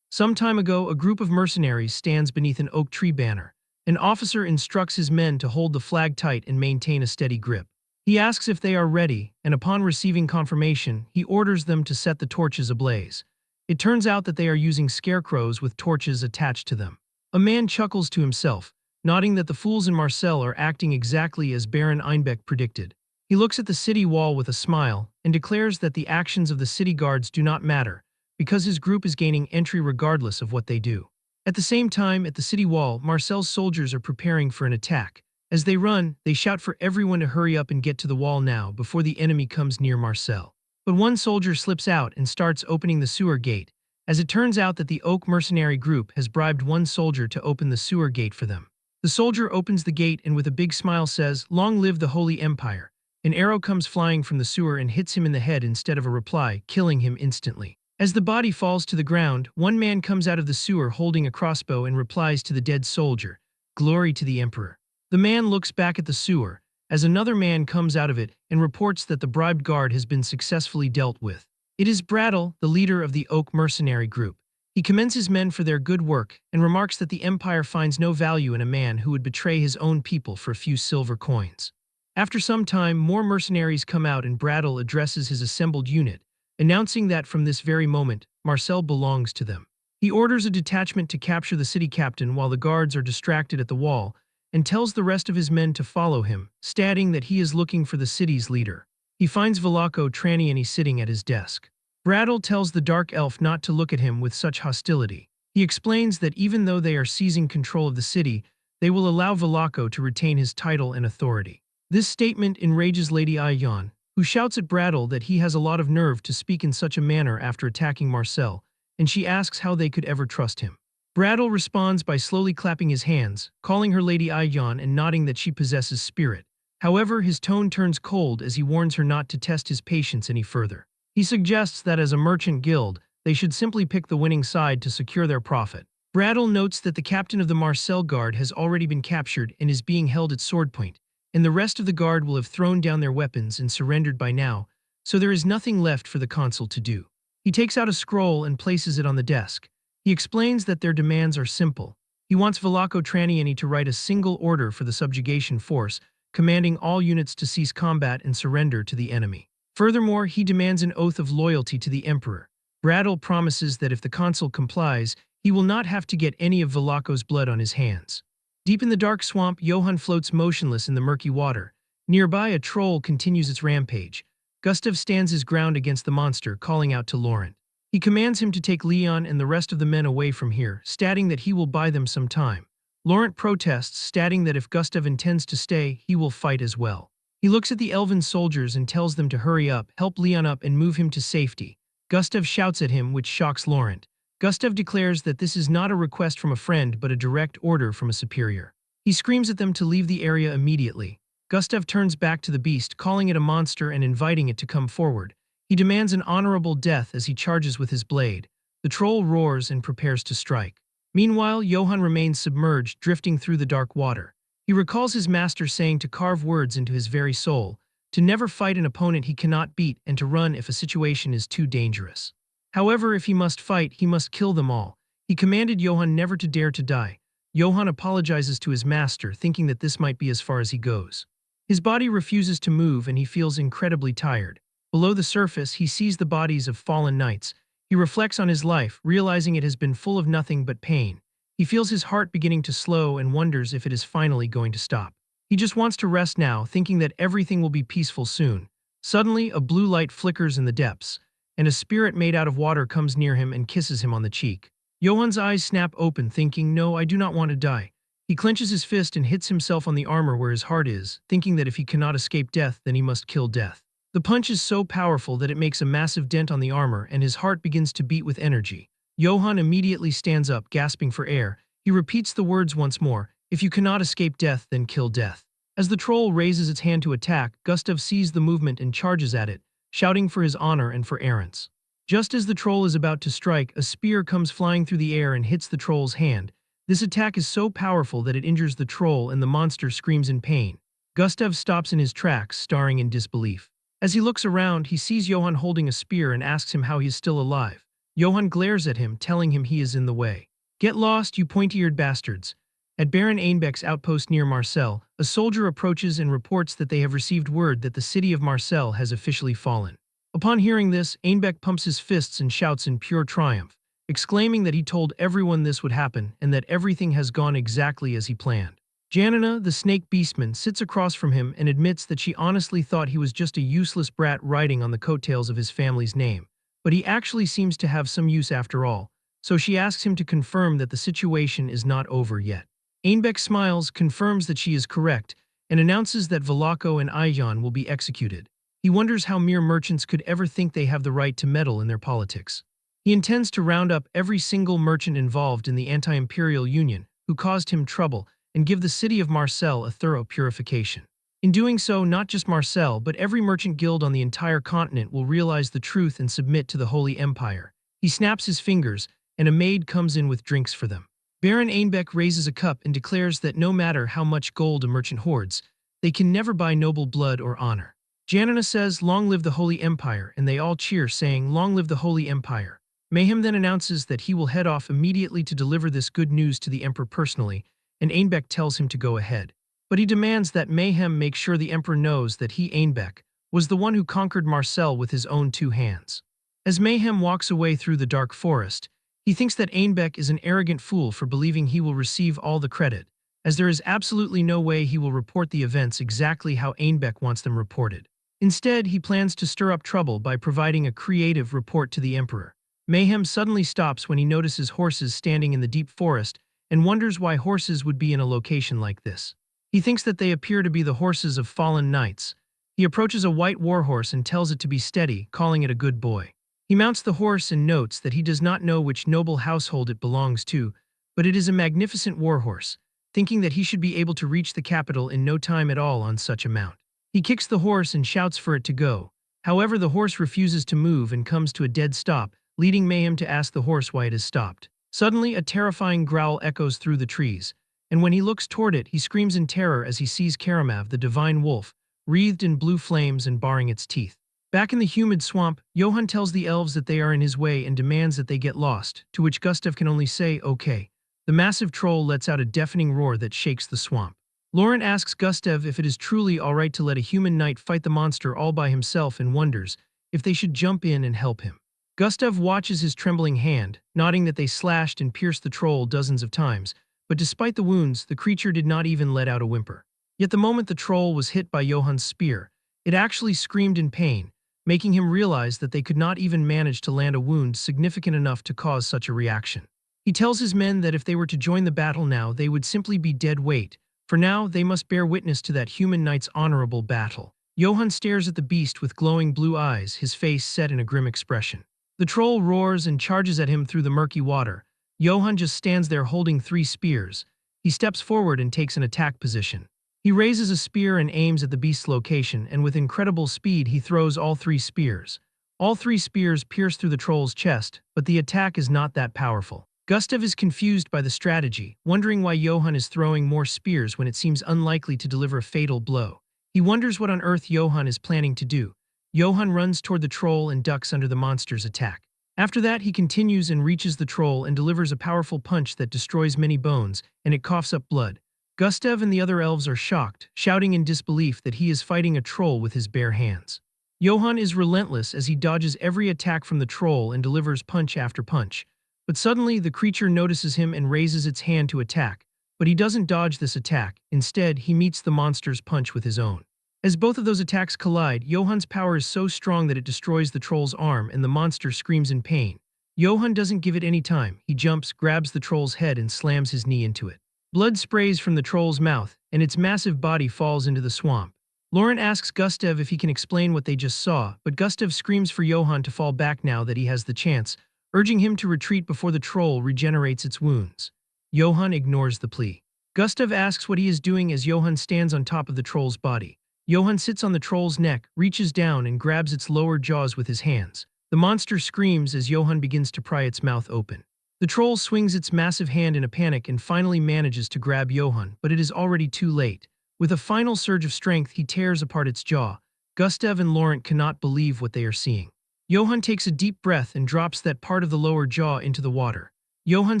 Some time ago, a group of mercenaries stands beneath an oak tree banner. An officer instructs his men to hold the flag tight and maintain a steady grip. He asks if they are ready, and upon receiving confirmation, he orders them to set the torches ablaze. It turns out that they are using scarecrows with torches attached to them. A man chuckles to himself, nodding that the fools in Marcel are acting exactly as Baron Einbeck predicted. He looks at the city wall with a smile and declares that the actions of the city guards do not matter, because his group is gaining entry regardless of what they do. At the same time, at the city wall, Marcel's soldiers are preparing for an attack. As they run, they shout for everyone to hurry up and get to the wall now before the enemy comes near Marcel. But one soldier slips out and starts opening the sewer gate, as it turns out that the Oak mercenary group has bribed one soldier to open the sewer gate for them. The soldier opens the gate and with a big smile says, "Long live the Holy Empire." An arrow comes flying from the sewer and hits him in the head instead of a reply, killing him instantly. As the body falls to the ground, one man comes out of the sewer holding a crossbow and replies to the dead soldier, "Glory to the Emperor." The man looks back at the sewer, as another man comes out of it and reports that the bribed guard has been successfully dealt with. It is Brattle, the leader of the Oak mercenary group. He commends his men for their good work and remarks that the Empire finds no value in a man who would betray his own people for a few silver coins. After some time, more mercenaries come out and Brattle addresses his assembled unit, announcing that from this very moment, Marcel belongs to them. He orders a detachment to capture the city captain while the guards are distracted at the wall, and tells the rest of his men to follow him, stating that he is looking for the city's leader. He finds Velako Traniani sitting at his desk. Brattle tells the dark elf not to look at him with such hostility. He explains that even though they are seizing control of the city, they will allow Velako to retain his title and authority. This statement enrages Lady Ayan, who shouts at Brattle that he has a lot of nerve to speak in such a manner after attacking Marcel, and she asks how they could ever trust him. Brattle responds by slowly clapping his hands, calling her Lady Ayan and nodding that she possesses spirit. However, his tone turns cold as he warns her not to test his patience any further. He suggests that as a merchant guild, they should simply pick the winning side to secure their profit. Brattle notes that the captain of the Marcel Guard has already been captured and is being held at swordpoint, and the rest of the guard will have thrown down their weapons and surrendered by now, so there is nothing left for the consul to do. He takes out a scroll and places it on the desk. He explains that their demands are simple. He wants Velako Traniani to write a single order for the subjugation force, commanding all units to cease combat and surrender to the enemy. Furthermore, he demands an oath of loyalty to the emperor. Brattle promises that if the consul complies, he will not have to get any of Velako's blood on his hands. Deep in the dark swamp, Johann floats motionless in the murky water. Nearby, a troll continues its rampage. Gustav stands his ground against the monster, calling out to Laurent. He commands him to take Leon and the rest of the men away from here, stating that he will buy them some time. Laurent protests, stating that if Gustav intends to stay, he will fight as well. He looks at the elven soldiers and tells them to hurry up, help Leon up and move him to safety. Gustav shouts at him, which shocks Laurent. Gustav declares that this is not a request from a friend but a direct order from a superior. He screams at them to leave the area immediately. Gustav turns back to the beast, calling it a monster and inviting it to come forward. He demands an honorable death as he charges with his blade. The troll roars and prepares to strike. Meanwhile, Johann remains submerged, drifting through the dark water. He recalls his master saying to carve words into his very soul, to never fight an opponent he cannot beat and to run if a situation is too dangerous. However, if he must fight, he must kill them all. He commanded Johann never to dare to die. Johann apologizes to his master, thinking that this might be as far as he goes. His body refuses to move and he feels incredibly tired. Below the surface, he sees the bodies of fallen knights. He reflects on his life, realizing it has been full of nothing but pain. He feels his heart beginning to slow and wonders if it is finally going to stop. He just wants to rest now, thinking that everything will be peaceful soon. Suddenly, a blue light flickers in the depths, and a spirit made out of water comes near him and kisses him on the cheek. Johann's eyes snap open, thinking, "No, I do not want to die." He clenches his fist and hits himself on the armor where his heart is, thinking that if he cannot escape death, then he must kill death. The punch is so powerful that it makes a massive dent on the armor and his heart begins to beat with energy. Johann immediately stands up, gasping for air. He repeats the words once more, "If you cannot escape death, then kill death." As the troll raises its hand to attack, Gustav sees the movement and charges at it, shouting for his honor and for errands. Just as the troll is about to strike, a spear comes flying through the air and hits the troll's hand. This attack is so powerful that it injures the troll and the monster screams in pain. Gustav stops in his tracks, staring in disbelief. As he looks around, he sees Johann holding a spear and asks him how he is still alive. Johann glares at him, telling him he is in the way. "Get lost, you pointy-eared bastards." At Baron Einbeck's outpost near Marseille, a soldier approaches and reports that they have received word that the city of Marseille has officially fallen. Upon hearing this, Einbeck pumps his fists and shouts in pure triumph, exclaiming that he told everyone this would happen and that everything has gone exactly as he planned. Janina, the snake beastman, sits across from him and admits that she honestly thought he was just a useless brat riding on the coattails of his family's name, but he actually seems to have some use after all, so she asks him to confirm that the situation is not over yet. Einbeck smiles, confirms that she is correct, and announces that Velako and Aijan will be executed. He wonders how mere merchants could ever think they have the right to meddle in their politics. He intends to round up every single merchant involved in the anti-imperial union who caused him trouble and give the city of Marseille a thorough purification. In doing so, not just Marseille, but every merchant guild on the entire continent will realize the truth and submit to the Holy Empire. He snaps his fingers, and a maid comes in with drinks for them. Baron Einbeck raises a cup and declares that no matter how much gold a merchant hoards, they can never buy noble blood or honor. Janina says, "Long live the Holy Empire," and they all cheer, saying, "Long live the Holy Empire." Mayhem then announces that he will head off immediately to deliver this good news to the Emperor personally, and Einbeck tells him to go ahead. But he demands that Mayhem make sure the Emperor knows that he, Einbeck, was the one who conquered Marseille with his own two hands. As Mayhem walks away through the dark forest, he thinks that Einbeck is an arrogant fool for believing he will receive all the credit, as there is absolutely no way he will report the events exactly how Einbeck wants them reported. Instead, he plans to stir up trouble by providing a creative report to the Emperor. Mayhem suddenly stops when he notices horses standing in the deep forest and wonders why horses would be in a location like this. He thinks that they appear to be the horses of fallen knights. He approaches a white warhorse and tells it to be steady, calling it a good boy. He mounts the horse and notes that he does not know which noble household it belongs to, but it is a magnificent warhorse, thinking that he should be able to reach the capital in no time at all on such a mount. He kicks the horse and shouts for it to go. However, the horse refuses to move and comes to a dead stop, leading Mayhem to ask the horse why it has stopped. Suddenly, a terrifying growl echoes through the trees, and when he looks toward it, he screams in terror as he sees Karamav, the divine wolf, wreathed in blue flames and baring its teeth. Back in the humid swamp, Johann tells the elves that they are in his way and demands that they get lost, to which Gustav can only say, "Okay." The massive troll lets out a deafening roar that shakes the swamp. Laurent asks Gustav if it is truly alright to let a human knight fight the monster all by himself and wonders if they should jump in and help him. Gustav watches his trembling hand, nodding that they slashed and pierced the troll dozens of times, but despite the wounds, the creature did not even let out a whimper. Yet the moment the troll was hit by Johan's spear, it actually screamed in pain, making him realize that they could not even manage to land a wound significant enough to cause such a reaction. He tells his men that if they were to join the battle now, they would simply be dead weight. For now, they must bear witness to that human knight's honorable battle. Johann stares at the beast with glowing blue eyes, his face set in a grim expression. The troll roars and charges at him through the murky water. Johann just stands there holding 3 spears. He steps forward and takes an attack position. He raises a spear and aims at the beast's location, and with incredible speed he throws all 3 spears. All 3 spears pierce through the troll's chest, but the attack is not that powerful. Gustav is confused by the strategy, wondering why Johann is throwing more spears when it seems unlikely to deliver a fatal blow. He wonders what on earth Johann is planning to do. Johann runs toward the troll and ducks under the monster's attack. After that, he continues and reaches the troll and delivers a powerful punch that destroys many bones, and it coughs up blood. Gustav and the other elves are shocked, shouting in disbelief that he is fighting a troll with his bare hands. Johann is relentless as he dodges every attack from the troll and delivers punch after punch. But suddenly, the creature notices him and raises its hand to attack. But he doesn't dodge this attack. Instead, he meets the monster's punch with his own. As both of those attacks collide, Johann's power is so strong that it destroys the troll's arm and the monster screams in pain. Johann doesn't give it any time. He jumps, grabs the troll's head and slams his knee into it. Blood sprays from the troll's mouth, and its massive body falls into the swamp. Laurent asks Gustav if he can explain what they just saw, but Gustav screams for Johann to fall back now that he has the chance, urging him to retreat before the troll regenerates its wounds. Johann ignores the plea. Gustav asks what he is doing as Johann stands on top of the troll's body. Johann sits on the troll's neck, reaches down and grabs its lower jaws with his hands. The monster screams as Johann begins to pry its mouth open. The troll swings its massive hand in a panic and finally manages to grab Johann, but it is already too late. With a final surge of strength, he tears apart its jaw. Gustav and Laurent cannot believe what they are seeing. Johann takes a deep breath and drops that part of the lower jaw into the water. Johann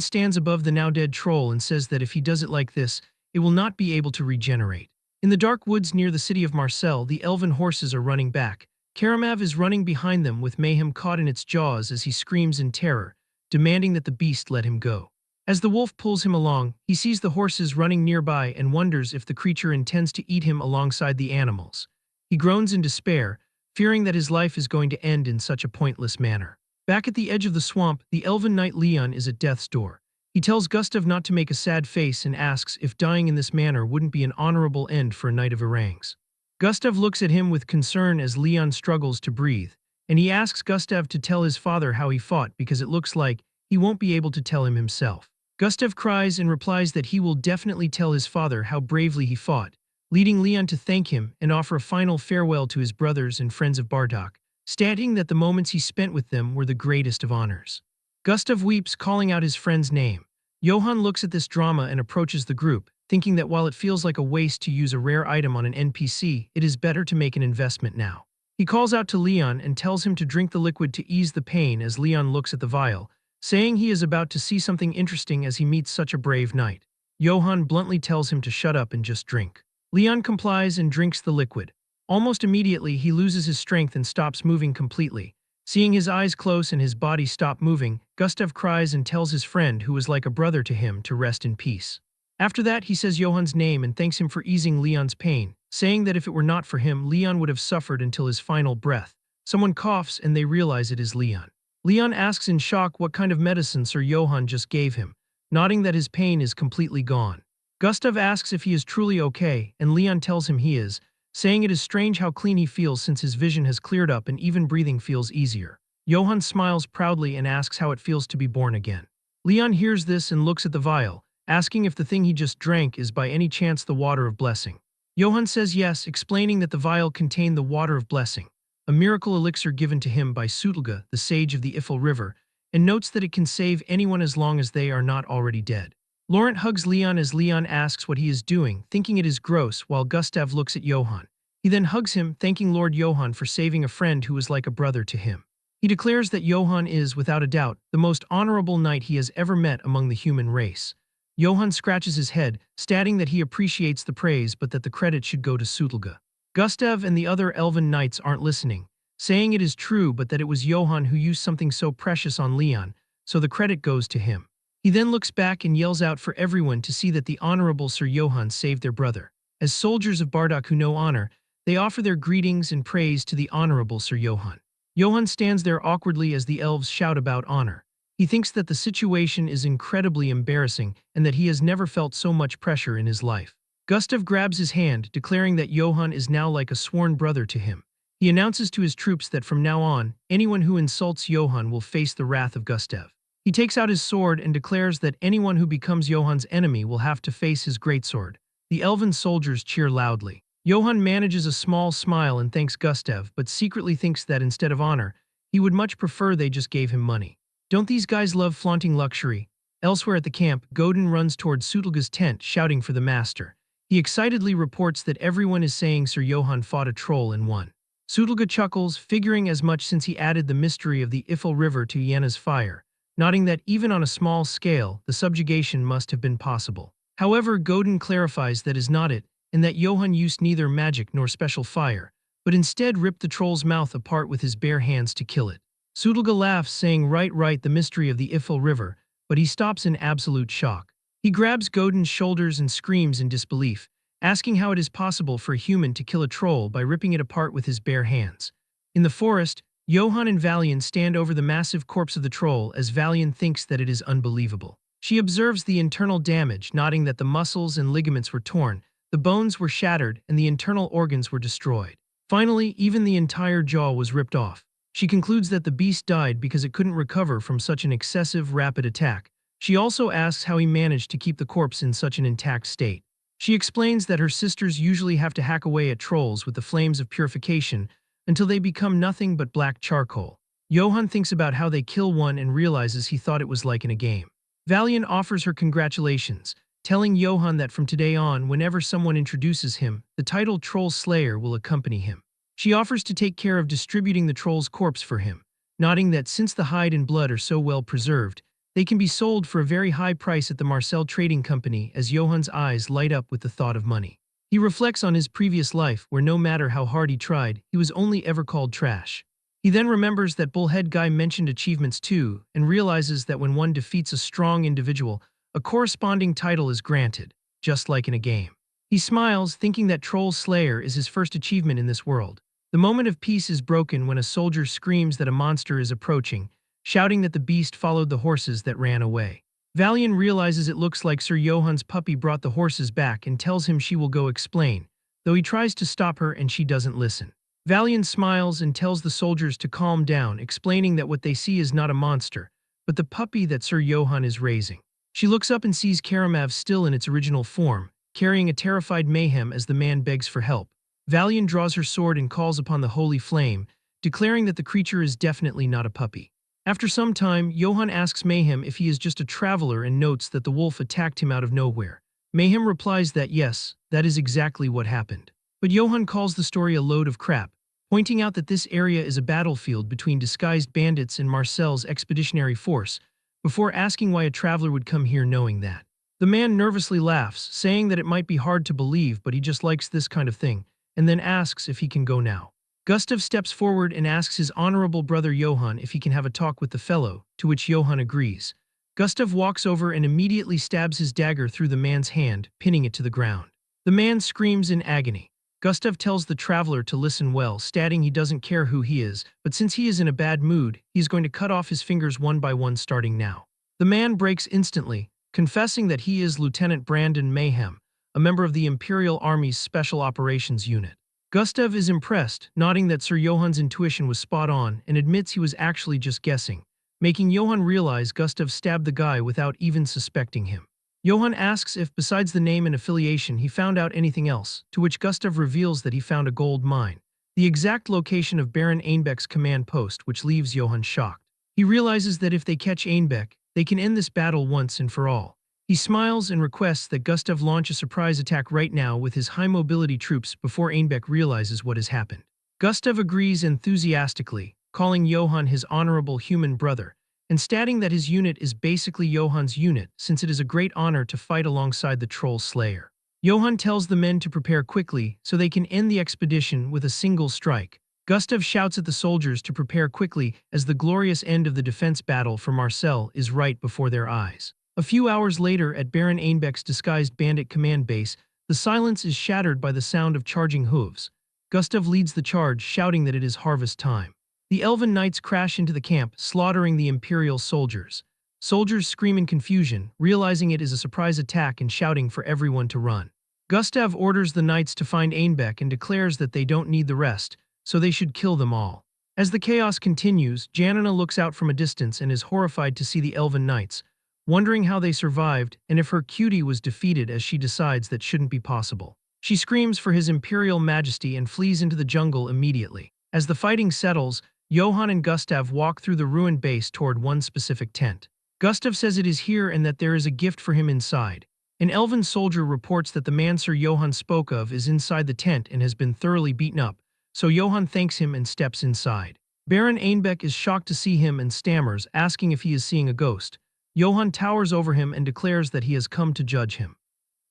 stands above the now-dead troll and says that if he does it like this, it will not be able to regenerate. In the dark woods near the city of Marseille, the elven horses are running back. Karamav is running behind them with Mayhem caught in its jaws as he screams in terror, demanding that the beast let him go. As the wolf pulls him along, he sees the horses running nearby and wonders if the creature intends to eat him alongside the animals. He groans in despair, fearing that his life is going to end in such a pointless manner. Back at the edge of the swamp, the elven knight Leon is at death's door. He tells Gustav not to make a sad face and asks if dying in this manner wouldn't be an honorable end for a knight of Orangs. Gustav looks at him with concern as Leon struggles to breathe, and he asks Gustav to tell his father how he fought because it looks like he won't be able to tell him himself. Gustav cries and replies that he will definitely tell his father how bravely he fought, leading Leon to thank him and offer a final farewell to his brothers and friends of Bardock, stating that the moments he spent with them were the greatest of honors. Gustav weeps, calling out his friend's name. Johann looks at this drama and approaches the group, thinking that while it feels like a waste to use a rare item on an NPC, it is better to make an investment now. He calls out to Leon and tells him to drink the liquid to ease the pain as Leon looks at the vial, saying he is about to see something interesting as he meets such a brave knight. Johann bluntly tells him to shut up and just drink. Leon complies and drinks the liquid. Almost immediately, he loses his strength and stops moving completely. Seeing his eyes close and his body stop moving, Gustav cries and tells his friend, who was like a brother to him, to rest in peace. After that, he says Johann's name and thanks him for easing Leon's pain, saying that if it were not for him, Leon would have suffered until his final breath. Someone coughs and they realize it is Leon. Leon asks in shock what kind of medicine Sir Johann just gave him, nodding that his pain is completely gone. Gustav asks if he is truly okay, and Leon tells him he is, saying it is strange how clean he feels since his vision has cleared up and even breathing feels easier. Johann smiles proudly and asks how it feels to be born again. Leon hears this and looks at the vial, asking if the thing he just drank is by any chance the water of blessing. Johann says yes, explaining that the vial contained the water of blessing, a miracle elixir given to him by Sutlga, the sage of the Ifil River, and notes that it can save anyone as long as they are not already dead. Laurent hugs Leon as Leon asks what he is doing, thinking it is gross, while Gustav looks at Johann. He then hugs him, thanking Lord Johann for saving a friend who was like a brother to him. He declares that Johann is, without a doubt, the most honorable knight he has ever met among the human race. Johann scratches his head, stating that he appreciates the praise but that the credit should go to Sutlga. Gustav and the other elven knights aren't listening, saying it is true but that it was Johann who used something so precious on Leon, so the credit goes to him. He then looks back and yells out for everyone to see that the Honorable Sir Johann saved their brother. As soldiers of Bardock who know honor, they offer their greetings and praise to the Honorable Sir Johann. Johann stands there awkwardly as the elves shout about honor. He thinks that the situation is incredibly embarrassing and that he has never felt so much pressure in his life. Gustav grabs his hand, declaring that Johann is now like a sworn brother to him. He announces to his troops that from now on, anyone who insults Johann will face the wrath of Gustav. He takes out his sword and declares that anyone who becomes Johann's enemy will have to face his greatsword. The elven soldiers cheer loudly. Johann manages a small smile and thanks Gustav, but secretly thinks that instead of honor, he would much prefer they just gave him money. Don't these guys love flaunting luxury? Elsewhere at the camp, Godin runs toward Sutelga's tent, shouting for the master. He excitedly reports that everyone is saying Sir Johann fought a troll and won. Sutelga chuckles, figuring as much since he added the mystery of the Ifel River to Yenna's fire, noting that even on a small scale, the subjugation must have been possible. However, Godin clarifies that is not it, and that Johann used neither magic nor special fire, but instead ripped the troll's mouth apart with his bare hands to kill it. Sutelga laughs, saying right, the mystery of the Ifel River, but he stops in absolute shock. He grabs Godin's shoulders and screams in disbelief, asking how it is possible for a human to kill a troll by ripping it apart with his bare hands. In the forest, Johann and Valian stand over the massive corpse of the troll as Valian thinks that it is unbelievable. She observes the internal damage, noting that the muscles and ligaments were torn, the bones were shattered, and the internal organs were destroyed. Finally, even the entire jaw was ripped off. She concludes that the beast died because it couldn't recover from such an excessive, rapid attack. She also asks how he managed to keep the corpse in such an intact state. She explains that her sisters usually have to hack away at trolls with the flames of purification until they become nothing but black charcoal. Johann thinks about how they kill one and realizes he thought it was like in a game. Valian offers her congratulations, telling Johann that from today on, whenever someone introduces him, the title Troll Slayer will accompany him. She offers to take care of distributing the troll's corpse for him, noting that since the hide and blood are so well preserved, they can be sold for a very high price at the Marcel Trading Company. As Johann's eyes light up with the thought of money. He reflects on his previous life where no matter how hard he tried, he was only ever called trash. He then remembers that Bullhead Guy mentioned achievements too, and realizes that when one defeats a strong individual, a corresponding title is granted, just like in a game. He smiles, thinking that Troll Slayer is his first achievement in this world. The moment of peace is broken when a soldier screams that a monster is approaching, shouting that the beast followed the horses that ran away. Valian realizes it looks like Sir Johann's puppy brought the horses back and tells him she will go explain, though he tries to stop her and she doesn't listen. Valian smiles and tells the soldiers to calm down, explaining that what they see is not a monster, but the puppy that Sir Johann is raising. She looks up and sees Karamav still in its original form, carrying a terrified Mayhem as the man begs for help. Valian draws her sword and calls upon the holy flame, declaring that the creature is definitely not a puppy. After some time, Johann asks Mayhem if he is just a traveler and notes that the wolf attacked him out of nowhere. Mayhem replies that yes, that is exactly what happened. But Johann calls the story a load of crap, pointing out that this area is a battlefield between disguised bandits and Marcel's expeditionary force, before asking why a traveler would come here knowing that. The man nervously laughs, saying that it might be hard to believe but he just likes this kind of thing, and then asks if he can go now. Gustav steps forward and asks his honorable brother Johann if he can have a talk with the fellow, to which Johann agrees. Gustav walks over and immediately stabs his dagger through the man's hand, pinning it to the ground. The man screams in agony. Gustav tells the traveler to listen well, stating he doesn't care who he is, but since he is in a bad mood, he's going to cut off his fingers one by one starting now. The man breaks instantly, confessing that he is Lieutenant Brandon Mayhem, a member of the Imperial Army's Special Operations Unit. Gustav is impressed, noting that Sir Johann's intuition was spot on and admits he was actually just guessing, making Johann realize Gustav stabbed the guy without even suspecting him. Johann asks if, besides the name and affiliation, he found out anything else, to which Gustav reveals that he found a gold mine, the exact location of Baron Einbeck's command post, which leaves Johann shocked. He realizes that if they catch Einbeck, they can end this battle once and for all. He smiles and requests that Gustav launch a surprise attack right now with his high-mobility troops before Einbeck realizes what has happened. Gustav agrees enthusiastically, calling Johann his honorable human brother, and stating that his unit is basically Johann's unit since it is a great honor to fight alongside the Troll Slayer. Johann tells the men to prepare quickly so they can end the expedition with a single strike. Gustav shouts at the soldiers to prepare quickly as the glorious end of the defense battle for Marcel is right before their eyes. A few hours later, at Baron Ainbeck's disguised bandit command base, the silence is shattered by the sound of charging hooves. Gustav leads the charge, shouting that it is harvest time. The elven knights crash into the camp, slaughtering the Imperial soldiers. Soldiers scream in confusion, realizing it is a surprise attack and shouting for everyone to run. Gustav orders the knights to find Ainbeck and declares that they don't need the rest, so they should kill them all. As the chaos continues, Janina looks out from a distance and is horrified to see the elven knights, wondering how they survived and if her cutie was defeated, as she decides that shouldn't be possible. She screams for his imperial majesty and flees into the jungle immediately. As the fighting settles, Johann and Gustav walk through the ruined base toward one specific tent. Gustav says it is here and that there is a gift for him inside. An elven soldier reports that the man Sir Johann spoke of is inside the tent and has been thoroughly beaten up, so Johann thanks him and steps inside. Baron Ainbeck is shocked to see him and stammers, asking if he is seeing a ghost. Johann towers over him and declares that he has come to judge him.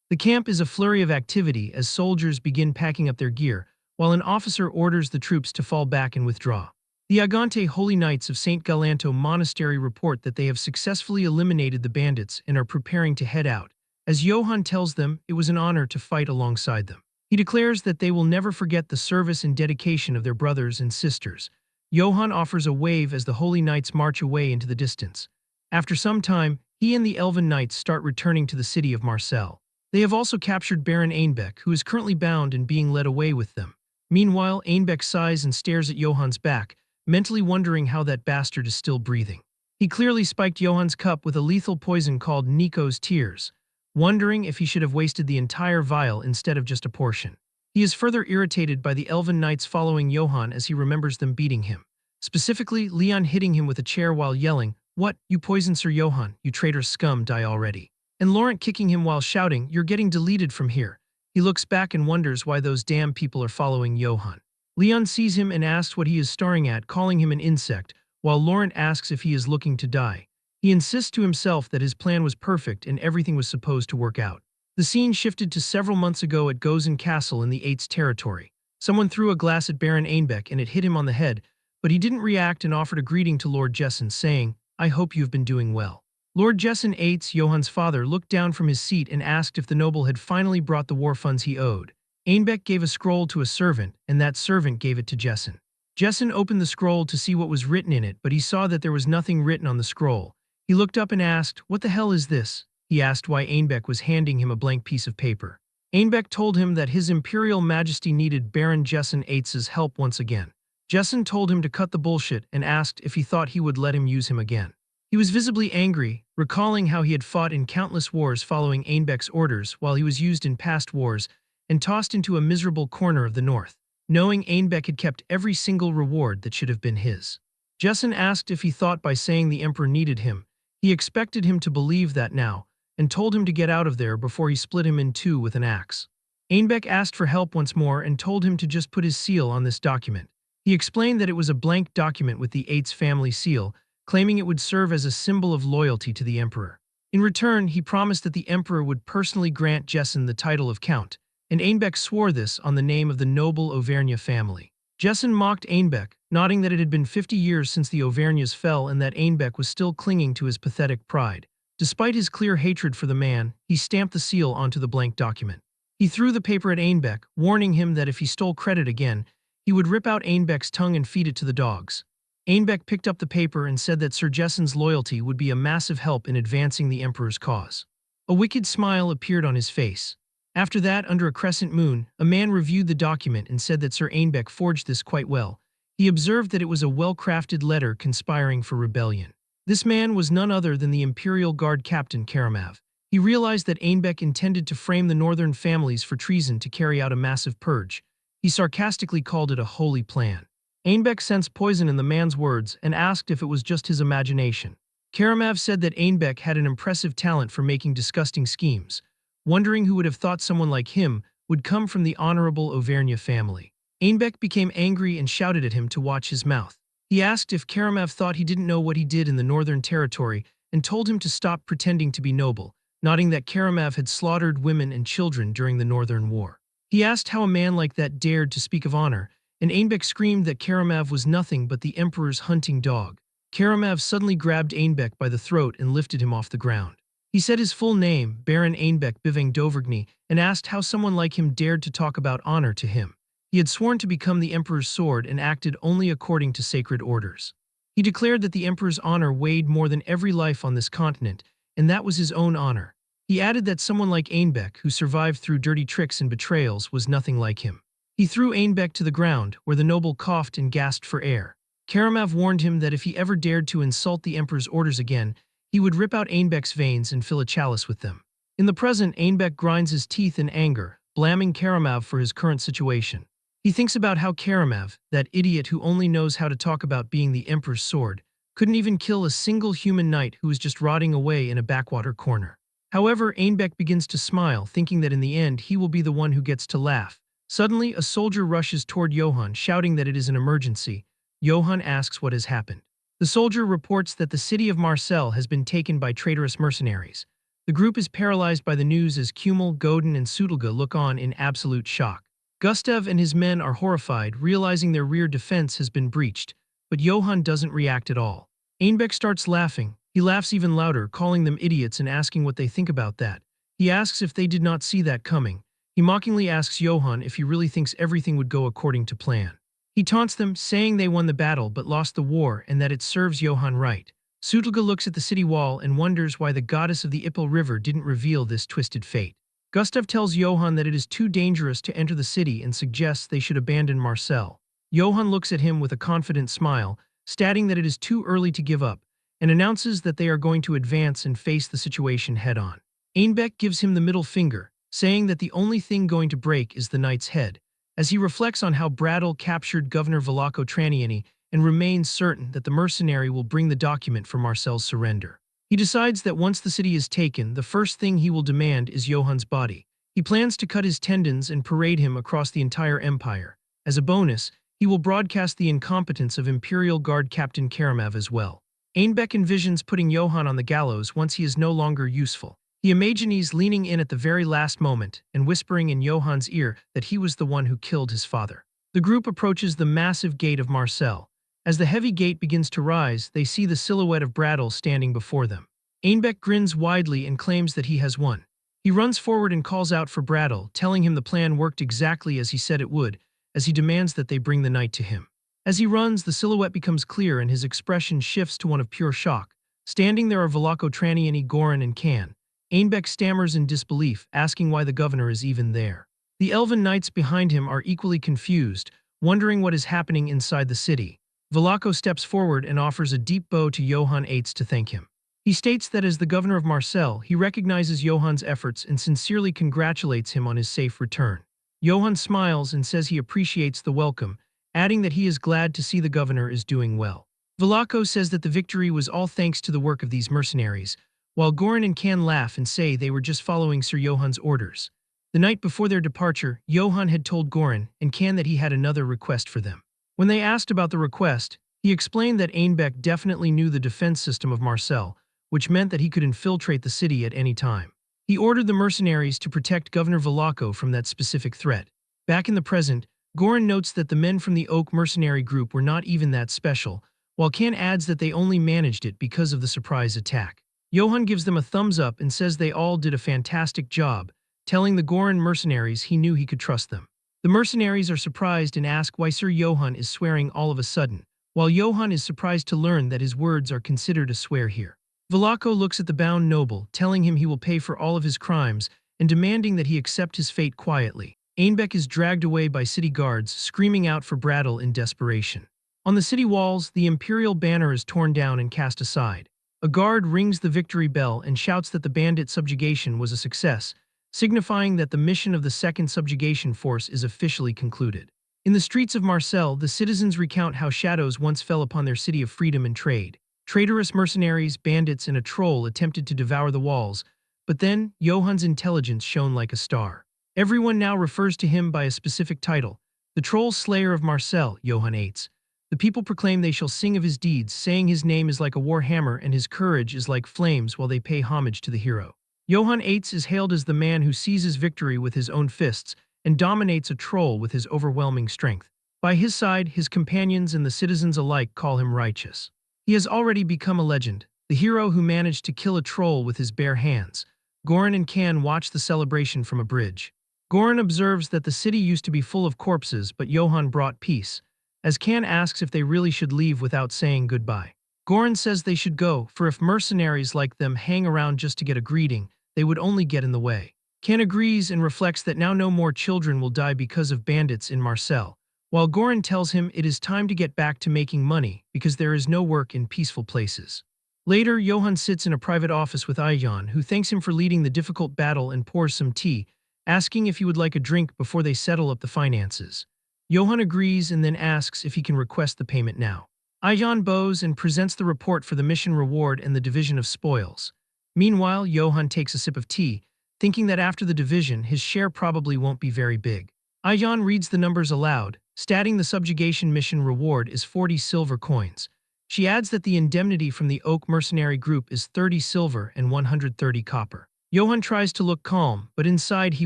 The camp is a flurry of activity as soldiers begin packing up their gear, while an officer orders the troops to fall back and withdraw. The Agante Holy Knights of St. Galanto Monastery report that they have successfully eliminated the bandits and are preparing to head out. As Johann tells them, it was an honor to fight alongside them. He declares that they will never forget the service and dedication of their brothers and sisters. Johann offers a wave as the Holy Knights march away into the distance. After some time, he and the Elven Knights start returning to the city of Marseille. They have also captured Baron Ainbeck, who is currently bound and being led away with them. Meanwhile, Ainbeck sighs and stares at Johann's back, mentally wondering how that bastard is still breathing. He clearly spiked Johann's cup with a lethal poison called Nico's Tears, wondering if he should have wasted the entire vial instead of just a portion. He is further irritated by the Elven Knights following Johann as he remembers them beating him. Specifically, Leon hitting him with a chair while yelling, "What, you poisoned Sir Johann, you traitor scum, die already." And Laurent kicking him while shouting, "You're getting deleted from here." He looks back and wonders why those damn people are following Johann. Leon sees him and asks what he is staring at, calling him an insect, while Laurent asks if he is looking to die. He insists to himself that his plan was perfect and everything was supposed to work out. The scene shifted to several months ago at Gozen Castle in the Eights territory. Someone threw a glass at Baron Ainbeck and it hit him on the head, but he didn't react and offered a greeting to Lord Jessen, saying, "I hope you've been doing well." Lord Jessen Eights, Johann's father, looked down from his seat and asked if the noble had finally brought the war funds he owed. Ainbeck gave a scroll to a servant, and that servant gave it to Jessen. Jessen opened the scroll to see what was written in it, but he saw that there was nothing written on the scroll. He looked up and asked, "What the hell is this?" He asked why Ainbeck was handing him a blank piece of paper. Ainbeck told him that His Imperial Majesty needed Baron Jessen Eights' help once again. Jessen told him to cut the bullshit and asked if he thought he would let him use him again. He was visibly angry, recalling how he had fought in countless wars following Ainbeck's orders while he was used in past wars and tossed into a miserable corner of the north, knowing Ainbeck had kept every single reward that should have been his. Jessen asked if he thought by saying the Emperor needed him, he expected him to believe that now, and told him to get out of there before he split him in two with an axe. Ainbeck asked for help once more and told him to just put his seal on this document. He explained that it was a blank document with the Eights family seal, claiming it would serve as a symbol of loyalty to the Emperor. In return, he promised that the Emperor would personally grant Jessen the title of Count, and Ainbeck swore this on the name of the noble Auvergne family. Jessen mocked Ainbeck, nodding that it had been 50 years since the Auvergnes fell and that Ainbeck was still clinging to his pathetic pride. Despite his clear hatred for the man, he stamped the seal onto the blank document. He threw the paper at Ainbeck, warning him that if he stole credit again, he would rip out Ainbeck's tongue and feed it to the dogs. Ainbeck picked up the paper and said that Sir Jessen's loyalty would be a massive help in advancing the Emperor's cause. A wicked smile appeared on his face. After that, under a crescent moon, a man reviewed the document and said that Sir Ainbeck forged this quite well. He observed that it was a well-crafted letter conspiring for rebellion. This man was none other than the Imperial Guard Captain Karamav. He realized that Ainbeck intended to frame the northern families for treason to carry out a massive purge. He sarcastically called it a holy plan. Ainbeck sensed poison in the man's words and asked if it was just his imagination. Karamav said that Ainbeck had an impressive talent for making disgusting schemes, wondering who would have thought someone like him would come from the honorable Auvergne family. Ainbeck became angry and shouted at him to watch his mouth. He asked if Karamav thought he didn't know what he did in the northern territory and told him to stop pretending to be noble, nodding that Karamav had slaughtered women and children during the Northern War. He asked how a man like that dared to speak of honor, and Ainbeck screamed that Karamav was nothing but the Emperor's hunting dog. Karamav suddenly grabbed Ainbeck by the throat and lifted him off the ground. He said his full name, Baron Einbeck Bivang Dovergny, and asked how someone like him dared to talk about honor to him. He had sworn to become the Emperor's sword and acted only according to sacred orders. He declared that the Emperor's honor weighed more than every life on this continent, and that was his own honor. He added that someone like Einbeck, who survived through dirty tricks and betrayals, was nothing like him. He threw Einbeck to the ground, where the noble coughed and gasped for air. Karamav warned him that if he ever dared to insult the Emperor's orders again, he would rip out Einbeck's veins and fill a chalice with them. In the present, Einbeck grinds his teeth in anger, blaming Karamav for his current situation. He thinks about how Karamav, that idiot who only knows how to talk about being the Emperor's sword, couldn't even kill a single human knight who was just rotting away in a backwater corner. However, Einbeck begins to smile, thinking that in the end he will be the one who gets to laugh. Suddenly, a soldier rushes toward Johann, shouting that it is an emergency. Johann asks what has happened. The soldier reports that the city of Marseille has been taken by traitorous mercenaries. The group is paralyzed by the news as Kummel, Godin, and Sudelga look on in absolute shock. Gustav and his men are horrified, realizing their rear defense has been breached, but Johann doesn't react at all. Einbeck starts laughing. He laughs even louder, calling them idiots and asking what they think about that. He asks if they did not see that coming. He mockingly asks Johann if he really thinks everything would go according to plan. He taunts them, saying they won the battle but lost the war and that it serves Johann right. Sutelga looks at the city wall and wonders why the goddess of the Ippel River didn't reveal this twisted fate. Gustav tells Johann that it is too dangerous to enter the city and suggests they should abandon Marseille. Johann looks at him with a confident smile, stating that it is too early to give up, and announces that they are going to advance and face the situation head-on. Einbeck gives him the middle finger, saying that the only thing going to break is the knight's head, as he reflects on how Bradel captured Governor Velako Traniani and remains certain that the mercenary will bring the document for Marcel's surrender. He decides that once the city is taken, the first thing he will demand is Johann's body. He plans to cut his tendons and parade him across the entire empire. As a bonus, he will broadcast the incompetence of Imperial Guard Captain Karamav as well. Einbeck envisions putting Johann on the gallows once he is no longer useful. He imagines leaning in at the very last moment and whispering in Johann's ear that he was the one who killed his father. The group approaches the massive gate of Marseille. As the heavy gate begins to rise, they see the silhouette of Bradel standing before them. Einbeck grins widely and claims that he has won. He runs forward and calls out for Bradel, telling him the plan worked exactly as he said it would, as he demands that they bring the knight to him. As he runs, the silhouette becomes clear and his expression shifts to one of pure shock. Standing there are Velako Traniani, Goran, and Kan. Einbeck stammers in disbelief, asking why the governor is even there. The elven knights behind him are equally confused, wondering what is happening inside the city. Velako steps forward and offers a deep bow to Johann Eitz to thank him. He states that as the governor of Marseille, he recognizes Johann's efforts and sincerely congratulates him on his safe return. Johann smiles and says he appreciates the welcome, adding that he is glad to see the governor is doing well. Velako says that the victory was all thanks to the work of these mercenaries, while Goran and Kan laugh and say they were just following Sir Johann's orders. The night before their departure, Johann had told Goran and Kan that he had another request for them. When they asked about the request, he explained that Einbeck definitely knew the defense system of Marseille, which meant that he could infiltrate the city at any time. He ordered the mercenaries to protect Governor Velako from that specific threat. Back in the present, Goran notes that the men from the Oak mercenary group were not even that special, while Kan adds that they only managed it because of the surprise attack. Johann gives them a thumbs up and says they all did a fantastic job, telling the Goran mercenaries he knew he could trust them. The mercenaries are surprised and ask why Sir Johann is swearing all of a sudden, while Johann is surprised to learn that his words are considered a swear here. Velako looks at the bound noble, telling him he will pay for all of his crimes and demanding that he accept his fate quietly. Einbeck is dragged away by city guards, screaming out for Bradel in desperation. On the city walls, the imperial banner is torn down and cast aside. A guard rings the victory bell and shouts that the bandit subjugation was a success, signifying that the mission of the Second Subjugation Force is officially concluded. In the streets of Marseille, the citizens recount how shadows once fell upon their city of freedom and trade. Traitorous mercenaries, bandits, and a troll attempted to devour the walls, but then Johann's intelligence shone like a star. Everyone now refers to him by a specific title, the Troll Slayer of Marseille, Johann Eitz. The people proclaim they shall sing of his deeds, saying his name is like a war hammer and his courage is like flames while they pay homage to the hero. Johann Eitz is hailed as the man who seizes victory with his own fists and dominates a troll with his overwhelming strength. By his side, his companions and the citizens alike call him righteous. He has already become a legend. the hero who managed to kill a troll with his bare hands. Goran and Kan watch the celebration from a bridge. Goran observes that the city used to be full of corpses, but Johan brought peace, as Kan asks if they really should leave without saying goodbye. Goran says they should go, for if mercenaries like them hang around just to get a greeting, they would only get in the way. Kan agrees and reflects that now no more children will die because of bandits in Marseille, while Goran tells him it is time to get back to making money because there is no work in peaceful places. Later, Johan sits in a private office with Ayan, who thanks him for leading the difficult battle and pours some tea, asking if he would like a drink before they settle up the finances. Johan agrees and then asks if he can request the payment now. Ayan bows and presents the report for the mission reward and the division of spoils. Meanwhile, Johan takes a sip of tea, thinking that after the division, his share probably won't be very big. Ayan reads the numbers aloud, stating the subjugation mission reward is 40 silver coins. She adds that the indemnity from the Oak mercenary group is 30 silver and 130 copper. Johan tries to look calm, but inside he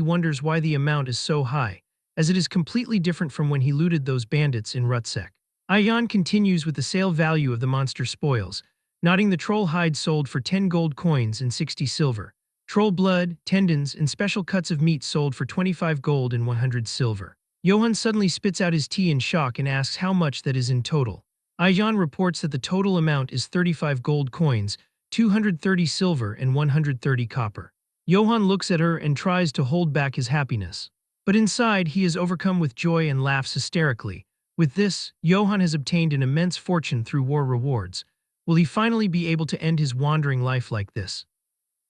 wonders why the amount is so high, as it is completely different from when he looted those bandits in Rutsek. Ayan continues with the sale value of the monster spoils, noting the troll hide sold for 10 gold coins and 60 silver. Troll blood, tendons, and special cuts of meat sold for 25 gold and 100 silver. Johan suddenly spits out his tea in shock and asks how much that is in total. Ayan reports that the total amount is 35 gold coins, 230 silver, and 130 copper. Johan looks at her and tries to hold back his happiness. But inside, he is overcome with joy and laughs hysterically. With this, Johan has obtained an immense fortune through war rewards. Will he finally be able to end his wandering life like this?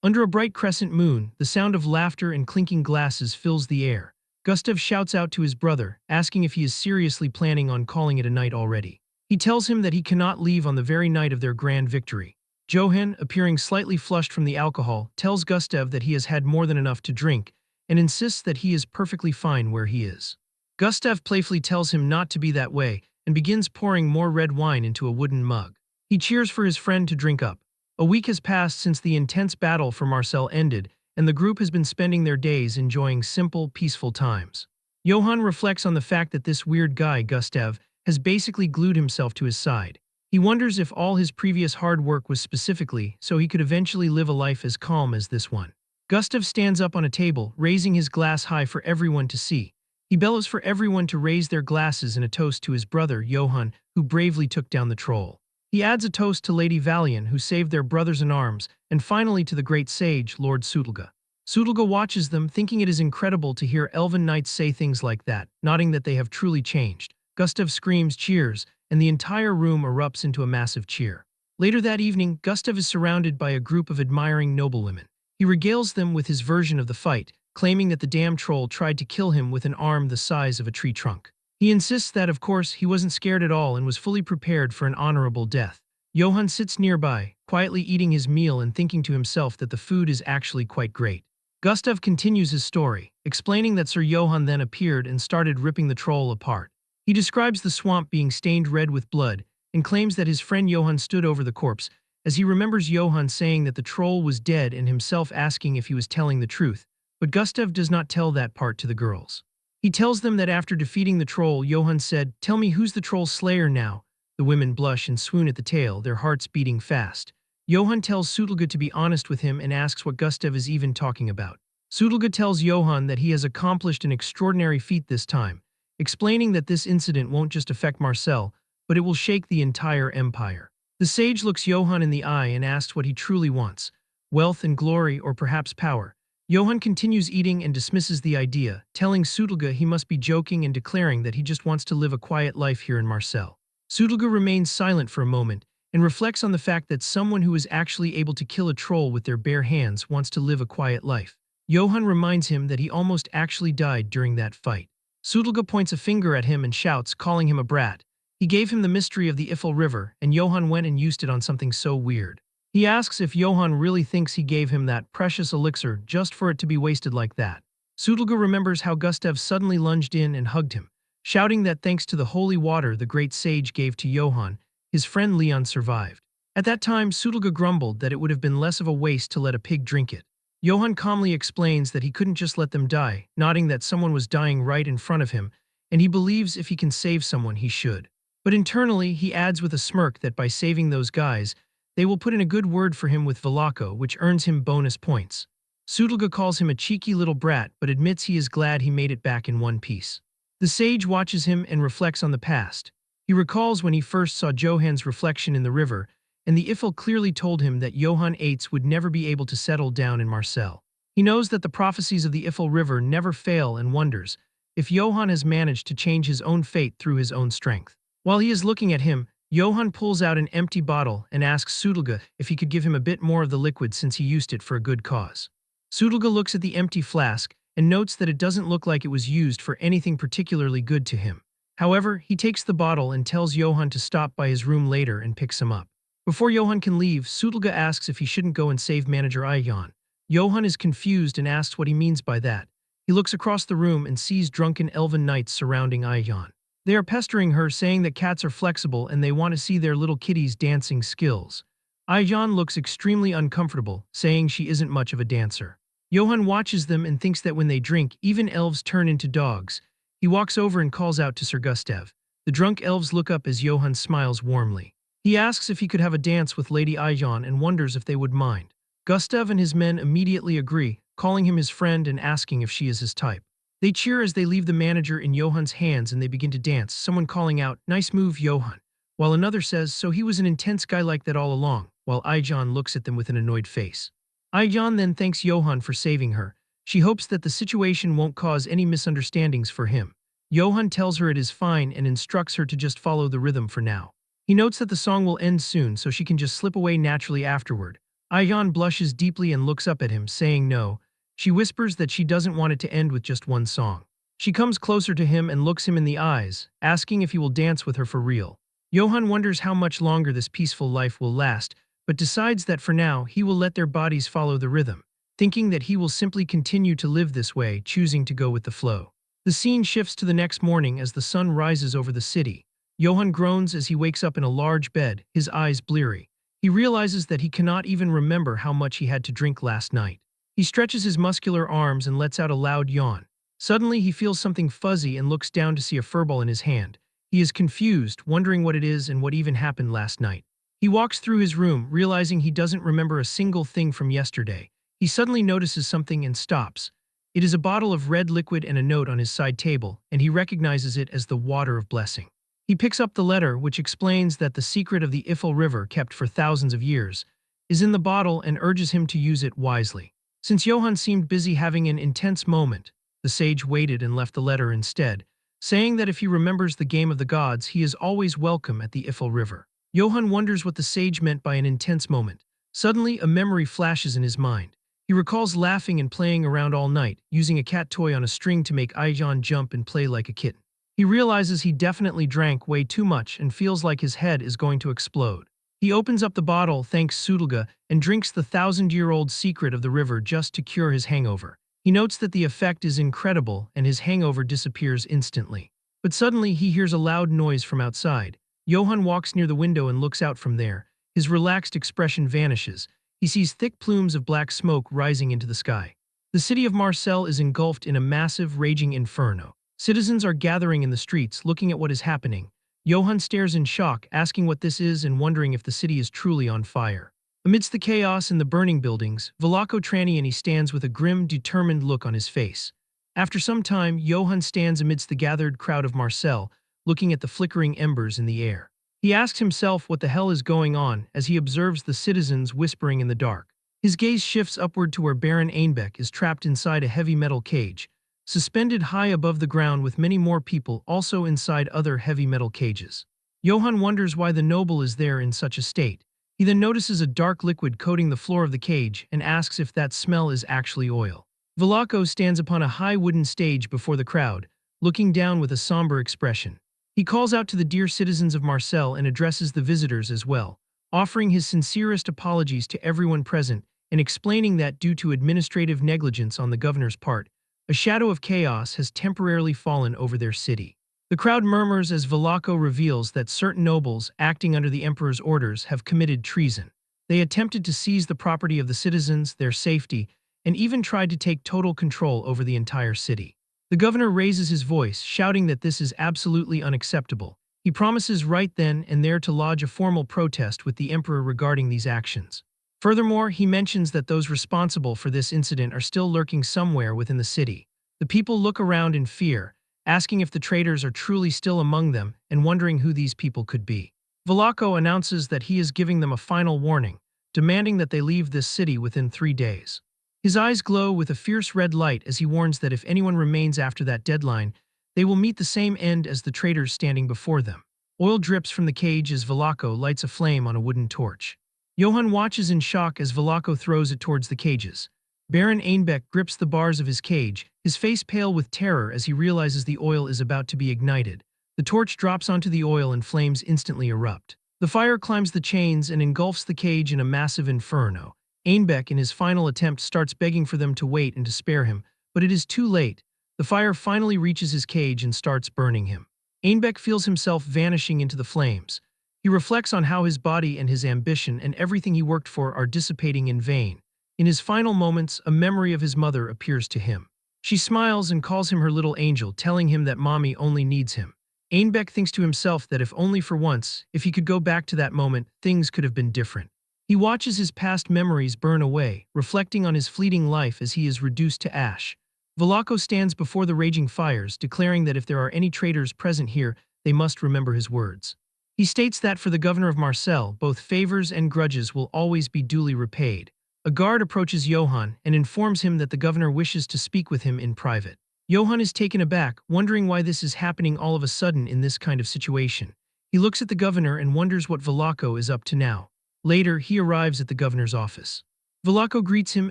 Under a bright crescent moon, the sound of laughter and clinking glasses fills the air. Gustav shouts out to his brother, asking if he is seriously planning on calling it a night already. He tells him that he cannot leave on the very night of their grand victory. Johan, appearing slightly flushed from the alcohol, tells Gustav that he has had more than enough to drink, and insists that he is perfectly fine where he is. Gustav playfully tells him not to be that way, and begins pouring more red wine into a wooden mug. He cheers for his friend to drink up. A week has passed since the intense battle for Marseille ended, and the group has been spending their days enjoying simple, peaceful times. Johan reflects on the fact that this weird guy, Gustav, has basically glued himself to his side. He wonders if all his previous hard work was specifically so he could eventually live a life as calm as this one. Gustav stands up on a table, raising his glass high for everyone to see. He bellows for everyone to raise their glasses in a toast to his brother, Johan, who bravely took down the troll. He adds a toast to Lady Valian, who saved their brothers in arms, and finally to the great sage, Lord Sutelga. Sutelga watches them, thinking it is incredible to hear elven knights say things like that, nodding that they have truly changed. Gustav screams cheers, and the entire room erupts into a massive cheer. Later that evening, Gustav is surrounded by a group of admiring noblewomen. He regales them with his version of the fight, claiming that the damn troll tried to kill him with an arm the size of a tree trunk. He insists that, of course, he wasn't scared at all and was fully prepared for an honorable death. Johan sits nearby, quietly eating his meal and thinking to himself that the food is actually quite great. Gustav continues his story, explaining that Sir Johan then appeared and started ripping the troll apart. He describes the swamp being stained red with blood and claims that his friend Johan stood over the corpse, as he remembers Johan saying that the troll was dead and himself asking if he was telling the truth, but Gustav does not tell that part to the girls. He tells them that after defeating the troll, Johan said, "Tell me who's the troll's slayer now." The women blush and swoon at the tale, their hearts beating fast. Johan tells Sutelga to be honest with him and asks what Gustav is even talking about. Sutelga tells Johan that he has accomplished an extraordinary feat this time, explaining that this incident won't just affect Marseille, but it will shake the entire empire. The sage looks Johan in the eye and asks what he truly wants, wealth and glory or perhaps power. Johan continues eating and dismisses the idea, telling Sutelga he must be joking and declaring that he just wants to live a quiet life here in Marseille. Sutelga remains silent for a moment and reflects on the fact that someone who is actually able to kill a troll with their bare hands wants to live a quiet life. Johan reminds him that he almost actually died during that fight. Sutelga points a finger at him and shouts, calling him a brat. He gave him the mystery of the Ifel River, and Johan went and used it on something so weird. He asks if Johan really thinks he gave him that precious elixir just for it to be wasted like that. Sutelga remembers how Gustav suddenly lunged in and hugged him, shouting that thanks to the holy water the great sage gave to Johan, his friend Leon survived. At that time, Sutelga grumbled that it would have been less of a waste to let a pig drink it. Johan calmly explains that he couldn't just let them die, nodding that someone was dying right in front of him, and he believes if he can save someone, he should. But internally, he adds with a smirk that by saving those guys, They will put in a good word for him with Velako, which earns him bonus points. Sudolga calls him a cheeky little brat but admits he is glad he made it back in one piece. The sage watches him and reflects on the past. He recalls when he first saw Johan's reflection in the river, and the Ifil clearly told him that Johann Eitz would never be able to settle down in Marcel. He knows that the prophecies of the Ifil River never fail and wonders if Johann has managed to change his own fate through his own strength. While he is looking at him, Johann pulls out an empty bottle and asks Sudolga if he could give him a bit more of the liquid since he used it for a good cause. Sudolga looks at the empty flask and notes that it doesn't look like it was used for anything particularly good to him. However, he takes the bottle and tells Johann to stop by his room later and picks him up. Before Johann can leave, Sudolga asks if he shouldn't go and save manager Ayan. Johann is confused and asks what he means by that. He looks across the room and sees drunken elven knights surrounding Ayan. They are pestering her, saying that cats are flexible and they want to see their little kitties' dancing skills. Ayan looks extremely uncomfortable, saying she isn't much of a dancer. Johann watches them and thinks that when they drink, even elves turn into dogs. He walks over and calls out to Sir Gustav. The drunk elves look up as Johann smiles warmly. He asks if he could have a dance with Lady Ayan and wonders if they would mind. Gustav and his men immediately agree, calling him his friend and asking if she is his type. They cheer as they leave the manager in Johann's hands and they begin to dance, someone calling out, "Nice move, Johann," while another says, "So he was an intense guy like that all along," while Ayan looks at them with an annoyed face. Ayan then thanks Johann for saving her. She hopes that the situation won't cause any misunderstandings for him. Johann tells her it is fine and instructs her to just follow the rhythm for now. He notes that the song will end soon so she can just slip away naturally afterward. Ayan blushes deeply and looks up at him, saying no. She whispers that she doesn't want it to end with just one song. She comes closer to him and looks him in the eyes, asking if he will dance with her for real. Johann wonders how much longer this peaceful life will last, but decides that for now he will let their bodies follow the rhythm, thinking that he will simply continue to live this way, choosing to go with the flow. The scene shifts to the next morning as the sun rises over the city. Johann groans as he wakes up in a large bed, his eyes bleary. He realizes that he cannot even remember how much he had to drink last night. He stretches his muscular arms and lets out a loud yawn. Suddenly, he feels something fuzzy and looks down to see a furball in his hand. He is confused, wondering what it is and what even happened last night. He walks through his room, realizing he doesn't remember a single thing from yesterday. He suddenly notices something and stops. It is a bottle of red liquid and a note on his side table, and he recognizes it as the water of blessing. He picks up the letter, which explains that the secret of the Ifil River, kept for thousands of years, is in the bottle and urges him to use it wisely. Since Johann seemed busy having an intense moment, the sage waited and left the letter instead, saying that if he remembers the game of the gods, he is always welcome at the Ifil River. Johann wonders what the sage meant by an intense moment. Suddenly, a memory flashes in his mind. He recalls laughing and playing around all night, using a cat toy on a string to make Ayan jump and play like a kitten. He realizes he definitely drank way too much and feels like his head is going to explode. He opens up the bottle, thanks Sudolga, and drinks the 1,000-year-old secret of the river just to cure his hangover. He notes that the effect is incredible and his hangover disappears instantly. But suddenly he hears a loud noise from outside. Johann walks near the window and looks out from there. His relaxed expression vanishes. He sees thick plumes of black smoke rising into the sky. The city of Marcel is engulfed in a massive, raging inferno. Citizens are gathering in the streets, looking at what is happening. Johann stares in shock, asking what this is and wondering if the city is truly on fire. Amidst the chaos and the burning buildings, Velako Traniani stands with a grim, determined look on his face. After some time, Johann stands amidst the gathered crowd of Marcel, looking at the flickering embers in the air. He asks himself what the hell is going on as he observes the citizens whispering in the dark. His gaze shifts upward to where Baron Einbeck is trapped inside a heavy metal cage, suspended high above the ground with many more people also inside other heavy metal cages. Johann wonders why the noble is there in such a state. He then notices a dark liquid coating the floor of the cage and asks if that smell is actually oil. Velako stands upon a high wooden stage before the crowd, looking down with a somber expression. He calls out to the dear citizens of Marcel and addresses the visitors as well, offering his sincerest apologies to everyone present and explaining that due to administrative negligence on the governor's part, a shadow of chaos has temporarily fallen over their city. The crowd murmurs as Velako reveals that certain nobles, acting under the emperor's orders, have committed treason. They attempted to seize the property of the citizens, their safety, and even tried to take total control over the entire city. The governor raises his voice, shouting that this is absolutely unacceptable. He promises right then and there to lodge a formal protest with the emperor regarding these actions. Furthermore, he mentions that those responsible for this incident are still lurking somewhere within the city. The people look around in fear, asking if the traitors are truly still among them and wondering who these people could be. Velako announces that he is giving them a final warning, demanding that they leave this city within 3 days. His eyes glow with a fierce red light as he warns that if anyone remains after that deadline, they will meet the same end as the traitors standing before them. Oil drips from the cage as Velako lights a flame on a wooden torch. Johann watches in shock as Velako throws it towards the cages. Baron Einbeck grips the bars of his cage, his face pale with terror as he realizes the oil is about to be ignited. The torch drops onto the oil and flames instantly erupt. The fire climbs the chains and engulfs the cage in a massive inferno. Einbeck, in his final attempt, starts begging for them to wait and to spare him, but it is too late. The fire finally reaches his cage and starts burning him. Einbeck feels himself vanishing into the flames. He reflects on how his body and his ambition and everything he worked for are dissipating in vain. In his final moments, a memory of his mother appears to him. She smiles and calls him her little angel, telling him that mommy only needs him. Einbeck thinks to himself that if only for once, if he could go back to that moment, things could have been different. He watches his past memories burn away, reflecting on his fleeting life as he is reduced to ash. Velako stands before the raging fires, declaring that if there are any traitors present here, they must remember his words. He states that for the governor of Marseille, both favors and grudges will always be duly repaid. A guard approaches Johann and informs him that the governor wishes to speak with him in private. Johann is taken aback, wondering why this is happening all of a sudden in this kind of situation. He looks at the governor and wonders what Velako is up to now. Later, he arrives at the governor's office. Velako greets him,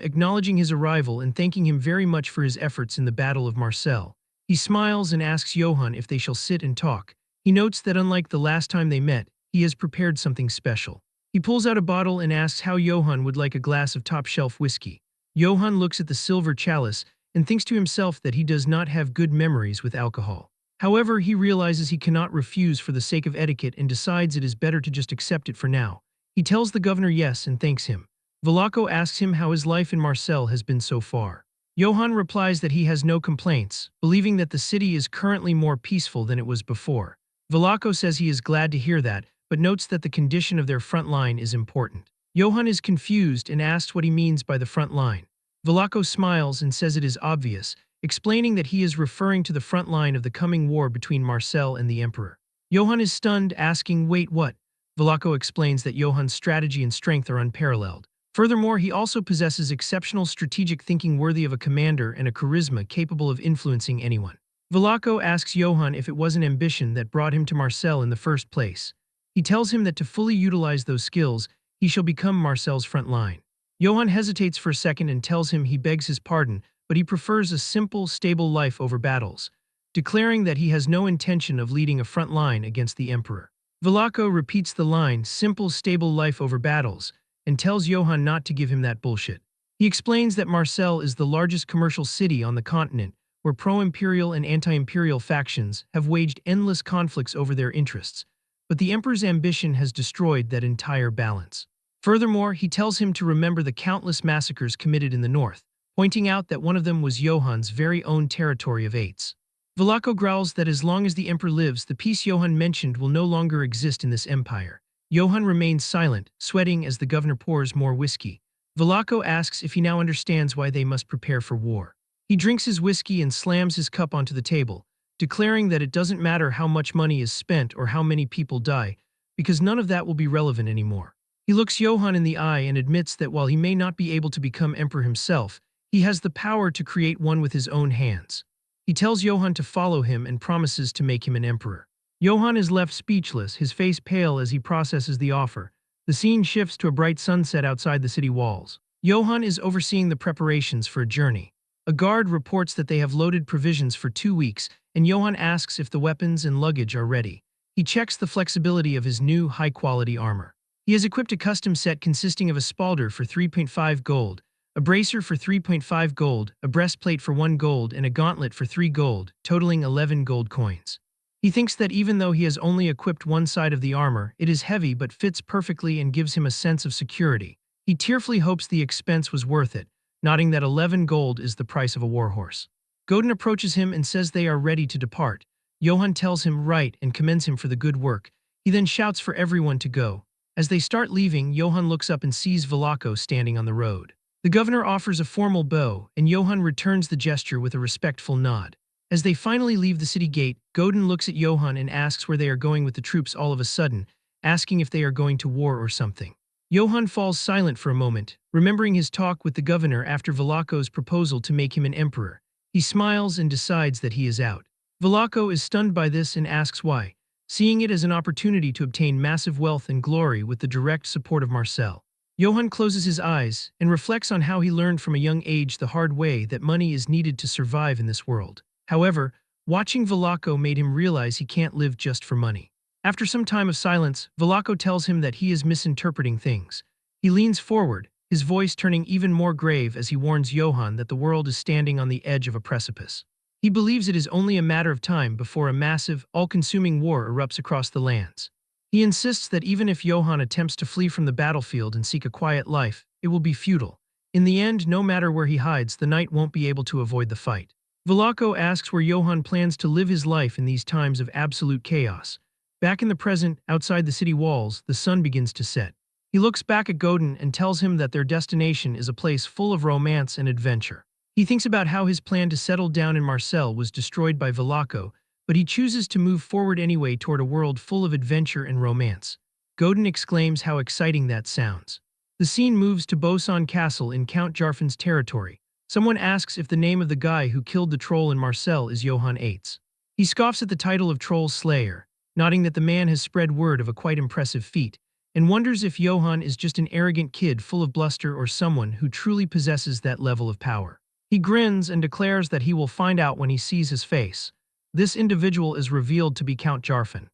acknowledging his arrival and thanking him very much for his efforts in the Battle of Marseille. He smiles and asks Johann if they shall sit and talk. He notes that unlike the last time they met, he has prepared something special. He pulls out a bottle and asks how Johann would like a glass of top-shelf whiskey. Johann looks at the silver chalice and thinks to himself that he does not have good memories with alcohol. However, he realizes he cannot refuse for the sake of etiquette and decides it is better to just accept it for now. He tells the governor yes and thanks him. Velako asks him how his life in Marseille has been so far. Johann replies that he has no complaints, believing that the city is currently more peaceful than it was before. Velako says he is glad to hear that, but notes that the condition of their front line is important. Johann is confused and asks what he means by the front line. Velako smiles and says it is obvious, explaining that he is referring to the front line of the coming war between Marseille and the emperor. Johann is stunned, asking, "Wait, what?" Velako explains that Johann's strategy and strength are unparalleled. Furthermore, he also possesses exceptional strategic thinking worthy of a commander and a charisma capable of influencing anyone. Velako asks Johann if it was an ambition that brought him to Marseille in the first place. He tells him that to fully utilize those skills, he shall become Marseille's front line. Johann hesitates for a second and tells him he begs his pardon, but he prefers a simple, stable life over battles, declaring that he has no intention of leading a front line against the emperor. Velako repeats the line, "simple, stable life over battles," and tells Johann not to give him that bullshit. He explains that Marseille is the largest commercial city on the continent, where pro-imperial and anti-imperial factions have waged endless conflicts over their interests, but the emperor's ambition has destroyed that entire balance. Furthermore, he tells him to remember the countless massacres committed in the north, pointing out that one of them was Johann's very own territory of Ates. Velako growls that as long as the emperor lives, the peace Johann mentioned will no longer exist in this empire. Johann remains silent, sweating as the governor pours more whiskey. Velako asks if he now understands why they must prepare for war. He drinks his whiskey and slams his cup onto the table, declaring that it doesn't matter how much money is spent or how many people die, because none of that will be relevant anymore. He looks Johann in the eye and admits that while he may not be able to become emperor himself, he has the power to create one with his own hands. He tells Johann to follow him and promises to make him an emperor. Johann is left speechless, his face pale as he processes the offer. The scene shifts to a bright sunset outside the city walls. Johann is overseeing the preparations for a journey. A guard reports that they have loaded provisions for 2 weeks, and Johann asks if the weapons and luggage are ready. He checks the flexibility of his new, high-quality armor. He has equipped a custom set consisting of a spalder for 3.5 gold, a bracer for 3.5 gold, a breastplate for 1 gold, and a gauntlet for 3 gold, totaling 11 gold coins. He thinks that even though he has only equipped one side of the armor, it is heavy but fits perfectly and gives him a sense of security. He tearfully hopes the expense was worth it, noting that 11 gold is the price of a warhorse. Godin approaches him and says they are ready to depart. Johann tells him right and commends him for the good work. He then shouts for everyone to go. As they start leaving, Johann looks up and sees Velako standing on the road. The governor offers a formal bow, and Johann returns the gesture with a respectful nod. As they finally leave the city gate, Godin looks at Johann and asks where they are going with the troops all of a sudden, asking if they are going to war or something. Johann falls silent for a moment, remembering his talk with the governor after Velako's proposal to make him an emperor. He smiles and decides that he is out. Velako is stunned by this and asks why, seeing it as an opportunity to obtain massive wealth and glory with the direct support of Marcel. Johann closes his eyes and reflects on how he learned from a young age the hard way that money is needed to survive in this world. However, watching Velako made him realize he can't live just for money. After some time of silence, Velako tells him that he is misinterpreting things. He leans forward, his voice turning even more grave as he warns Johann that the world is standing on the edge of a precipice. He believes it is only a matter of time before a massive, all-consuming war erupts across the lands. He insists that even if Johann attempts to flee from the battlefield and seek a quiet life, it will be futile. In the end, no matter where he hides, the knight won't be able to avoid the fight. Velako asks where Johann plans to live his life in these times of absolute chaos. Back in the present, outside the city walls, the sun begins to set. He looks back at Godin and tells him that their destination is a place full of romance and adventure. He thinks about how his plan to settle down in Marseille was destroyed by Velako, but he chooses to move forward anyway toward a world full of adventure and romance. Godin exclaims how exciting that sounds. The scene moves to Boson Castle in Count Jarfan's territory. Someone asks if the name of the guy who killed the troll in Marseille is Johann Eitz. He scoffs at the title of Troll Slayer, nodding that the man has spread word of a quite impressive feat, and wonders if Johann is just an arrogant kid full of bluster or someone who truly possesses that level of power. He grins and declares that he will find out when he sees his face. This individual is revealed to be Count Jarfan.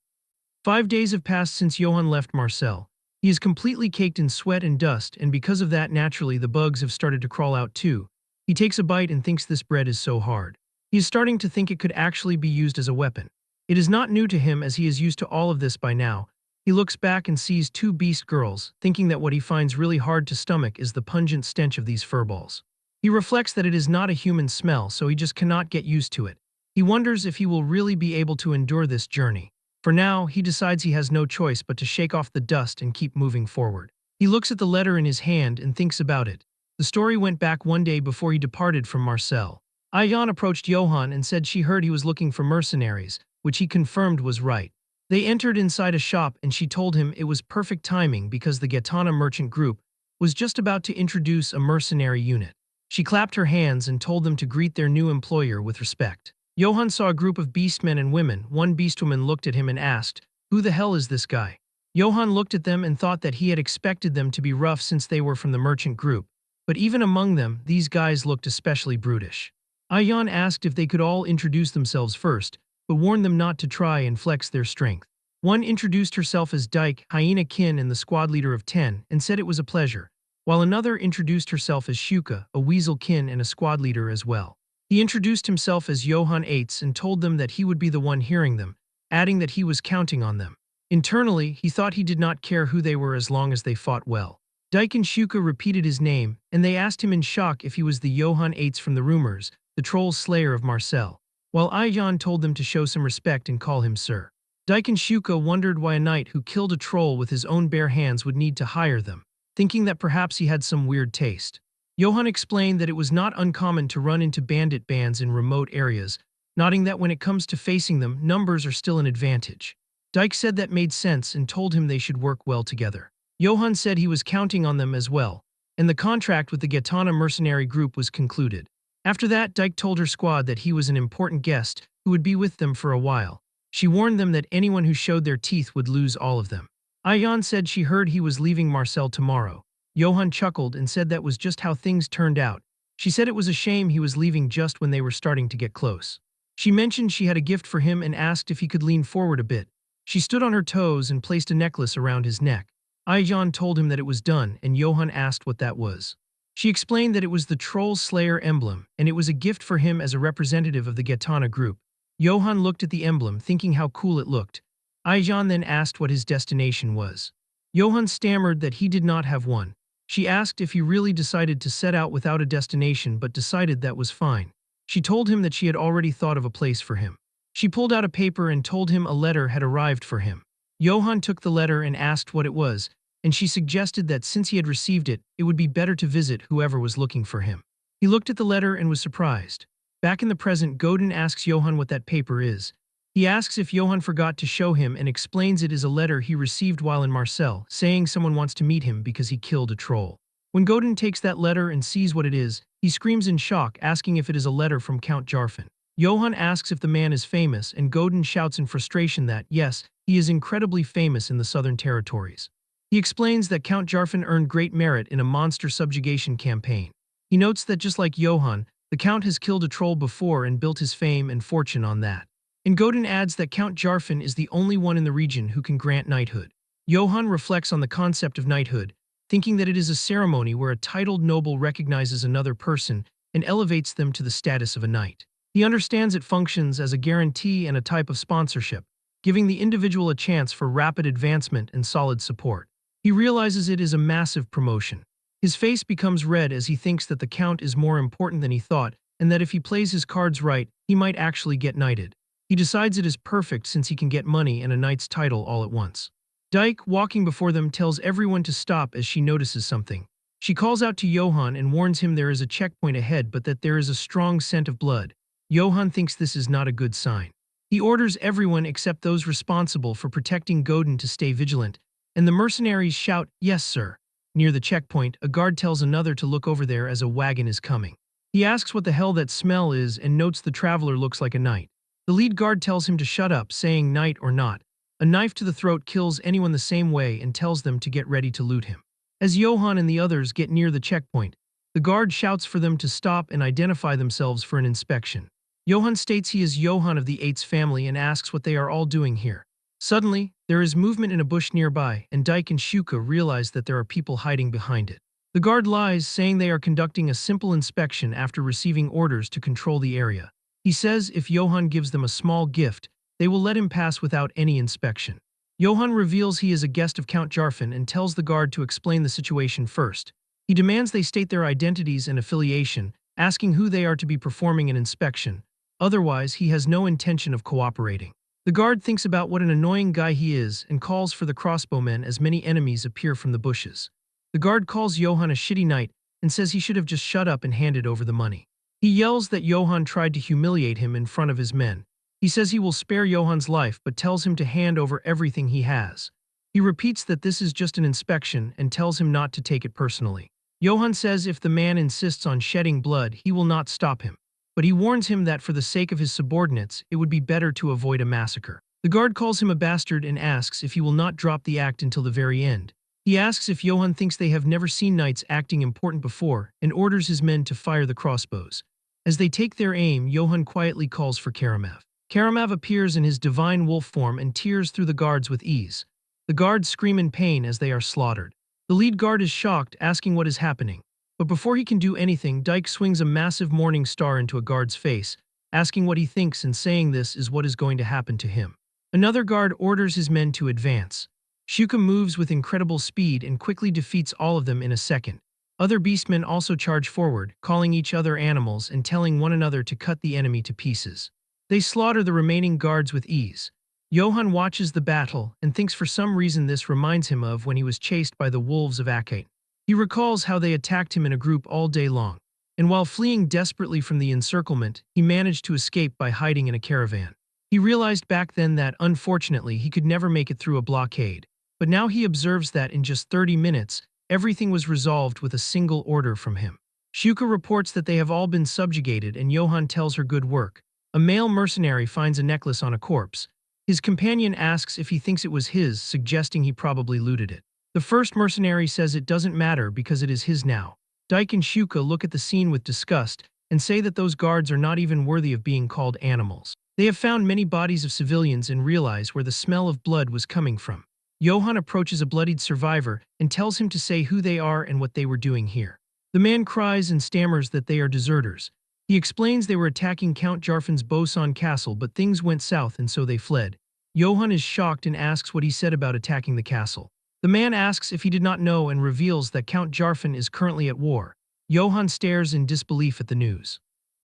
5 days have passed since Johann left Marseille. He is completely caked in sweat and dust, and because of that, naturally, the bugs have started to crawl out too. He takes a bite and thinks this bread is so hard. He is starting to think it could actually be used as a weapon. It is not new to him as he is used to all of this by now. He looks back and sees 2 beast girls, thinking that what he finds really hard to stomach is the pungent stench of these furballs. He reflects that it is not a human smell, so he just cannot get used to it. He wonders if he will really be able to endure this journey. For now, he decides he has no choice but to shake off the dust and keep moving forward. He looks at the letter in his hand and thinks about it. The story went back one day before he departed from Marseille. Ayan approached Johann and said she heard he was looking for mercenaries, which he confirmed was right. They entered inside a shop and she told him it was perfect timing because the Gitana merchant group was just about to introduce a mercenary unit. She clapped her hands and told them to greet their new employer with respect. Johann saw a group of beastmen and women. One beastwoman looked at him and asked, "Who the hell is this guy?" Johann looked at them and thought that he had expected them to be rough since they were from the merchant group, but even among them, these guys looked especially brutish. Ayan asked if they could all introduce themselves first, but warned them not to try and flex their strength. One introduced herself as Dyke, Hyena Kin and the squad leader of 10, and said it was a pleasure, while another introduced herself as Shuka, a Weasel Kin and a squad leader as well. He introduced himself as Johann Eitz and told them that he would be the one hearing them, adding that he was counting on them. Internally, he thought he did not care who they were as long as they fought well. Dyke and Shuka repeated his name, and they asked him in shock if he was the Johann Eitz from the rumors, the troll slayer of Marseille, while Ayan told them to show some respect and call him sir. Dyke and Shuka wondered why a knight who killed a troll with his own bare hands would need to hire them, thinking that perhaps he had some weird taste. Johann explained that it was not uncommon to run into bandit bands in remote areas, nodding that when it comes to facing them, numbers are still an advantage. Dyke said that made sense and told him they should work well together. Johann said he was counting on them as well, and the contract with the Gitana mercenary group was concluded. After that, Dyke told her squad that he was an important guest who would be with them for a while. She warned them that anyone who showed their teeth would lose all of them. Ayan said she heard he was leaving Marseille tomorrow. Johann chuckled and said that was just how things turned out. She said it was a shame he was leaving just when they were starting to get close. She mentioned she had a gift for him and asked if he could lean forward a bit. She stood on her toes and placed a necklace around his neck. Ayan told him that it was done, and Johann asked what that was. She explained that it was the Troll Slayer emblem, and it was a gift for him as a representative of the Gitana group. Johann looked at the emblem, thinking how cool it looked. Ayan then asked what his destination was. Johann stammered that he did not have one. She asked if he really decided to set out without a destination but decided that was fine. She told him that she had already thought of a place for him. She pulled out a paper and told him a letter had arrived for him. Johann took the letter and asked what it was, and she suggested that since he had received it, it would be better to visit whoever was looking for him. He looked at the letter and was surprised. Back in the present, Godin asks Johann what that paper is. He asks if Johann forgot to show him and explains it is a letter he received while in Marseille, saying someone wants to meet him because he killed a troll. When Godin takes that letter and sees what it is, he screams in shock, asking if it is a letter from Count Jarfin. Johann asks if the man is famous, and Godin shouts in frustration that, yes, he is incredibly famous in the southern territories. He explains that Count Jarfin earned great merit in a monster subjugation campaign. He notes that just like Johann, the Count has killed a troll before and built his fame and fortune on that. And Godin adds that Count Jarfin is the only one in the region who can grant knighthood. Johann reflects on the concept of knighthood, thinking that it is a ceremony where a titled noble recognizes another person and elevates them to the status of a knight. He understands it functions as a guarantee and a type of sponsorship, giving the individual a chance for rapid advancement and solid support. He realizes it is a massive promotion. His face becomes red as he thinks that the Count is more important than he thought, and that if he plays his cards right, he might actually get knighted. He decides it is perfect since he can get money and a knight's title all at once. Dyke, walking before them, tells everyone to stop as she notices something. She calls out to Johann and warns him there is a checkpoint ahead but that there is a strong scent of blood. Johann thinks this is not a good sign. He orders everyone except those responsible for protecting Godin to stay vigilant, and the mercenaries shout, "Yes, sir." Near the checkpoint, a guard tells another to look over there as a wagon is coming. He asks what the hell that smell is and notes the traveler looks like a knight. The lead guard tells him to shut up, saying knight or not. A knife to the throat kills anyone the same way and tells them to get ready to loot him. As Johann and the others get near the checkpoint, the guard shouts for them to stop and identify themselves for an inspection. Johann states he is Johann of the Eight's family and asks what they are all doing here. Suddenly, there is movement in a bush nearby, and Dyke and Shuka realize that there are people hiding behind it. The guard lies, saying they are conducting a simple inspection after receiving orders to control the area. He says if Johann gives them a small gift, they will let him pass without any inspection. Johann reveals he is a guest of Count Jarfin and tells the guard to explain the situation first. He demands they state their identities and affiliation, asking who they are to be performing an inspection. Otherwise, he has no intention of cooperating. The guard thinks about what an annoying guy he is and calls for the crossbowmen as many enemies appear from the bushes. The guard calls Johann a shitty knight and says he should have just shut up and handed over the money. He yells that Johann tried to humiliate him in front of his men. He says he will spare Johann's life but tells him to hand over everything he has. He repeats that this is just an inspection and tells him not to take it personally. Johann says if the man insists on shedding blood, he will not stop him. But he warns him that for the sake of his subordinates, it would be better to avoid a massacre. The guard calls him a bastard and asks if he will not drop the act until the very end. He asks if Johann thinks they have never seen knights acting important before and orders his men to fire the crossbows. As they take their aim, Johann quietly calls for Karamav. Karamav appears in his divine wolf form and tears through the guards with ease. The guards scream in pain as they are slaughtered. The lead guard is shocked, asking what is happening. But before he can do anything, Dyke swings a massive morning star into a guard's face, asking what he thinks and saying this is what is going to happen to him. Another guard orders his men to advance. Shuka moves with incredible speed and quickly defeats all of them in a second. Other beastmen also charge forward, calling each other animals and telling one another to cut the enemy to pieces. They slaughter the remaining guards with ease. Johann watches the battle and thinks for some reason this reminds him of when he was chased by the wolves of Akate. He recalls how they attacked him in a group all day long, and while fleeing desperately from the encirclement, he managed to escape by hiding in a caravan. He realized back then that, unfortunately, he could never make it through a blockade, but now he observes that in just 30 minutes, everything was resolved with a single order from him. Shuka reports that they have all been subjugated and Johann tells her good work. A male mercenary finds a necklace on a corpse. His companion asks if he thinks it was his, suggesting he probably looted it. The first mercenary says it doesn't matter because it is his now. Dyke and Shuka look at the scene with disgust and say that those guards are not even worthy of being called animals. They have found many bodies of civilians and realize where the smell of blood was coming from. Johann approaches a bloodied survivor and tells him to say who they are and what they were doing here. The man cries and stammers that they are deserters. He explains they were attacking Count Jarfin's Boson castle, but things went south and so they fled. Johann is shocked and asks what he said about attacking the castle. The man asks if he did not know and reveals that Count Jarfin is currently at war. Johann stares in disbelief at the news.